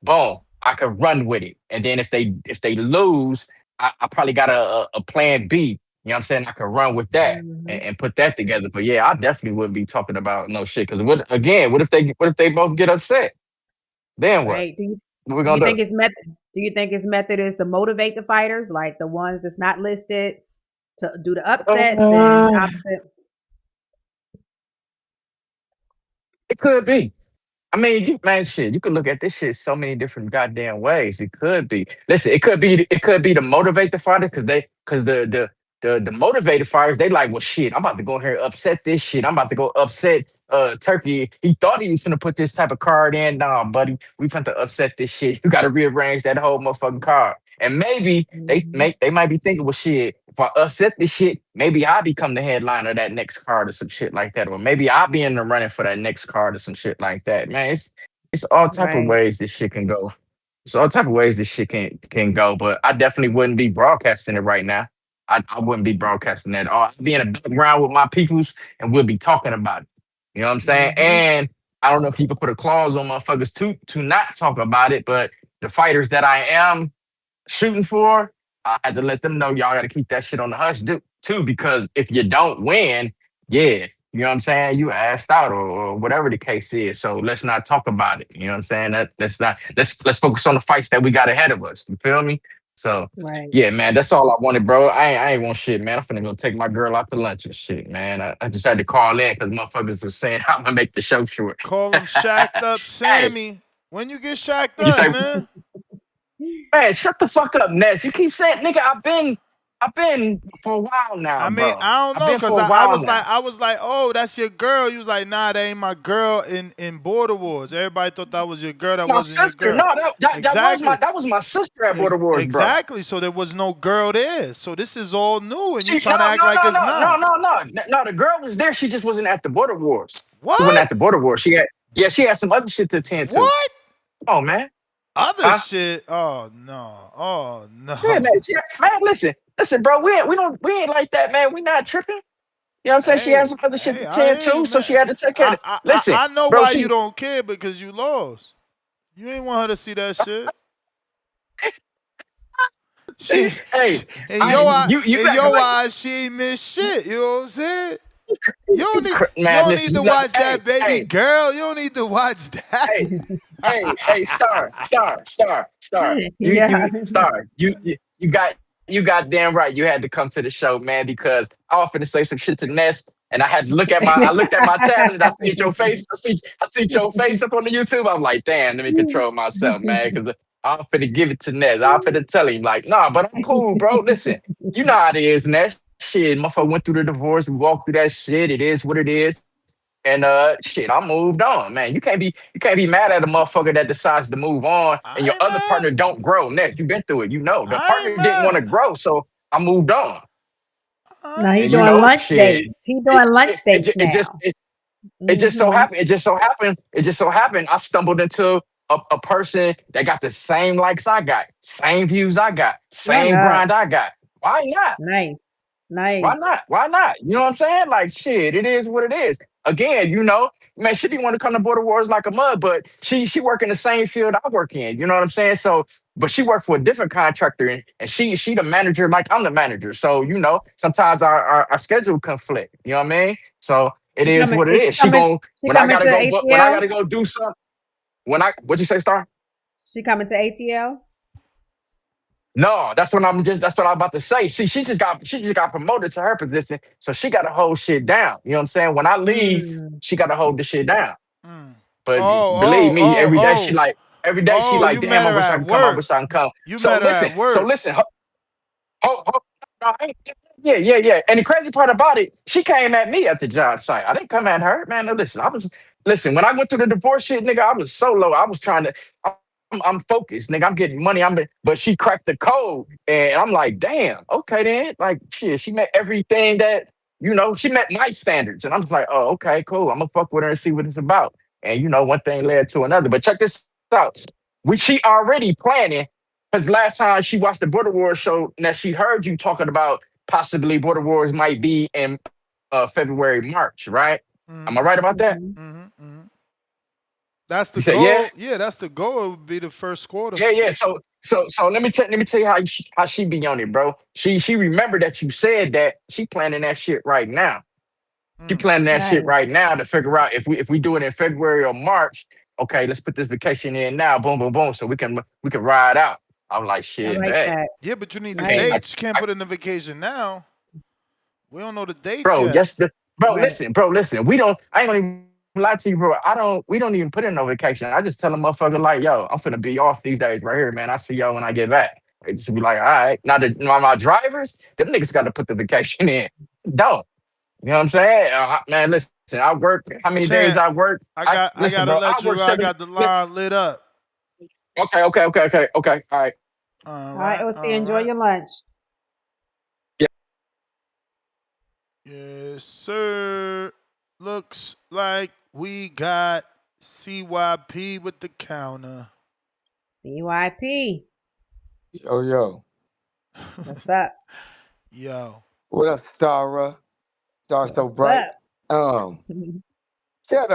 boom, I could run with it. And then if they lose, I probably got a plan B. You know what I'm saying? I could run with that and put that together. But yeah, I definitely wouldn't be talking about no shit. Because what if they both get upset? Then what? Right. What we Do you gonna think do? his method is to motivate the fighters, like the ones that's not listed, to do the upsets and opposite? It could be. I mean, man, shit. You could look at this shit so many different goddamn ways. It could be. Listen, it could be to motivate the fighter because the motivated fighters, they like, well, shit. I'm about to go here and upset this shit. I'm about to go upset Turkey. He thought he was gonna put this type of card in. Nah, buddy, we finna upset this shit. You got to rearrange that whole motherfucking card. And maybe they might be thinking, well, shit. If I upset this shit, maybe I become the headliner of that next card or some shit like that, or maybe I'll be in the running for that next card or some shit like that. Man, it's all type of Right. ways this shit can go. It's all type of ways this shit can go. But I definitely wouldn't be broadcasting it right now. I wouldn't be broadcasting that. I'd be in the background with my peoples and we'll be talking about it. You know what I'm saying? And I don't know if you could put a clause on motherfuckers to not talk about it, but the fighters that I am shooting for, I had to let them know y'all got to keep that shit on the hush too, because if you don't win, yeah, you know what I'm saying, you asked out or whatever the case is. So let's not talk about it. You know what I'm saying? Let's focus on the fights that we got ahead of us. You feel me? So Right. yeah, man, that's all I wanted, bro. I ain't want shit, man. I'm finna go take my girl out to lunch and shit, man. I just had to call in because motherfuckers was saying I'm gonna make the show short. Call him shacked up Hey, Sammy. When you get shacked you up, say, man? man, shut the fuck up, Ness. You keep saying, nigga, I've been for a while now, I mean, bro. I don't I've know, been cause for a I while was now. like, oh, that's your girl. You was like, nah, that ain't my girl in Border Wars. Everybody thought that was your girl. That My wasn't your sister, girl. no, Exactly. that was my sister at Border Wars, bro. Exactly. So there was no girl there. So this is all new, and you She, trying to act like it's not. no. The girl was there. She just wasn't at the Border Wars. She wasn't What? at the Border Wars. She had some other shit to attend to. What? Come on, man. Other Huh? shit? Oh no. Oh Yeah, no. man. Man, listen, bro. We ain't like that, man. We not tripping. You know what I'm saying? She had some other shit to I attend hear you, to, so she man. had to take care of it. Listen, I know bro. why you don't care, because you lost. You ain't want her to see that shit. Hey, In your you in acting your like, eyes, she ain't missed shit. You know what I'm saying? You man. don't need Listen, to you not. watch that, baby girl. You don't need to watch that. Hey, Star. Yeah. You got damn right. You had to come to the show, man, because I was finna say some shit to Ness, and I looked at my tablet, I see your face, I see your face up on the YouTube. I'm like, damn, let me control myself, man, because I'm finna give it to Ness. I'm finna tell him, like, nah, but I'm cool, bro. Listen, you know how it is, Ness. Shit, motherfucker went through the divorce, we walked through that shit. It is what it is. And shit, I moved on, man. You can't be mad at a motherfucker that decides to move on and I your ain't other mad. partner don't grow. Next, you've been through it. You know, the I ain't partner didn't want to mad. grow, so I moved on. No, I he ain't And you doing know, mad. lunch shit, dates. He it doing lunch it, it, dates ju- now. it just so Hmm. happened. It just so happened. I stumbled into a person that got the same likes I got, same views I got, Shut same up. grind I got. Why not? Nice. Why Nice. not? Why not? You know what I'm saying? Like shit, it is what it is. Again, you know, man, she didn't want to come to Border Wars like a mud, but she work in the same field I work in. You know what I'm saying? So, but she worked for a different contractor, and she the manager like I'm the manager. So, you know, sometimes our schedule conflict. You know what I mean? So it She is coming. what it Is is. she coming? She coming to When I ATL? gotta go do something, what'd you say, Star? She coming to ATL? No, that's what I'm about to say. She just got promoted to her position, so she got to hold shit down. You know what I'm saying? When I leave, Mm. she got to hold the shit down. Mm. But believe Oh, me, every day she oh, like, you damn, met I her wish I at can come. I work. wish I can come. You So met her listen, at work. no, yeah. And the crazy part about it, she came at me at the job site. I didn't come at her, man. No, listen. When I went through the divorce shit, nigga, I was solo. I was trying to. I'm focused, nigga. I'm getting money. But she cracked the code, and I'm like, damn, okay then. Like, shit, she met everything that she met my standards, and I'm just like, oh, okay, cool. I'm gonna fuck with her and see what it's about. And one thing led to another. But check this out. She already planning because last time she watched the Border Wars show, now she heard you talking about possibly Border Wars might be in February, March, right? Am I right about that? That's the You said, yeah? goal. Yeah, that's the goal. It would be the first quarter. Yeah. So let me tell you how she be on it, bro. She remembered that you said that she planning that shit right now. She planning that shit Nice. right now to figure out if we do it in February or March. Okay, let's put this vacation in now. Boom, boom, boom. So we can ride out. I'm like, I shit, like bet. that. Yeah, but you need the I Nice. can't. dates. You can't put in the vacation now. We don't know the dates Bro, yet. Right. bro, listen. We don't. I ain't gonna even lie to you, bro. We don't even put in no vacation. I just tell a motherfucker like, yo, I'm finna be off these days right here, man. I see y'all when I get back. They just be like, all right. Now my drivers, them niggas got to put the vacation in. Don't. You know what I'm saying? Man, listen. I work. How many days Champ, I work? I Listen, gotta bro. let I you work go. I 7. got the line lit up. Okay. All right. All All right, right, OC, all enjoy right. your lunch. Yeah. Yes, sir. Looks like we got CYP with the counter. CYP. Yo. What's up? Yo. What up, Stara? Star so What's bright. up? Um, Shut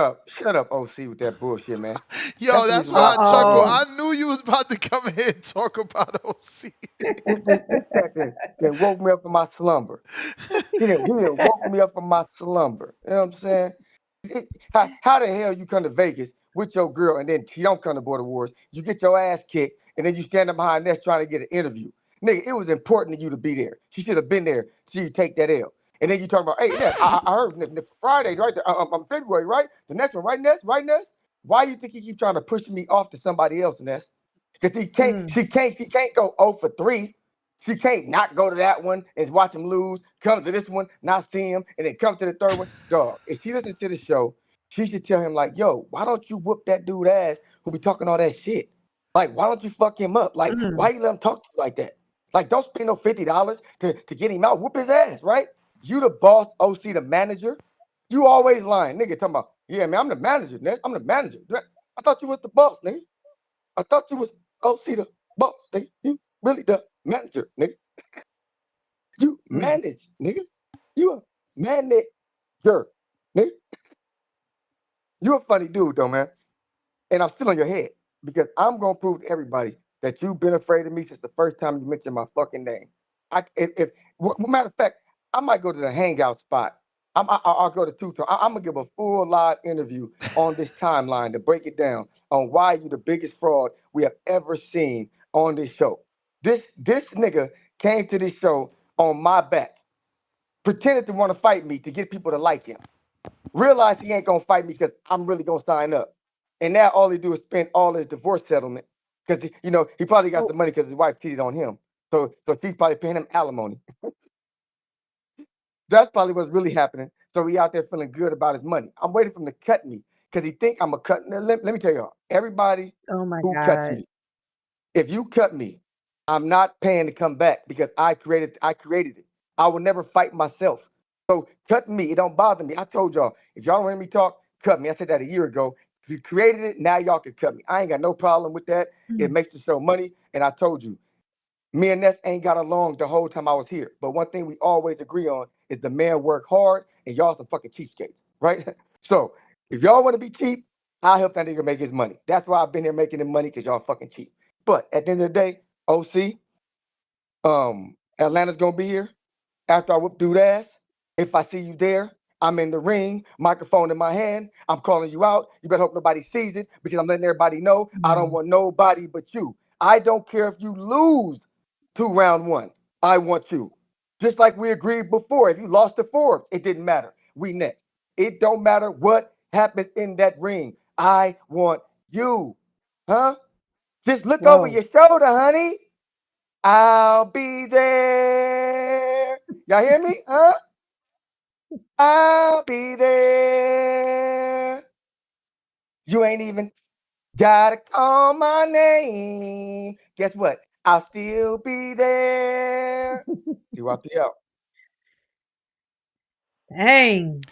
up, OC, with that bullshit, man. Yo, That's the that's reason why why I I called chuckle. on Uh-oh. I you. knew you was about to come here and talk about OC. This cat that woke me up from my slumber. He done woke me up from my slumber. You know what I'm saying? How the hell you come to Vegas with your girl and then she don't come to Border Wars? You get your ass kicked and then you stand up behind us trying to get an interview. Nigga, it was important to you to be there. She should have been there so you take that L. And then you talk about, hey, Ness, I heard Friday, right? February, right? The next one, right, Ness? Right, Ness? Why you think he keep trying to push me off to somebody else, Ness? Because she can't go 0 for 3. She can't not go to that one and watch him lose, come to this one, not see him, and then come to the third one. Dog, if she listens to the show, she should tell him, like, yo, why don't you whoop that dude ass who be talking all that shit? Like, why don't you fuck him up? Like, why you let him talk to you like that? Like, don't spend no $50 to get him out. Whoop his ass, right? You the boss, OC, the manager. You always lying. Nigga talking about, yeah, man, I'm the manager, nigga. I'm the manager. I thought you was the boss, nigga. I thought you was OC, the boss, nigga. You really the manager, nigga. You manage, nigga. You a manager, nigga. You a funny dude, though, man. And I'm still on your head because I'm gonna prove to everybody that you've been afraid of me since the first time you mentioned my fucking name. Matter of fact, I might go to the hangout spot. I'll go to Tucson. I'm gonna give a full live interview on this timeline to break it down on why you the biggest fraud we have ever seen on this show. This nigga came to this show on my back, pretended to want to fight me to get people to like him. Realized he ain't gonna fight me because I'm really gonna sign up. And now all he do is spend all his divorce settlement because he probably got the money because his wife cheated on him. So she's probably paying him alimony. That's probably what's really happening. So he out there feeling good about his money. I'm waiting for him to cut me because he think I'm a cut. Let me tell y'all, everybody Oh my who cuts God. me, if you cut me, I'm not paying to come back because I created it. I will never fight myself. So cut me. It don't bother me. I told y'all, if y'all don't hear me talk, cut me. I said that a year ago. You created it, now y'all can cut me. I ain't got no problem with that. It makes the show money. And I told you, me and Ness ain't got along the whole time I was here. But one thing we always agree on is the man work hard and y'all some fucking cheapskates, right? So if y'all want to be cheap, I'll help that nigga make his money. That's why I've been here making the money because y'all fucking cheap. But at the end of the day, OC, Atlanta's gonna be here after I whoop dude ass. If I see you there, I'm in the ring, microphone in my hand. I'm calling you out. You better hope nobody sees it because I'm letting everybody know I don't want nobody but you. I don't care if you lose to round one. I want you. Just like we agreed before. If you lost to Forbes, it didn't matter. We next. It don't matter what happens in that ring. I want you. Huh? Just look over Whoa. your shoulder, honey. I'll be there. Y'all hear me? Huh? I'll be there. You ain't even gotta call my name. Guess what? I'll still be there. CYP out. Dang.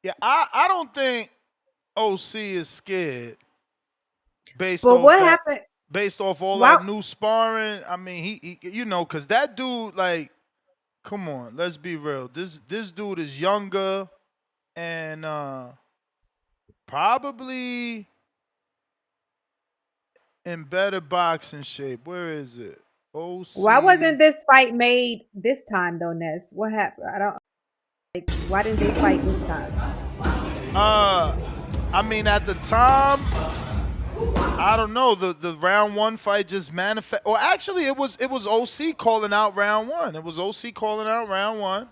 Yeah, I don't think OC is scared based But off what that, happened? based off all Why? that new sparring. I mean, cause that dude, like, come on, let's be real. This dude is younger and probably in better boxing shape. Where is it? Why OC. wasn't this fight made this time though, Ness? What happened? I don't like. Why didn't they fight this time? I mean, at the time, I don't know. The round one fight just manifest. Or actually, it was OC calling out round one. It was OC calling out round one,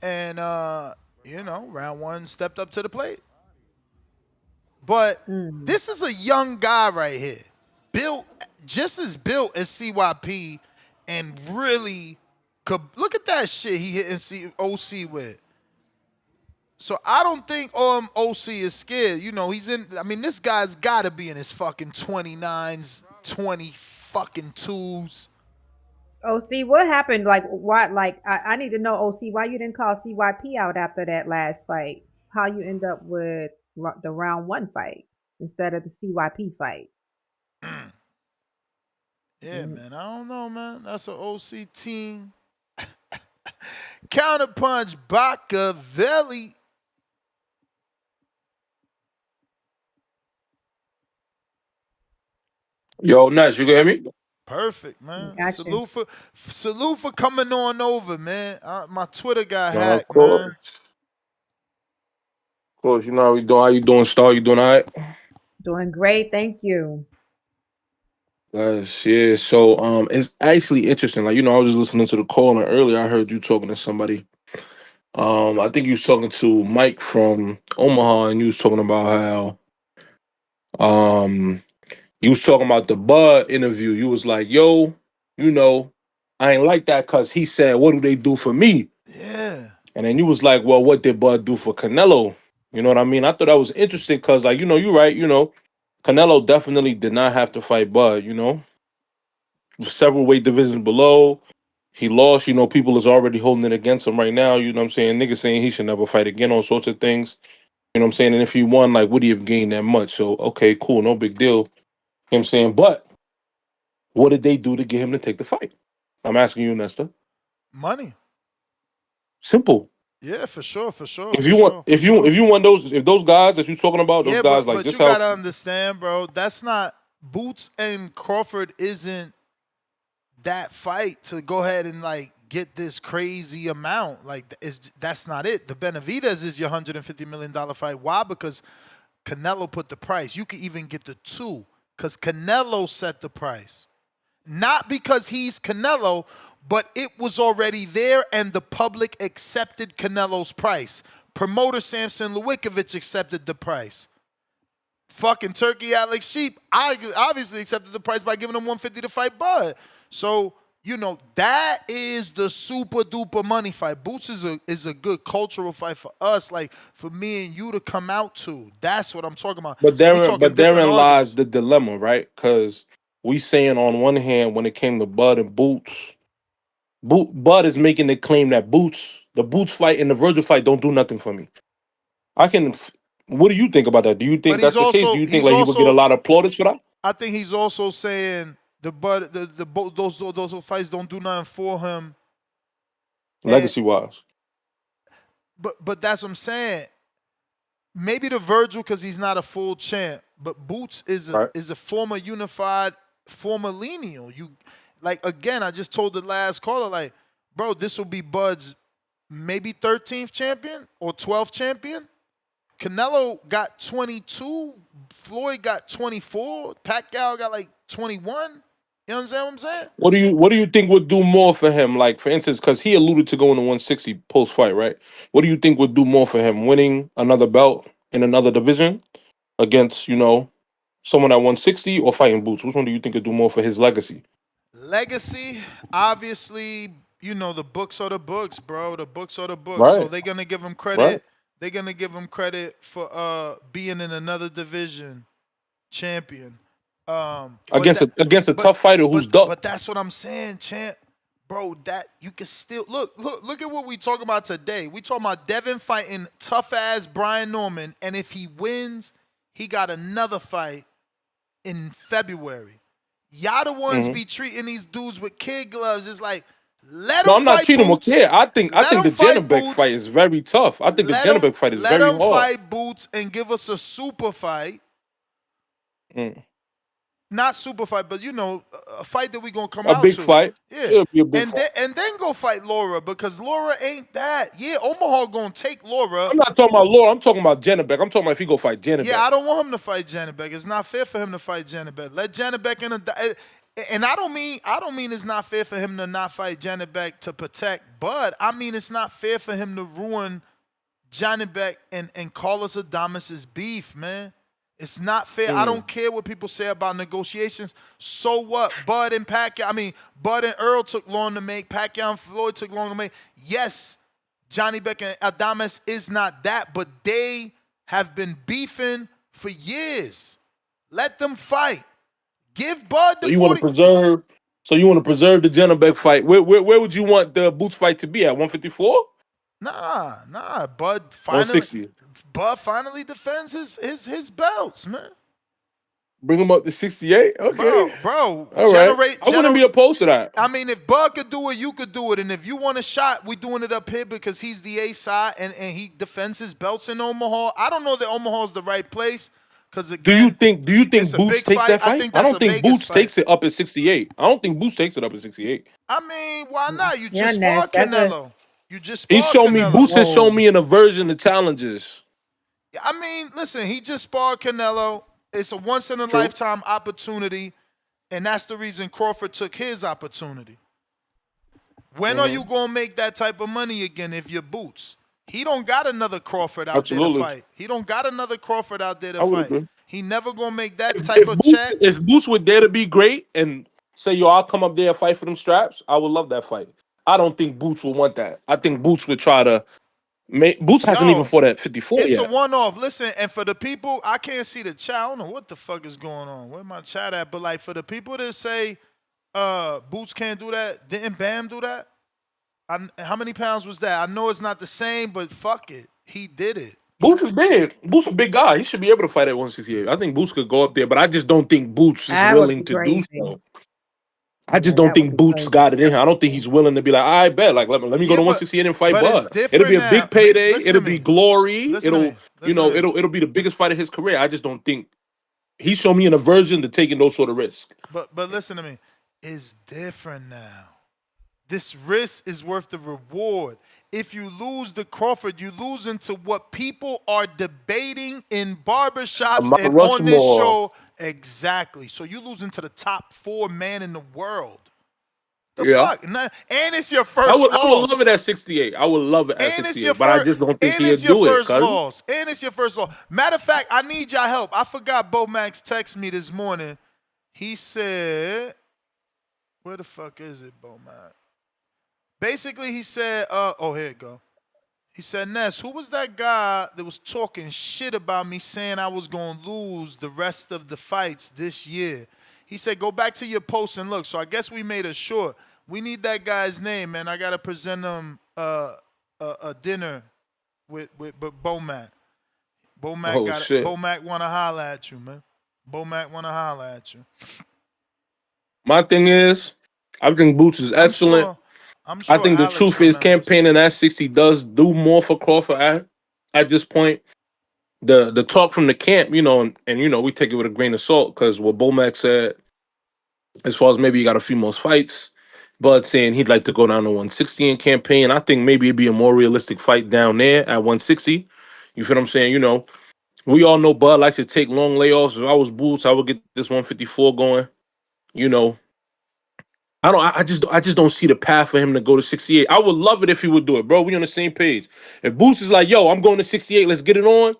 and round one stepped up to the plate. But this is a young guy right here, built just as built as CYP, and really could look at that shit he hitting OC with. So I don't think OC is scared. He's in. I mean, this guy's got to be in his fucking 29s, 20 fucking twos. OC, what happened? Like, why? Like, I need to know, OC, why you didn't call CYP out after that last fight? How you end up with the round one fight instead of the CYP fight? Yeah, man. I don't know, man. That's an OC team. Counterpunch Bacavelli. Yo, Nash, you can hear me? Perfect, man. Gotcha. Salute for coming on over, man. My Twitter got No, of hacked, man. course. Of course, you know how we doing. How you doing, Star? You doing all right? Doing great. Thank you. Yeah. So, it's actually interesting. Like, I was just listening to the call, and earlier I heard you talking to somebody. I think you was talking to Mike from Omaha, and you was talking about how, you was talking about the Bud interview. You was like, yo, you know, I ain't like that because he said, what do they do for me? Yeah. And then you was like, well, what did Bud do for Canelo? You know what I mean? I thought that was interesting because, like, you're right. Canelo definitely did not have to fight Bud, several weight divisions below. He lost, people is already holding it against him right now. You know what I'm saying? Niggas saying he should never fight again, all sorts of things. You know what I'm saying? And if he won, like, would he have gained that much? So, okay, cool, no big deal. You know what I'm saying? But what did they do to get him to take the fight? I'm asking you, Nesta. Money. Simple. Yeah, for sure, for sure, If for you want, sure. if you want those guys that you're talking about, those Yeah, guys like but this you how gotta understand, bro. That's not Boots and Crawford isn't that fight to go ahead and like get this crazy amount. Like that's not it. The Benavidez is your $150 million fight. Why? Because Canelo put the price. You could even get the two because Canelo set the price. Not because he's Canelo, but it was already there and the public accepted Canelo's price. Promoter Samson Lewickovich accepted the price. Fucking Turki Alalshikh, I obviously accepted the price by giving him 150 to fight Bud. So, that is the super duper money fight. Boots is a good cultural fight for us, like for me and you to come out to. That's what I'm talking about. But We talking different therein lies arguments. the dilemma, right? Because we saying on one hand, when it came to Bud and Boots, Bud is making the claim that the Boots fight and the Virgil fight don't do nothing for me. I can. What do you think about that? Do you But think that's the case? Do you think like he would get a lot of plaudits for that? I think he's also saying those fights don't do nothing for him. Legacy wise. But that's what I'm saying. Maybe the Virgil because he's not a full champ, but Boots Right. is a former unified, former lineal. You like again, I just told the last caller, like, bro, this will be Bud's maybe 13th champion or 12th champion. Canelo got 22, Floyd got 24, Pacquiao got like 21. You understand what I'm saying? What do you think would do more for him? Like for instance, because he alluded to going to 160 post fight, right? What do you think would do more for him? Winning another belt in another division against, someone at 160 or fighting Boots? Which one do you think would do more for his legacy? Legacy, obviously, the books are the books, bro. The books are the books. So Right. they're gonna give him Right. credit. They're gonna give him credit for being in another division champion. Against a tough fighter who's But ducked. that's what I'm saying, champ. Bro, that you can still look at what we talking about today. We talking about Devin fighting tough ass Brian Norman, and if he wins, he got another fight in February. Y'all the ones Mhm. be treating these dudes with kid gloves. It's like, let No, them I'm not fight cheating with Boots. yeah. I Let think them the fight Janabek fight Boots. is very tough. I think the Janabek fight is Let very them hard. fight Boots and give us a super fight. Mm. Not super fight, but a fight that we gonna come A out big to. fight. Yeah. It'll be a big And fight. then go fight Laura because Laura ain't that. Yeah, Omaha gonna take Laura. I'm not talking about Laura. I'm talking about Janabek. I'm talking about if he go fight Yeah, Janabek. I don't want him to fight Janabek. It's not fair for him to fight Janabek. Let Janabek in and I don't mean it's not fair for him to not fight Janabek to protect Bud. I mean it's not fair for him to ruin Janabek and Carlos Adames' beef, man. It's not fair. I don't care what people say about negotiations. So what? Bud and Earl took long to make. Pacquiao and Floyd took long to make. Yes, Johnny Beck and Adames is not that, but they have been beefing for years. Let them fight. Give Bud So the you want to 40. preserve? So you want to preserve the Janabek fight? Where would you want the Boots fight to be at? 154? Nah. Bud 160. finally defends his belts, man. Bring him up to 68? Okay. Bro, All right. I wouldn't be opposed to that. I mean, if Bud could do it, you could do it. And if you want a shot, we doing it up here because he's the A side and he defends his belts in Omaha. I don't know that Omaha is the right place, Because Do you again, think it's a Boots big takes fight. that I fight? think I that's don't a think Vegas Boots fight. takes it up at 68. I don't think Boots takes it up at 68. I mean, why not? You Yeah, just Ness, sparred that's a Canelo. You just He sparred showed me Canelo. Boots has shown whoa. me an aversion to challenges. I mean, listen, he just sparred Canelo. It's a once in a True. lifetime opportunity, and that's the reason Crawford took his opportunity. When are you gonna make that type of money again if you're Boots? He don't got another Crawford out there to Absolutely. fight. He don't got another Crawford out there to I would fight. agree. He never gonna make that If, type if of Boots check. if Boots were there to be great and say, yo, I'll come up there and fight for them straps, I would love that fight. I don't think Boots would want that. I think Boots would try to make Boots hasn't even Yo, fought at 54 it's a yet. one-off. Listen, and for the people, I can't see the chat. I don't know what the fuck is going on. Where my chat at? But like for the people that say Boots can't do that, didn't Bam do that? How many pounds was that? I know it's not the same, but fuck it. He did it. Boots is big. Boots a big guy. He should be able to fight at 168. I think Boots could go up there, but I just don't think Boots is That would willing be to do crazy. so. I just Yeah, don't that would think be Boots crazy. got it in him. I don't think he's willing to be like, I bet, like let me go Yeah, to but 168 and fight it's Bud. It'll be different a now. big payday. Listen to It'll be me. glory. Listen to me. Listen to me. It'll be the biggest fight of his career. I just don't think he's shown me an aversion to taking those sort of risks. But listen to me. It's different now. This risk is worth the reward. If you lose the Crawford, you lose into what people are debating in A barbershops Mount and on this Rushmore. show. Exactly. So you lose into the top 4 man in the world. The Yeah. fuck? And it's your I first would love loss. it at 68. I would love it at And it's your 68, but I first just don't think and it's he'd your do it, first cuz. loss. And it's your first loss. Matter of fact, I need y'all help. I forgot Bo Max text me this morning. He said, where the fuck is it, Bo Max? Basically, he said, oh, here it go. He said, Ness, who was that guy that was talking shit about me saying I was going to lose the rest of the fights this year? He said, go back to your post and look. So I guess we made a short. We need that guy's name, man. I got to present him a dinner with Bomac. Oh shit. Bomac want to holler at you, man. Bomac want to holler at you. My thing is, I think Boots is I'm excellent. sure. I'm I sure think the Alex truth is remembers. campaigning at 60 does do more for Crawford at this point. The talk from the camp, and we take it with a grain of salt because what Bomac said, as far as maybe he got a few more fights, Bud saying he'd like to go down to 160 in campaign. I think maybe it'd be a more realistic fight down there at 160. You feel what I'm saying? We all know Bud likes to take long layoffs. If I was Boots, I would get this 154 going. You know, I don't. I just don't see the path for him to go to 68. I would love it if he would do it, bro. We on the same page. If Boots is like, yo, I'm going to 68, let's get it on.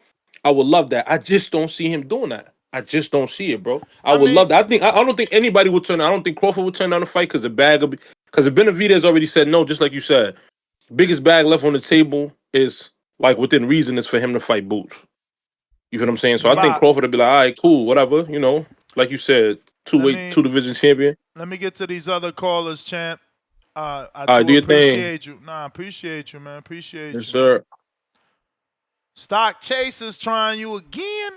I would love that. I just don't see him doing that. I just don't see it, bro. I I would mean, love that. I don't think anybody would turn. I don't think Crawford would turn down the fight because the bag will be because if Benavidez already said no, just like you said, biggest bag left on the table is like within reason is for him to fight Boots. You feel what I'm saying? So I think Bop. Crawford would be like, all right, cool, whatever. Like you said, Let me two division champion. let me get to these other callers, champ. I All right, do do your thing. appreciate you. Nah, I appreciate you, man. Yes, Appreciate you. sir. Stock Chasers trying you again.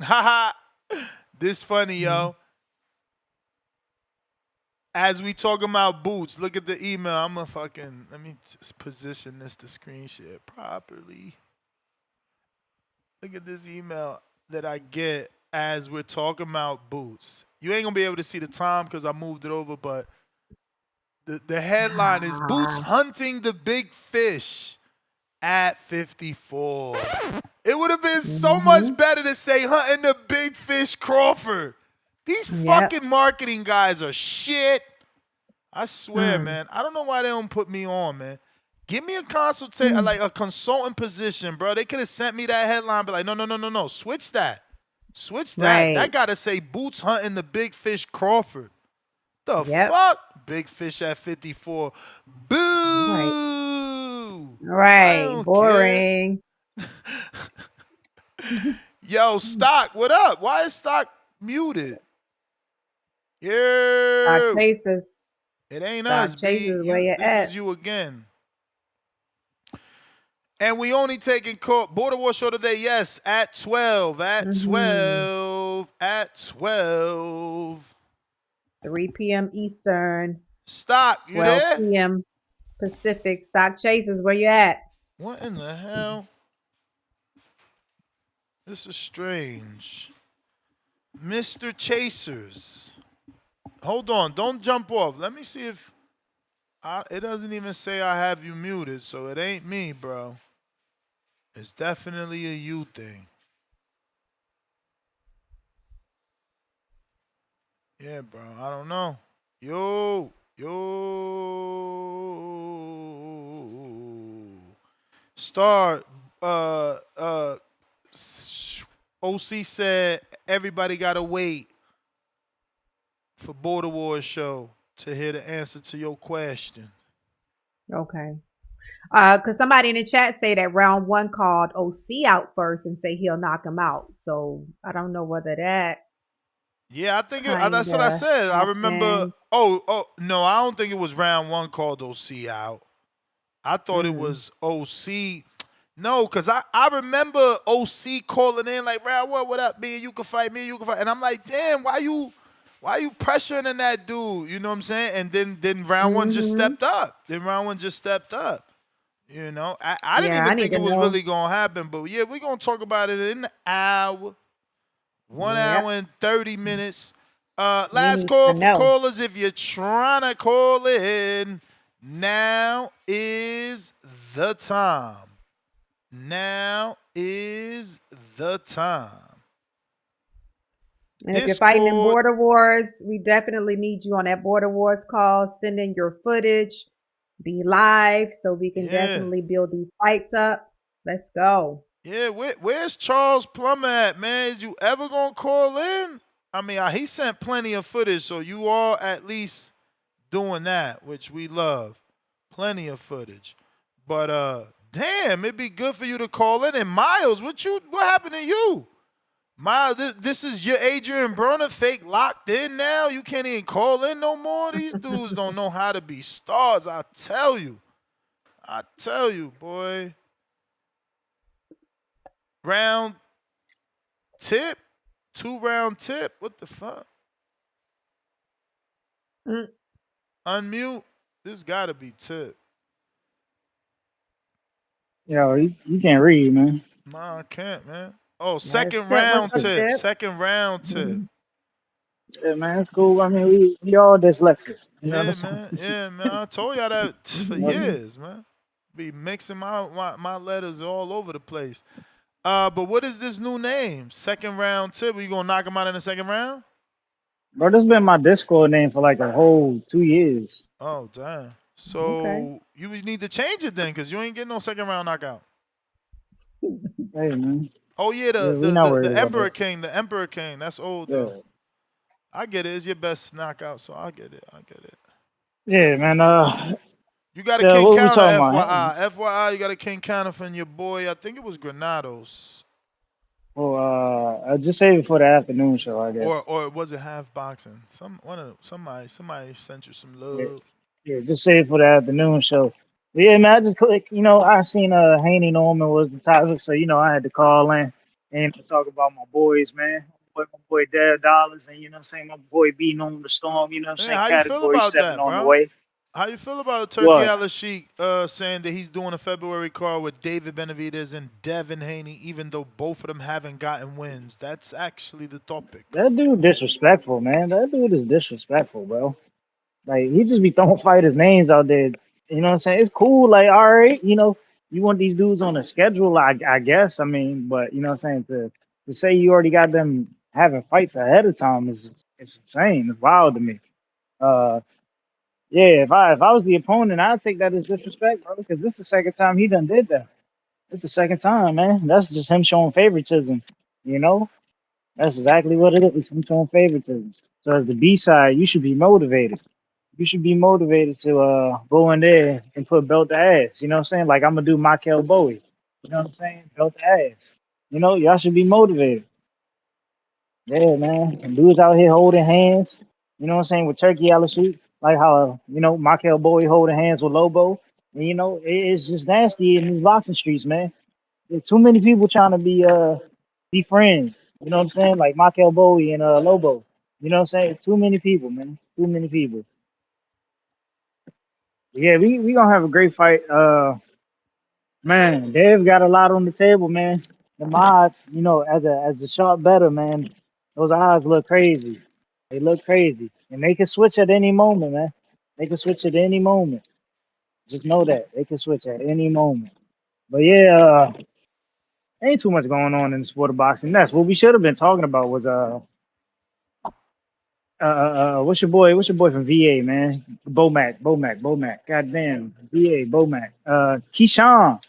Haha. This funny, yo. As we talking about Boots, look at the email. Let me just position this to screen share properly. Look at this email that I get as we're talking about Boots. You ain't gonna be able to see the time because I moved it over, but the headline is Boots hunting the big fish at 54. It would have been so much better to say hunting the big fish Crawford. These fucking marketing guys are shit. I swear, man. I don't know why they don't put me on, man. Give me a like a consultant position, bro. They could have sent me that headline, but like, no. Switch that. Switch that. Right. That gotta say Boots hunting the big fish Crawford. The Yep. fuck? Big fish at 54. Boo! Right. I don't Boring. Yo, Stock, what up? Why is Stock muted? Stock Yeah. Chasers. It ain't Stock us, B. Chasers, where you This at? is you again. And we only taking Border War show today, yes, at 12. At 12. At 12. 3 p.m. Eastern. Stock, you 12 there? p.m. Pacific Stock Chasers, where you at? What in the hell? This is strange. Mr. Chasers. Hold on. Don't jump off. Let me see if it doesn't even say I have you muted, so it ain't me, bro. It's definitely a you thing. Yeah, bro. I don't know. Yo. Star OC said everybody gotta wait for Border Wars show to hear the answer to your question. Okay. Cause somebody in the chat say that round one called OC out first and say he'll knock him out. So I don't know whether that Yeah, I think kind that's what I of said. I remember. happened. Oh, no, I don't think it was round one called OC out. I thought it Mm. was OC. No, because I remember OC calling in like, round one, what up? Me and you can fight, me and you can fight. And I'm like, damn, why you pressuring in that dude? You know what I'm saying? And then round one just Mm-hmm. stepped up. Then round one just stepped up. You know, I didn't Yeah, even I need think to it was know. really gonna happen, but yeah, we're gonna talk about it in an hour. 1 hour Yep. and 30 minutes. We Last need to call for know. callers. If you're trying to call in, now is the time. Now is the time. And if you're fighting in Discord. border wars, we definitely need you on that border wars call. Send in your footage, be live so we can Yeah. definitely build these fights up. Let's go. Yeah, where's Charles Plummer at, man? Is you ever gonna call in? I mean, he sent plenty of footage, so you all at least doing that, which we love. Plenty of footage. But damn, it'd be good for you to call in. And Miles, what happened to you? Miles, this is your Adrian Broner fake locked in now. You can't even call in no more. These dudes don't know how to be stars. I tell you. Boy. Round tip? 2-round tip? What the fuck? Mm. Unmute? This gotta be tip. Yo, you can't read, man. Nah, I can't, man. Oh, That is second tip. What's round up, tip. tip? Second round tip. Mhm. Yeah, man, it's cool. I mean, we all dyslexic. You know Yeah, what I'm man. saying? Yeah, man. I told y'all that for Mhm. years, man. Be mixing my letters all over the place. But what is this new name? Second round tip. You gonna knock him out in the second round? Bro, this been my Discord name for like a whole 2 years. Oh, damn. Okay. So you need to change it then, cause you ain't getting no second round knockout. Hey, man. Oh yeah, Yeah, the we the not the, worried the about Emperor that. King, the Emperor King. That's old though. Yeah. I get it. It's your best knockout, so I get it. Yeah, man. You got a Yeah, king what we counter, talking about? FYI. FYI, you got a king counter from your boy. I think it was Granados. Well, I just save it for the afternoon show, I guess. Or was it half boxing? Somebody sent you some Yeah, love. yeah, just save it for the afternoon show. But yeah, man, I just click. I seen Haney Norman was the topic, so I had to call in and talk about my boys, man. My boy Dad Dollars, and what I'm saying, my boy beating on the storm. I'm Yeah, saying, how you feel category about 7 that, on the bro? way. How you feel about Turki What? Alalshikh saying that he's doing a February card with David Benavidez and Devin Haney, even though both of them haven't gotten wins? That's actually the topic. That dude disrespectful, man. That dude is disrespectful, bro. Like he just be throwing fighters' names out there. You know what I'm saying? It's cool. Like, all right, you want these dudes on a schedule, I guess. I mean, but you know what I'm saying? To say you already got them having fights ahead of time is it's insane. It's wild to me. Uh, yeah, if I was the opponent, I'd take that as disrespect, bro. Because this is the second time he done did that. It's the second time, man. That's just him showing favoritism. You know, that's exactly what it is. Him showing favoritism. So as the B side, you should be motivated. You should be motivated to go in there and put belt to ass. You know what I'm saying? Like I'm gonna do Michael Bowie. You know what I'm saying? Belt to ass. Y'all should be motivated. Yeah, man. And dudes out here holding hands. You know what I'm saying? With Turkey Alalshikh, like how Michael Bowie holding hands with Lobo. And it's just nasty in these boxing streets, man. There's too many people trying to be friends. You know what I'm saying? Like Michael Bowie and Lobo. You know what I'm saying? Too many people, man. Too many people. Yeah, we gonna have a great fight. Man, Dave got a lot on the table, man. The odds, as a sharp better, man, those odds look crazy. They look crazy, and they can switch at any moment, man. They can switch at any moment. Just know that they can switch at any moment. But yeah, ain't too much going on in the sport of boxing. That's what we should have been talking about. Was what's your boy? What's your boy from VA, man? Bomac. Goddamn, VA, Bomac. Keyshawn.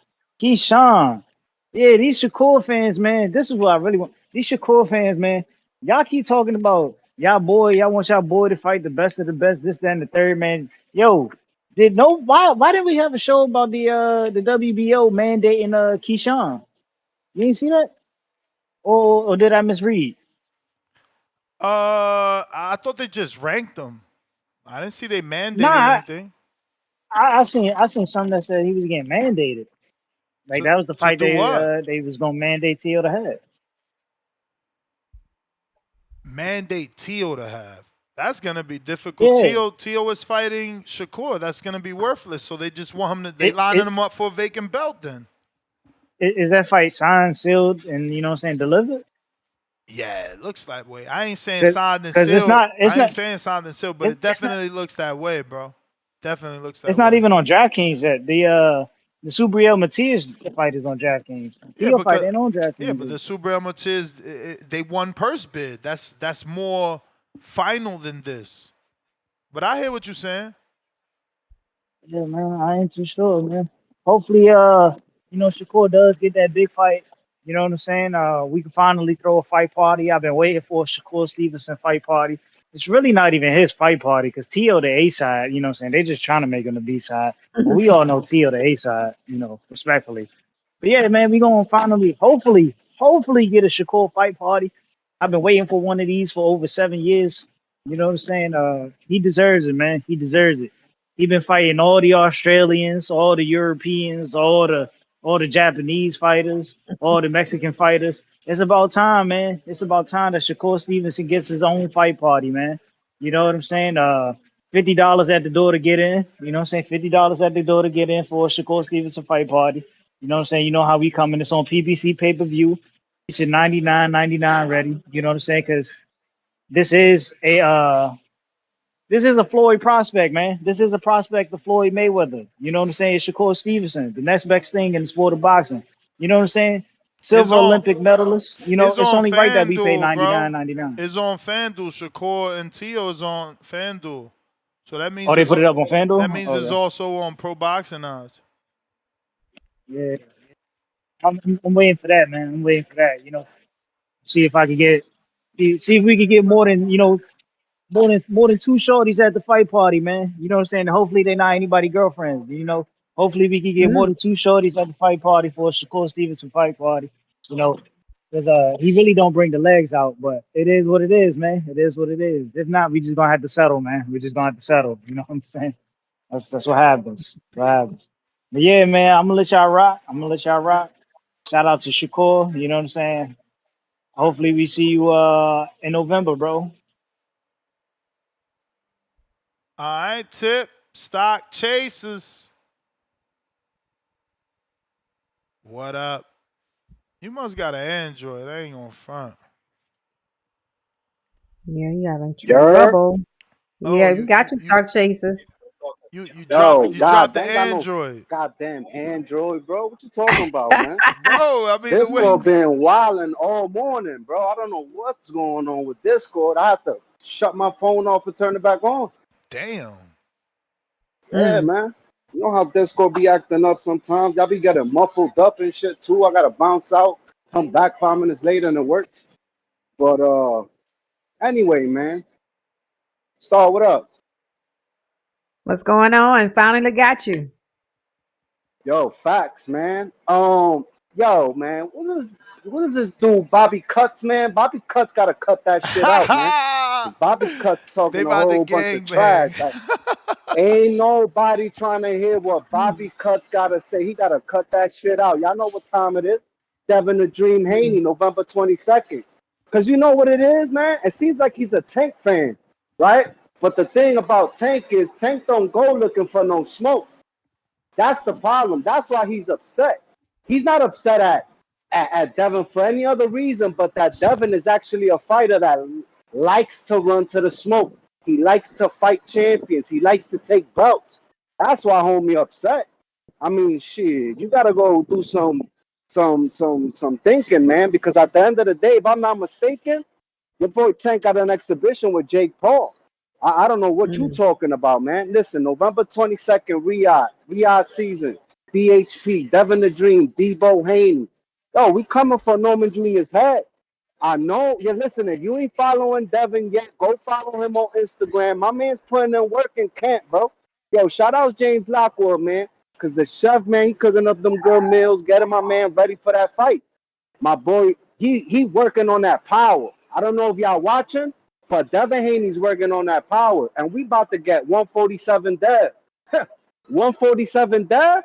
Yeah, these Shakur fans, man. This is what I really want. These Shakur fans, man. Y'all keep talking about y'all boy. Y'all want y'all boy to fight the best of the best. This, that, and the third, man. Yo, why didn't we have a show about the WBO mandating Keyshawn? You ain't see that, or did I misread? I thought they just ranked them. I didn't see they mandated Nah, anything I seen something that said he was getting mandated. Like to that was the to fight do what? they was gonna mandate Tio to have. Mandate Tio to have. That's gonna be difficult. Yeah. Tio is fighting Shakur. That's gonna be worthless. So they just want him to. They It, lining it, him up for a vacant belt then. is that fight signed, sealed, and you know what I'm saying, delivered? Yeah, it looks that way. I ain't saying signed and Because sealed. it's I ain't not saying signed and sealed, but it, it it's not definitely looks that way, bro. Definitely looks it's that not way. even on DraftKings yet. The Subriel Matias fight is on DraftKings. Yeah, Tio fight because ain't on but the DraftKings. Super Matiz, they won purse bid. That's more final than this. But I hear what you're saying. Yeah, man, I ain't too sure, man. Hopefully, Shakur does get that big fight. You know what I'm saying? We can finally throw a fight party. I've been waiting for a Shakur Stevenson fight party. It's really not even his fight party because Tio the A side. You know what I'm saying? They're just trying to make him the B side. But we all know Tio the A side. Respectfully. But yeah, man, we gonna finally, hopefully get a Shakur fight party. I've been waiting for one of these for over 7 years. You know what I'm saying? He deserves it, man. He deserves it. He been fighting all the Australians, all the Europeans, all the Japanese fighters, all the Mexican fighters. It's about time, man. It's about time that Shakur Stevenson gets his own fight party, man. You know what I'm saying? $50 at the door to get in. You know what I'm saying? $50 at the door to get in for a Shakur Stevenson fight party. You know what I'm saying? You know how we coming. It's on PBC pay-per-view. It's your 99.99 ready. You know what I'm saying? Because this is a Floyd prospect, man. This is a prospect of Floyd Mayweather. You know what I'm saying? It's Shakur Stevenson, the next best thing in the sport of boxing. You know what I'm saying? It's Silver on Olympic medalist. it's It's on only right that we pay FanDuel, bro. 99.99. It's on FanDuel. Shakur and Tio is on FanDuel. So Oh, they put it up on FanDuel? it's Okay. also on Pro Boxing Odds. Yeah. I'm waiting for that, man. I'm waiting for that. See if I could see if we could get more than two shorties at the fight party, man. You know what I'm saying? Hopefully they're not anybody girlfriends. Hopefully we can get more Mm. than two shorties at the fight party for a Shakur Stevenson fight party. You know, because he really don't bring the legs out, but it is what it is, man. It is what it is. If not, we just gonna have to settle, man. We just gonna have to settle. You know what I'm saying? That's what happens. What happens. But yeah, man, I'm gonna let y'all rock. I'm gonna let y'all rock. Shout out to Shakur. You know what I'm saying? Hopefully we see you in November, bro. All right, tip. Stock chasers. What up? You must got an Android. I ain't gonna front. Yeah, you having Yer. trouble. Oh, Yeah, we got you, Star Chasers. Yo, you God, dropped the don't got no Android. goddamn Android, bro. What you talking about, man? Bro, I mean the way Discord been wilding all morning, bro. I don't know what's going on with Discord. I have to shut my phone off and turn it back on. damn. Yeah, Mm. man. You know how Discord be acting up sometimes. Y'all be getting muffled up and shit too. I gotta bounce out, come back 5 minutes later and it worked. But anyway, man. Star, what up? What's going on? Finally got you. Yo, facts, man. Yo, man, what is this dude, Bobby Cuts, man? Bobby Cuts gotta cut that shit out, man. Cause Bobby Cuts They talking a about to whole bunch of gang bang. trash. Like, ain't nobody trying to hear what Bobby Cuts gotta say. He gotta cut that shit out. Y'all know what time it is? Devin the Dream Haney, November 22nd. Cause you know what it is, man? It seems like he's a Tank fan, right? But the thing about Tank is Tank don't go looking for no smoke. That's the problem. That's why he's upset. He's not upset at Devin for any other reason, but that Devin is actually a fighter that likes to run to the smoke. He likes to fight champions. He likes to take belts. That's why homie upset. I mean, shit, you gotta go do some thinking, man. Because at the end of the day, if I'm not mistaken, your boy Tank got an exhibition with Jake Paul. I don't know what you talking about, man. Listen, November 22nd, Riyadh season, DHP, Devin the Dream, Debo Haney. Yo, we coming for Norman Jr.'s head. I know you're listening. If you ain't following Devin yet, go follow him on Instagram. My man's putting in work in camp, bro. Yo, shout out James Lockwood, man. Cause the chef, man, he cooking up them good meals, getting my man ready for that fight. My boy, he working on that power. I don't know if y'all watching, but Devin Haney's working on that power. And we about to get 147 Dev. 147 Dev?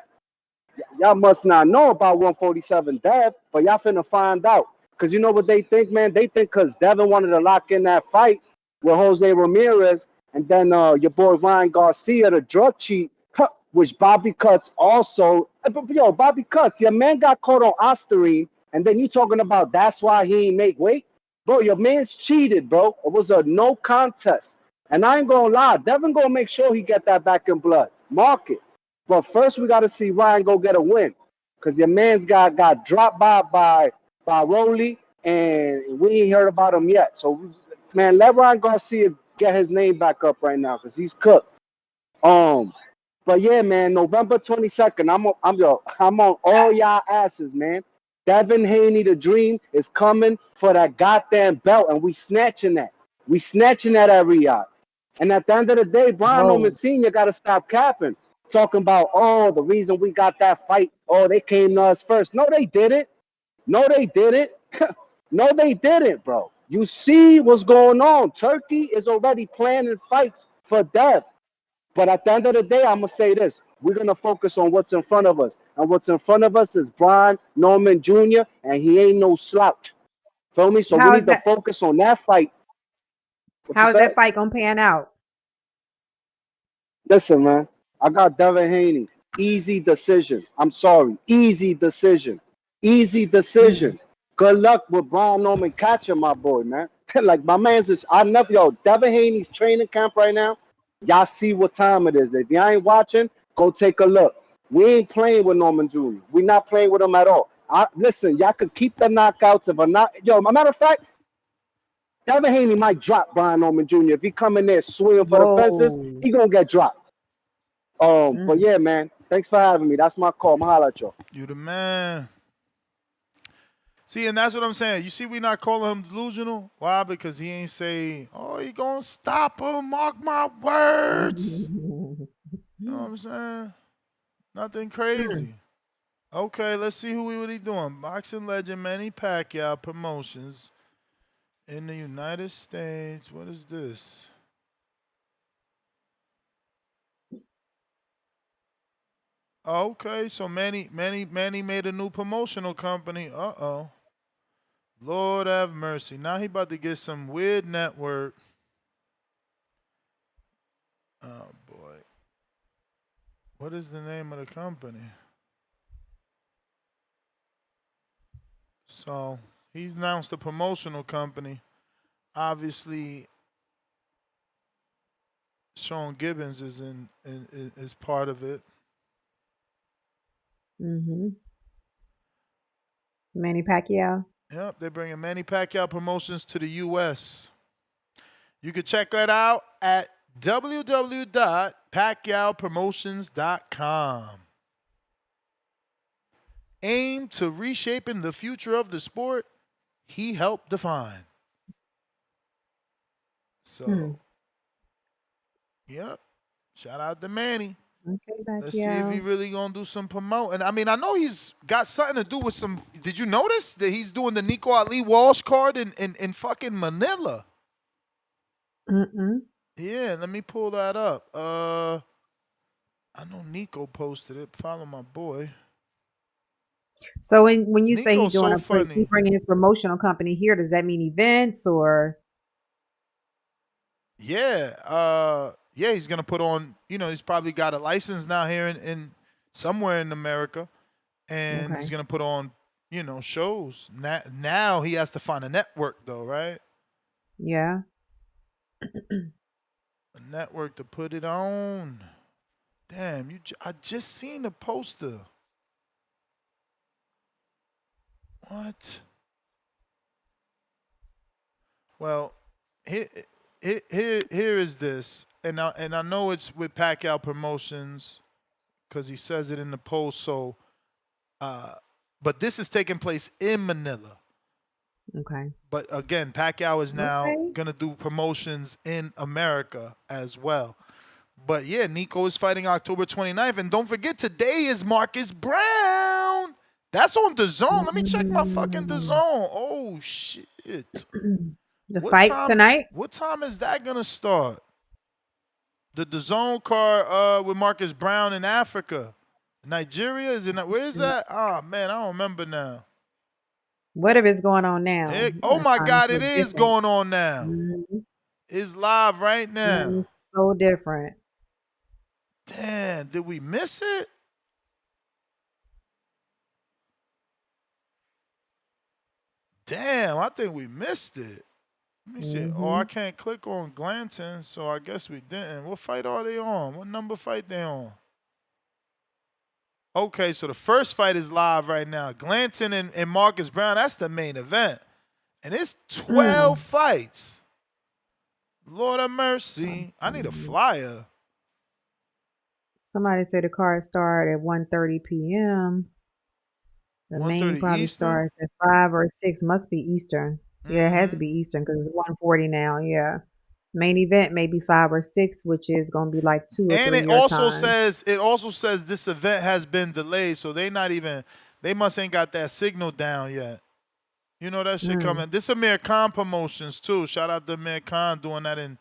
Y'all must not know about 147 Dev, but y'all finna find out. Because you know what they think, man? They think because Devin wanted to lock in that fight with Jose Ramirez, and then your boy Ryan Garcia, the drug cheat, which Bobby Cuts also. Yo, Bobby Cuts, your man got caught on Ostarine, and then you talking about that's why he ain't make weight? Bro, your man's cheated, bro. It was a no contest. And I ain't gonna lie, Devin gonna make sure he get that back in blood. Mark it. But first we gotta see Ryan go get a win. Cause your man's got dropped by Rolly, and we ain't heard about him yet. So man, let Ryan Garcia get his name back up right now, cause he's cooked. But yeah, man, November 22nd, I'm on all y'all asses, man. Devin Haney, the Dream, is coming for that goddamn belt, and we snatching that. We snatching that at Riyadh. And at the end of the day, Brian Norman Whoa. Sr. got to stop capping, talking about, oh, the reason we got that fight, oh, they came to us first. No, they didn't. No, they didn't. No, they didn't, bro. You see what's going on. Turkey is already planning fights for Dev. But at the end of the day, I'm going to say this. We're going to focus on what's in front of us. And what's in front of us is Brian Norman Jr., and he ain't no slouch. Feel me? So we How is need to that? focus on that fight. What you How is said? that fight gonna pan out? Listen, man. I got Devin Haney. Easy decision. I'm sorry. Easy decision. Easy decision. Good luck with Brian Norman catching my boy, man. Like my man's is I never Devin Haney's training camp right now. Y'all see what time it is. If y'all ain't watching, go take a look. We ain't playing with Norman Jr. We not playing with him at all. Listen, y'all could keep the knockouts if a not a matter of fact, Devin Haney might drop Brian Norman Jr. If he come in there swinging for the fences, Whoa. he gonna get dropped. But yeah, man. Thanks for having me. That's my call. I'm holla at y'all. You the man. See, and that's what I'm saying. You see, we not calling him delusional. Why? Because he ain't say, "Oh, he gonna stop him." Mark my words. You know what I'm saying? Nothing crazy. Okay, let's see what he doing. Boxing legend Manny Pacquiao promotions in the United States. What is this? Okay, so Manny made a new promotional company. Uh-oh. Lord have mercy. Now he about to get some weird network. Oh boy. What is the name of the company? So he announced a promotional company. Obviously, Sean Gibbons is part of it. Manny Pacquiao. Yep, they're bringing Manny Pacquiao promotions to the U.S. You can check that out at www.pacquiaopromotions.com. Aim to reshaping the future of the sport he helped define. So, yep. Shout out to Manny. Okay, Let's see if he Pacquiao. really gonna do some promoting. I mean, I know he's got something to do with some. Did you notice that he's doing the Nico Ali Walsh card in fucking Manila? Yeah, let me pull that up. I know Nico posted it. Follow my boy. So when you say he's Nico's doing so he funny. bringing his promotional company here, does that mean events or? Yeah, he's gonna put on. He's probably got a license now here in somewhere in America, and he's Okay. gonna put on, shows. Now he has to find a network though, right? Yeah. A network to put it on. Damn, I just seen the poster. What? Well, here, here is this, and I know it's with Pacquiao Promotions because he says it in the post. So, but this is taking place in Manila. Okay. But again, Pacquiao is now Okay. gonna do promotions in America as well. But yeah, Nico is fighting October 29th, and don't forget today is Marcus Brown. That's on the zone. Let me check my fucking the Mm. zone. Oh shit. The What fight time? tonight? What time is that gonna start? The DAZN card with Marcus Brown in Africa. Nigeria is in where is that? Oh man, I don't remember now. What if it's going on now? Oh That my time is God, so it is different. going on now. Mhm. It's live right now. It's so different. Damn, did we miss it? Damn, I think we missed it. Let me see. Oh, I Hmm. can't click on Glanton, so I guess we didn't. What fight are they on? What number fight they on? Okay, so the first fight is live right now. Glanton and Marcus Brown, that's the main event. And it's 12 Mm. fights. Lord have mercy. I need a flyer. Somebody said the card started at 1:30 p.m. The main 1:30 probably Eastern? starts at 5 or 6. Must be Eastern. Yeah, it had to Mm-hmm. be Eastern because it's 1:40 now. Yeah. Main event maybe 5 or 6, which is gonna be like 2 or And 3 your time. it also says this event has been delayed, so they must ain't got that signal down yet. You know that shit Mm. coming. This Amir Khan Promotions too. Shout out to Amir Khan doing that in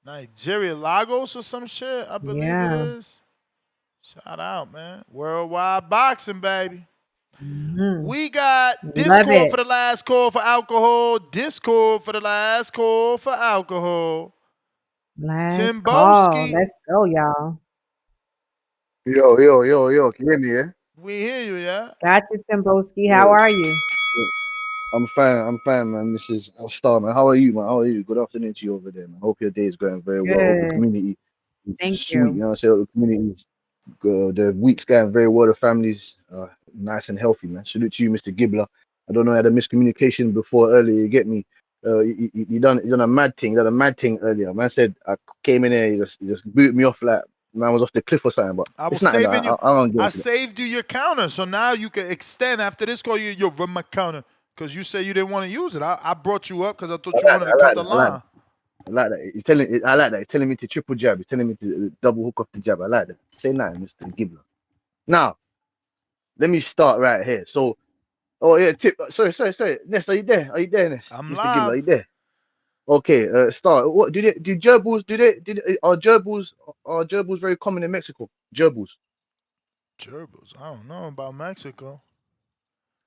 Nigeria, Lagos or some shit. I believe it Yeah. is. Shout out, man. Worldwide boxing, baby. Hmm. We got Love Discord it. for the last call for alcohol. Discord for the last call for alcohol. Last call. Timboski, Let's go, y'all. Yo. Can you hear me, yeah? we hear you, yeah? Got you, Timboski. How Yeah. are you? Yeah. I'm fine, man. Mrs. Star, man. How are you, man? How are you? Good afternoon to you over there, man. Hope your day is going very well. Hope the Good. community is Thank sweet. You you. know what I'm saying? Hope the community is the week's going very well. The family's nice and healthy, man. Salute to you, Mr. Gibbler. I don't know, I had a miscommunication before earlier. You get me? You done a mad thing. You done a mad thing earlier. Man said I came in there. You just booted me off like man was off the cliff or something. But I was it's nothing that saving you. I don't get I into that. saved you your counter, so now you can extend after this call. You run my counter because you said you didn't want to use it. I brought you up because I thought you wanted to I cut like the that. I like that. line. I like that. I like that. He's telling me to triple jab. He's telling me to double hook off the jab. I like that. Say nothing, Mr. Gibbler. Now, let me start right here. So, oh yeah, tip. Sorry. Ness, are you there? Are you there, Ness? I'm Mr. Gibbler, are live. you there? Okay. Start. What do gerbils? Are gerbils very common in Mexico? Gerbils. Gerbils. I don't know about Mexico.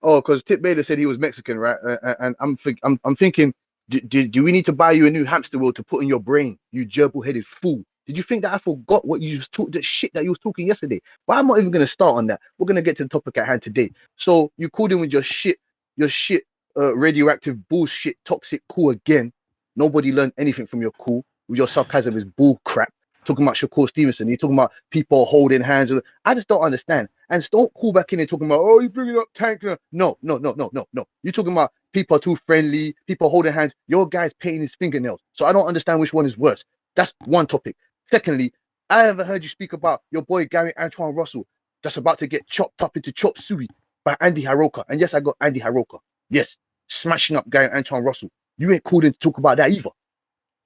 Oh, because Tip Baylor said he was Mexican, right? And I'm thinking, do we need to buy you a new hamster wheel to put in your brain, you gerbil-headed fool? Did you think that I forgot what you just talked, the shit that you was talking yesterday? But I'm not even gonna start on that. We're gonna get to the topic at hand today. So you called in with your shit, radioactive bullshit, toxic cool again. Nobody learned anything from your cool. Your sarcasm is bull crap. Talking about Shakur Stevenson, you're talking about people holding hands. I just don't understand. And don't call back in and talking about, oh, you're bringing up Tank. No. You're talking about people are too friendly, people holding hands. Your guy's painting his fingernails. So I don't understand which one is worse. That's one topic. Secondly, I haven't heard you speak about your boy Gary Antoine Russell that's about to get chopped up into chop suey by Andy Haroka. And yes, I got Andy Haroka. Yes, smashing up Gary Antoine Russell. You ain't called in to talk about that either.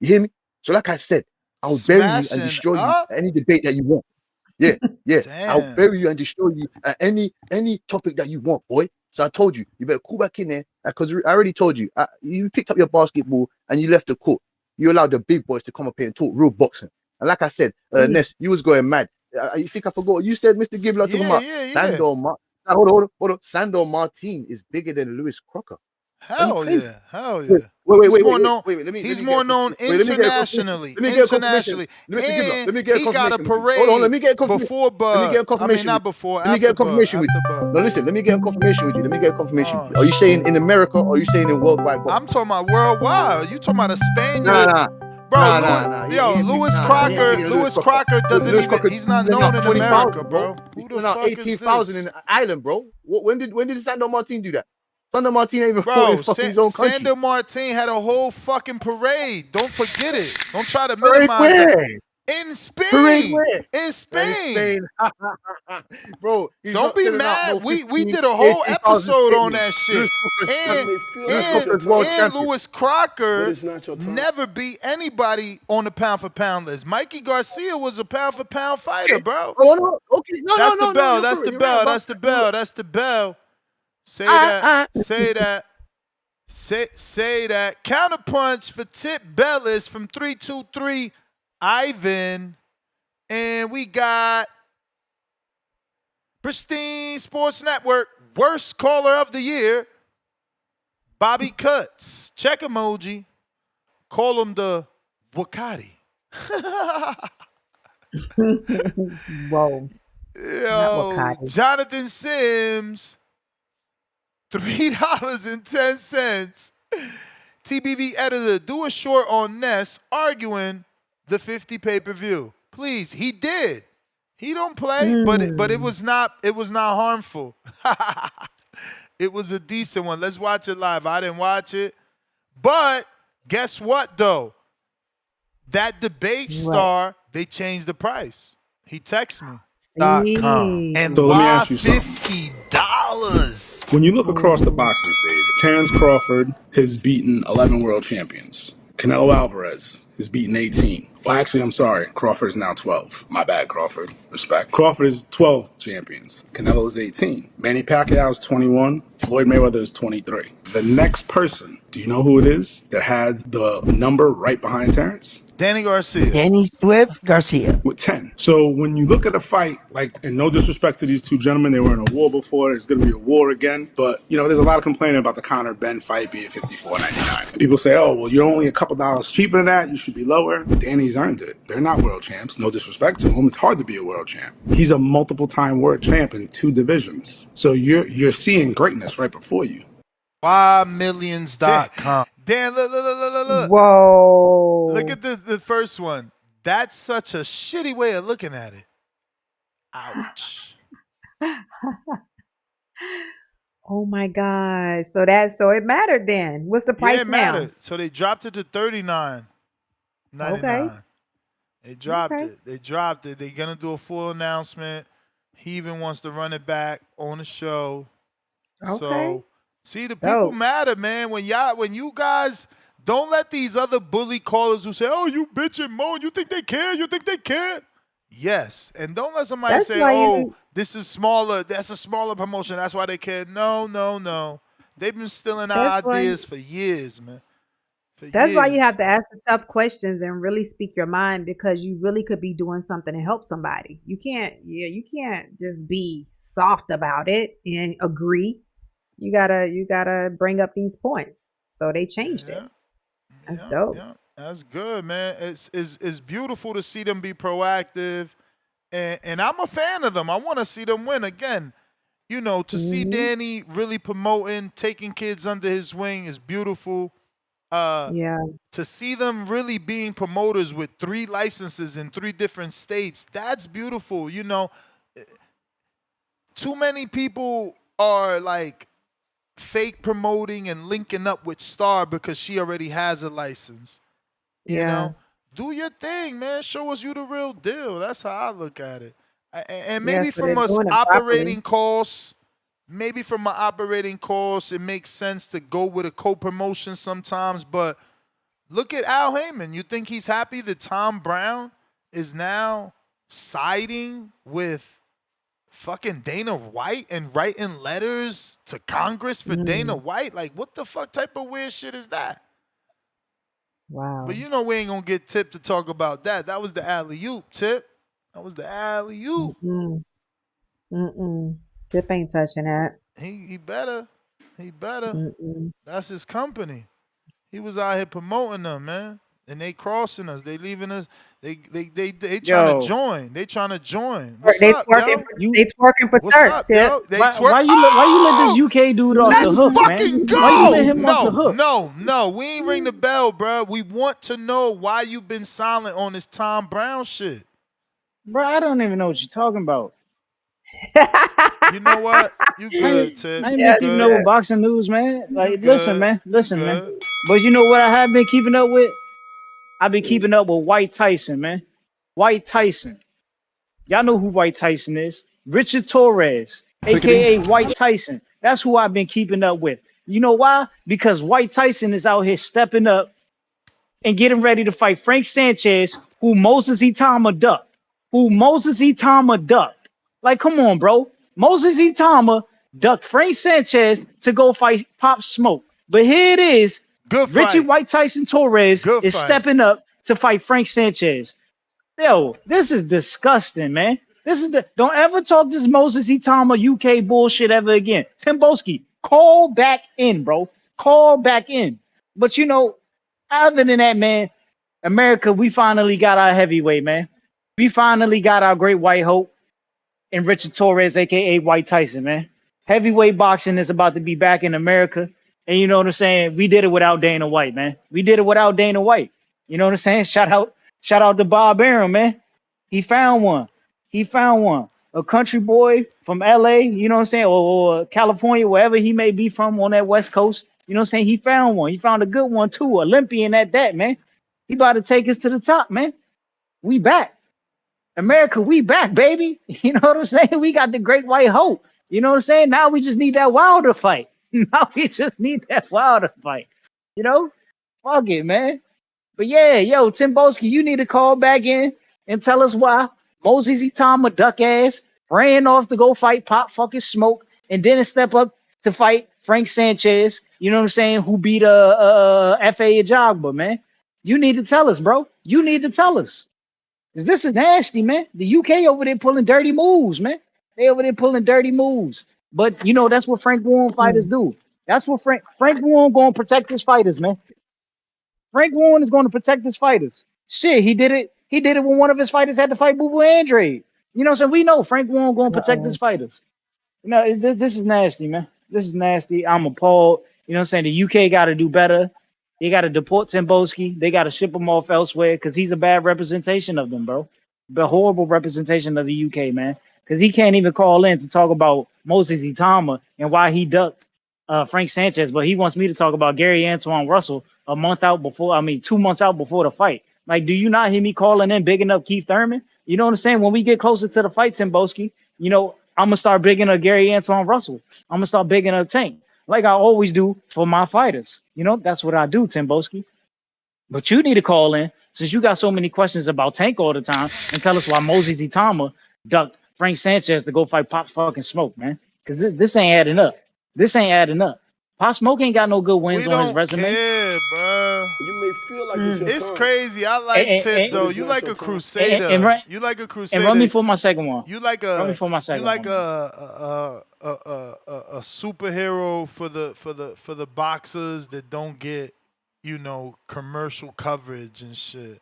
You hear me? So like I said, I'll bury you and Smashing destroy you up. at any debate that you want. Yeah. I'll Damn. bury you and destroy you at any topic that you want, boy. So I told you, you better call back in there because I already told you. You picked up your basketball and you left the court. You allowed the big boys to come up here and talk real boxing. And like I said, Mm. Ness, you was going mad. You think I forgot what you said, Mr. Gibbler, talking about Yeah. Sandor Hold on. Sandor Martin is bigger than Lewis Crocker. Are you Hell crazy? yeah. Hell Wait, yeah. wait, wait, He's wait, more wait, wait, known. wait, wait. He's more known Let me get a confirmation. internationally. Let me get a confirmation. Internationally. Mr. Gibbler, And let me get a he got a confirmation with you. Hold on, let parade me get a confirmation. before Let me get Bud. a I mean, confirmation with not you. before, Let me get after a Bud. confirmation with After you. Bud. No, listen, let me get a confirmation with you. Let me get a confirmation with Oh you. Are you saying shit. in America or are you saying in worldwide I'm boxing? talking about worldwide. You talking about a Nah, Spaniard? nah. Bro, Nah, Louis, nah, nah. He yo, ain't pick, Lewis nah, nah. He ain't Crocker, picking Lewis Lewis Crocker. Crocker doesn't Lewis even, Crocker he's not selling out known in 20,000, America, bro. bro. He's Who the selling out fuck is 18,000 in this? the island, bro. When did Sandro Martin do that? Sandro Martin ain't even fought in Bro, fucking his own country. Sander Martin had a whole fucking parade. Don't forget it. Don't try to Parade minimize that. where? In Parade Spain. where? In In Spain. Spain. Bro, he's Don't not be selling out no mad. We 15, did a whole 18,000 episode on statements. that shit. Lewis Crocker's You And may feel like it's and your world turn, and champion. Lewis but Crocker it's not your turn. never beat anybody on the pound for pound list. Mikey Garcia was a pound for pound fighter, Okay. bro. Oh, no. Okay. No, no, That's the no, no. bell. You're That's correct. the You're right bell. about That's the that. You're bell. right. That's the bell. Say that. Say that. Say that. Counterpunch for Tip Bellis from 323 Ivan. And we got Pristine Sports Network worst caller of the year, Bobby Cuts. Check emoji. Call him the Wakati. Whoa, not Yo, Wakati. Jonathan Sims, $3.10. TBV editor, do a short on Ness arguing the 50 pay-per-view. Please, he did. He don't play, but it was not harmful. It was a decent one. Let's watch it live. I didn't watch it. But guess what though? That debate What? star, they changed the price. He texted me. See. And So let me why ask you something. $50? When you look across the Ooh. boxing stage, Terrence Crawford has beaten 11 world champions. Canelo Alvarez has beaten 18. Well, actually, I'm sorry. Crawford is now 12. My bad, Crawford. Respect. Crawford is 12 champions. Canelo is 18. Manny Pacquiao is 21. Floyd Mayweather is 23. The next person, do you know who it is that had the number right behind Terrence? Danny Garcia. Danny Swift Garcia. With 10. So when you look at a fight, like, and no disrespect to these two gentlemen, they were in a war before, there's going to be a war again. But, you know, there's a lot of complaining about the Conor Ben fight being $54.99. People say, oh, well, you're only a couple dollars cheaper than that. You should be lower. Danny's earned it. They're not world champs. No disrespect to him. It's hard to be a world champ. He's a multiple time world champ in 2 divisions. So you're seeing greatness right before you. $5millions.com. Dan, look. Look Whoa. at the first one. That's such a shitty way of looking at it. Ouch. Oh my God. So it mattered then. What's the Yeah, price it now? mattered. So they dropped it to Okay. $39.99. They dropped Okay. it. They're gonna do a full announcement. He even wants to run it back on the show. Okay. So see, the people Dope. matter, man. When you guys don't let these other bully callers who say, "Oh, you bitch and moan," you think they care? You think they care? Yes, and don't let somebody That's say, why "Oh, you this is smaller. That's a smaller promotion. That's why they care." No. They've been stealing our that's why ideas for years, man. For that's why you years. have to ask the tough questions and really speak your mind because you really could be doing something to help somebody. You can't just be soft about it and agree. You gotta bring up these points. So they changed it. Yeah. That's dope. That's good, man. It's beautiful to see them be proactive, and I'm a fan of them. I want to see them win again. You know, to see Hmm. Danny really promoting, taking kids under his wing is beautiful. Yeah. To see them really being promoters with 3 licenses in 3 different states, that's beautiful. You know, too many people are like fake promoting and linking up with Star because she already has a license. You Yeah. know, do your thing, man. Show us you the real deal. That's how I look at it. And Yeah. maybe So they're from us doing it properly. operating costs, it makes sense to go with a co-promotion sometimes. But look at Al Heyman. You think he's happy that Tom Brown is now siding with fucking Dana White and writing letters to Congress for Dana Mm. White? Like, what the fuck type of weird shit is that? But Wow. you know we ain't gonna get Tip to talk about that. That was the alley oop, Tip. That was the alley oop. Mm-mm. Mm-mm. Tip ain't touching that. He better. He better. Mm-mm. That's his company. He was out here promoting them, man. And they crossing us. They leaving us. They trying to Yo, join. They trying to join. What's They up, twerking. yo? you They twerking for What's Turk. up, Tip. yo? They twerk. why you let this Oh, UK dude off the let's hook, man? fucking Why you let go. him off the No, hook? no, no. We ain't ring the bell, bro. We want to know why you been silent on this Tom Brown shit. Bro, I don't even know what you're talking about. You know what? You I ain't, good, Tip. I ain't You been Yes, keeping up good. with Tip. boxing news, man. You Like, good. You listen, man. good. But you know what I have been keeping up with? I've been keeping up with White Tyson, man. White Tyson. Y'all know who White Tyson is. Richard Torres, aka White Tyson. That's who I've been keeping up with. You know why? Because White Tyson is out here stepping up and getting ready to fight Frank Sanchez, who Moses Itama ducked. Who Moses Itama ducked. Like, come on, bro. Moses Itama ducked Frank Sanchez to go fight Pop Smoke. But here it is. Good Richard fight. White Tyson Torres Good is fight. stepping up to fight Frank Sanchez. Yo, this is disgusting, man. This is the don't ever talk this Moses Itama UK bullshit ever again. Timboski, call back in, bro. Call back in. But you know, other than that, man, America, we finally got our heavyweight, man. We finally got our great white hope in Richard Torres, aka White Tyson, man. Heavyweight boxing is about to be back in America. And you know what I'm saying? We did it without Dana White, man. We did it without Dana White. You know what I'm saying? Shout out to Bob Arum, man. He found one. He found one. A country boy from LA, you know what I'm saying? Or California, wherever he may be from on that West Coast. You know what I'm saying? He found one. He found a good one too. Olympian at that, man. He about to take us to the top, man. We back. America, we back, baby. You know what I'm saying? We got the great white hope. You know what I'm saying? Now we just need that Wilder fight. Now we just need that Wilder fight. You know? Fuck it, man. But yeah, yo, Tim Boski, you need to call back in and tell us why Moses Itama duck ass ran off to go fight Pop fucking Smoke and didn't step up to fight Frank Sanchez. You know what I'm saying? Who beat F.A. Ajagba, man. You need to tell us, bro. You need to tell us. 'Cause this is nasty, man. The UK over there pulling dirty moves, man. They over there pulling dirty moves. But you know that's what Frank Warren fighters Mm. do. That's what Frank Warren going to protect his fighters, man. Frank Warren is going to protect his fighters. Shit, he did it. He did it when one of his fighters had to fight Boo Boo Andre. You know, so we know Frank Warren going to protect his Uh-oh. fighters. You know, this is nasty, man. This is nasty. I'm appalled. You know what I'm saying? The UK got to do better. They got to deport Timboski. They got to ship him off elsewhere because he's a bad representation of them, bro. The horrible representation of the UK, man. Because he can't even call in to talk about Moses Itama and why he ducked Frank Sanchez, but he wants me to talk about Gary Antoine Russell a month out before, I mean, 2 months out before the fight. Like, do you not hear me calling in big enough Keith Thurman? You know what I'm saying? When we get closer to the fight, Timboski, you know, I'm gonna start bigging up Gary Antoine Russell. I'm gonna start bigging up Tank, like I always do for my fighters. You know, that's what I do, Timboski. But you need to call in since you got so many questions about Tank all the time and tell us why Moses Itama ducked Frank Sanchez to go fight Pop fucking Smoke, man. Because this ain't adding up. This ain't adding up. Pop Smoke ain't got no good We wins on his don't resume. care, bro. You may feel like it's Mm. your It's time, crazy. I And, like and, Tip but though. it's You not like your a time. crusader. run, You like a and run me crusader. for my second one. You like Run me a for my you second like one, man. a superhero for the boxers that don't get, commercial coverage and shit.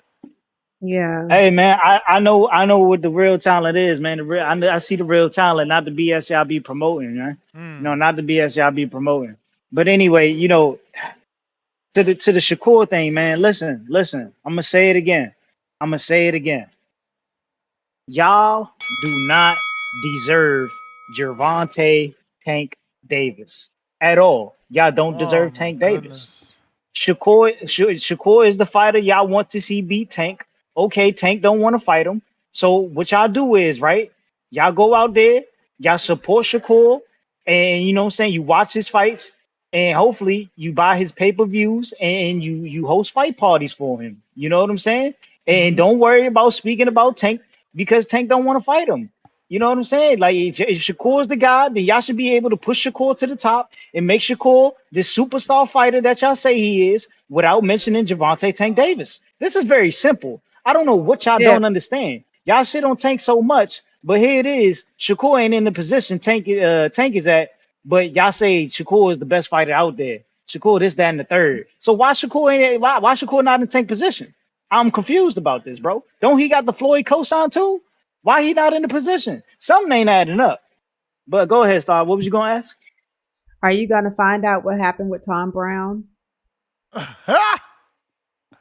Yeah. Hey man, I know what the real talent is, man. I see the real talent, not the BS y'all be promoting, man. No, Hmm. not the BS y'all be promoting. But anyway, you know, to the Shakur thing, man. Listen. I'm gonna say it again. I'm gonna say it again. Y'all do not deserve Gervonta Tank Davis at all. Y'all don't Oh deserve my Tank Davis. goodness. Shakur is the fighter y'all want to see beat Tank. Okay, Tank don't want to fight him. So what y'all do is right. Y'all go out there, y'all support Shakur, and you know what I'm saying. You watch his fights, and hopefully you buy his pay per views and you host fight parties for him. You know what I'm saying. And Hmm. don't worry about speaking about Tank because Tank don't want to fight him. You know what I'm saying? Like if Shakur's the guy, then y'all should be able to push Shakur to the top and make Shakur this superstar fighter that y'all say he is without mentioning Javante Tank Davis. This is very simple. I don't know what y'all Tip. don't understand. Y'all shit on Tank so much, but here it is. Shakur ain't in the position Tank is at But y'all say Shakur is the best fighter out there. Shakur this, that, and the third. So why Shakur not in tank position? I'm confused about this, bro. Don't he got the Floyd cosign too? Why he not in the position? Something ain't adding up. But go ahead, Star. What was you gonna ask? Are you going to find out what happened with Tom Brown?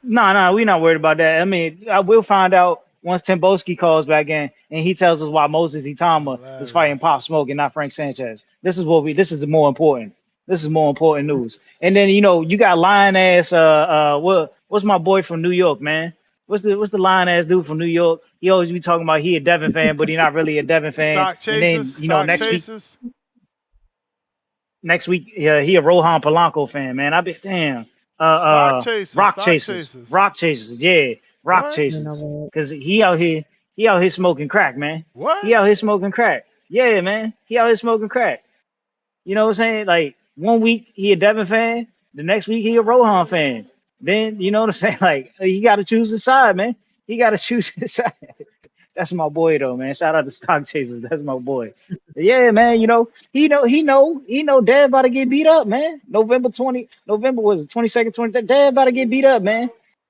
No, we not worried about that. I mean, I will find out once Timboski calls back in and he tells us why Moses Itama is fighting Pop Smoke and not Frank Sanchez. This is the more important. This is more important news. And then you got lying ass what's my boy from New York, man? What's the lying ass dude from New York? He always be talking about he a Devin fan, but he not really a Devin fan. Stock And then chasers, next week he a Rohan Polanco fan, man. I be damn. Rock chasers. Yeah, rock What? chasers. Cause he out here smoking crack, man. What? He out here smoking crack. Yeah, man. He out here smoking crack. You know what I'm saying? Like 1 week he a Devin fan, the next week he a Rohan fan. Then you know what I'm saying? Like he got to choose his side, man. He got to choose his side. That's my boy though, man. Shout out to Stock Chasers. That's my boy. Yeah, man. He know Dad about to get beat up, man. November was it 22nd, 23rd. Dad about to get beat up, man.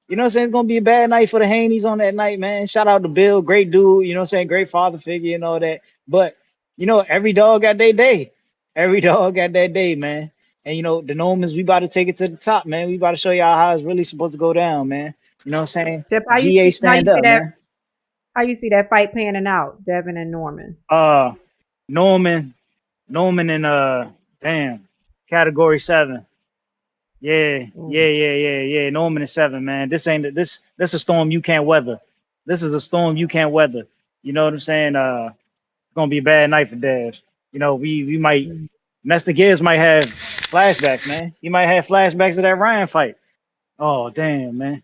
You know what I'm saying? It's gonna be a bad night for the Haneys on that night, man. Shout out to Bill, great dude, you know what I'm saying? Great father figure and all that. But every dog got their day. Every dog got that day, man. And the Normans, we about to take it to the top, man. We about to show y'all how it's really supposed to go down, man. You know what I'm saying? Jeff, GA stand up, man. How you see that fight panning out, Devin and Norman? Norman in category 7. Yeah. Norman is 7, man. This a storm you can't weather. This is a storm you can't weather. You know what I'm saying? It's gonna be a bad night for Dev. We might Nestor Gibbs might have flashbacks, man. He might have flashbacks of that Ryan fight. Oh damn, man.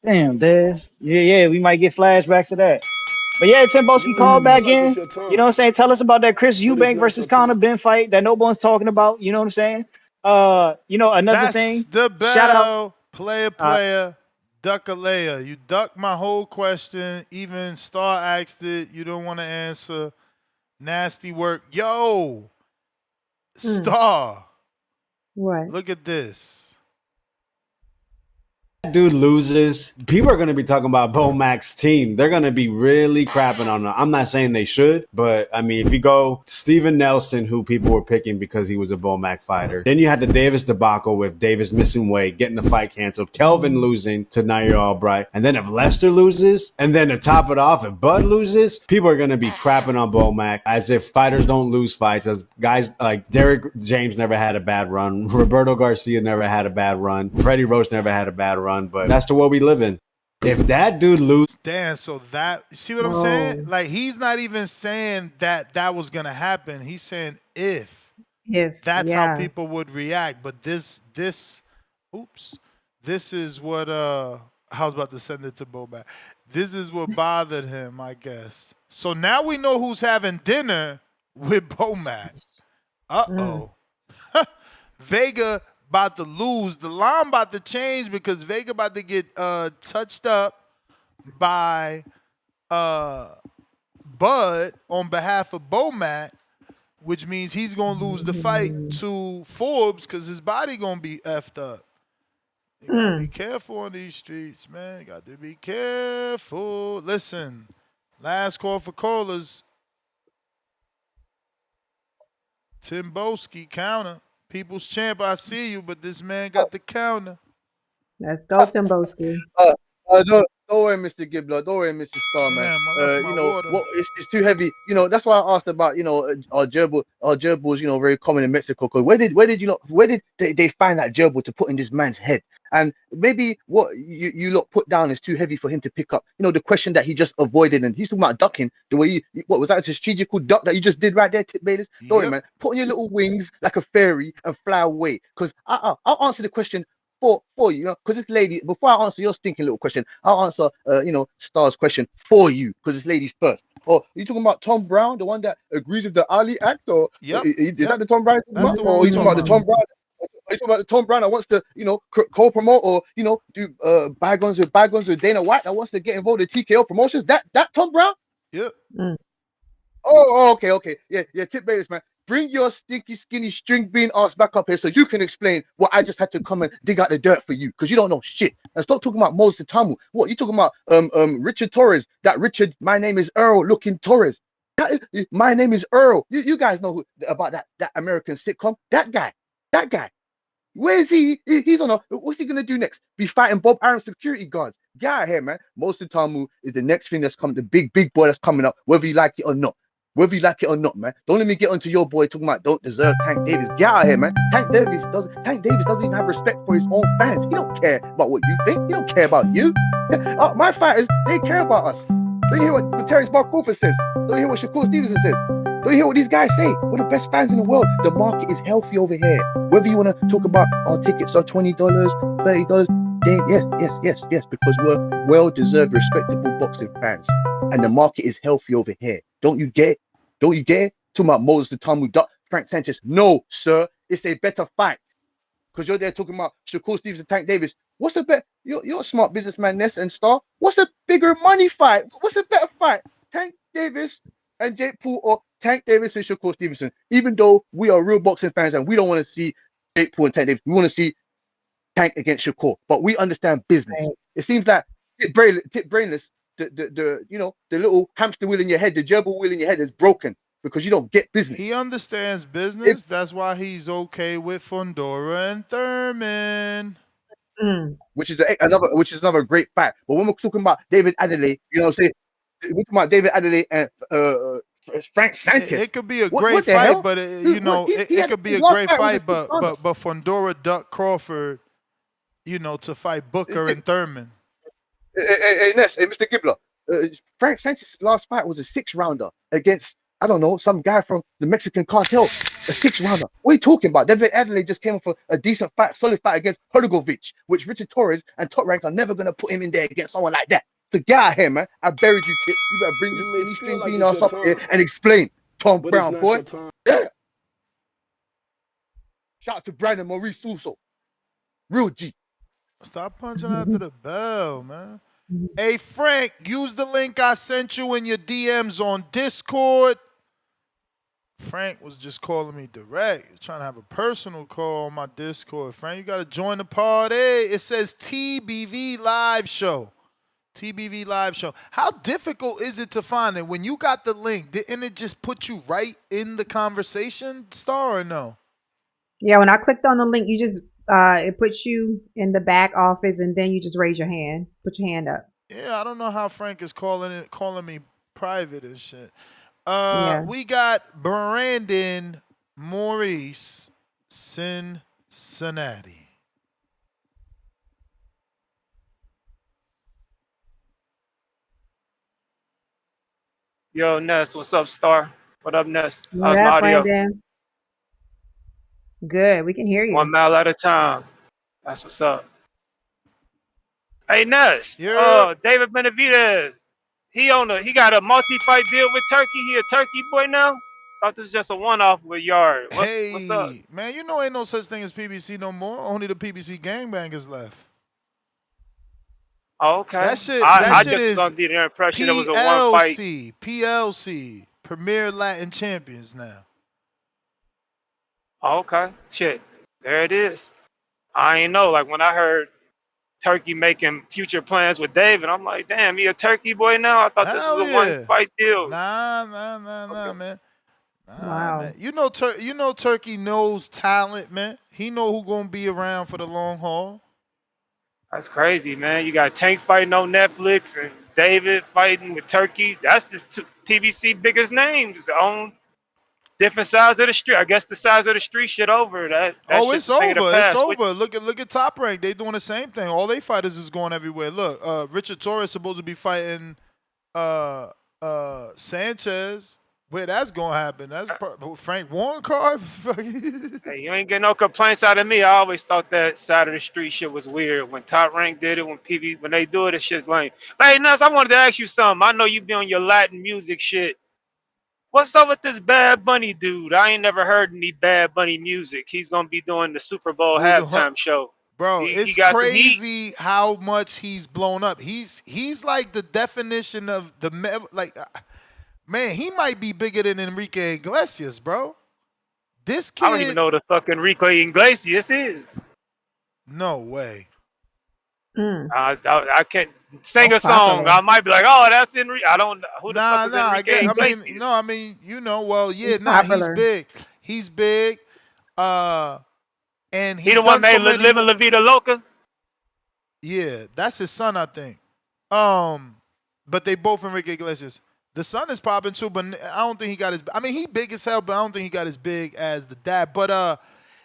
Damn, Dev. Yeah, we might get flashbacks of that. But yeah, Timboski called back in. You know what I'm saying? Tell us about that Chris Eubank versus Conor Ben fight that no one's talking about. You know what I'm saying? Another thing. That's the bell. Shout out. Player. Duck-a-layer. You ducked my whole question. Even Star asked it. You don't want to answer. Nasty work. Yo, Star. What? Look at this. Dude loses, people are going to be talking about Bo Mac's team. They're going to be really crapping on them. I'm not saying they should, but I mean, if you go Steven Nelson, who people were picking because he was a Bo Mac fighter. Then you had the Davis debacle with Davis missing weight, getting the fight canceled, Kelvin losing to Nair Albright. And then if Lester loses, and then to top it off, if Bud loses, people are going to be crapping on Bo Mac as if fighters don't lose fights, as guys like Derek James never had a bad run. Roberto Garcia never had a bad run. Freddie Roach never had a bad run. But that's the world we live in. If that dude loses, damn. So that, see what I'm saying? Like, he's not even saying that was gonna happen. He's saying if that's how people would react. But this is what I was about to send it to Bobat. This is what bothered him, I guess. So now we know who's having dinner with Bomat. Vega about to lose. The line about to change because Vega about to get touched up by Bud on behalf of Bomat, which means he's going to lose the fight to Forbes because his body going to be effed up. You got to be careful on these streets, man. You got to be careful. Listen, last call for callers. Timboski counter. People's champ, I see you, but this man got the counter. Let's go, Timboski. Don't worry, Mr. Gibbler. Don't worry, Mr. Starman. It's too heavy. That's why I asked about, gerbils, very common in Mexico. Because where did they find that gerbil to put in this man's head? And maybe what you lot put down is too heavy for him to pick up. The question that he just avoided, and he's talking about ducking. The way what was that a strategical duck that you just did right there, Tip Bayless? Don't worry, man. Put on your little wings like a fairy and fly away. Because I'll answer the question for you, because this lady. Before I answer your stinking little question, I'll answer Star's question for you, because this lady's first. Or you talking about Tom Brown, the one that agrees with the Ali Act, or is that the Tom Brown? That's the one. Or you talking about the Tom Brown? Are you talking about the Tom Brown that wants to, co-promote or do bygones with Dana White that wants to get involved in TKO promotions? That Tom Brown? Yep. Okay, Okay. Yeah, Tip Bayless, man. Bring your stinky, skinny, string bean ass back up here so you can explain what I just had to come and dig out the dirt for you, because you don't know shit. And stop talking about Moses Tamu. What you talking about? Richard Torres. That Richard, my name is Earl looking Torres. My name is Earl. You guys know about that American sitcom? That guy. That guy. Where is he? He's on a. What's he gonna do next? Be fighting Bob Aaron security guards? Get out of here, man. Moses Tamu is the next thing that's coming. The big boy that's coming up, whether you like it or not. Whether you like it or not, man. Don't let me get onto your boy talking about don't deserve Tank Davis. Get out of here, man. Tank Davis doesn't even have respect for his own fans. He don't care about what you think. He don't care about you. My fighters, they care about us. Don't you hear what Terrence Mark Crawford says? Don't you hear what Shakur Stevenson says? Don't you hear what these guys say? We're the best fans in the world. The market is healthy over here. Whether you want to talk about our tickets are $20, $30, yes, because we're well-deserved, respectable boxing fans, and the market is healthy over here. Don't you get it? Don't you get it? Talking about Moses the Tamu, Frank Sanchez. No, sir, it's a better fight. Because you're there talking about Shakur Stevenson, Tank Davis. What's a better? You're a smart businessman, Ness and Star. What's a bigger money fight? What's a better fight? Tank Davis and Jake Paul, or Tank Davis and Shakur Stevenson? Even though we are real boxing fans and we don't want to see Jake Paul and Tank Davis, we want to see Tank against Shakur. But we understand business. Right. It seems that Tip Brainless, the little hamster wheel in your head, the gerbil wheel in your head is broken because you don't get business. He understands business. That's why he's okay with Fundora and Thurman. Which is another great fight. But when we're talking about David Adelaide, we're talking about David Adelaide and Frank Sanchez. It could be a great fight, but it could be a great fight, but Fundora ducked Crawford, to fight Booker and Thurman. Hey, Mr. Gibbler, Frank Sanchez's last fight was a 6-rounder against, I don't know, some guy from the Mexican cartel. A 6-rounder. What are you talking about? David Adelaide just came for a decent fight, solid fight against Hrgovic, which Richard Torres and Top Rank are never going to put him in there against someone like that. So get out here, man. I buried you, Tip. You better bring your skinny string bean ass up here and explain. Tom Brown, boy. Yeah. Shout out to Brandon Maurice Sousa. Real G. Stop punching after the bell, man. Hey, Frank, use the link I sent you in your DMs on Discord. Frank was just calling me direct. He's trying to have a personal call on my Discord. Frank, you got to join the party. It says TBV Live Show. TBV Live Show. How difficult is it to find it? When you got the link, didn't it just put you right in the conversation, Star, or no? Yeah, when I clicked on the link, you just it puts you in the back office, and then you just raise your hand. Put your hand up. Yeah, I don't know how Frank is calling me private and shit. We got Brandon Maurice, Cincinnati. Yo, Ness, what's up, Star? What up, Ness? How's my audio? Brandon? Good, we can hear you. 1 mile at a time. That's what's up. Hey, Ness. David Benavidez. He got a multi-fight deal with Turkey. He a Turkey boy now? Thought this was just a one-off with Yard. What's up? Man, ain't no such thing as PBC no more. Only the PBC gangbangers left. Oh, okay. That shit is gonna be the impression it was a one fight. PLC, Premier Latin Champions now. Oh, okay. Shit. There it is. I ain't know. Like when I heard Turkey making future plans with David, I'm like, damn, he a Turkey boy now? I thought this was a one-fight deal. Nah, man. Wow. Man. You know Turkey knows talent, man. He know who gonna be around for the long haul. That's crazy, man. You got Tank fighting on Netflix and David fighting with Turkey. That's the two PBC biggest names on different sides of the street. I guess the size of the street shit over. It's over. It's over. Look at Top Rank. They doing the same thing. All they fighters is going everywhere. Look, Richard Torres supposed to be fighting Sanchez. Where that's gonna happen? That's Frank Warren card. Hey, you ain't getting no complaints out of me. I always thought that side of the street shit was weird. When Top Rank did it, when they do it, it's shit's lame. Hey, Nuss, I wanted to ask you something. I know you be on your Latin music shit. What's up with this Bad Bunny dude? I ain't never heard any Bad Bunny music. He's gonna be doing the Super Bowl halftime show. Bro, it's crazy how much he's blown up. He's like the definition of Man, he might be bigger than Enrique Iglesias, bro. This I don't even kid, know who the fuck Enrique Iglesias is. no way. Mm, I can't sing that's a song. popular. I might be like, oh, that's Enrique. I don't know who the fuck Nah, is nah. I Enrique get. Iglesias. I mean, you know. Well, yeah, He's nah. He's popular. big. He's big. And He he's the one done so made many Living more. La Vida Loca. Yeah, that's his son, I think. But they both Enrique Iglesias. The son is popping too, but I don't think he got as. I mean, he big as hell, but I don't think he got as big as the dad. But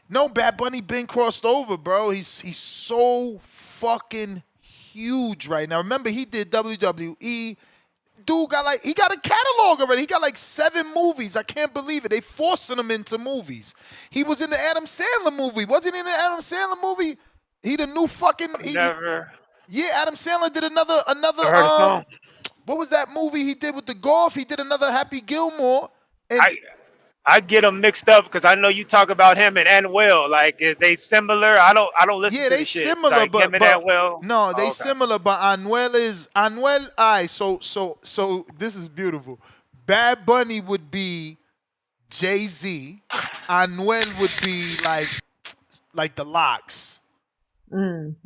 no, Bad Bunny been crossed over, bro. He's so fucking huge right now. Remember, he did WWE. Dude got a catalog already. He got like 7 movies. I can't believe it. They forcing him into movies. He was in the Adam Sandler movie. Wasn't he in the Adam Sandler movie? He the new fucking. Never Yeah, Adam Sandler did another heard a song. what was that movie he did with the golf? He did another Happy Gilmore. And I get them mixed up because I know you talk about him and Anuel. Like, is they similar? I don't listen yeah, to they the shit. similar, Like him and but Anuel. no, they Oh, okay. similar, but Anuel. So this is beautiful. Bad Bunny would be Jay-Z. Anuel would be like the Locks.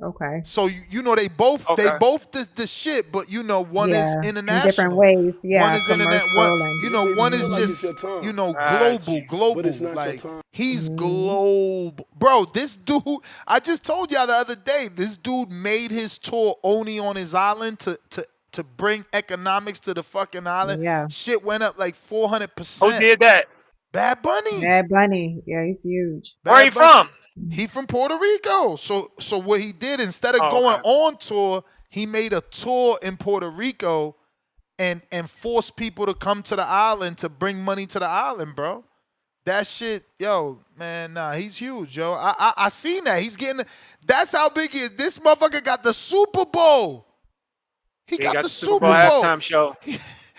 Okay. So you know they both Okay. the shit, but you know one is Yeah. In different international, ways. one Yeah. is internet, one Commercial and. you know It one may is feel like it's your just time, you know Got you. but it's global. not your Like time. he's Mhm. global, bro. This dude, I just told y'all the other day, this dude made his tour only on his island to bring economics to the fucking island. Yeah. Shit went up like Who 400%. did that? Bad Bunny. Bad Bunny. Yeah, he's huge. Where he Bad Bunny. from? He from Puerto Rico. So what he did, instead of Oh, going okay. on tour, he made a tour in Puerto Rico and forced people to come to the island to bring money to the island, bro. That shit, yo, man, nah, he's huge, yo. I seen that. He's getting that's how big he is. This motherfucker got the Super Bowl. He He got got the the Super Bowl Super Bowl. halftime show.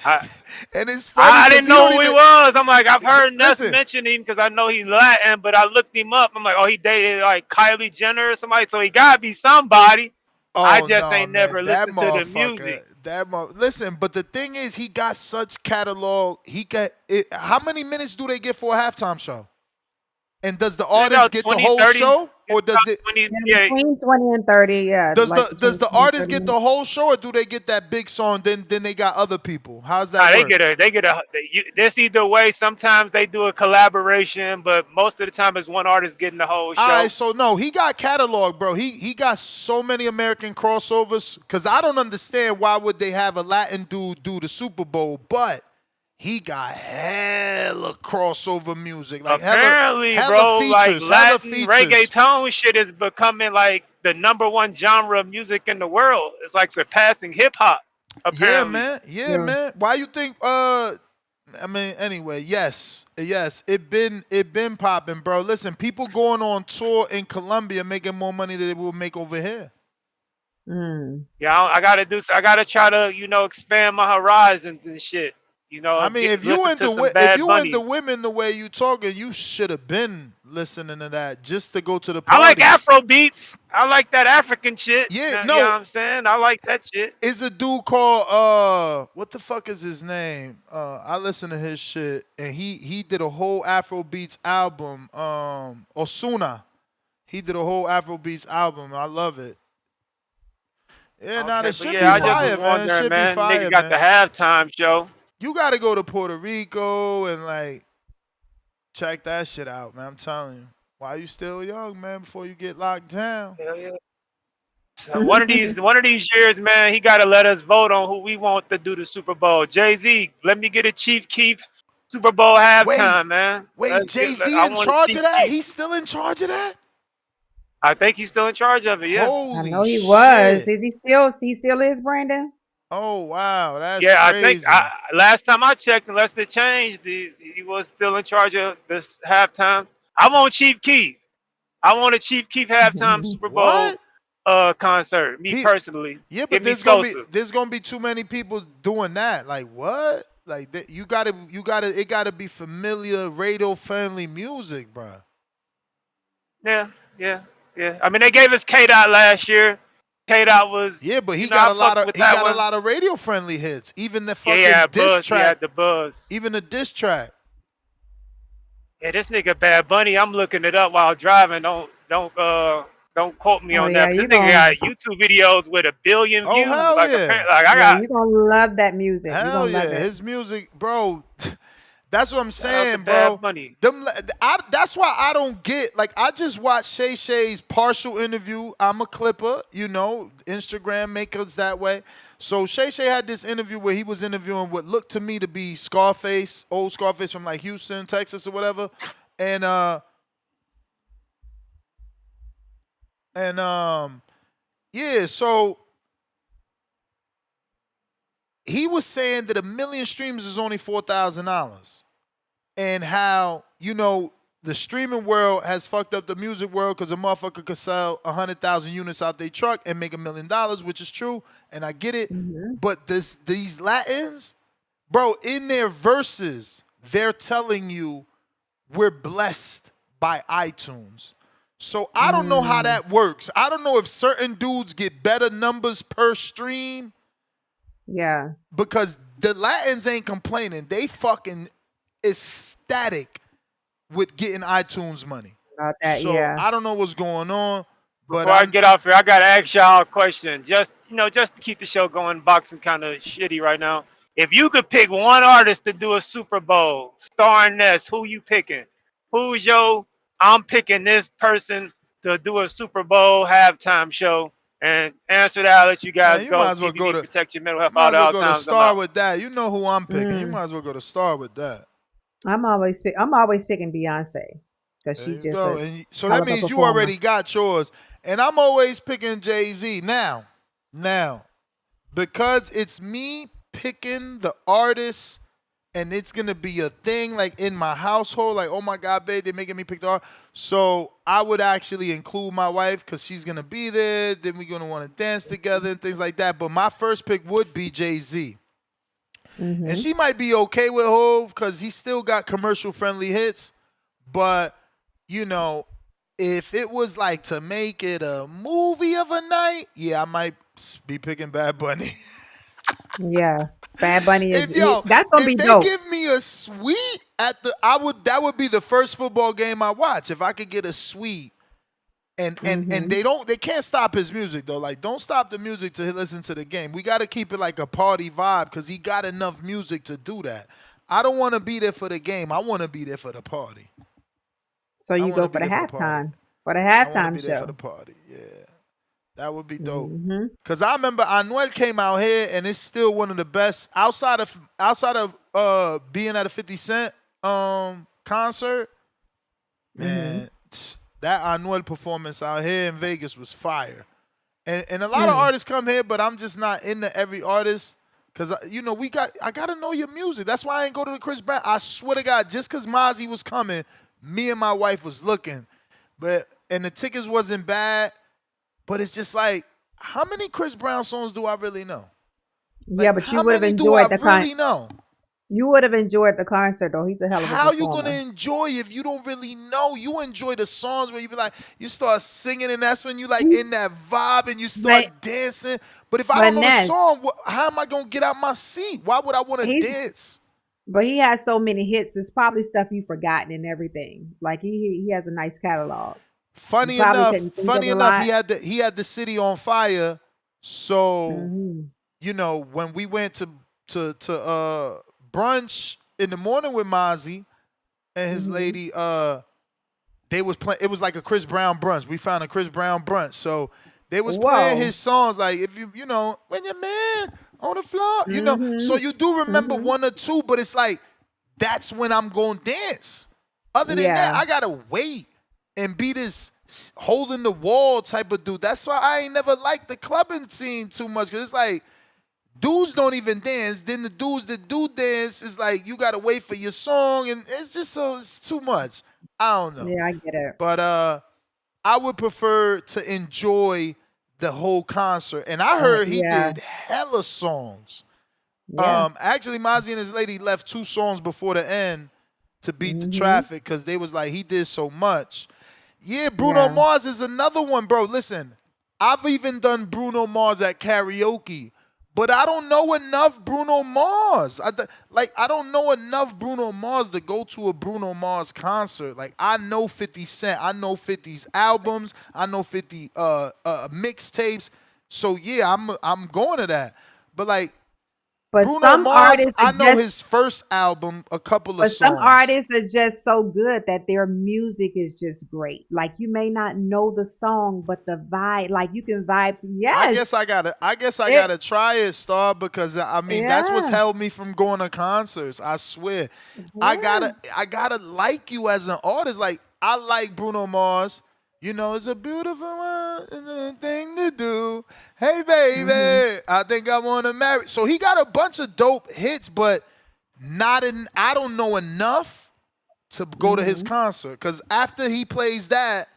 I And it's funny I because didn't he don't know who he even was. I'm like, I've heard Ness listen. mention him because I know he's Latin, but I looked him up. I'm like, oh, he dated like Kylie Jenner or somebody, so he gotta be somebody. I Oh just no, ain't man, never that listened to the motherfucker. music. Listen, but the thing is, he got such catalog. He got it. How many minutes do they get for a halftime show? And does the It's artist about get the 20, whole 30. show, It's or does about it? 20. Yeah, Yeah, between 20 and 30. Yeah. Like Does between the 20 and artist 30 get minutes. the whole show, or do they get that big song? Then they got other people. How's nah, that work? This either way. Sometimes they do a collaboration, but most of the time it's one artist getting the whole All right, show. so no, he got catalog, bro. He got so many American crossovers. Cause I don't understand why would they have a Latin dude do the Super Bowl, but he got hella crossover music, like Apparently, hella bro, like features, hella Latin features. reggaeton shit is becoming like the #1 genre of music in the world. It's like surpassing hip hop. Yeah, Apparently, man. Yeah, Yeah. man. Why you think? I mean, anyway, yes. It been popping, bro. Listen, people going on tour in Colombia making more money than they will make over here. yeah, I gotta do. I gotta try to, expand my horizons and shit. I mean, Listen to some if Bad you Bunny. into women the way you talking, you should have been listening to that just to go to the I like parties. Afro beats. I like that African shit. Yeah, You know what no, I'm saying? I like that shit. is a dude called what the fuck is his name? I listen to his shit and he did a whole Afro Beats album. Osuna. He did a whole Afro Beats album. I love it. Yeah, nah, Okay, this but should be yeah, I just was fire, man. It wondering, should be man. fire, Nigga got the man. halftime show. You gotta go to Puerto Rico and like check that shit out, man. I'm telling you. Why you still young, man, before you get locked down? Hell yeah. So one of these years, man, he gotta let us vote on who we want to do the Super Bowl. Jay-Z, let me get a Chief Keef Super Bowl halftime, man. Wait, I Jay-Z in want a charge Chief of that? Keef. He's still in charge of that? I think he's still in charge of it, yeah. I Holy know he was. shit. Is he still? He still is, Brandon? Oh, wow. That's Yeah, I think crazy. last time I checked, unless it changed, he was still in charge of this halftime. I want Chief Keef. I want a Chief Keef halftime Super Bowl What? concert. Me personally, Yeah, but give me Sosa. there's gonna be too many people doing that. Like what? Like you gotta it gotta be familiar radio friendly music, bro. Yeah. I mean, they gave us K Dot last year. K-Dot was, Yeah, but he I got a lot fucked of with that one. radio friendly hits. Even the Yeah, he fucking had diss buzz. He track. had the buzz. Even the diss track. Yeah, this nigga Bad Bunny. I'm looking it up while driving. Don't quote me Oh on yeah, that. But you this nigga gonna got YouTube videos with 1 billion Oh views. hell Like yeah. apparently, like I yeah, got. you gonna love that music. You Hell gonna love yeah. it. His music, bro. That's what I'm Shout out to saying, Bad bro. Bunny. That's why I don't get, like, I just watched Shay Shay's partial interview. I'm a clipper, Instagram makers that way. So Shay Shay had this interview where he was interviewing what looked to me to be Scarface, old Scarface from like Houston, Texas or whatever. And yeah, so he was saying that 1 million streams is only $4,000, and how the streaming world has fucked up the music world because a motherfucker could sell 100,000 units out their truck and make $1 million, which is true, and I get it. Mm-hmm. But these Latins, bro, in their verses, they're telling you we're blessed by iTunes. So I don't know how that works. I don't know if certain dudes get better numbers per stream. Yeah. Because the Latins ain't complaining. They fucking ecstatic with getting iTunes money. About that, So yeah. I don't know what's going on. But Before I get off here, I gotta ask y'all a question. Just just to keep the show going. Boxing kind of shitty right now. If you could pick one artist to do a Super Bowl starring this, who you picking? Who's your? I'm picking this person to do a Super Bowl halftime show. And answer that. I'll let you guys man, you go. might as well go to protect your mental health. might All as the well all go to times I'm Star out. with that. You know who I'm picking. You might as well go to Star with that. I'm always picking Beyonce because There she you just go. So that means you already got yours. And I'm always picking Jay-Z. Now, because it's me picking the artist, and it's gonna be a thing like in my household, like, oh my God, babe, they're making me pick the artist. So I would actually include my wife because she's gonna be there. Then we're gonna want to dance together and things like that. But my first pick would be Jay-Z. Mm-hmm. And she might be okay with Hov because he still got commercial friendly hits. But, if it was like to make it a movie of a night, yeah, I might be picking Bad Bunny. Yeah, Bad Bunny is. If That's gonna be they dope. give me a suite that would be the first football game I watch. If I could get a suite. And they can't stop his music though. Like, don't stop the music to listen to the game. We got to keep it like a party vibe because he got enough music to do that. I don't want to be there for the game. I want to be there for the party. So you go for the halftime. For the halftime I want to be there for the party. Yeah, that would be dope. Cause I remember Anuel came out here and it's still one of the best outside of being at a 50 Cent concert. Man. That Anuel performance out here in Vegas was fire. And a lot of artists come here, but I'm just not into every artist. Because, I got to know your music. That's why I ain't go to the Chris Brown. I swear to God, just because Mozzie was coming, me and my wife was looking. And the tickets wasn't bad. But it's just like, how many Chris Brown songs do I really know? Yeah, but you would have enjoyed the concert. Really know? You would have enjoyed the concert, though. He's a hell of a performer. How you gonna enjoy if you don't really know? You enjoy the songs where you be like, you start singing, and that's when you like in that vibe and you start dancing. But if I don't know the song, how am I gonna get out my seat? Why would I want to dance? But he has so many hits. It's probably stuff you've forgotten and everything. Like he has a nice catalog. Funny enough, he had the city on fire. So when we went to brunch in the morning with Mozzie and his lady, they was playing. It was like a Chris Brown brunch. We found a Chris Brown brunch, so they was playing his songs. Like if you know when your man on the floor, So you do remember one or two, but it's like that's when I'm gonna dance. Other than that, I gotta wait and be this holding the wall type of dude. That's why I ain't never liked the clubbing scene too much, because it's like dudes don't even dance. Then the dudes that do dance is like you gotta wait for your song, and it's just it's too much. I don't know. Yeah, I get it. But I would prefer to enjoy the whole concert. And I heard he did hella songs. Yeah. Actually, Mozzie and his lady left 2 songs before the end to beat the traffic because they was like, he did so much. Yeah, Bruno Mars is another one, bro. Listen, I've even done Bruno Mars at karaoke, but I don't know enough Bruno Mars. I don't know enough Bruno Mars to go to a Bruno Mars concert. Like, I know 50 Cent, I know 50's albums, I know 50 mixtapes. So yeah, I'm going to that. But like But Bruno some Mars, artists are I know just his first album, a couple of But some songs. artists are just so good that their music is just great. Like you may not know the song, but the vibe, like you can vibe to. I Yes, guess I it. gotta try it, Star, because I mean that's what's Yeah, held me from going to concerts. I swear. yeah. I gotta like you as an artist. Like, I like Bruno Mars. You know, it's a beautiful thing to do. Hey Hmm. baby, I think I wanna marry. So he got a bunch of dope hits, but I don't know enough to go to his Hmm. concert. Cause after he plays that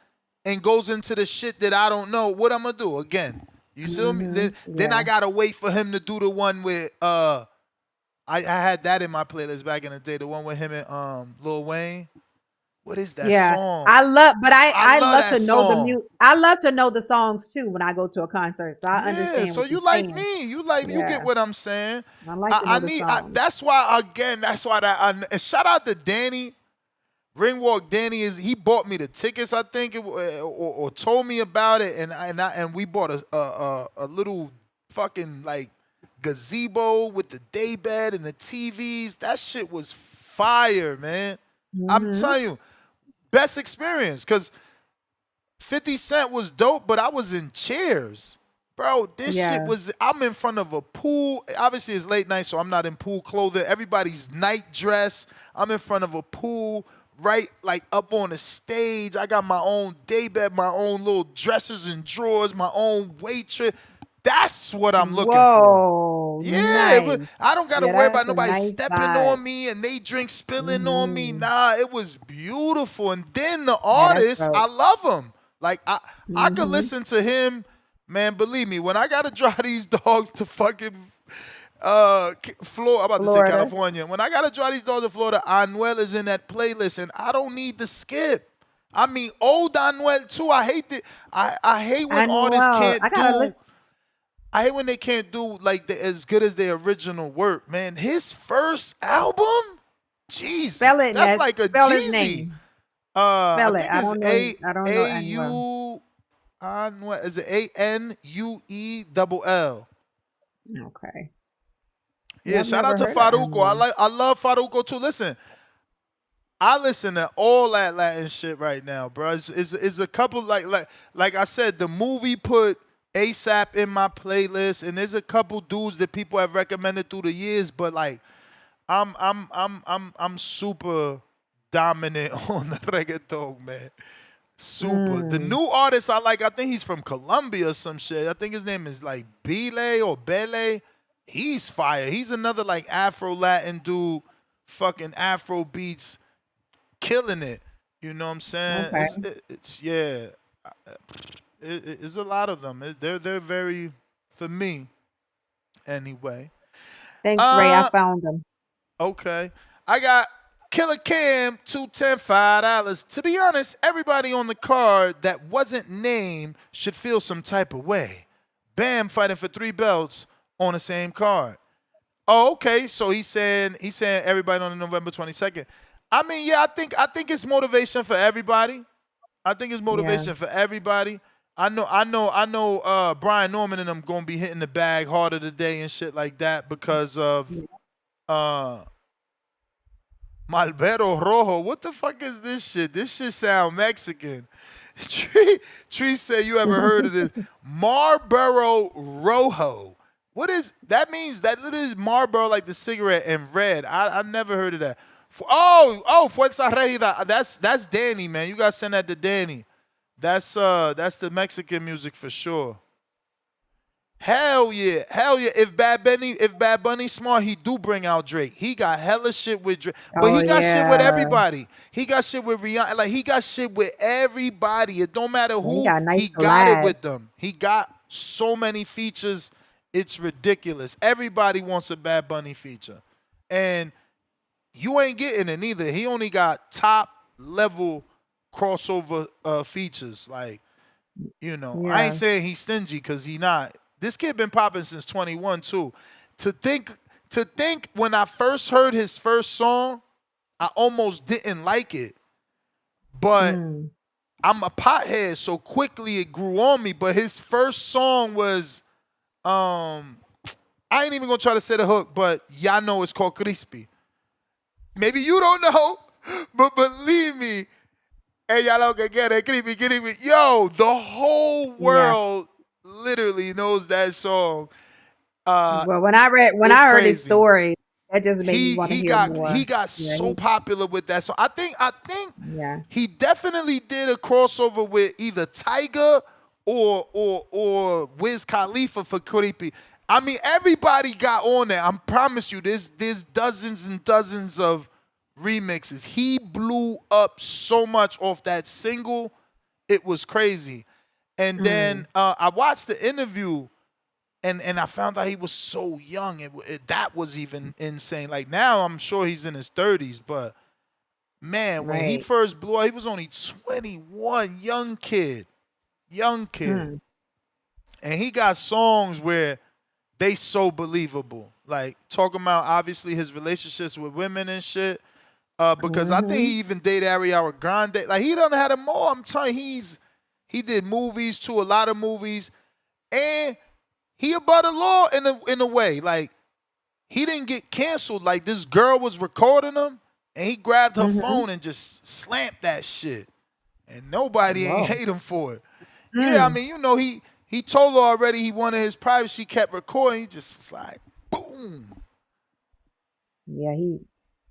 and goes into the shit that I don't know, what I'm gonna do again? You see me? Hmm. Then I Yeah, gotta wait for him to do the one with I had that in my playlist back in the day, the one with him and Lil Wayne. What is that yeah. song? I love, but I I love love that to know the song. music. I love to know the songs too when I go to a concert, so I Yeah, understand so what you're you like saying. me. You get Yeah, what I'm saying. I like to know the songs. That's why, again, that's why and shout out to Danny. Ringwalk Danny he bought me the tickets, I think, or told me about it, and we bought a little fucking like gazebo with the day bed and the TVs. That shit was fire, man. I'm Hmm. telling you, best experience, because 50 Cent was dope, but I was in chairs. Bro, this shit Yeah. was, I'm in front of a pool. Obviously, it's late night, so I'm not in pool clothing. Everybody's night dress. I'm in front of a pool, right, like up on the stage. I got my own daybed, my own little dressers and drawers, my own waitress. That's what I'm looking for. Whoa, Yeah, nice. I don't got to Yeah, worry that's about a nobody nice stepping vibe. on me and they drink spilling on me. Hmm. Nah, it was beautiful. And then the Yeah, that's artist, I dope. love him. Like, I could Hmm. listen to him, man. Believe me, when I gotta drive these dogs to fucking Florida, I'm about to say Florida. California. When I gotta drive these dogs to Florida, Anuel is in that playlist, and I don't need to skip. I mean, old Anuel too. I hate that. I hate when I know. artists I can't gotta do. listen. I hate when they can't do like as good as their original work, man. His first album, Spell Jesus, it, that's Ness. like a Spell his Jeezy. name. I Spell it. think it's I don't know A Anuel. U on what is it? Anuel. Okay. Yeah, Yeah, I've shout out never to heard of Faruko. Anuel. I love Faruko too. Listen, I listen to all that Latin shit right now, bro. It's a couple like I said, the movie put ASAP in my playlist, and there's a couple dudes that people have recommended through the years, but like I'm super dominant on the reggaeton, man. Super. The Mm. new artist I like, I think he's from Colombia or some shit. I think his name is like Bele or Bele. He's fire. He's another like Afro Latin dude, fucking Afro beats, killing it. You know what I'm saying? Okay. It's yeah. It's a lot of them. They're very, for me anyway. Thanks, Ray. I Uh found them. Okay. I got Killer Cam, $210, $5. To be honest, everybody on the card that wasn't named should feel some type of way. Bam fighting for 3 belts on the same card. Oh, okay. So he's saying everybody on the November 22nd. I mean, yeah, I think it's motivation for everybody. I think it's Yeah. motivation for everybody. I know Brian Norman and them gonna be hitting the bag harder today and shit like that because of uh Malbero Rojo. What the fuck is this shit? This shit sound Mexican. Tree said you ever heard of this? Marlboro Rojo. What is that means? That literally is Marlboro like the cigarette in red. I never heard of that. Fuerza Regida. That's Danny, man. You gotta send that to Danny. That's the Mexican music for sure. Hell yeah, hell yeah. If Bad Bunny smart, he do bring out Drake. He got hella shit with Drake, but Oh he got shit with yeah. everybody. He got shit with Rihanna. Like he got shit with everybody. It don't matter Yeah, he who got a nice he got it collab. with them. He got so many features. It's ridiculous. Everybody wants a Bad Bunny feature, and you ain't getting it neither. He only got top level crossover features like. You know, I ain't Yeah. saying he's stingy because he not. This kid been popping since 21 too. To think, to think when I first heard his first song, I almost didn't like it. But Mm. I'm a pothead, so quickly it grew on me. But his first song was, I ain't even gonna try to say the hook, but y'all know it's called Crispy. Maybe you don't know, but believe me, ella lo que quiere, creepy, creepy. Yo, the whole Yeah. world literally knows that song. Uh, Well, when it's I heard his crazy. story, that just made me He want to he hear got he more. got Yeah. so popular with that song. I think Yeah. he definitely did a crossover with either Tiger or Wiz Khalifa for Creepy. I mean, everybody got on there. I promise you, there's dozens and dozens of remixes. He blew up so much off that single, it was crazy. And then Mm. I watched the interview and I found out he was so young. That was even insane. Like now, I'm sure he's in his 30s, but man, when he Right. first blew up, he was only 21, young kid, Mm. and he got songs where they so believable. Like talking about obviously his relationships with women and shit. Because I think Mm-hmm. he even dated Ariana Grande. Like he done had them all. I'm telling you, he did movies too, a lot of movies, and he above the law in a way. Like he didn't get canceled. Like this girl was recording him, and he grabbed her Mm-hmm. phone and just slammed that shit, and nobody ain't Whoa. hate him for it. Yeah, I Mm. mean, you know, he told her already he wanted his privacy. She kept recording. He just was like, boom. Yeah.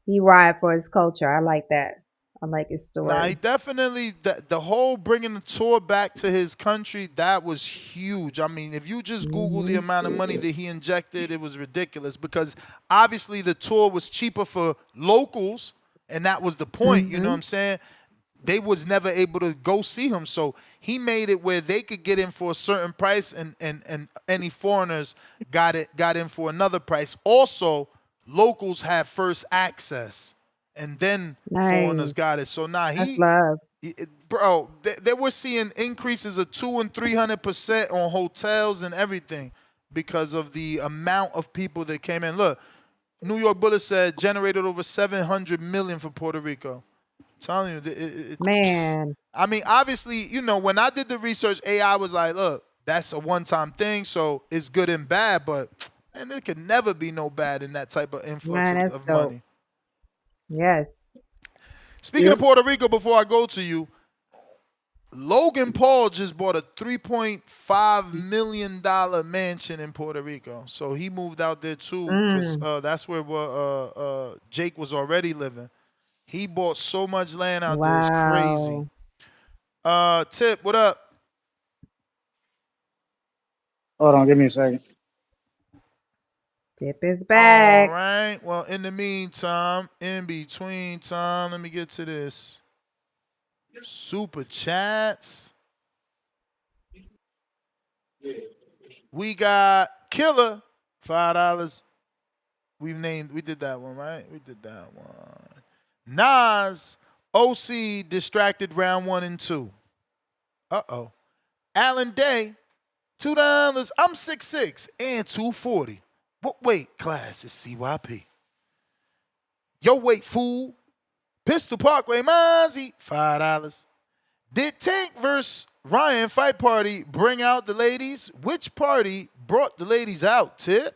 He ride for his culture. I like that. I like his Nah, he story. definitely the whole bringing the tour back to his country, that was huge. I mean, if you just Google the Mm-hmm. amount of money that he injected, it was ridiculous because obviously the tour was cheaper for locals, and that was the point. You know what Mm-hmm. I'm saying? They was never able to go see him, so he made it where they could get in for a certain price, and any foreigners got in for another price. Also, locals had first access, and then foreigners Nice. got it. So nah, That's love. bro, they were seeing increases of 200 and 300% on hotels and everything because of the amount of people that came in. Look, New York Bullet said generated over 700 million for Puerto Rico. I'm telling you, Man. I mean, obviously, you know, when I did the research, AI was like, look, that's a one-time thing, so it's good and bad, but man, there could never be no bad in that type of influx Man, that's of dope. money. Yes. Speaking of Puerto Rico, before I go to you, Logan Paul just bought a $3.5 million mansion in Puerto Rico. So he moved out there too, because Mm. that's where Jake was already living. He bought so much land out there, it's crazy. Wow. Tip, what up? Hold on, give me a second. Tip is All back. right. Well, in the meantime, in between time, let me get to this. Super chats. We got Killer, $5. We did that one, right? We did that one. Nas, OC, distracted round 1 and 2. Uh-oh. Alan Day, $2. I'm 6'6" and 240. What weight class is CYP? Yo, wait, fool. Pistol Parkway Mozzie, $5. Did Tank versus Ryan fight party bring out the ladies? Which party brought the ladies out, Tip?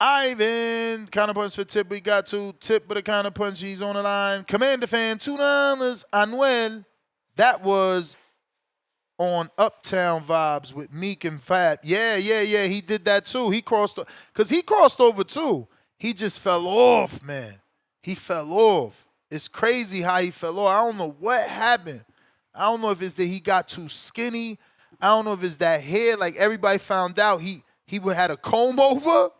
Ivan, counterpunch for Tip. We got to Tip with a counterpunch. He's on the line. Commander fan, $2. Anuel, that was on Uptown Vibes with Meek and Fab. Yeah. He did that too. He crossed, because he crossed over too. He just fell off, man. He fell off. It's crazy how he fell off. I don't know what happened. I don't know if it's that he got too skinny. I don't know if it's that hair. Like everybody found out he had a comb over,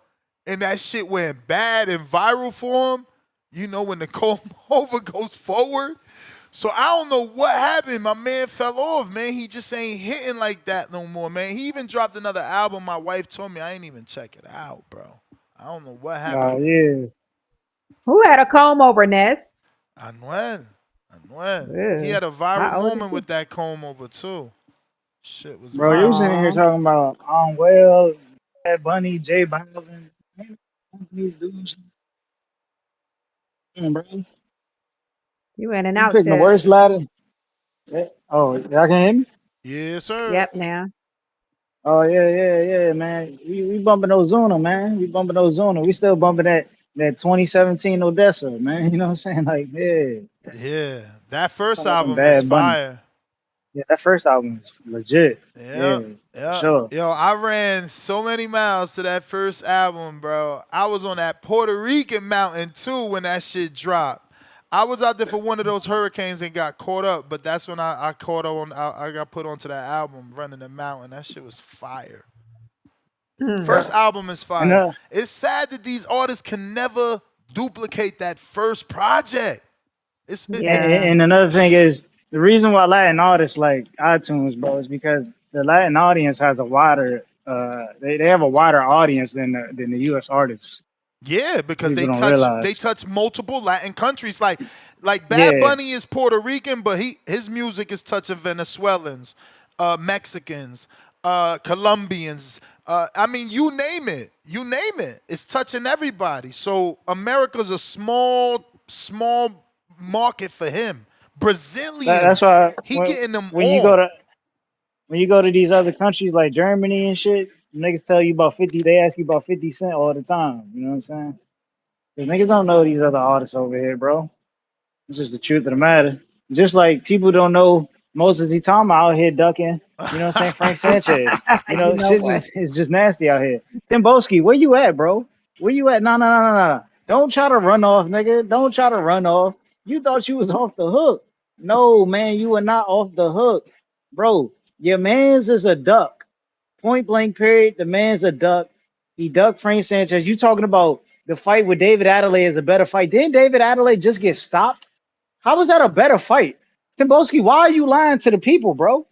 and that shit went bad and viral for him. You know, when the comb over goes forward. So I don't know what happened. My man fell off, man. He just ain't hitting like that no more, man. He even dropped another album. My wife told me I ain't even check it out, bro. I don't know what happened. Yeah. Who had a comb over, Ness? Anuel. When he Ugh. had a viral How old is moment he? with that comb over too. Shit was Bro, you viral. sitting here Aw. talking about Well, Bad Bunny, J Balvin. These dudes, bro. You in and You out, picking the Tiff. worst Latin. Oh, y'all can hear me? Yes, sir. Yep, now. Oh yeah, man. We bumping Ozuna, man. We bumping Ozuna. We still bumping that 2017 Odessa, man. You know what I'm saying? Like, yeah. Yeah, that first Talking about them album is Bad Bunny. fire. Yeah, that first album is legit. Yeah, Yeah, for yeah. sure. Yo, I ran so many miles to that first album, bro. I was on that Puerto Rican mountain too when that shit dropped. I was out there for one of those hurricanes and got caught up, but that's when I caught on. I got put onto that album, running the mountain. That shit was fire. Hmm. First album is And fire. It's sad that these artists can never duplicate that first project. Yeah. and another thing is the reason why Latin artists like iTunes, bro, is because the Latin audience has a wider they have a wider audience than the US artists. Yeah, because People they don't touch realize. multiple Latin countries. Like Bad Yeah. Bunny is Puerto Rican, but his music is touching Venezuelans, Mexicans, Colombians. I mean, you name it. You name it. It's touching everybody. So America's a small market for him. That's Brazilians, why he getting them when you go all. to when you go to these other countries like Germany and shit, niggas tell you about 50, they ask you about 50 Cent all the time. You know what I'm saying? 'Cause niggas don't know these other artists over here, bro. It's just the truth of the matter. Just like people don't know Moses Itama out here ducking, you know what I'm saying, Frank Sanchez. You You know, know shit what? is just nasty out here. Timboski, where you at, bro? Where you at? No. Don't try to run off, nigga. Don't try to run off. You thought you was off the hook. No, man, you are not off the hook. Bro, your man's is a duck. Point blank period. The man's a duck. He ducked Frank Sanchez. You talking about the fight with David Adelaide is a better fight. Didn't David Adelaide just get stopped? How was that a better fight? Timboski, why are you lying to the people, bro?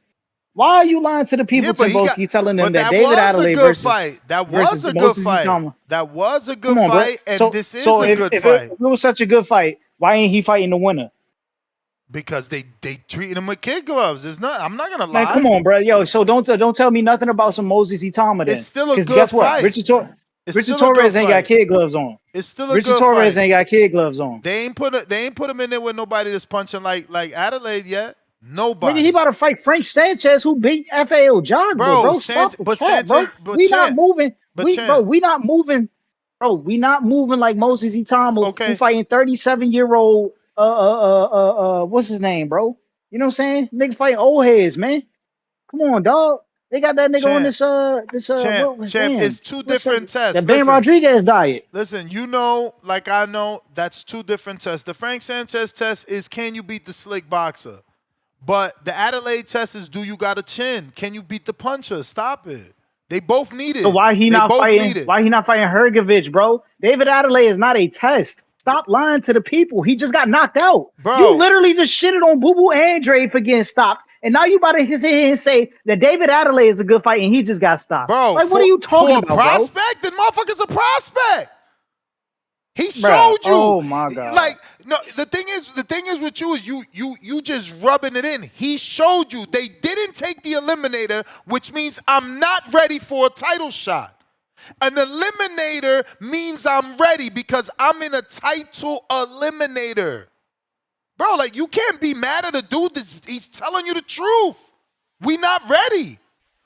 Why are you lying to the Yeah, people, Timboski, telling them but that that David was a Adelaide good versus fight. That versus was a good Moses fight. Itama? That was a Come good on, bro. fight, and So this is so a good if fight it was such a good fight, why ain't he fighting the winner? because they treating him with kid gloves. It's not. I'm not gonna Man, come lie. on, bro. Yo, so don't tell me nothing about some Moses Itama It's then. still a Because good guess what? fight. It's Richard still a good Torres ain't got fight. kid gloves on. It's still a Richard good Torres fight. ain't got kid gloves on. They ain't put him in there with nobody that's punching like Adelaide yet. Nigga, he Nobody, about to fight Frank Sanchez, who beat FAO Jogba, bro. bro. Stop the But cat, bro. Sanchez, but We not champ, moving. but champ. We not moving. Bro, we not moving like Moses Itama, who Okay, fighting 37-year-old what's his name, bro? You know what I'm saying? Nigga fighting old heads, man. Come on, dog. They got that nigga on champ, this what was champ. damn. It's two What's that? different tests. That Ben Rodriguez diet. Listen, you know, like I know, that's two different tests. The Frank Sanchez test is can you beat the slick boxer? But the Adelaide test is do you got a chin? Can you beat the puncher? Stop it. They both need So it. They both need it. why he not fighting Hergovich, bro? David Adelaide is not a test. Stop lying to the people. He just got knocked out. You Bro, literally just shitted on Boo Boo Andre for getting stopped. And now you about to sit here and say that David Adelaide is a good fight and he just got stopped. bro, Like, what are you talking for a about, bro? prospect, the motherfucker's a prospect. He Bruh, showed you. oh my God. Like, no, the thing is with you is you just rubbing it in. He showed you. They didn't take the eliminator, which means I'm not ready for a title shot. An eliminator means I'm ready because I'm in a title eliminator. Bro, like you can't be mad at a dude that's he's telling you the truth. We not ready.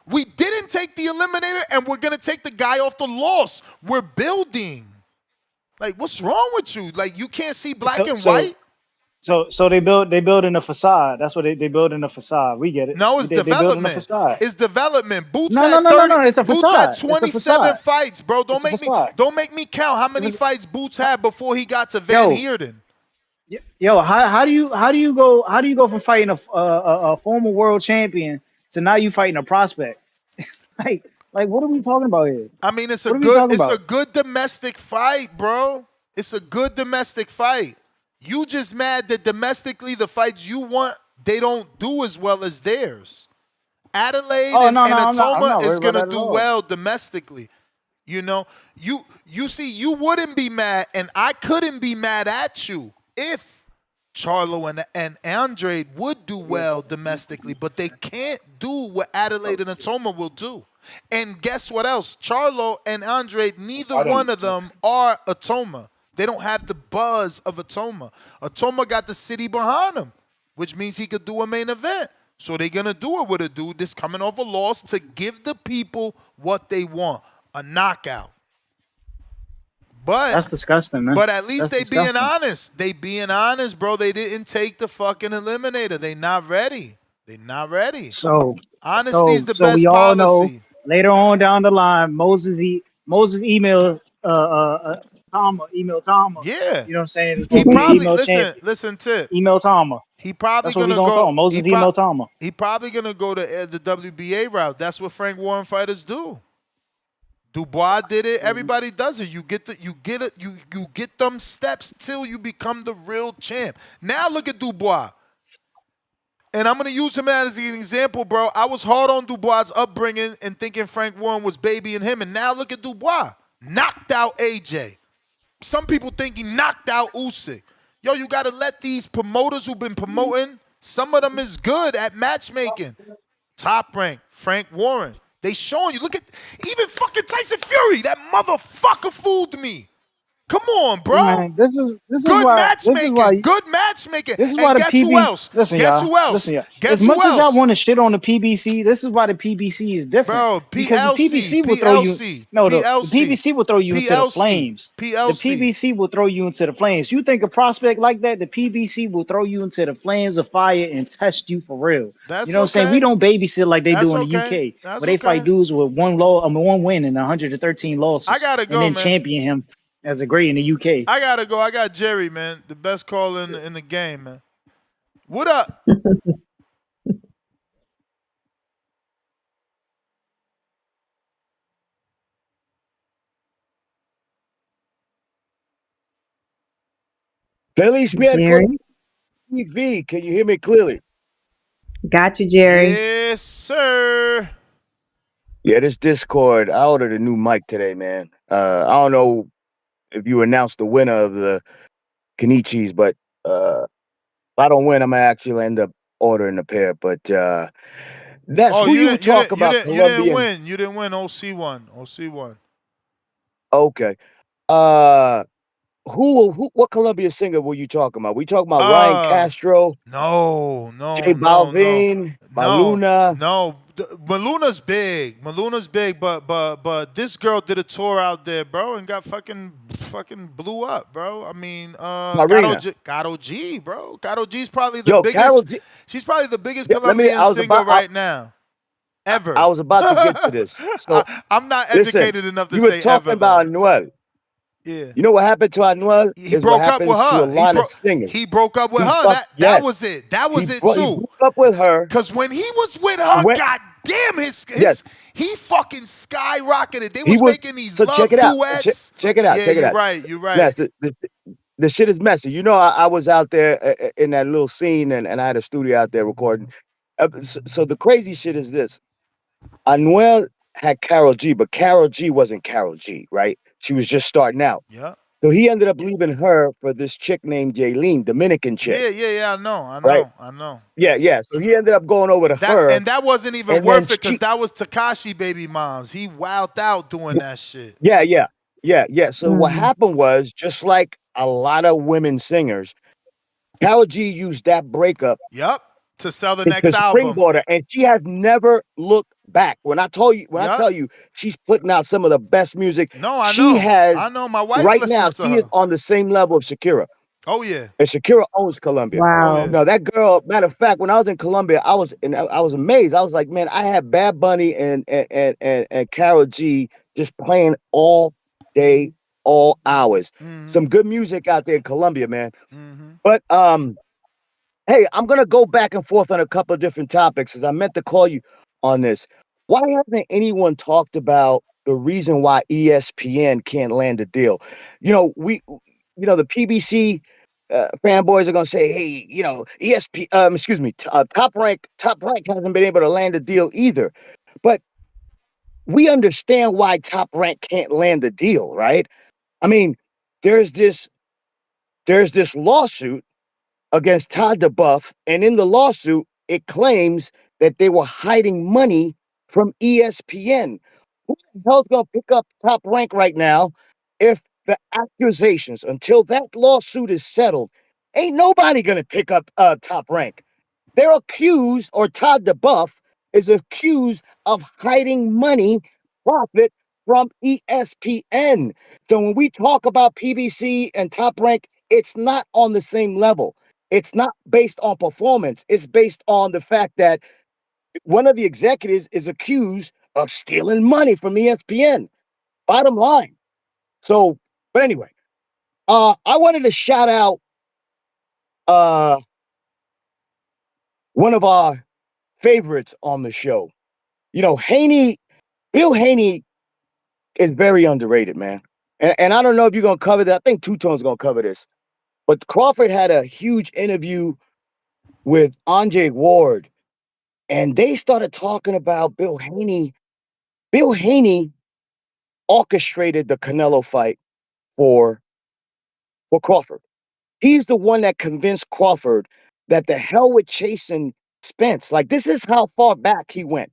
We didn't take the eliminator and we're gonna take the guy off the loss. We're building. Like, what's wrong with you? Like, you can't see black and white? So they building a facade. That's what they building a facade. We get it. No, it's They building a development. facade. It's development. Boots No, had 30. no. It's a Boots had facade. It's a 27 facade. fights, bro. It's a facade. Don't make me count how many fights Boots had before he got to Van Yo, Heerden. Yo, how do you go from fighting a former world champion to now you fighting a prospect? like what are we talking about here? I mean, it's What are we talking a about? good domestic fight, bro. It's a good domestic fight. You just mad that domestically the fights you want, they don't do as well as theirs. Adelaide Oh and no, I'm Atoma not is worried about gonna that at do all. well domestically. You know, you see, you wouldn't be mad, and I couldn't be mad at you if Charlo and Andre would do well domestically, but they can't do what Adelaide and Atoma will do. And guess what else? Charlo and Andre, neither one of them are Atoma. They don't have the buzz of Atoma. Atoma got the city behind him, which means he could do a main event. So they're going to do it with a dude that's coming off a loss to give the people what they want, a knockout. That's disgusting, man. But at least That's they being disgusting. honest. They being honest, bro. They didn't take the fucking eliminator. They not ready. They not ready. So Honesty's the we best all know policy. later on down the line, Moses emailed Tama. Yeah. You know what I'm saying? It's He supposed to be an probably email champ. listen, Tip. Email Tama. He probably That's what we gonna gonna go. call him. Moses email Tama. He probably gonna go to the WBA route. That's what Frank Warren fighters do. Dubois did it. Everybody does it. You get them steps till you become the real champ. Now look at Dubois. And I'm gonna use him as an example, bro. I was hard on Dubois' upbringing and thinking Frank Warren was babying him. And now look at Dubois. Knocked out AJ. Some people think he knocked out Usyk. Yo, you gotta let these promoters who've been promoting, some of them is good at matchmaking. Top Rank, Frank Warren. They showing you. Look at even fucking Tyson Fury. That motherfucker fooled me. Come on, bro. Man, this is Good why matchmaking. Good matchmaking. this is And why the guess who PBC. else? Listen, Guess y'all. who else? Listen, y'all. Guess As much who as y'all else? want to shit on the PBC, this is why the PBC is different. Bro, because the PLC, PBC will throw you. PLC, No, the PLC, PBC will throw you into the flames. PLC. The PBC will throw you into the flames. You think a prospect like that, the PBC will throw you into the flames of fire and test you for real. That's You know what I'm saying? okay. We don't babysit like they That's do in the okay. UK, That's where they fight okay. dudes with one win and 113 losses. I gotta go, and then man. champion him as a great in the UK. I gotta go. I got Jerry, man. The best call in the game, man. What up? Feliz Jerry? miércoles TV. Can you hear me clearly? Got you, Jerry. Yes, sir. Yeah, this Discord. I ordered a new mic today, man. I don't know if you announced the winner of the Kenichis, but if I don't win, I'm gonna actually end up ordering a pair. But that's who you would talk about. You didn't win. You didn't win. OC won. OC won. Okay. What Colombia singer were you talking about? We talking about Ryan Castro? No, J Balvin, Maluna. No. Maluna's big. Maluna's big, but this girl did a tour out there, bro, and got fucking blew up, bro. I mean, Karol G, bro. Karol G's probably the biggest. She's probably the biggest Colombian singer right now. Ever. I was about to get to this. So I'm not educated enough to say ever. You were talking about Anuel. Yeah. You know what happened to Anuel? He broke up with her. To a lot of singers. He broke up with her. That was it. That was it too. He broke up with her. Because when he was with her, goddamn, he fucking skyrocketed. They was making these love duets. Check it out. Yeah, check it out. You're right. Yes, the shit is messy. You know, I was out there in that little scene, and I had a studio out there recording. So the crazy shit is this. Anuel had Karol G, but Karol G wasn't Karol G, right? She was just starting out. Yeah. So he ended up leaving her for this chick named Jaylene, Dominican chick. Yeah. I know. Yeah. So he ended up going over to her. And that wasn't even worth it because that was Tekashi baby moms. He wowed out doing that shit. Yeah. So what happened was, just like a lot of women singers, Karol G used that breakup. Yep. To sell the next album. Springboard her, and she has never looked back. I tell you, she's putting out some of the best music. No, I know. I know. My wife right now, she is on the same level of Shakira. Oh yeah. And Shakira owns Colombia. Wow. Oh, yeah. No, that girl. Matter of fact, when I was in Colombia, I was amazed. I was like, man, I had Bad Bunny and Karol G just playing all day, all hours. Mm-hmm. Some good music out there in Colombia, man. Mm-hmm. But hey, I'm going to go back and forth on a couple of different topics because I meant to call you on this. Why hasn't anyone talked about the reason why ESPN can't land a deal? You know, the PBC fanboys are going to say, hey, Top Rank hasn't been able to land a deal either. But we understand why Top Rank can't land a deal, right? I mean, there's this lawsuit against Todd DeBuff, and in the lawsuit, it claims that they were hiding money from ESPN. Who the hell's gonna pick up Top Rank right now if the accusations, until that lawsuit is settled, ain't nobody gonna pick up Top Rank. They're accused, or Todd DeBuff is accused of hiding money, profit from ESPN. So when we talk about PBC and Top Rank, it's not on the same level. It's not based on performance. It's based on the fact that one of the executives is accused of stealing money from ESPN. Bottom line. So, but anyway, I wanted to shout out uh, one of our favorites on the show. You know, Bill Haney is very underrated, man. And I don't know if you're gonna cover that. I think Two Tone's gonna cover this. But Crawford had a huge interview with Andre Ward, and they started talking about Bill Haney. Bill Haney orchestrated the Canelo fight for Crawford. He's the one that convinced Crawford that the hell with chasing Spence. Like, this is how far back he went.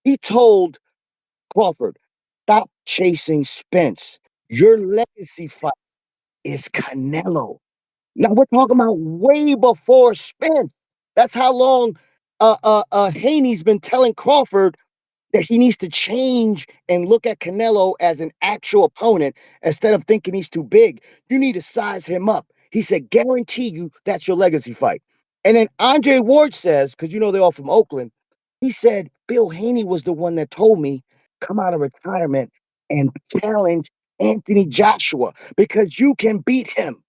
He told Crawford, stop chasing Spence. Your legacy fight is Canelo. Now we're talking about way before Spence. That's how long Haney's been telling Crawford that he needs to change and look at Canelo as an actual opponent instead of thinking he's too big. You need to size him up. He said, guarantee you that's your legacy fight. And then Andre Ward says, because you know they're all from Oakland, he said, Bill Haney was the one that told me, come out of retirement and challenge Anthony Joshua because you can beat him.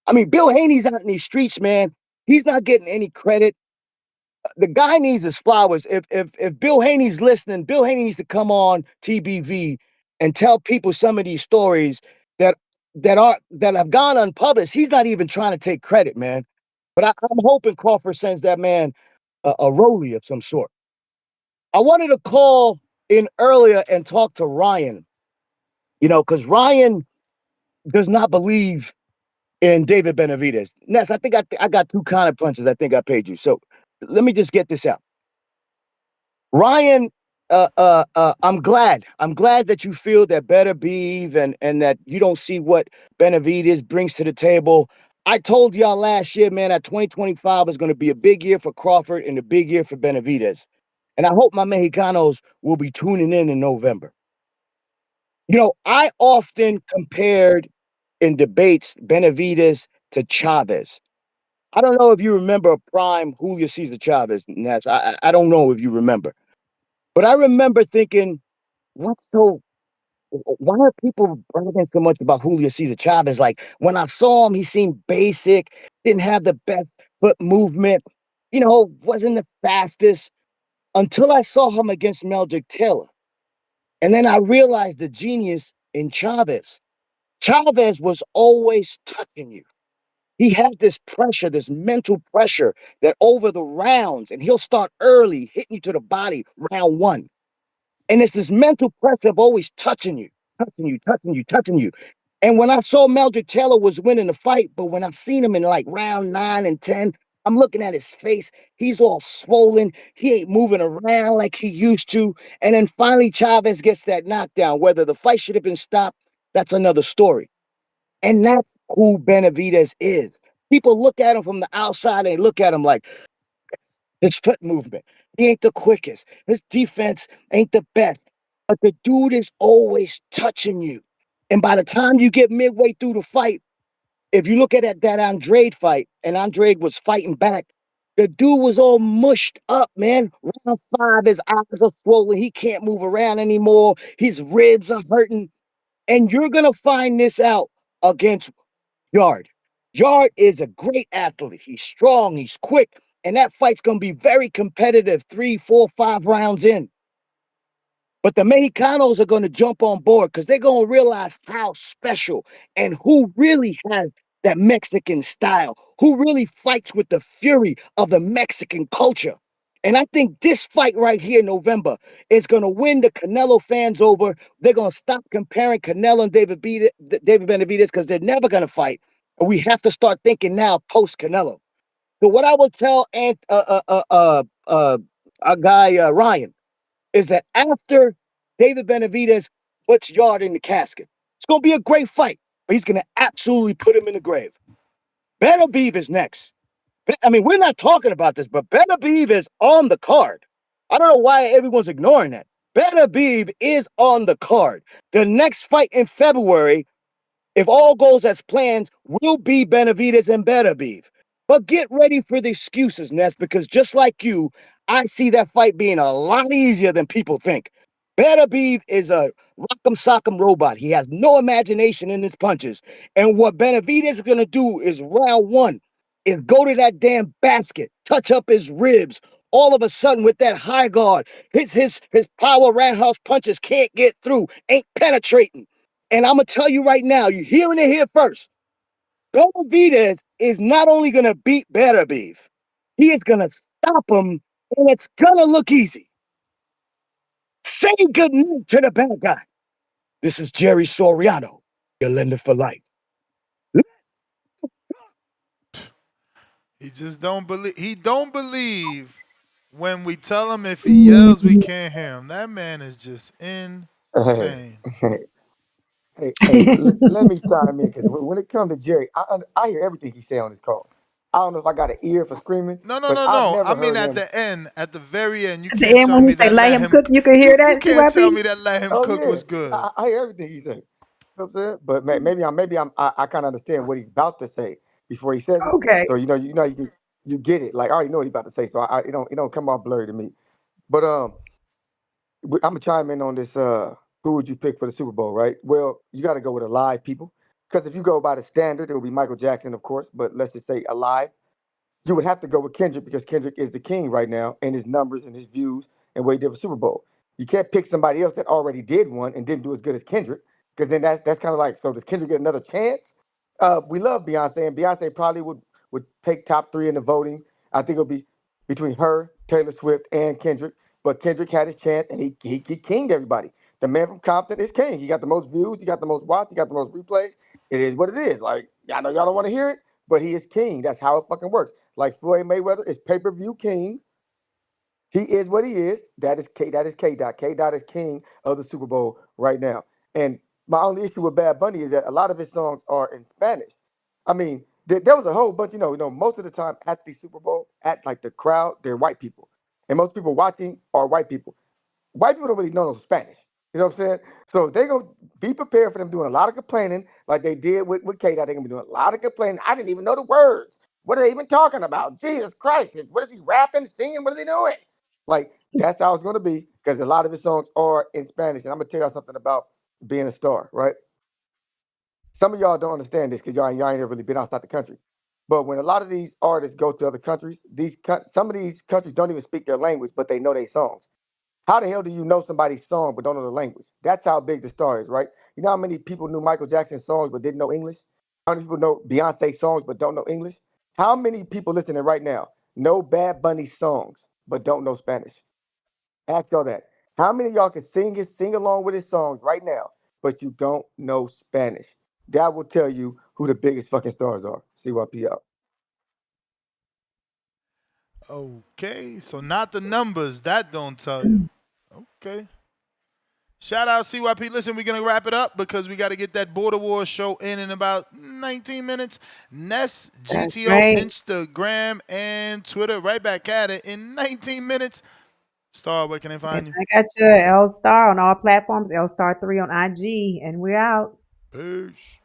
I mean, Bill Haney's out in these streets, man. He's not getting any credit. The guy needs his flowers. If Bill Haney's listening, Bill Haney needs to come on TBV and tell people some of these stories that have gone unpublished. He's not even trying to take credit, man. But I'm hoping Crawford sends that man a rollie of some sort. I wanted to call in earlier and talk to Ryan, you know, because Ryan does not believe in David Benavidez. Ness, I think I got two counter punches. I think I paid you. So let me just get this out. Ryan, I'm glad. I'm glad that you feel that better Beeve and that you don't see what Benavidez brings to the table. I told y'all last year, man, that 2025 is going to be a big year for Crawford and a big year for Benavidez. And I hope my Mexicanos will be tuning in November. You know, I often compared in debates Benavidez to Chavez. I don't know if you remember prime Julio Cesar Chavez, Nats. I don't know if you remember. But I remember thinking, why are people bragging so much about Julio Cesar Chavez? Like, when I saw him, he seemed basic, didn't have the best foot movement, you know, wasn't the fastest until I saw him against Meldrick Taylor. And then I realized the genius in Chavez. Chavez was always touching you. He had this pressure, this mental pressure that over the rounds, and he'll start early, hitting you to the body, round one. And it's this mental pressure of always touching you, touching you, touching you, touching you. And when I saw Meldrick Taylor was winning the fight, but when I seen him in like round 9 and 10, I'm looking at his face. He's all swollen. He ain't moving around like he used to. And then finally Chavez gets that knockdown. Whether the fight should have been stopped, that's another story. And that's who Benavidez is. People look at him from the outside and look at him like, his foot movement, he ain't the quickest. His defense ain't the best. But the dude is always touching you. And by the time you get midway through the fight, if you look at that Andrade fight, and Andrade was fighting back, the dude was all mushed up, man. Round 5, his eyes are swollen. He can't move around anymore. His ribs are hurting. And you're going to find this out against Yard. Yard is a great athlete. He's strong. He's quick. And that fight's going to be very competitive, 3, 4, 5 rounds in. But the Mexicanos are going to jump on board because they're going to realize how special and who really has that Mexican style, who really fights with the fury of the Mexican culture. And I think this fight right here in November is going to win the Canelo fans over. They're going to stop comparing Canelo and David Benavidez because they're never going to fight. And we have to start thinking now post-Canelo. So what I will tell our guy Ryan is that after David Benavidez puts Yard in the casket, it's gonna be a great fight, but he's gonna absolutely put him in the grave. Benavidez is next. I mean, we're not talking about this, but Benavidez is on the card. I don't know why everyone's ignoring that. Benavidez is on the card. The next fight in February, if all goes as planned, will be Benavidez and Benavidez. But get ready for the excuses, Ness, because just like you, I see that fight being a lot easier than people think. Benavidez is a rock'em sock'em robot. He has no imagination in his punches. And what Benavidez is going to do is round one is go to that damn basket, touch up his ribs. All of a sudden, with that high guard, his power roundhouse punches can't get through, ain't penetrating. And I'm gonna tell you right now, you're hearing it here first. Benavidez is not only gonna beat Beterbiev, he is gonna stop him, and it's gonna look easy. Say good night to the bad guy. This is Jerry Soriano, your lender for life. He just don't believe. He don't believe when we tell him if he yells, we can't hear him. That man is just Hey, insane. let me chime in because when it comes to Jerry, I hear everything he say on his calls. I don't know if I got an ear for screaming, No, no, but no, I've no. I never mean, heard at him. the end, at the very end, you At the can't end, tell when he me say that let let him him. cook, you can hear You that, can't tell CYP? me that let him Oh cook yeah, was good. I hear everything he say. You know what I'm saying? But I kind of understand what he's about to say before he says it. Okay. So you get it. Like I already know what he's about to say. So it don't come off blurry to me. But I'm gonna chime in on this. Who would you pick for the Super Bowl? Right. Well, you got to go with alive people because if you go by the standard, it would be Michael Jackson, of course. But let's just say alive. You would have to go with Kendrick because Kendrick is the king right now in his numbers and his views and what he did for Super Bowl. You can't pick somebody else that already did one and didn't do as good as Kendrick because then that's kind of like, so does Kendrick get another chance? We love Beyonce, and Beyonce probably would take top three in the voting. I think it'll be between her, Taylor Swift, and Kendrick. But Kendrick had his chance, and he kinged everybody. The man from Compton is king. He got the most views, he got the most watch, he got the most replays. It is what it is. Like, I know y'all don't want to hear it, but he is king. That's how it fucking works. Like Floyd Mayweather is pay-per-view king. He is what he is. That is K. That is K. Dot. K. Dot is king of the Super Bowl right now. And my only issue with Bad Bunny is that a lot of his songs are in Spanish. I mean, there was a whole bunch. Most of the time at the Super Bowl, at like the crowd, they're white people, and most people watching are white people. White people don't really know no Spanish. You know what I'm saying? So they're gonna be prepared for them doing a lot of complaining, like they did with K. Dot. They're gonna be doing a lot of complaining. I didn't even know the words. What are they even talking about? Jesus Christ! What is he rapping, singing? What is he doing? Like that's how it's gonna be because a lot of his songs are in Spanish. And I'm gonna tell y'all something about being a star, right? Some of y'all don't understand this because y'all ain't never really been outside the country. But when a lot of these artists go to other countries, some of these countries don't even speak their language, but they know their songs. How the hell do you know somebody's song but don't know the language? That's how big the star is, right? You know how many people knew Michael Jackson's songs but didn't know English? How many people know Beyonce songs but don't know English? How many people listening right now know Bad Bunny songs but don't know Spanish? Ask y'all that. How many of y'all can sing along with his songs right now, but you don't know Spanish? That will tell you who the biggest fucking stars are. CYP out. Okay, so not the numbers. That don't tell you. Okay. Shout out CYP. Listen, we're gonna wrap it up because we got to get that Border Wars show in about 19 minutes. Ness That's GTO right. Instagram and Twitter. Right back at it in 19 minutes. Star, where can they And find you? I got your L Star on all platforms, L Star 3 on IG, and we're out. Peace.